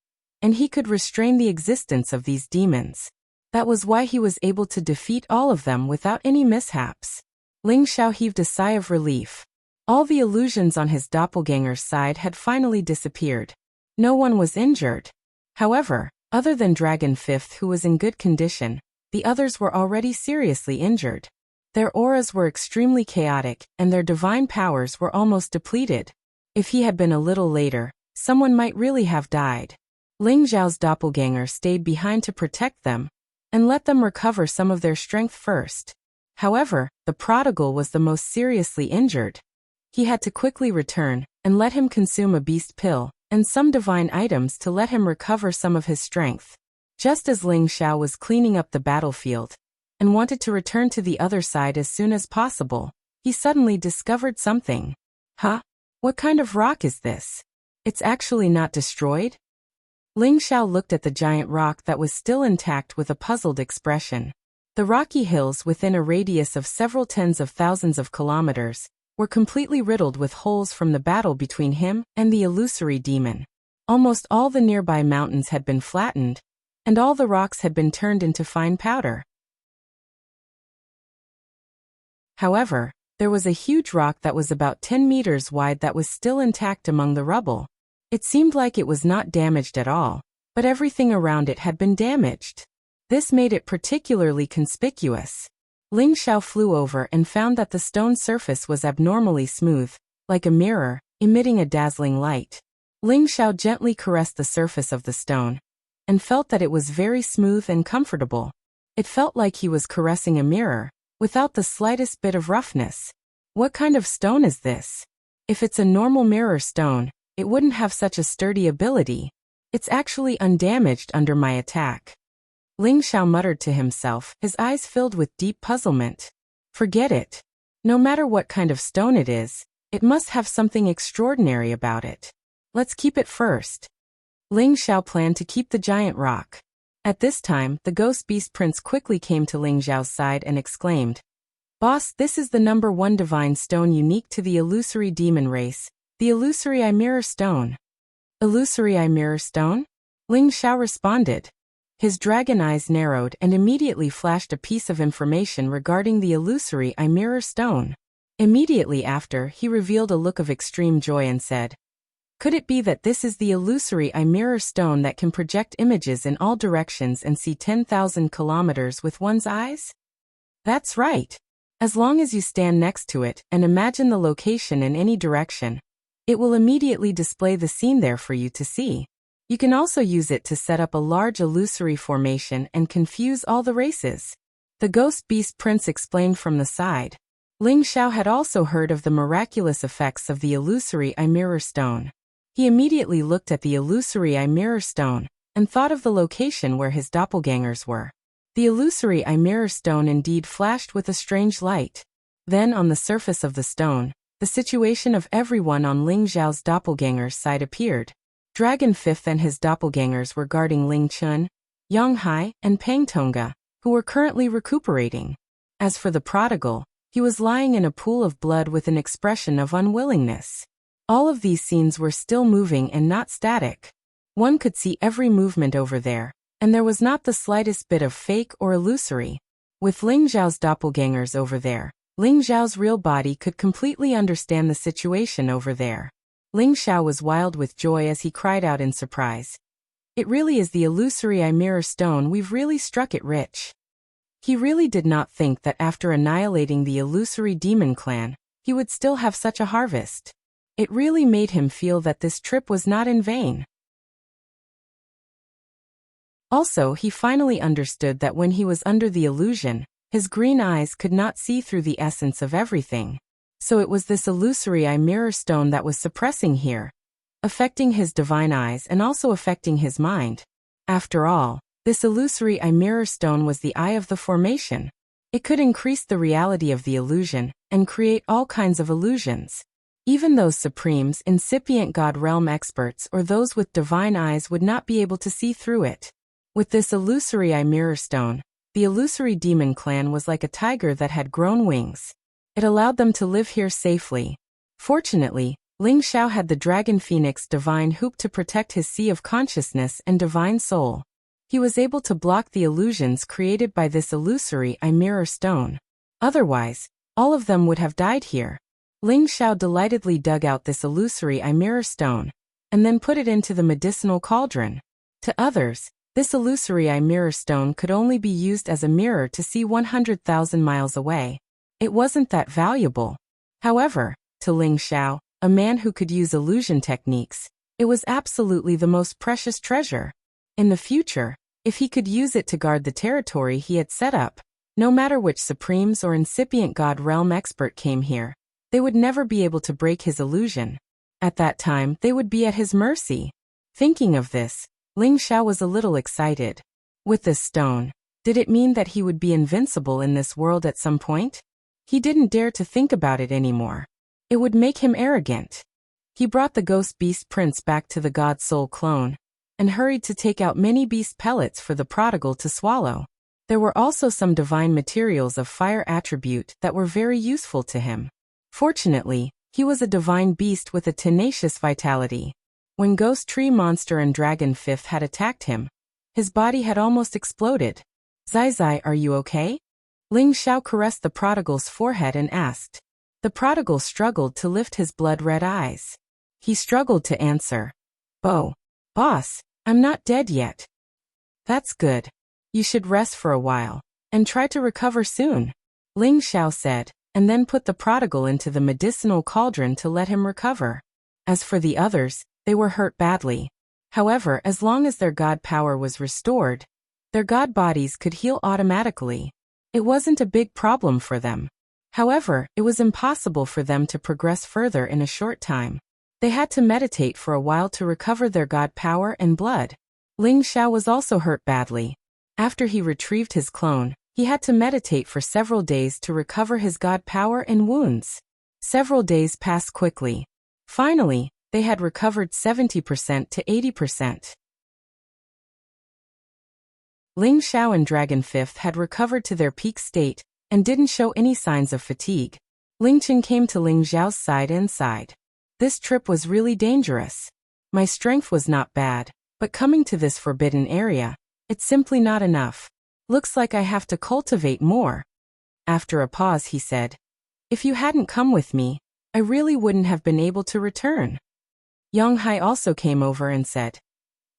and he could restrain the existence of these demons. That was why he was able to defeat all of them without any mishaps. Ling Zhao heaved a sigh of relief. All the illusions on his doppelganger's side had finally disappeared. No one was injured. However, other than Dragon Fifth, who was in good condition, the others were already seriously injured. Their auras were extremely chaotic, and their divine powers were almost depleted. If he had been a little later, someone might really have died. Ling Zhao's doppelganger stayed behind to protect them, and let them recover some of their strength first. However, the prodigal was the most seriously injured. He had to quickly return, and let him consume a beast pill, and some divine items to let him recover some of his strength. Just as Ling Zhao was cleaning up the battlefield, and wanted to return to the other side as soon as possible, he suddenly discovered something. Huh? What kind of rock is this? It's actually not destroyed? Ling Zhao looked at the giant rock that was still intact with a puzzled expression. The rocky hills within a radius of several tens of thousands of kilometers were completely riddled with holes from the battle between him and the illusory demon. Almost all the nearby mountains had been flattened, and all the rocks had been turned into fine powder. However, there was a huge rock that was about 10 meters wide that was still intact among the rubble. It seemed like it was not damaged at all, but everything around it had been damaged. This made it particularly conspicuous. Ling Zhao flew over and found that the stone surface was abnormally smooth, like a mirror, emitting a dazzling light. Ling Zhao gently caressed the surface of the stone, and felt that it was very smooth and comfortable. It felt like he was caressing a mirror, without the slightest bit of roughness. What kind of stone is this? If it's a normal mirror stone, it wouldn't have such a sturdy ability. It's actually undamaged under my attack. Ling Zhao muttered to himself, his eyes filled with deep puzzlement. Forget it. No matter what kind of stone it is, it must have something extraordinary about it. Let's keep it first. Ling Zhao planned to keep the giant rock. At this time, the ghost beast prince quickly came to Ling Zhao's side and exclaimed, "Boss, this is the #1 divine stone unique to the illusory demon race, the illusory eye mirror stone." Illusory eye mirror stone? Ling Zhao responded. His dragon eyes narrowed and immediately flashed a piece of information regarding the illusory eye mirror stone. Immediately after, he revealed a look of extreme joy and said, "Could it be that this is the illusory eye mirror stone that can project images in all directions and see 10,000 kilometers with one's eyes?" That's right. As long as you stand next to it and imagine the location in any direction, it will immediately display the scene there for you to see. You can also use it to set up a large illusory formation and confuse all the races. The ghost beast prince explained from the side. Ling Zhao had also heard of the miraculous effects of the illusory eye mirror stone. He immediately looked at the illusory eye mirror stone, and thought of the location where his doppelgangers were. The illusory eye mirror stone indeed flashed with a strange light. Then on the surface of the stone, The situation of everyone on Ling Xiao's doppelganger's side appeared. Dragon Fifth and his doppelgangers were guarding Ling Chun, Yang Hai, and Pang Tonga, who were currently recuperating. As for the prodigal, he was lying in a pool of blood with an expression of unwillingness. All of these scenes were still moving and not static. One could see every movement over there, and there was not the slightest bit of fake or illusory. With Ling Xiao's doppelgangers over there, Ling Xiao's real body could completely understand the situation over there. Ling Xiao was wild with joy as he cried out in surprise. It really is the illusory eye mirror stone, we've really struck it rich. He really did not think that after annihilating the illusory demon clan, he would still have such a harvest. It really made him feel that this trip was not in vain. Also, he finally understood that when he was under the illusion, his green eyes could not see through the essence of everything. So it was this illusory eye mirror stone that was suppressing here, affecting his divine eyes and also affecting his mind. After all, this illusory eye mirror stone was the eye of the formation. It could increase the reality of the illusion and create all kinds of illusions. Even those supremes, incipient God realm experts, or those with divine eyes would not be able to see through it. With this illusory eye mirror stone, the illusory demon clan was like a tiger that had grown wings. It allowed them to live here safely. Fortunately, Ling Xiao had the Dragon Phoenix divine hoop to protect his sea of consciousness and divine soul. He was able to block the illusions created by this illusory eye mirror stone. Otherwise, all of them would have died here. Ling Xiao delightedly dug out this illusory eye mirror stone, and then put it into the medicinal cauldron. To others, this illusory eye mirror stone could only be used as a mirror to see 100,000 miles away. It wasn't that valuable. However, to Ling Xiao, a man who could use illusion techniques, it was absolutely the most precious treasure. In the future, if he could use it to guard the territory he had set up, no matter which supremes or incipient God realm expert came here, they would never be able to break his illusion. At that time, they would be at his mercy. Thinking of this, Ling Xiao was a little excited. With this stone, did it mean that he would be invincible in this world at some point? He didn't dare to think about it anymore. It would make him arrogant. He brought the ghost beast prince back to the God Soul clone, and hurried to take out many beast pellets for the prodigal to swallow. There were also some divine materials of fire attribute that were very useful to him. Fortunately, he was a divine beast with a tenacious vitality. When Ghost Tree Monster and Dragon Fifth had attacked him, his body had almost exploded. Zai Zai, are you okay? Ling Xiao caressed the prodigal's forehead and asked. The prodigal struggled to lift his blood-red eyes. He struggled to answer. Boss, I'm not dead yet. That's good. You should rest for a while, and try to recover soon, Ling Xiao said, and then put the prodigal into the medicinal cauldron to let him recover. As for the others, they were hurt badly. However, as long as their god power was restored, their god bodies could heal automatically. It wasn't a big problem for them. However, it was impossible for them to progress further in a short time. They had to meditate for a while to recover their god power and blood. Ling Xiao was also hurt badly. After he retrieved his clone, he had to meditate for several days to recover his god power and wounds. Several days passed quickly. Finally, they had recovered 70% to 80%. Ling Xiao and Dragon Fifth had recovered to their peak state and didn't show any signs of fatigue. Ling Chen came to Ling Xiao's side and sighed. This trip was really dangerous. My strength was not bad, but coming to this forbidden area, it's simply not enough. Looks like I have to cultivate more. After a pause, he said, if you hadn't come with me, I really wouldn't have been able to return. Yang Hai also came over and said,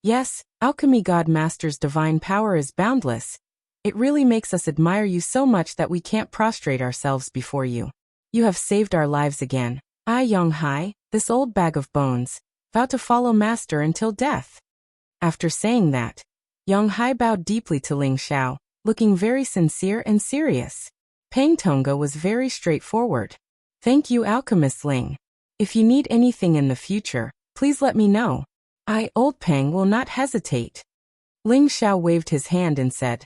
yes, Alchemy God Master's divine power is boundless. It really makes us admire you so much that we can't prostrate ourselves before you. You have saved our lives again. I, Yang Hai, this old bag of bones, vow to follow Master until death. After saying that, Yang Hai bowed deeply to Ling Xiao, looking very sincere and serious. Pang Tonga was very straightforward. Thank you, Alchemist Ling. If you need anything in the future, please let me know. I, Old Pang, will not hesitate. Ling Xiao waved his hand and said,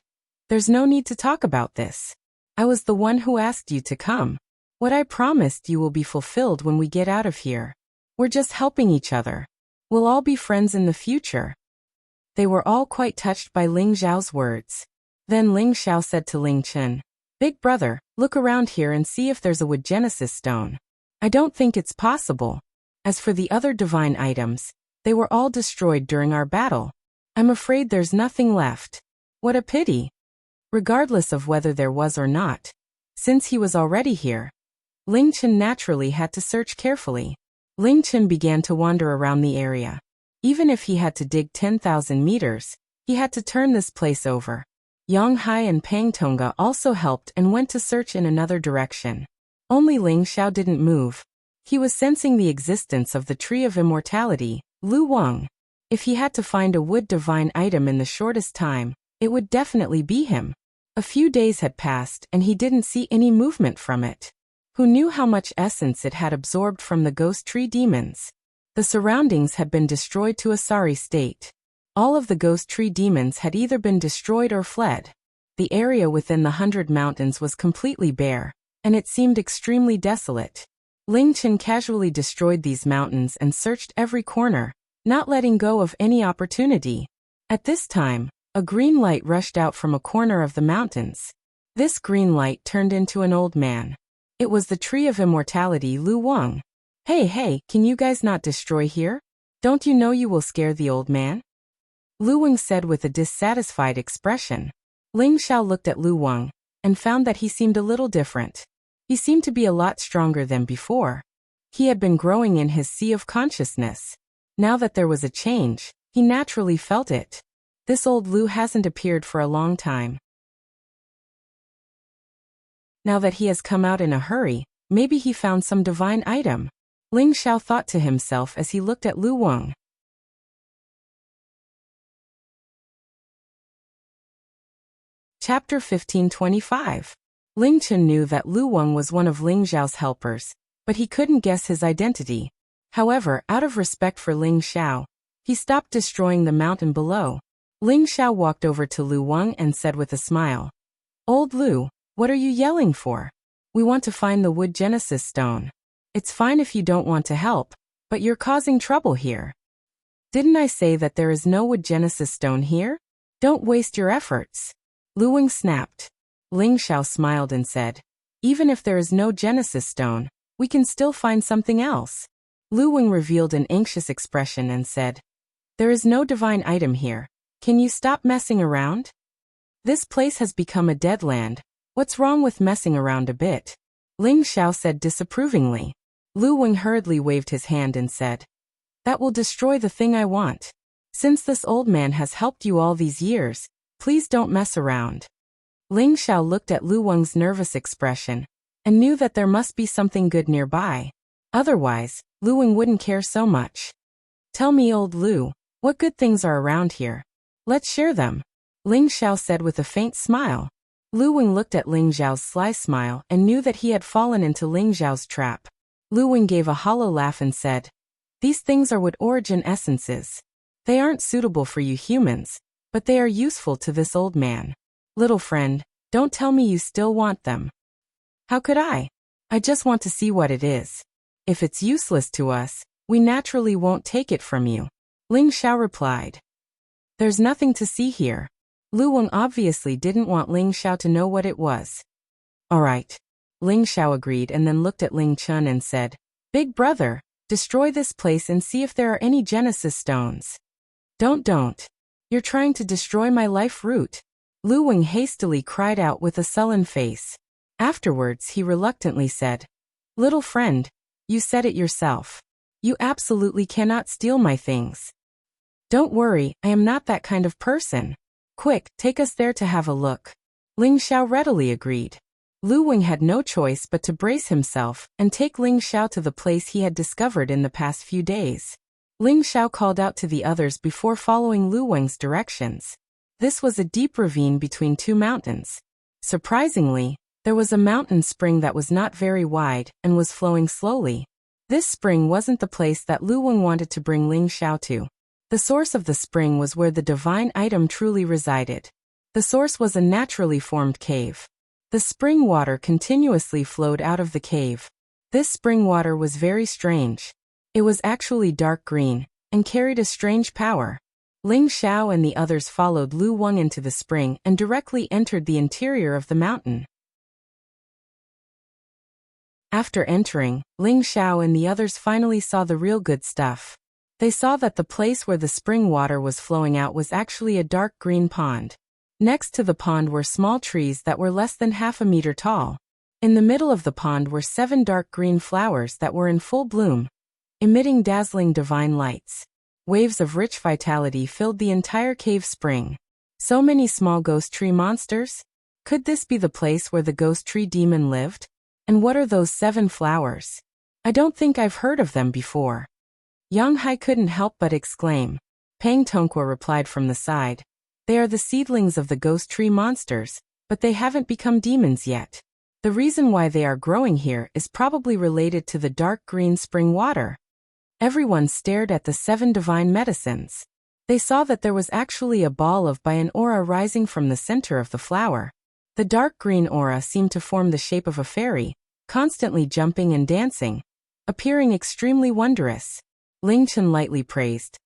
there's no need to talk about this. I was the one who asked you to come. What I promised you will be fulfilled when we get out of here. We're just helping each other. We'll all be friends in the future." They were all quite touched by Ling Xiao's words. Then Ling Xiao said to Ling Chen, "Big brother, look around here and see if there's a wood genesis stone. I don't think it's possible. As for the other divine items, they were all destroyed during our battle. I'm afraid there's nothing left. What a pity." Regardless of whether there was or not, since he was already here, Ling Chen naturally had to search carefully. Ling Chen began to wander around the area. Even if he had to dig 10,000 meters, he had to turn this place over. Yang Hai and Pang Tonga also helped and went to search in another direction. Only Ling Xiao didn't move. He was sensing the existence of the Tree of Immortality, Lu Wang. If he had to find a wood divine item in the shortest time, it would definitely be him. A few days had passed and he didn't see any movement from it. Who knew how much essence it had absorbed from the ghost tree demons? The surroundings had been destroyed to a sorry state. All of the ghost tree demons had either been destroyed or fled. The area within the 100 mountains was completely bare, and it seemed extremely desolate. Ling Chen casually destroyed these mountains and searched every corner, not letting go of any opportunity. At this time, a green light rushed out from a corner of the mountains. This green light turned into an old man. It was the Tree of Immortality Lu Wang. Hey, can you guys not destroy here? Don't you know you will scare the old man?" Lu Wang said with a dissatisfied expression. Ling Xiao looked at Lu Wang and found that he seemed a little different. He seemed to be a lot stronger than before. He had been growing in his sea of consciousness. Now that there was a change, he naturally felt it. This old Lu hasn't appeared for a long time. Now that he has come out in a hurry, maybe he found some divine item. Ling Xiao thought to himself as he looked at Lu Wang. Chapter 1525. Ling Chen knew that Lu Wang was one of Ling Xiao's helpers, but he couldn't guess his identity. However, out of respect for Ling Xiao, he stopped destroying the mountain below. Ling Xiao walked over to Lu Wang and said with a smile, "Old Lu, what are you yelling for? We want to find the wood genesis stone. It's fine if you don't want to help, but you're causing trouble here. Didn't I say that there is no wood genesis stone here? Don't waste your efforts." Lu Wang snapped. Ling Xiao smiled and said, "Even if there is no genesis stone, we can still find something else." Lu Wang revealed an anxious expression and said, "There is no divine item here. Can you stop messing around? This place has become a dead land. What's wrong with messing around a bit?" Ling Xiao said disapprovingly. Lu Wang hurriedly waved his hand and said, "That will destroy the thing I want. Since this old man has helped you all these years, please don't mess around." Ling Xiao looked at Lu Wang's nervous expression and knew that there must be something good nearby. Otherwise, Lu Wang wouldn't care so much. "Tell me, old Lu, what good things are around here? Let's share them," Ling Xiao said with a faint smile. Lu Wang looked at Ling Xiao's sly smile and knew that he had fallen into Ling Xiao's trap. Lu Wang gave a hollow laugh and said, "These things are wood origin essences. They aren't suitable for you humans, but they are useful to this old man. Little friend, don't tell me you still want them." "How could I? I just want to see what it is. If it's useless to us, we naturally won't take it from you," Ling Xiao replied. "There's nothing to see here." Lu Wang obviously didn't want Ling Xiao to know what it was. "All right." Ling Xiao agreed and then looked at Ling Chen and said, "Big brother, destroy this place and see if there are any genesis stones." Don't. You're trying to destroy my life root," Lu Wang hastily cried out with a sullen face. Afterwards he reluctantly said, "Little friend, you said it yourself. You absolutely cannot steal my things." "Don't worry, I am not that kind of person. Quick, take us there to have a look." Ling Xiao readily agreed. Lu Wang had no choice but to brace himself and take Ling Xiao to the place he had discovered in the past few days. Ling Xiao called out to the others before following Lu Wang's directions. This was a deep ravine between two mountains. Surprisingly, there was a mountain spring that was not very wide and was flowing slowly. This spring wasn't the place that Lu Wang wanted to bring Ling Xiao to. The source of the spring was where the divine item truly resided. The source was a naturally formed cave. The spring water continuously flowed out of the cave. This spring water was very strange. It was actually dark green, and carried a strange power. Ling Xiao and the others followed Lu Wang into the spring and directly entered the interior of the mountain. After entering, Ling Xiao and the others finally saw the real good stuff. They saw that the place where the spring water was flowing out was actually a dark green pond. Next to the pond were small trees that were less than half a meter tall. In the middle of the pond were 7 dark green flowers that were in full bloom, emitting dazzling divine lights. Waves of rich vitality filled the entire cave spring. So many small ghost tree monsters? Could this be the place where the ghost tree demon lived? And what are those 7 flowers? I don't think I've heard of them before. Yang Hai couldn't help but exclaim. Pang Tongqua replied from the side. They are the seedlings of the ghost tree monsters, but they haven't become demons yet. The reason why they are growing here is probably related to the dark green spring water. Everyone stared at the 7 divine medicines. They saw that there was actually a ball of an aura rising from the center of the flower. The dark green aura seemed to form the shape of a fairy, constantly jumping and dancing, appearing extremely wondrous. Ling Chen lightly praised.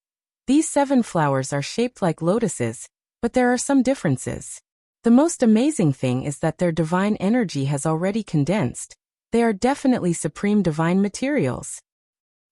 These 7 flowers are shaped like lotuses, but there are some differences. The most amazing thing is that their divine energy has already condensed. They are definitely supreme divine materials.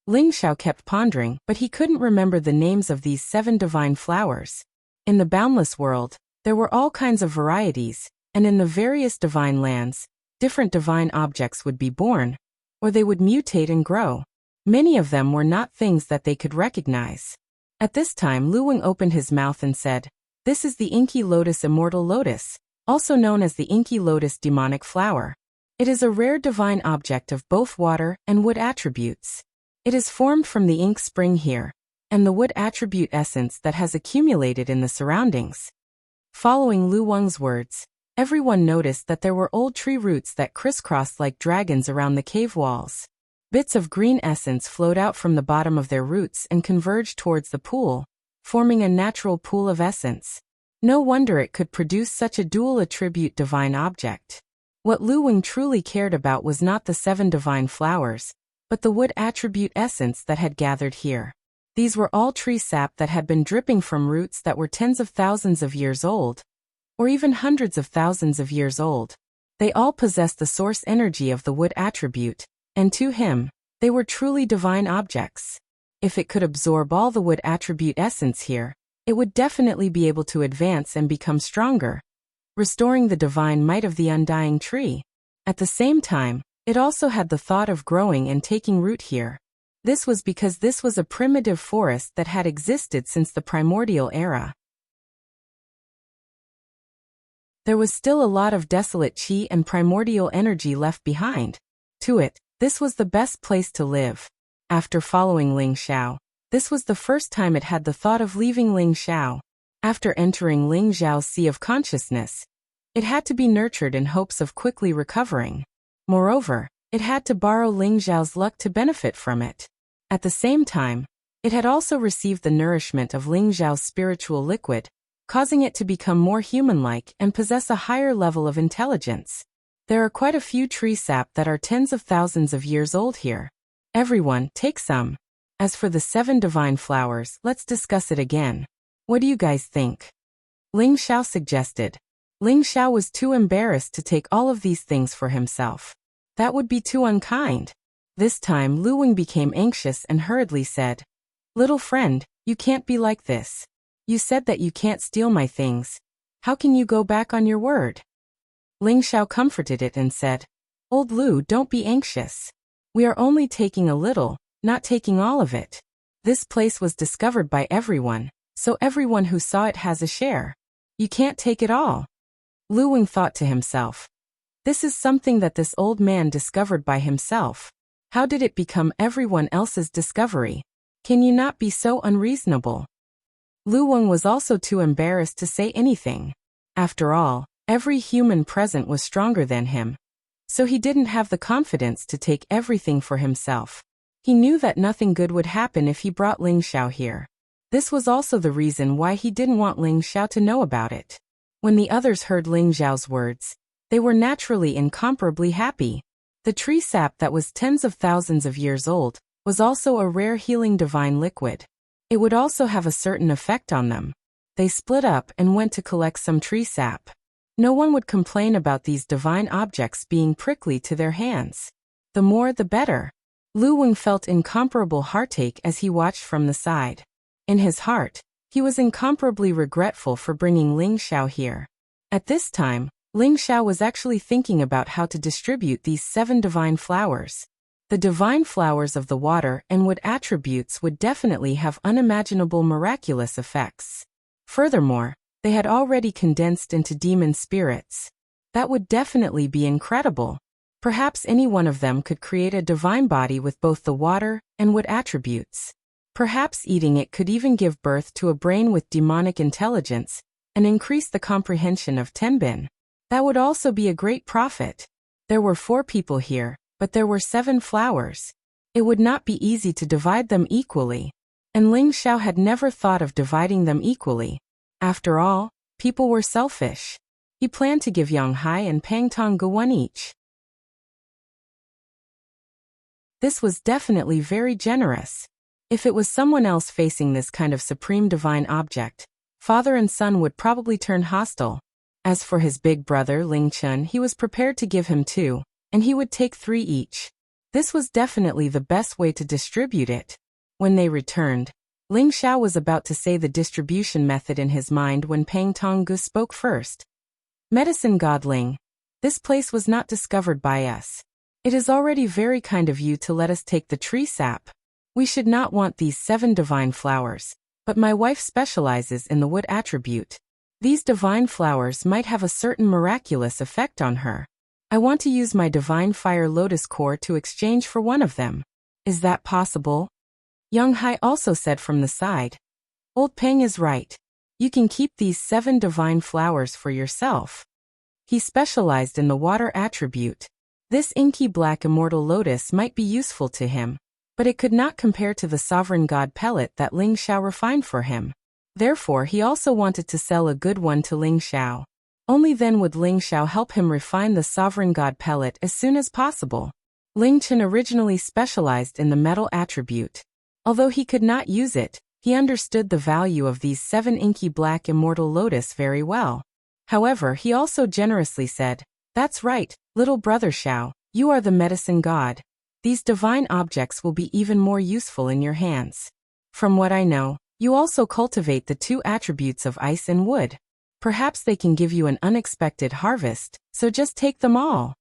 Ling Xiao kept pondering, but he couldn't remember the names of these 7 divine flowers. In the boundless world, there were all kinds of varieties, and in the various divine lands, different divine objects would be born, or they would mutate and grow. Many of them were not things that they could recognize. At this time Lu Wang opened his mouth and said, "This is the Inky Lotus Immortal Lotus, also known as the Inky Lotus Demonic Flower. It is a rare divine object of both water and wood attributes. It is formed from the ink spring here, and the wood attribute essence that has accumulated in the surroundings." Following Lu Wang's words, everyone noticed that there were old tree roots that crisscrossed like dragons around the cave walls. Bits of green essence flowed out from the bottom of their roots and converged towards the pool, forming a natural pool of essence. No wonder it could produce such a dual attribute divine object. What Lu Wang truly cared about was not the 7 divine flowers, but the wood attribute essence that had gathered here. These were all tree sap that had been dripping from roots that were tens of thousands of years old, or even hundreds of thousands of years old. They all possessed the source energy of the wood attribute, and to him, they were truly divine objects. If it could absorb all the wood attribute essence here, it would definitely be able to advance and become stronger, restoring the divine might of the undying tree. At the same time, it also had the thought of growing and taking root here. This was because this was a primitive forest that had existed since the primordial era. There was still a lot of desolate qi and primordial energy left behind. To it, this was the best place to live. After following Ling Xiao, this was the first time it had the thought of leaving Ling Xiao. After entering Ling Xiao's sea of consciousness, it had to be nurtured in hopes of quickly recovering. Moreover, it had to borrow Ling Xiao's luck to benefit from it. At the same time, it had also received the nourishment of Ling Xiao's spiritual liquid, causing it to become more human-like and possess a higher level of intelligence. There are quite a few tree sap that are tens of thousands of years old here. Everyone, take some. As for the 7 divine flowers, let's discuss it again. What do you guys think? Ling Xiao suggested. Ling Xiao was too embarrassed to take all of these things for himself. That would be too unkind. This time Lu Wang became anxious and hurriedly said, "Little friend, you can't be like this. You said that you can't steal my things. How can you go back on your word?" Ling Xiao comforted it and said, "Old Lu, don't be anxious. We are only taking a little, not taking all of it. This place was discovered by everyone, so everyone who saw it has a share. You can't take it all." Lu Wang thought to himself, "This is something that this old man discovered by himself. How did it become everyone else's discovery? Can you not be so unreasonable?" Lu Wang was also too embarrassed to say anything. After all, every human present was stronger than him, so he didn't have the confidence to take everything for himself. He knew that nothing good would happen if he brought Ling Xiao here. This was also the reason why he didn't want Ling Xiao to know about it. When the others heard Ling Xiao's words, They were naturally incomparably happy. The tree sap that was tens of thousands of years old was also a rare healing divine liquid. It would also have a certain effect on them. They split up and went to collect some tree sap. No one would complain about these divine objects being prickly to their hands. The more the better. Lu Weng felt incomparable heartache as he watched from the side. In his heart, he was incomparably regretful for bringing Ling Xiao here. At this time, Ling Xiao was actually thinking about how to distribute these 7 divine flowers. The divine flowers of the water and wood attributes would definitely have unimaginable miraculous effects. Furthermore, they had already condensed into demon spirits. That would definitely be incredible. Perhaps any one of them could create a divine body with both the water and wood attributes. Perhaps eating it could even give birth to a brain with demonic intelligence and increase the comprehension of Tenbin. That would also be a great profit. There were 4 people here, but there were 7 flowers. It would not be easy to divide them equally. And Ling Xiao had never thought of dividing them equally. After all, people were selfish. He planned to give Yang Hai and Pang Tong one each. This was definitely very generous. If it was someone else facing this kind of supreme divine object, father and son would probably turn hostile. As for his big brother Ling Chun, he was prepared to give him 2, and he would take 3 each. This was definitely the best way to distribute it. When they returned, Ling Xiao was about to say the distribution method in his mind when Pang Tonggu spoke first. Medicine God Ling, this place was not discovered by us. It is already very kind of you to let us take the tree sap. We should not want these 7 divine flowers, but my wife specializes in the wood attribute. These divine flowers might have a certain miraculous effect on her. I want to use my divine fire lotus core to exchange for one of them. Is that possible? Yang Hai also said from the side. Old Peng is right. You can keep these 7 divine flowers for yourself. He specialized in the water attribute. This inky black immortal lotus might be useful to him, but it could not compare to the sovereign god pellet that Ling Xiao refined for him. Therefore, he also wanted to sell a good one to Ling Xiao. Only then would Ling Xiao help him refine the sovereign god pellet as soon as possible. Ling Chen originally specialized in the metal attribute. Although he could not use it, he understood the value of these 7 inky black immortal lotus very well. However, he also generously said, "That's right, little brother Xiao, you are the medicine god. These divine objects will be even more useful in your hands. From what I know, you also cultivate the 2 attributes of ice and wood. Perhaps they can give you an unexpected harvest, so just take them all."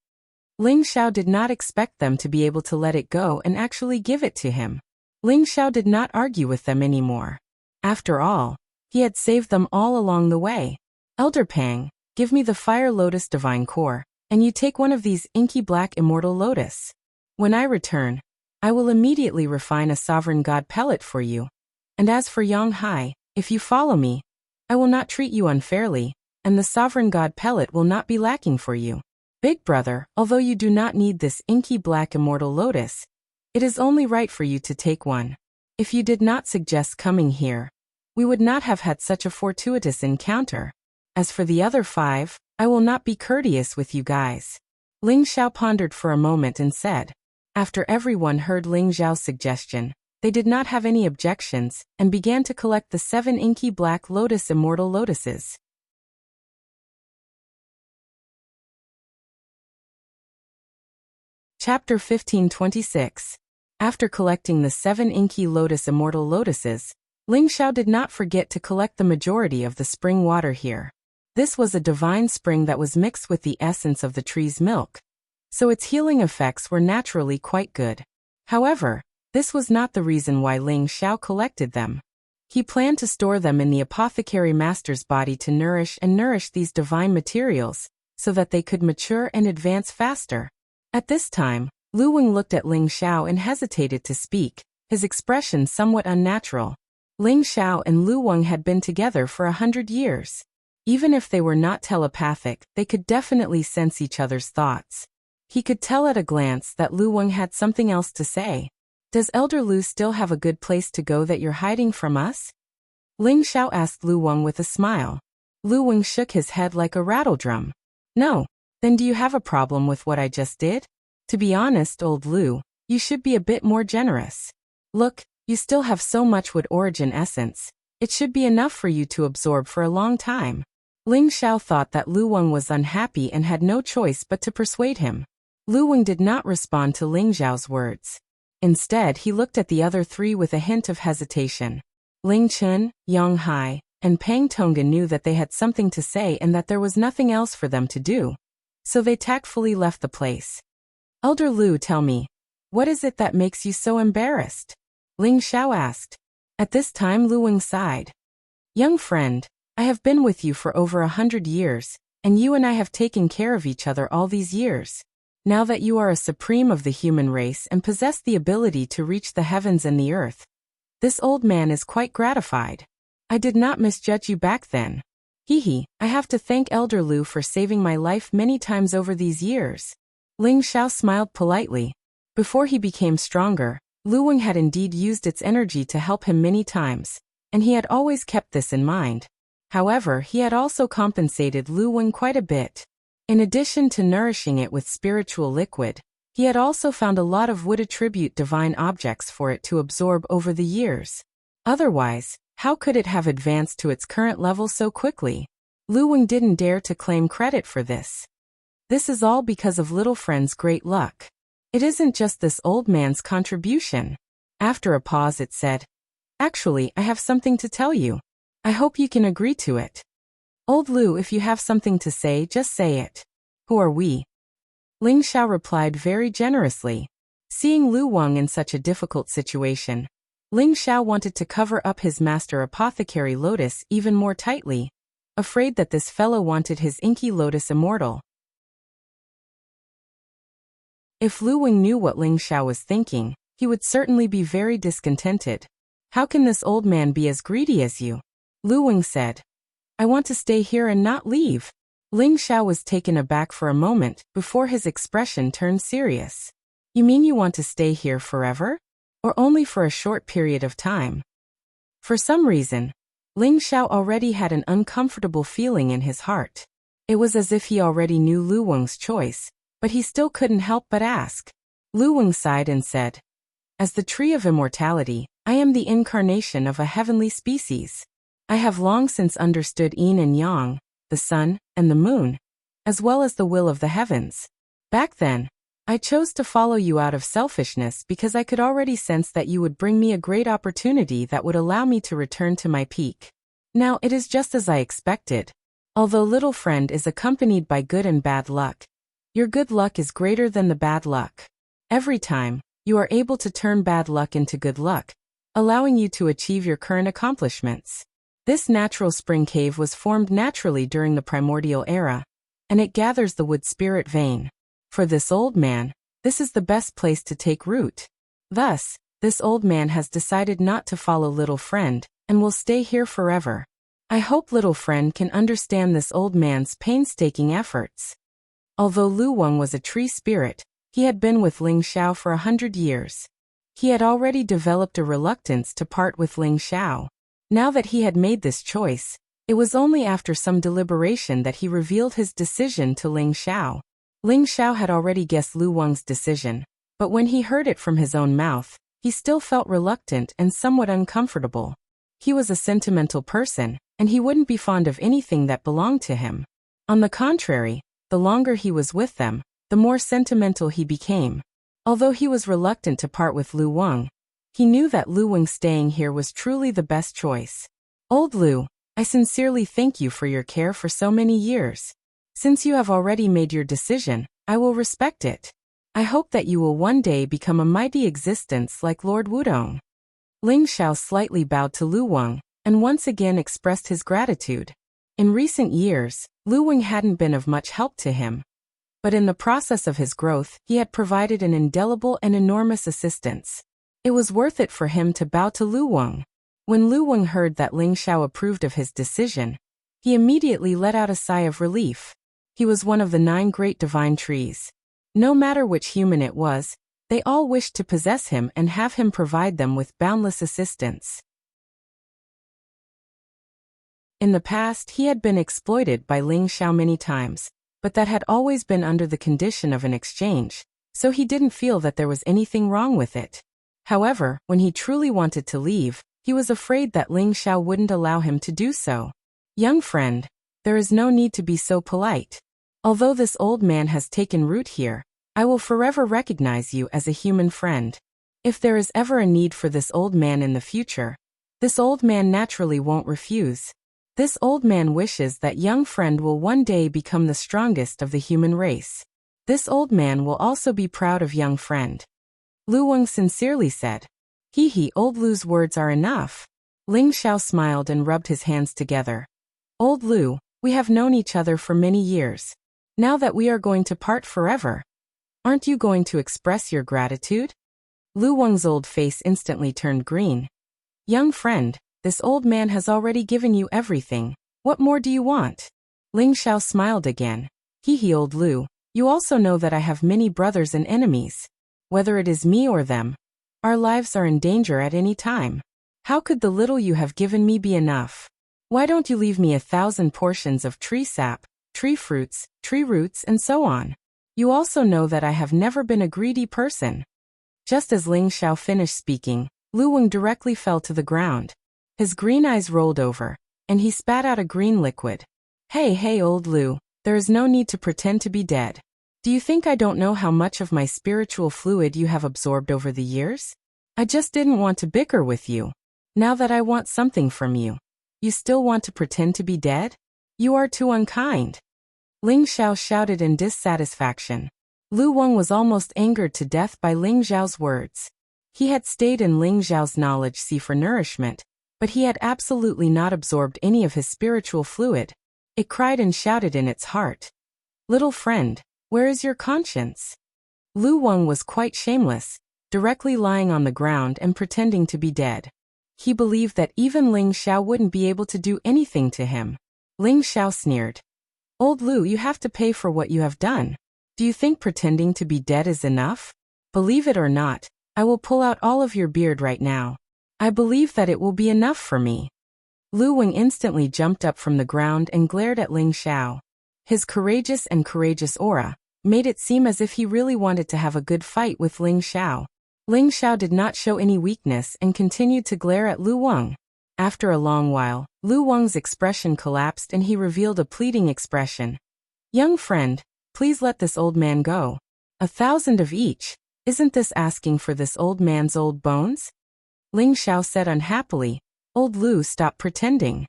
Ling Xiao did not expect them to be able to let it go and actually give it to him. Ling Xiao did not argue with them anymore. After all, he had saved them all along the way. "Elder Pang, give me the fire lotus divine core, and you take one of these inky black immortal lotus. When I return, I will immediately refine a sovereign god pellet for you. And as for Yang Hai, if you follow me, I will not treat you unfairly, and the sovereign god pellet will not be lacking for you. Big brother, although you do not need this inky black immortal lotus, it is only right for you to take one. If you did not suggest coming here, we would not have had such a fortuitous encounter. As for the other 5, I will not be courteous with you guys." Ling Xiao pondered for a moment and said. After everyone heard Ling Xiao's suggestion, they did not have any objections and began to collect the 7 inky black lotus immortal lotuses. Chapter 1526. After collecting the 7 inky lotus immortal lotuses, Ling Xiao did not forget to collect the majority of the spring water here. This was a divine spring that was mixed with the essence of the tree's milk, so its healing effects were naturally quite good. However, this was not the reason why Ling Xiao collected them. He planned to store them in the apothecary master's body to nourish these divine materials, so that they could mature and advance faster. At this time, Lu Weng looked at Ling Xiao and hesitated to speak, his expression somewhat unnatural. Ling Xiao and Lu Weng had been together for 100 years. Even if they were not telepathic, they could definitely sense each other's thoughts. He could tell at a glance that Lu Weng had something else to say. "Does Elder Lu still have a good place to go that you're hiding from us?" Ling Xiao asked Lu Weng with a smile. Lu Weng shook his head like a rattledrum. "No, Then do you have a problem with what I just did? To be honest, old Lu, you should be a bit more generous. Look, you still have so much wood origin essence. It should be enough for you to absorb for a long time. Ling Xiao thought that Lu Weng was unhappy and had no choice but to persuade him. Lu Weng did not respond to Ling Xiao's words. Instead, he looked at the other three with a hint of hesitation. Ling Chun, Yang Hai, and Pang Tonggen knew that they had something to say and that there was nothing else for them to do. So they tactfully left the place. Elder Lu, tell me, what is it that makes you so embarrassed? Ling Xiao asked. At this time Lu Weng sighed. Young friend, I have been with you for over 100 years, and you and I have taken care of each other all these years. Now that you are a supreme of the human race and possess the ability to reach the heavens and the earth, this old man is quite gratified. I did not misjudge you back then. Hee, I have to thank Elder Lu for saving my life many times over these years. Ling Xiao smiled politely. Before he became stronger, Lu Weng had indeed used its energy to help him many times, and he had always kept this in mind. However, he had also compensated Lu Weng quite a bit. In addition to nourishing it with spiritual liquid, he had also found a lot of wood attribute divine objects for it to absorb over the years. Otherwise, how could it have advanced to its current level so quickly? Lu Weng didn't dare to claim credit for this. This is all because of little friend's great luck. It isn't just this old man's contribution. After a pause it said, Actually, I have something to tell you. I hope you can agree to it. Old Lu, if you have something to say, just say it. Who are we? Ling Xiao replied very generously. Seeing Lu Weng in such a difficult situation, Ling Xiao wanted to cover up his master apothecary Lotus even more tightly, afraid that this fellow wanted his inky Lotus immortal. If Lu Weng knew what Ling Xiao was thinking, he would certainly be very discontented. How can this old man be as greedy as you? Lu Weng said. I want to stay here and not leave. Ling Xiao was taken aback for a moment before his expression turned serious. You mean you want to stay here forever? Or only for a short period of time? For some reason, Ling Xiao already had an uncomfortable feeling in his heart. It was as if he already knew Lu Weng's choice, but he still couldn't help but ask. Lu Weng sighed and said, As the tree of immortality, I am the incarnation of a heavenly species. I have long since understood yin and yang, the sun and the moon, as well as the will of the heavens. Back then, I chose to follow you out of selfishness because I could already sense that you would bring me a great opportunity that would allow me to return to my peak. Now it is just as I expected. Although little friend is accompanied by good and bad luck, your good luck is greater than the bad luck. Every time, you are able to turn bad luck into good luck, allowing you to achieve your current accomplishments. This natural spring cave was formed naturally during the primordial era, and it gathers the wood spirit vein. For this old man, this is the best place to take root. Thus, this old man has decided not to follow little friend, and will stay here forever. I hope little friend can understand this old man's painstaking efforts. Although Lu Weng was a tree spirit, he had been with Ling Xiao for 100 years. He had already developed a reluctance to part with Ling Xiao. Now that he had made this choice, it was only after some deliberation that he revealed his decision to Ling Xiao. Ling Xiao had already guessed Lu Weng's decision, but when he heard it from his own mouth, he still felt reluctant and somewhat uncomfortable. He was a sentimental person, and he wouldn't be fond of anything that belonged to him. On the contrary, the longer he was with them, the more sentimental he became. Although he was reluctant to part with Lu Weng, he knew that Lu Weng staying here was truly the best choice. Old Lu, I sincerely thank you for your care for so many years. Since you have already made your decision, I will respect it. I hope that you will one day become a mighty existence like Lord Wudong. Ling Xiao slightly bowed to Lu Weng, and once again expressed his gratitude. In recent years, Lu Weng hadn't been of much help to him. But in the process of his growth, he had provided an indelible and enormous assistance. It was worth it for him to bow to Lu Weng. When Lu Weng heard that Ling Xiao approved of his decision, he immediately let out a sigh of relief. He was one of the 9 great divine trees. No matter which human it was, they all wished to possess him and have him provide them with boundless assistance. In the past, he had been exploited by Ling Xiao many times, but that had always been under the condition of an exchange, so he didn't feel that there was anything wrong with it. However, when he truly wanted to leave, he was afraid that Ling Xiao wouldn't allow him to do so. Young friend, there is no need to be so polite. Although this old man has taken root here, I will forever recognize you as a human friend. If there is ever a need for this old man in the future, this old man naturally won't refuse. This old man wishes that young friend will one day become the strongest of the human race. This old man will also be proud of young friend. Lu Wang sincerely said. He, old Lu's words are enough. Ling Xiao smiled and rubbed his hands together. Old Lu, we have known each other for many years. Now that we are going to part forever, aren't you going to express your gratitude? Lu Wang's old face instantly turned green. Young friend, this old man has already given you everything. What more do you want? Ling Xiao smiled again. Old Lu, you also know that I have many brothers and enemies. Whether it is me or them, our lives are in danger at any time. How could the little you have given me be enough? Why don't you leave me 1,000 portions of tree sap, tree fruits, tree roots, and so on? You also know that I have never been a greedy person. Just as Ling Xiao finished speaking, Lu Wang directly fell to the ground. His green eyes rolled over, and he spat out a green liquid. Hey, old Lu, there is no need to pretend to be dead. Do you think I don't know how much of my spiritual fluid you have absorbed over the years? I just didn't want to bicker with you. Now that I want something from you, you still want to pretend to be dead? You are too unkind. Ling Xiao shouted in dissatisfaction. Lu Wang was almost angered to death by Ling Xiao's words. He had stayed in Ling Xiao's knowledge sea for nourishment, but he had absolutely not absorbed any of his spiritual fluid. It cried and shouted in its heart. Little friend, where is your conscience? Lu Wang was quite shameless, directly lying on the ground and pretending to be dead. He believed that even Ling Xiao wouldn't be able to do anything to him. Ling Xiao sneered. Old Lu, you have to pay for what you have done. Do you think pretending to be dead is enough? Believe it or not, I will pull out all of your beard right now. I believe that it will be enough for me. Lu Wang instantly jumped up from the ground and glared at Ling Xiao. His courageous aura made it seem as if he really wanted to have a good fight with Ling Xiao. Ling Xiao did not show any weakness and continued to glare at Lu Wang. After a long while, Lu Wang's expression collapsed and he revealed a pleading expression. Young friend, please let this old man go. 1,000 of each. Isn't this asking for this old man's old bones? Ling Xiao said unhappily. Old Lu, stop pretending.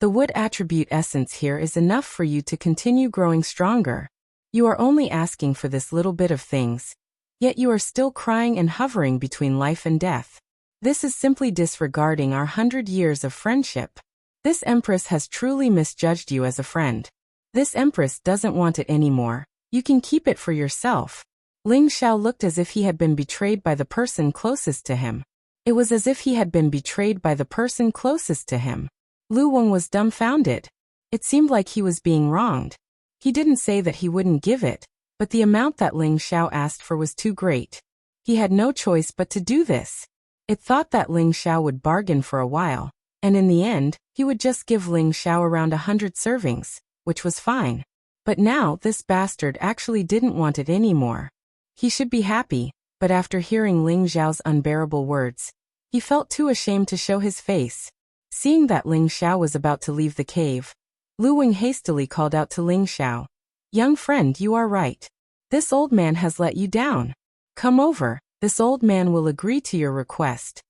The wood attribute essence here is enough for you to continue growing stronger. You are only asking for this little bit of things, yet you are still crying and hovering between life and death. This is simply disregarding our 100 years of friendship. This empress has truly misjudged you as a friend. This empress doesn't want it anymore. You can keep it for yourself. Ling Xiao looked as if he had been betrayed by the person closest to him. It was as if he had been betrayed by the person closest to him. Lu Wang was dumbfounded. It seemed like he was being wronged. He didn't say that he wouldn't give it, but the amount that Ling Xiao asked for was too great. He had no choice but to do this. It thought that Ling Xiao would bargain for a while, and in the end, he would just give Ling Xiao around 100 servings, which was fine. But now this bastard actually didn't want it anymore. He should be happy, but after hearing Ling Xiao's unbearable words, he felt too ashamed to show his face. Seeing that Ling Xiao was about to leave the cave, Lu Wang hastily called out to Ling Xiao. Young friend, you are right. This old man has let you down. Come over, this old man will agree to your request.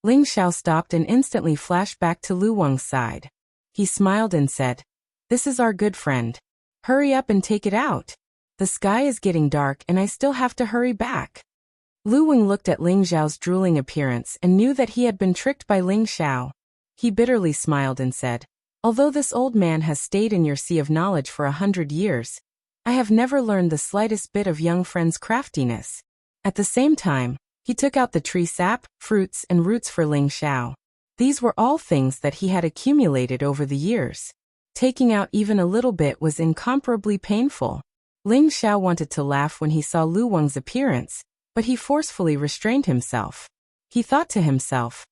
Ling Xiao stopped and instantly flashed back to Lu Wang's side. He smiled and said, This is our good friend. Hurry up and take it out. The sky is getting dark and I still have to hurry back. Lu Wang looked at Ling Xiao's drooling appearance and knew that he had been tricked by Ling Xiao. He bitterly smiled and said, Although this old man has stayed in your sea of knowledge for 100 years, I have never learned the slightest bit of young friend's craftiness. At the same time, he took out the tree sap, fruits, and roots for Ling Xiao. These were all things that he had accumulated over the years. Taking out even a little bit was incomparably painful. Ling Xiao wanted to laugh when he saw Lu Wang's appearance, but he forcefully restrained himself. He thought to himself,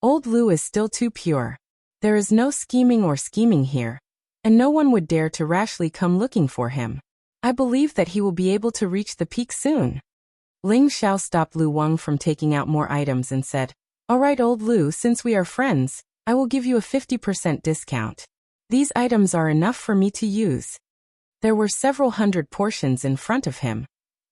Old Lu is still too pure. There is no scheming here. and no one would dare to rashly come looking for him. I believe that he will be able to reach the peak soon. Ling Xiao stopped Lu Wang from taking out more items and said, "All right, old Lu, since we are friends, I will give you a 50% discount. These items are enough for me to use." There were several hundred portions in front of him,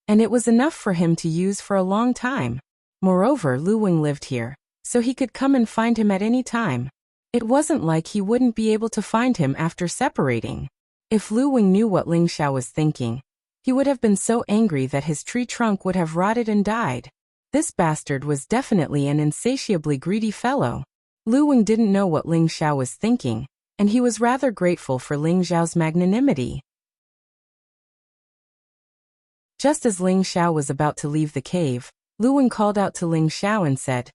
and it was enough for him to use for a long time. Moreover, Lu Wang lived here, so he could come and find him at any time. It wasn't like he wouldn't be able to find him after separating. If Lu Wang knew what Ling Xiao was thinking, he would have been so angry that his tree trunk would have rotted and died. This bastard was definitely an insatiably greedy fellow. Lu Wang didn't know what Ling Xiao was thinking, and he was rather grateful for Ling Xiao's magnanimity. Just as Ling Xiao was about to leave the cave, Lu Wang called out to Ling Xiao and said,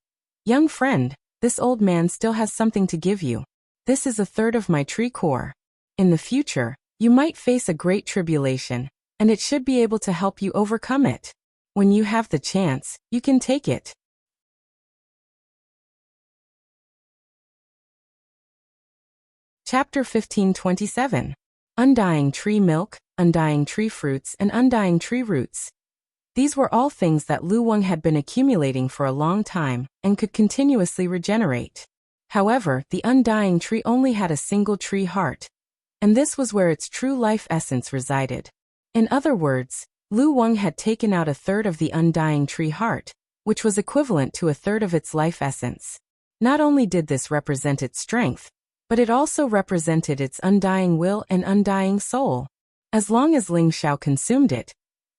"Young friend, this old man still has something to give you. This is a third of my tree core. In the future, you might face a great tribulation, and it should be able to help you overcome it. When you have the chance, you can take it." Chapter 1527. Undying Tree Milk, Undying Tree Fruits, and Undying Tree Roots. These were all things that Lu Wang had been accumulating for a long time, and could continuously regenerate. However, the undying tree only had a single tree heart, and this was where its true life essence resided. In other words, Lu Wang had taken out a third of the undying tree heart, which was equivalent to a third of its life essence. Not only did this represent its strength, but it also represented its undying will and undying soul. As long as Ling Xiao consumed it,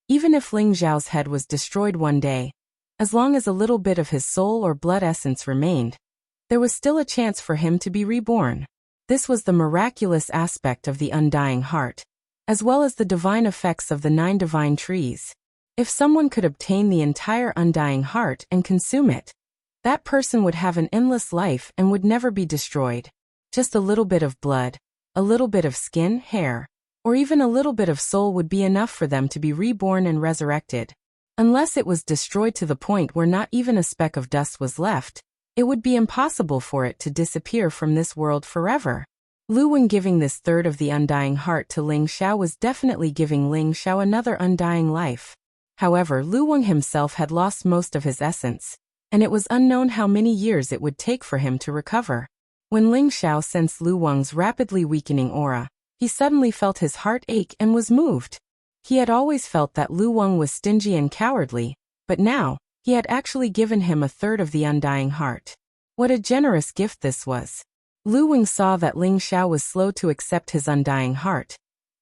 even if Ling Xiao's head was destroyed one day, as long as a little bit of his soul or blood essence remained, there was still a chance for him to be reborn. This was the miraculous aspect of the undying heart, as well as the divine effects of the 9 divine trees. If someone could obtain the entire undying heart and consume it, that person would have an endless life and would never be destroyed. Just a little bit of blood, a little bit of skin, hair, or even a little bit of soul would be enough for them to be reborn and resurrected. Unless it was destroyed to the point where not even a speck of dust was left, it would be impossible for it to disappear from this world forever. Lu Wang giving this third of the undying heart to Ling Xiao was definitely giving Ling Xiao another undying life. However, Lu Wang himself had lost most of his essence, and it was unknown how many years it would take for him to recover. When Ling Xiao sensed Lu Wang's rapidly weakening aura, he suddenly felt his heart ache and was moved. He had always felt that Lu Wang was stingy and cowardly, but now, he had actually given him a third of the undying heart. What a generous gift this was. Lu Wang saw that Ling Xiao was slow to accept his undying heart,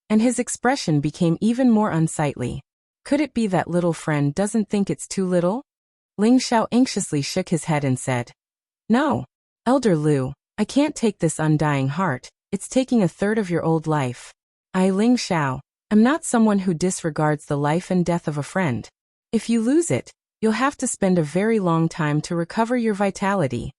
and his expression became even more unsightly. Could it be that little friend doesn't think it's too little? Ling Xiao anxiously shook his head and said, "No, Elder Lu, I can't take this undying heart. It's taking a third of your old life. I, Ling Xiao, am not someone who disregards the life and death of a friend. If you lose it, you'll have to spend a very long time to recover your vitality."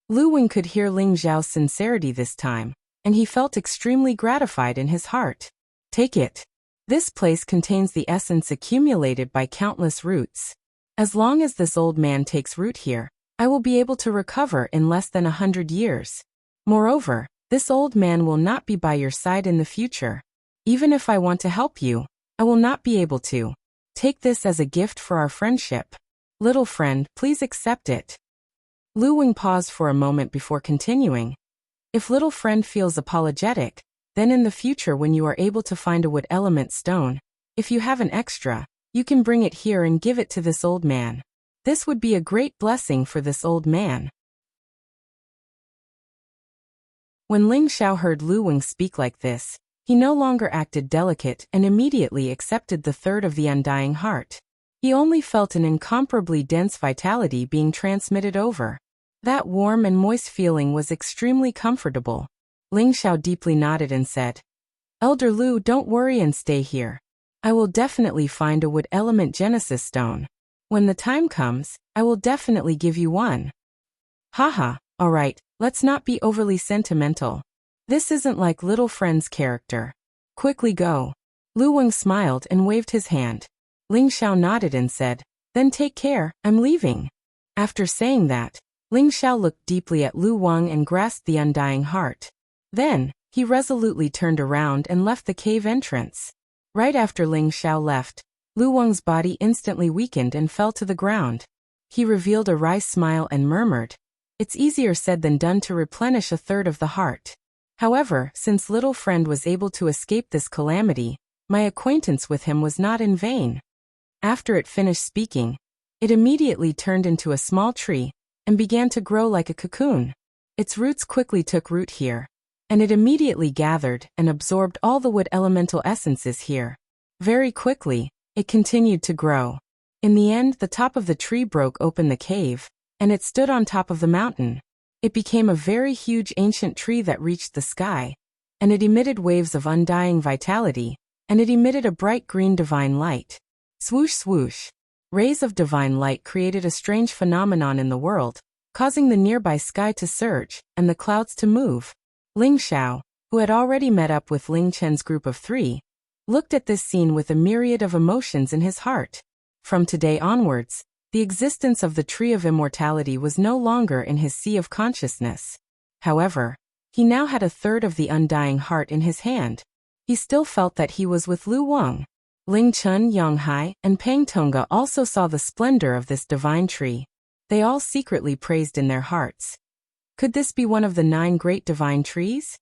Lu Wang could hear Ling Xiao's sincerity this time, and he felt extremely gratified in his heart. "Take it. This place contains the essence accumulated by countless roots. As long as this old man takes root here, I will be able to recover in less than 100 years. Moreover, this old man will not be by your side in the future. Even if I want to help you, I will not be able to. Take this as a gift for our friendship. Little friend, please accept it." Lu Wang paused for a moment before continuing. "If little friend feels apologetic, then in the future when you are able to find a wood element stone, if you have an extra, you can bring it here and give it to this old man. This would be a great blessing for this old man." When Ling Xiao heard Lu Wang speak like this, he no longer acted delicate and immediately accepted the third of the undying heart. He only felt an incomparably dense vitality being transmitted over. That warm and moist feeling was extremely comfortable. Ling Xiao deeply nodded and said, "Elder Lu, don't worry and stay here. I will definitely find a wood element genesis stone. When the time comes, I will definitely give you one." "Haha, alright, let's not be overly sentimental. This isn't like little friend's character. Quickly go." Lu Wang smiled and waved his hand. Ling Xiao nodded and said, "Then take care, I'm leaving." After saying that, Ling Xiao looked deeply at Lu Wang and grasped the undying heart. Then, He resolutely turned around and left the cave entrance. Right after Ling Xiao left, Lu Wang's body instantly weakened and fell to the ground. He revealed a wry smile and murmured, "It's easier said than done to replenish a third of the heart. However, since little friend was able to escape this calamity, my acquaintance with him was not in vain." After it finished speaking, it immediately turned into a small tree and began to grow like a cocoon. Its roots quickly took root here, and it immediately gathered and absorbed all the wood elemental essences here. Very quickly, it continued to grow. In the end, the top of the tree broke open the cave, and it stood on top of the mountain. It became a very huge ancient tree that reached the sky, and it emitted waves of undying vitality, and it emitted a bright green divine light. Swoosh swoosh. Rays of divine light created a strange phenomenon in the world, causing the nearby sky to surge and the clouds to move. Ling Xiao, who had already met up with Ling Chen's group of 3, looked at this scene with a myriad of emotions in his heart. From today onwards, the existence of the Tree of Immortality was no longer in his sea of consciousness. However, he now had a third of the undying heart in his hand. He still felt that he was with Lu Wang. Ling Chun, Yang Hai, and Pang Tongga also saw the splendor of this divine tree. They all secretly praised in their hearts. Could this be one of the 9 great divine trees?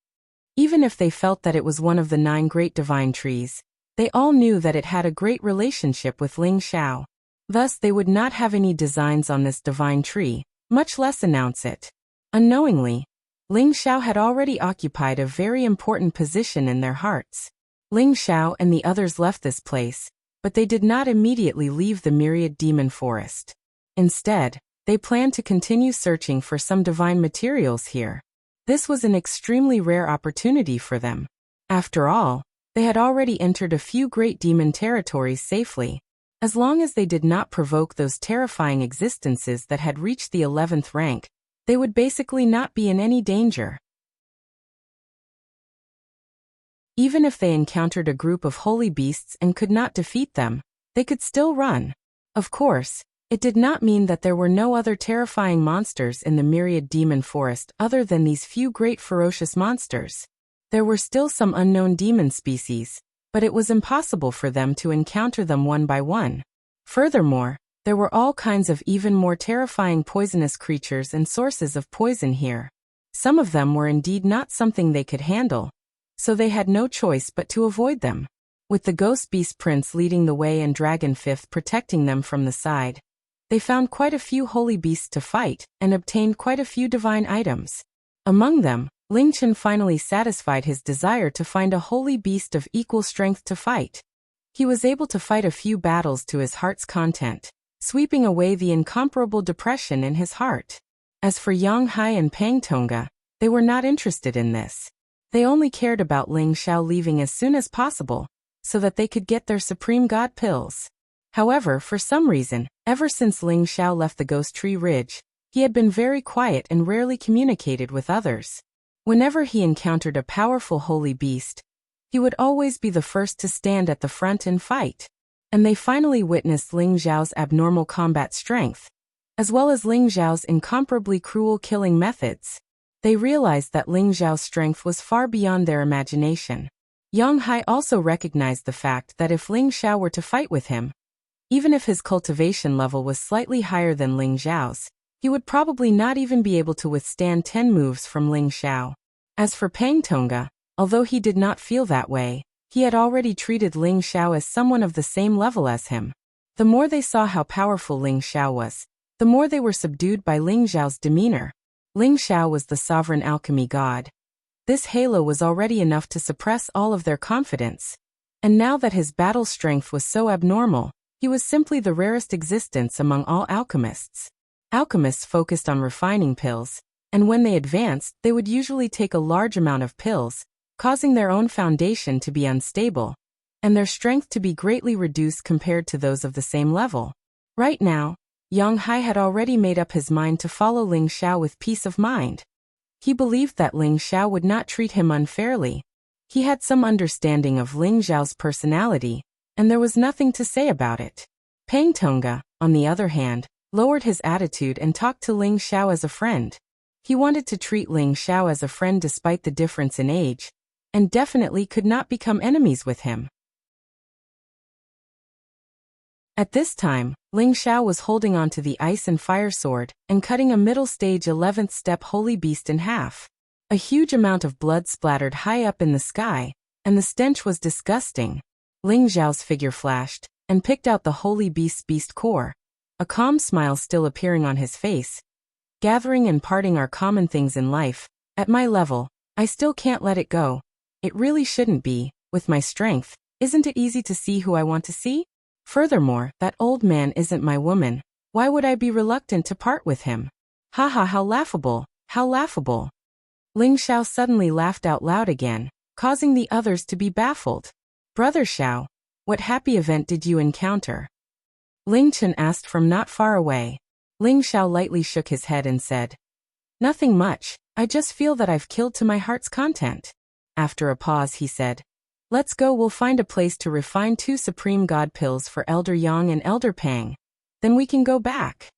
Even if they felt that it was one of the 9 great divine trees, they all knew that it had a great relationship with Ling Xiao. Thus they would not have any designs on this divine tree, much less announce it. Unknowingly, Ling Xiao had already occupied a very important position in their hearts. Ling Xiao and the others left this place, but they did not immediately leave the myriad demon forest. Instead, they planned to continue searching for some divine materials here. This was an extremely rare opportunity for them. After all, they had already entered a few great demon territories safely. As long as they did not provoke those terrifying existences that had reached the 11th rank, they would basically not be in any danger. Even if they encountered a group of holy beasts and could not defeat them, they could still run. Of course, it did not mean that there were no other terrifying monsters in the myriad demon forest other than these few great ferocious monsters. There were still some unknown demon species, but it was impossible for them to encounter them one by one. Furthermore, there were all kinds of even more terrifying poisonous creatures and sources of poison here. Some of them were indeed not something they could handle, so they had no choice but to avoid them. With the Ghost Beast Prince leading the way and Dragon Fifth protecting them from the side, they found quite a few holy beasts to fight and obtained quite a few divine items. Among them, Ling Chen finally satisfied his desire to find a holy beast of equal strength to fight. He was able to fight a few battles to his heart's content, sweeping away the incomparable depression in his heart. As for Yang Hai and Pang Tongga, they were not interested in this. They only cared about Ling Xiao leaving as soon as possible, so that they could get their Supreme God pills. However, for some reason, ever since Ling Xiao left the Ghost Tree Ridge, he had been very quiet and rarely communicated with others. Whenever he encountered a powerful holy beast, he would always be the first to stand at the front and fight. And they finally witnessed Ling Xiao's abnormal combat strength, as well as Ling Xiao's incomparably cruel killing methods. They realized that Ling Xiao's strength was far beyond their imagination. Yang Hai also recognized the fact that if Ling Xiao were to fight with him, even if his cultivation level was slightly higher than Ling Xiao's, he would probably not even be able to withstand 10 moves from Ling Xiao. As for Pang Tongga, although he did not feel that way, he had already treated Ling Xiao as someone of the same level as him. The more they saw how powerful Ling Xiao was, the more they were subdued by Ling Xiao's demeanor. Ling Xiao was the sovereign alchemy god. This halo was already enough to suppress all of their confidence. And now that his battle strength was so abnormal, he was simply the rarest existence among all alchemists. Alchemists focused on refining pills, and when they advanced, they would usually take a large amount of pills, causing their own foundation to be unstable, and their strength to be greatly reduced compared to those of the same level. Right now, Yang Hai had already made up his mind to follow Ling Xiao with peace of mind. He believed that Ling Xiao would not treat him unfairly. He had some understanding of Ling Xiao's personality, and there was nothing to say about it. Pang Tongga, on the other hand, lowered his attitude and talked to Ling Xiao as a friend. He wanted to treat Ling Xiao as a friend despite the difference in age, and definitely could not become enemies with him. At this time, Ling Xiao was holding on to the ice and fire sword and cutting a middle stage 11th step holy beast in half. A huge amount of blood splattered high up in the sky, and the stench was disgusting. Ling Xiao's figure flashed and picked out the holy beast's beast core, a calm smile still appearing on his face. Gathering and parting are common things in life. At my level, I still can't let it go. It really shouldn't be. With my strength, isn't it easy to see who I want to see? Furthermore, that old man isn't my woman. Why would I be reluctant to part with him? Haha, how laughable, how laughable. Ling Xiao suddenly laughed out loud again, causing the others to be baffled. Brother Xiao, what happy event did you encounter? Ling Chen asked from not far away. Ling Xiao lightly shook his head and said, nothing much, I just feel that I've killed to my heart's content. After a pause he said, let's go, we'll find a place to refine 2 Supreme God pills for Elder Yang and Elder Pang. Then we can go back.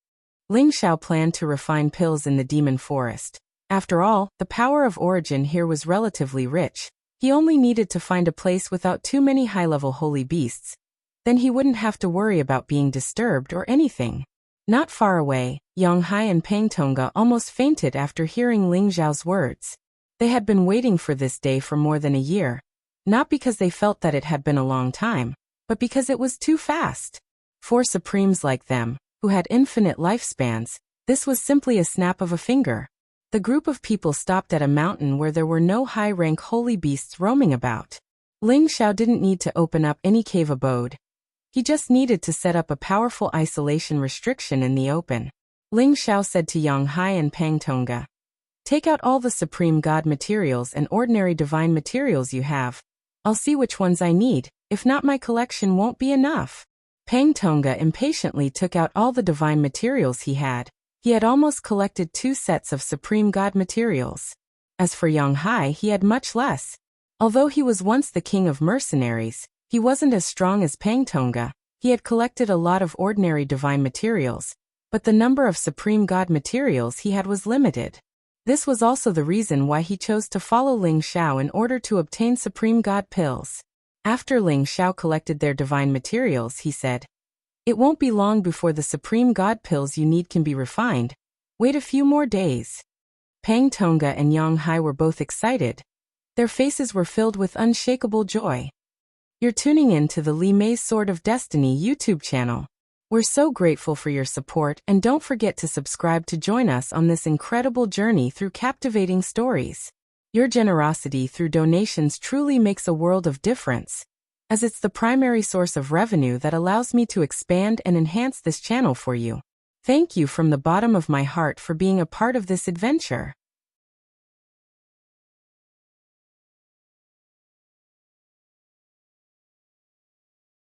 Ling Xiao planned to refine pills in the demon forest. After all, the power of origin here was relatively rich. He only needed to find a place without too many high-level holy beasts. Then he wouldn't have to worry about being disturbed or anything. Not far away, Yang Hai and Pang Tongga almost fainted after hearing Ling Xiao's words. They had been waiting for this day for more than a year. Not because they felt that it had been a long time, but because it was too fast. For supremes like them, who had infinite lifespans, this was simply a snap of a finger. The group of people stopped at a mountain where there were no high-rank holy beasts roaming about. Ling Xiao didn't need to open up any cave abode. He just needed to set up a powerful isolation restriction in the open. Ling Xiao said to Yang Hai and Pang Tongga, take out all the supreme god materials and ordinary divine materials you have. I'll see which ones I need, if not my collection won't be enough. Pang Tongga impatiently took out all the divine materials he had. He had almost collected 2 sets of supreme god materials. As for Yang Hai, he had much less. Although he was once the king of mercenaries, he wasn't as strong as Pang Tongga. He had collected a lot of ordinary divine materials, but the number of supreme god materials he had was limited. This was also the reason why he chose to follow Ling Xiao in order to obtain supreme god pills. After Ling Xiao collected their divine materials, he said, it won't be long before the supreme god pills you need can be refined. Wait a few more days. Pang Tongga and Yang Hai were both excited. Their faces were filled with unshakable joy. You're tuning in to the Li Mei's Sword of Destiny YouTube channel. We're so grateful for your support, and don't forget to subscribe to join us on this incredible journey through captivating stories. Your generosity through donations truly makes a world of difference, as it's the primary source of revenue that allows me to expand and enhance this channel for you. Thank you from the bottom of my heart for being a part of this adventure.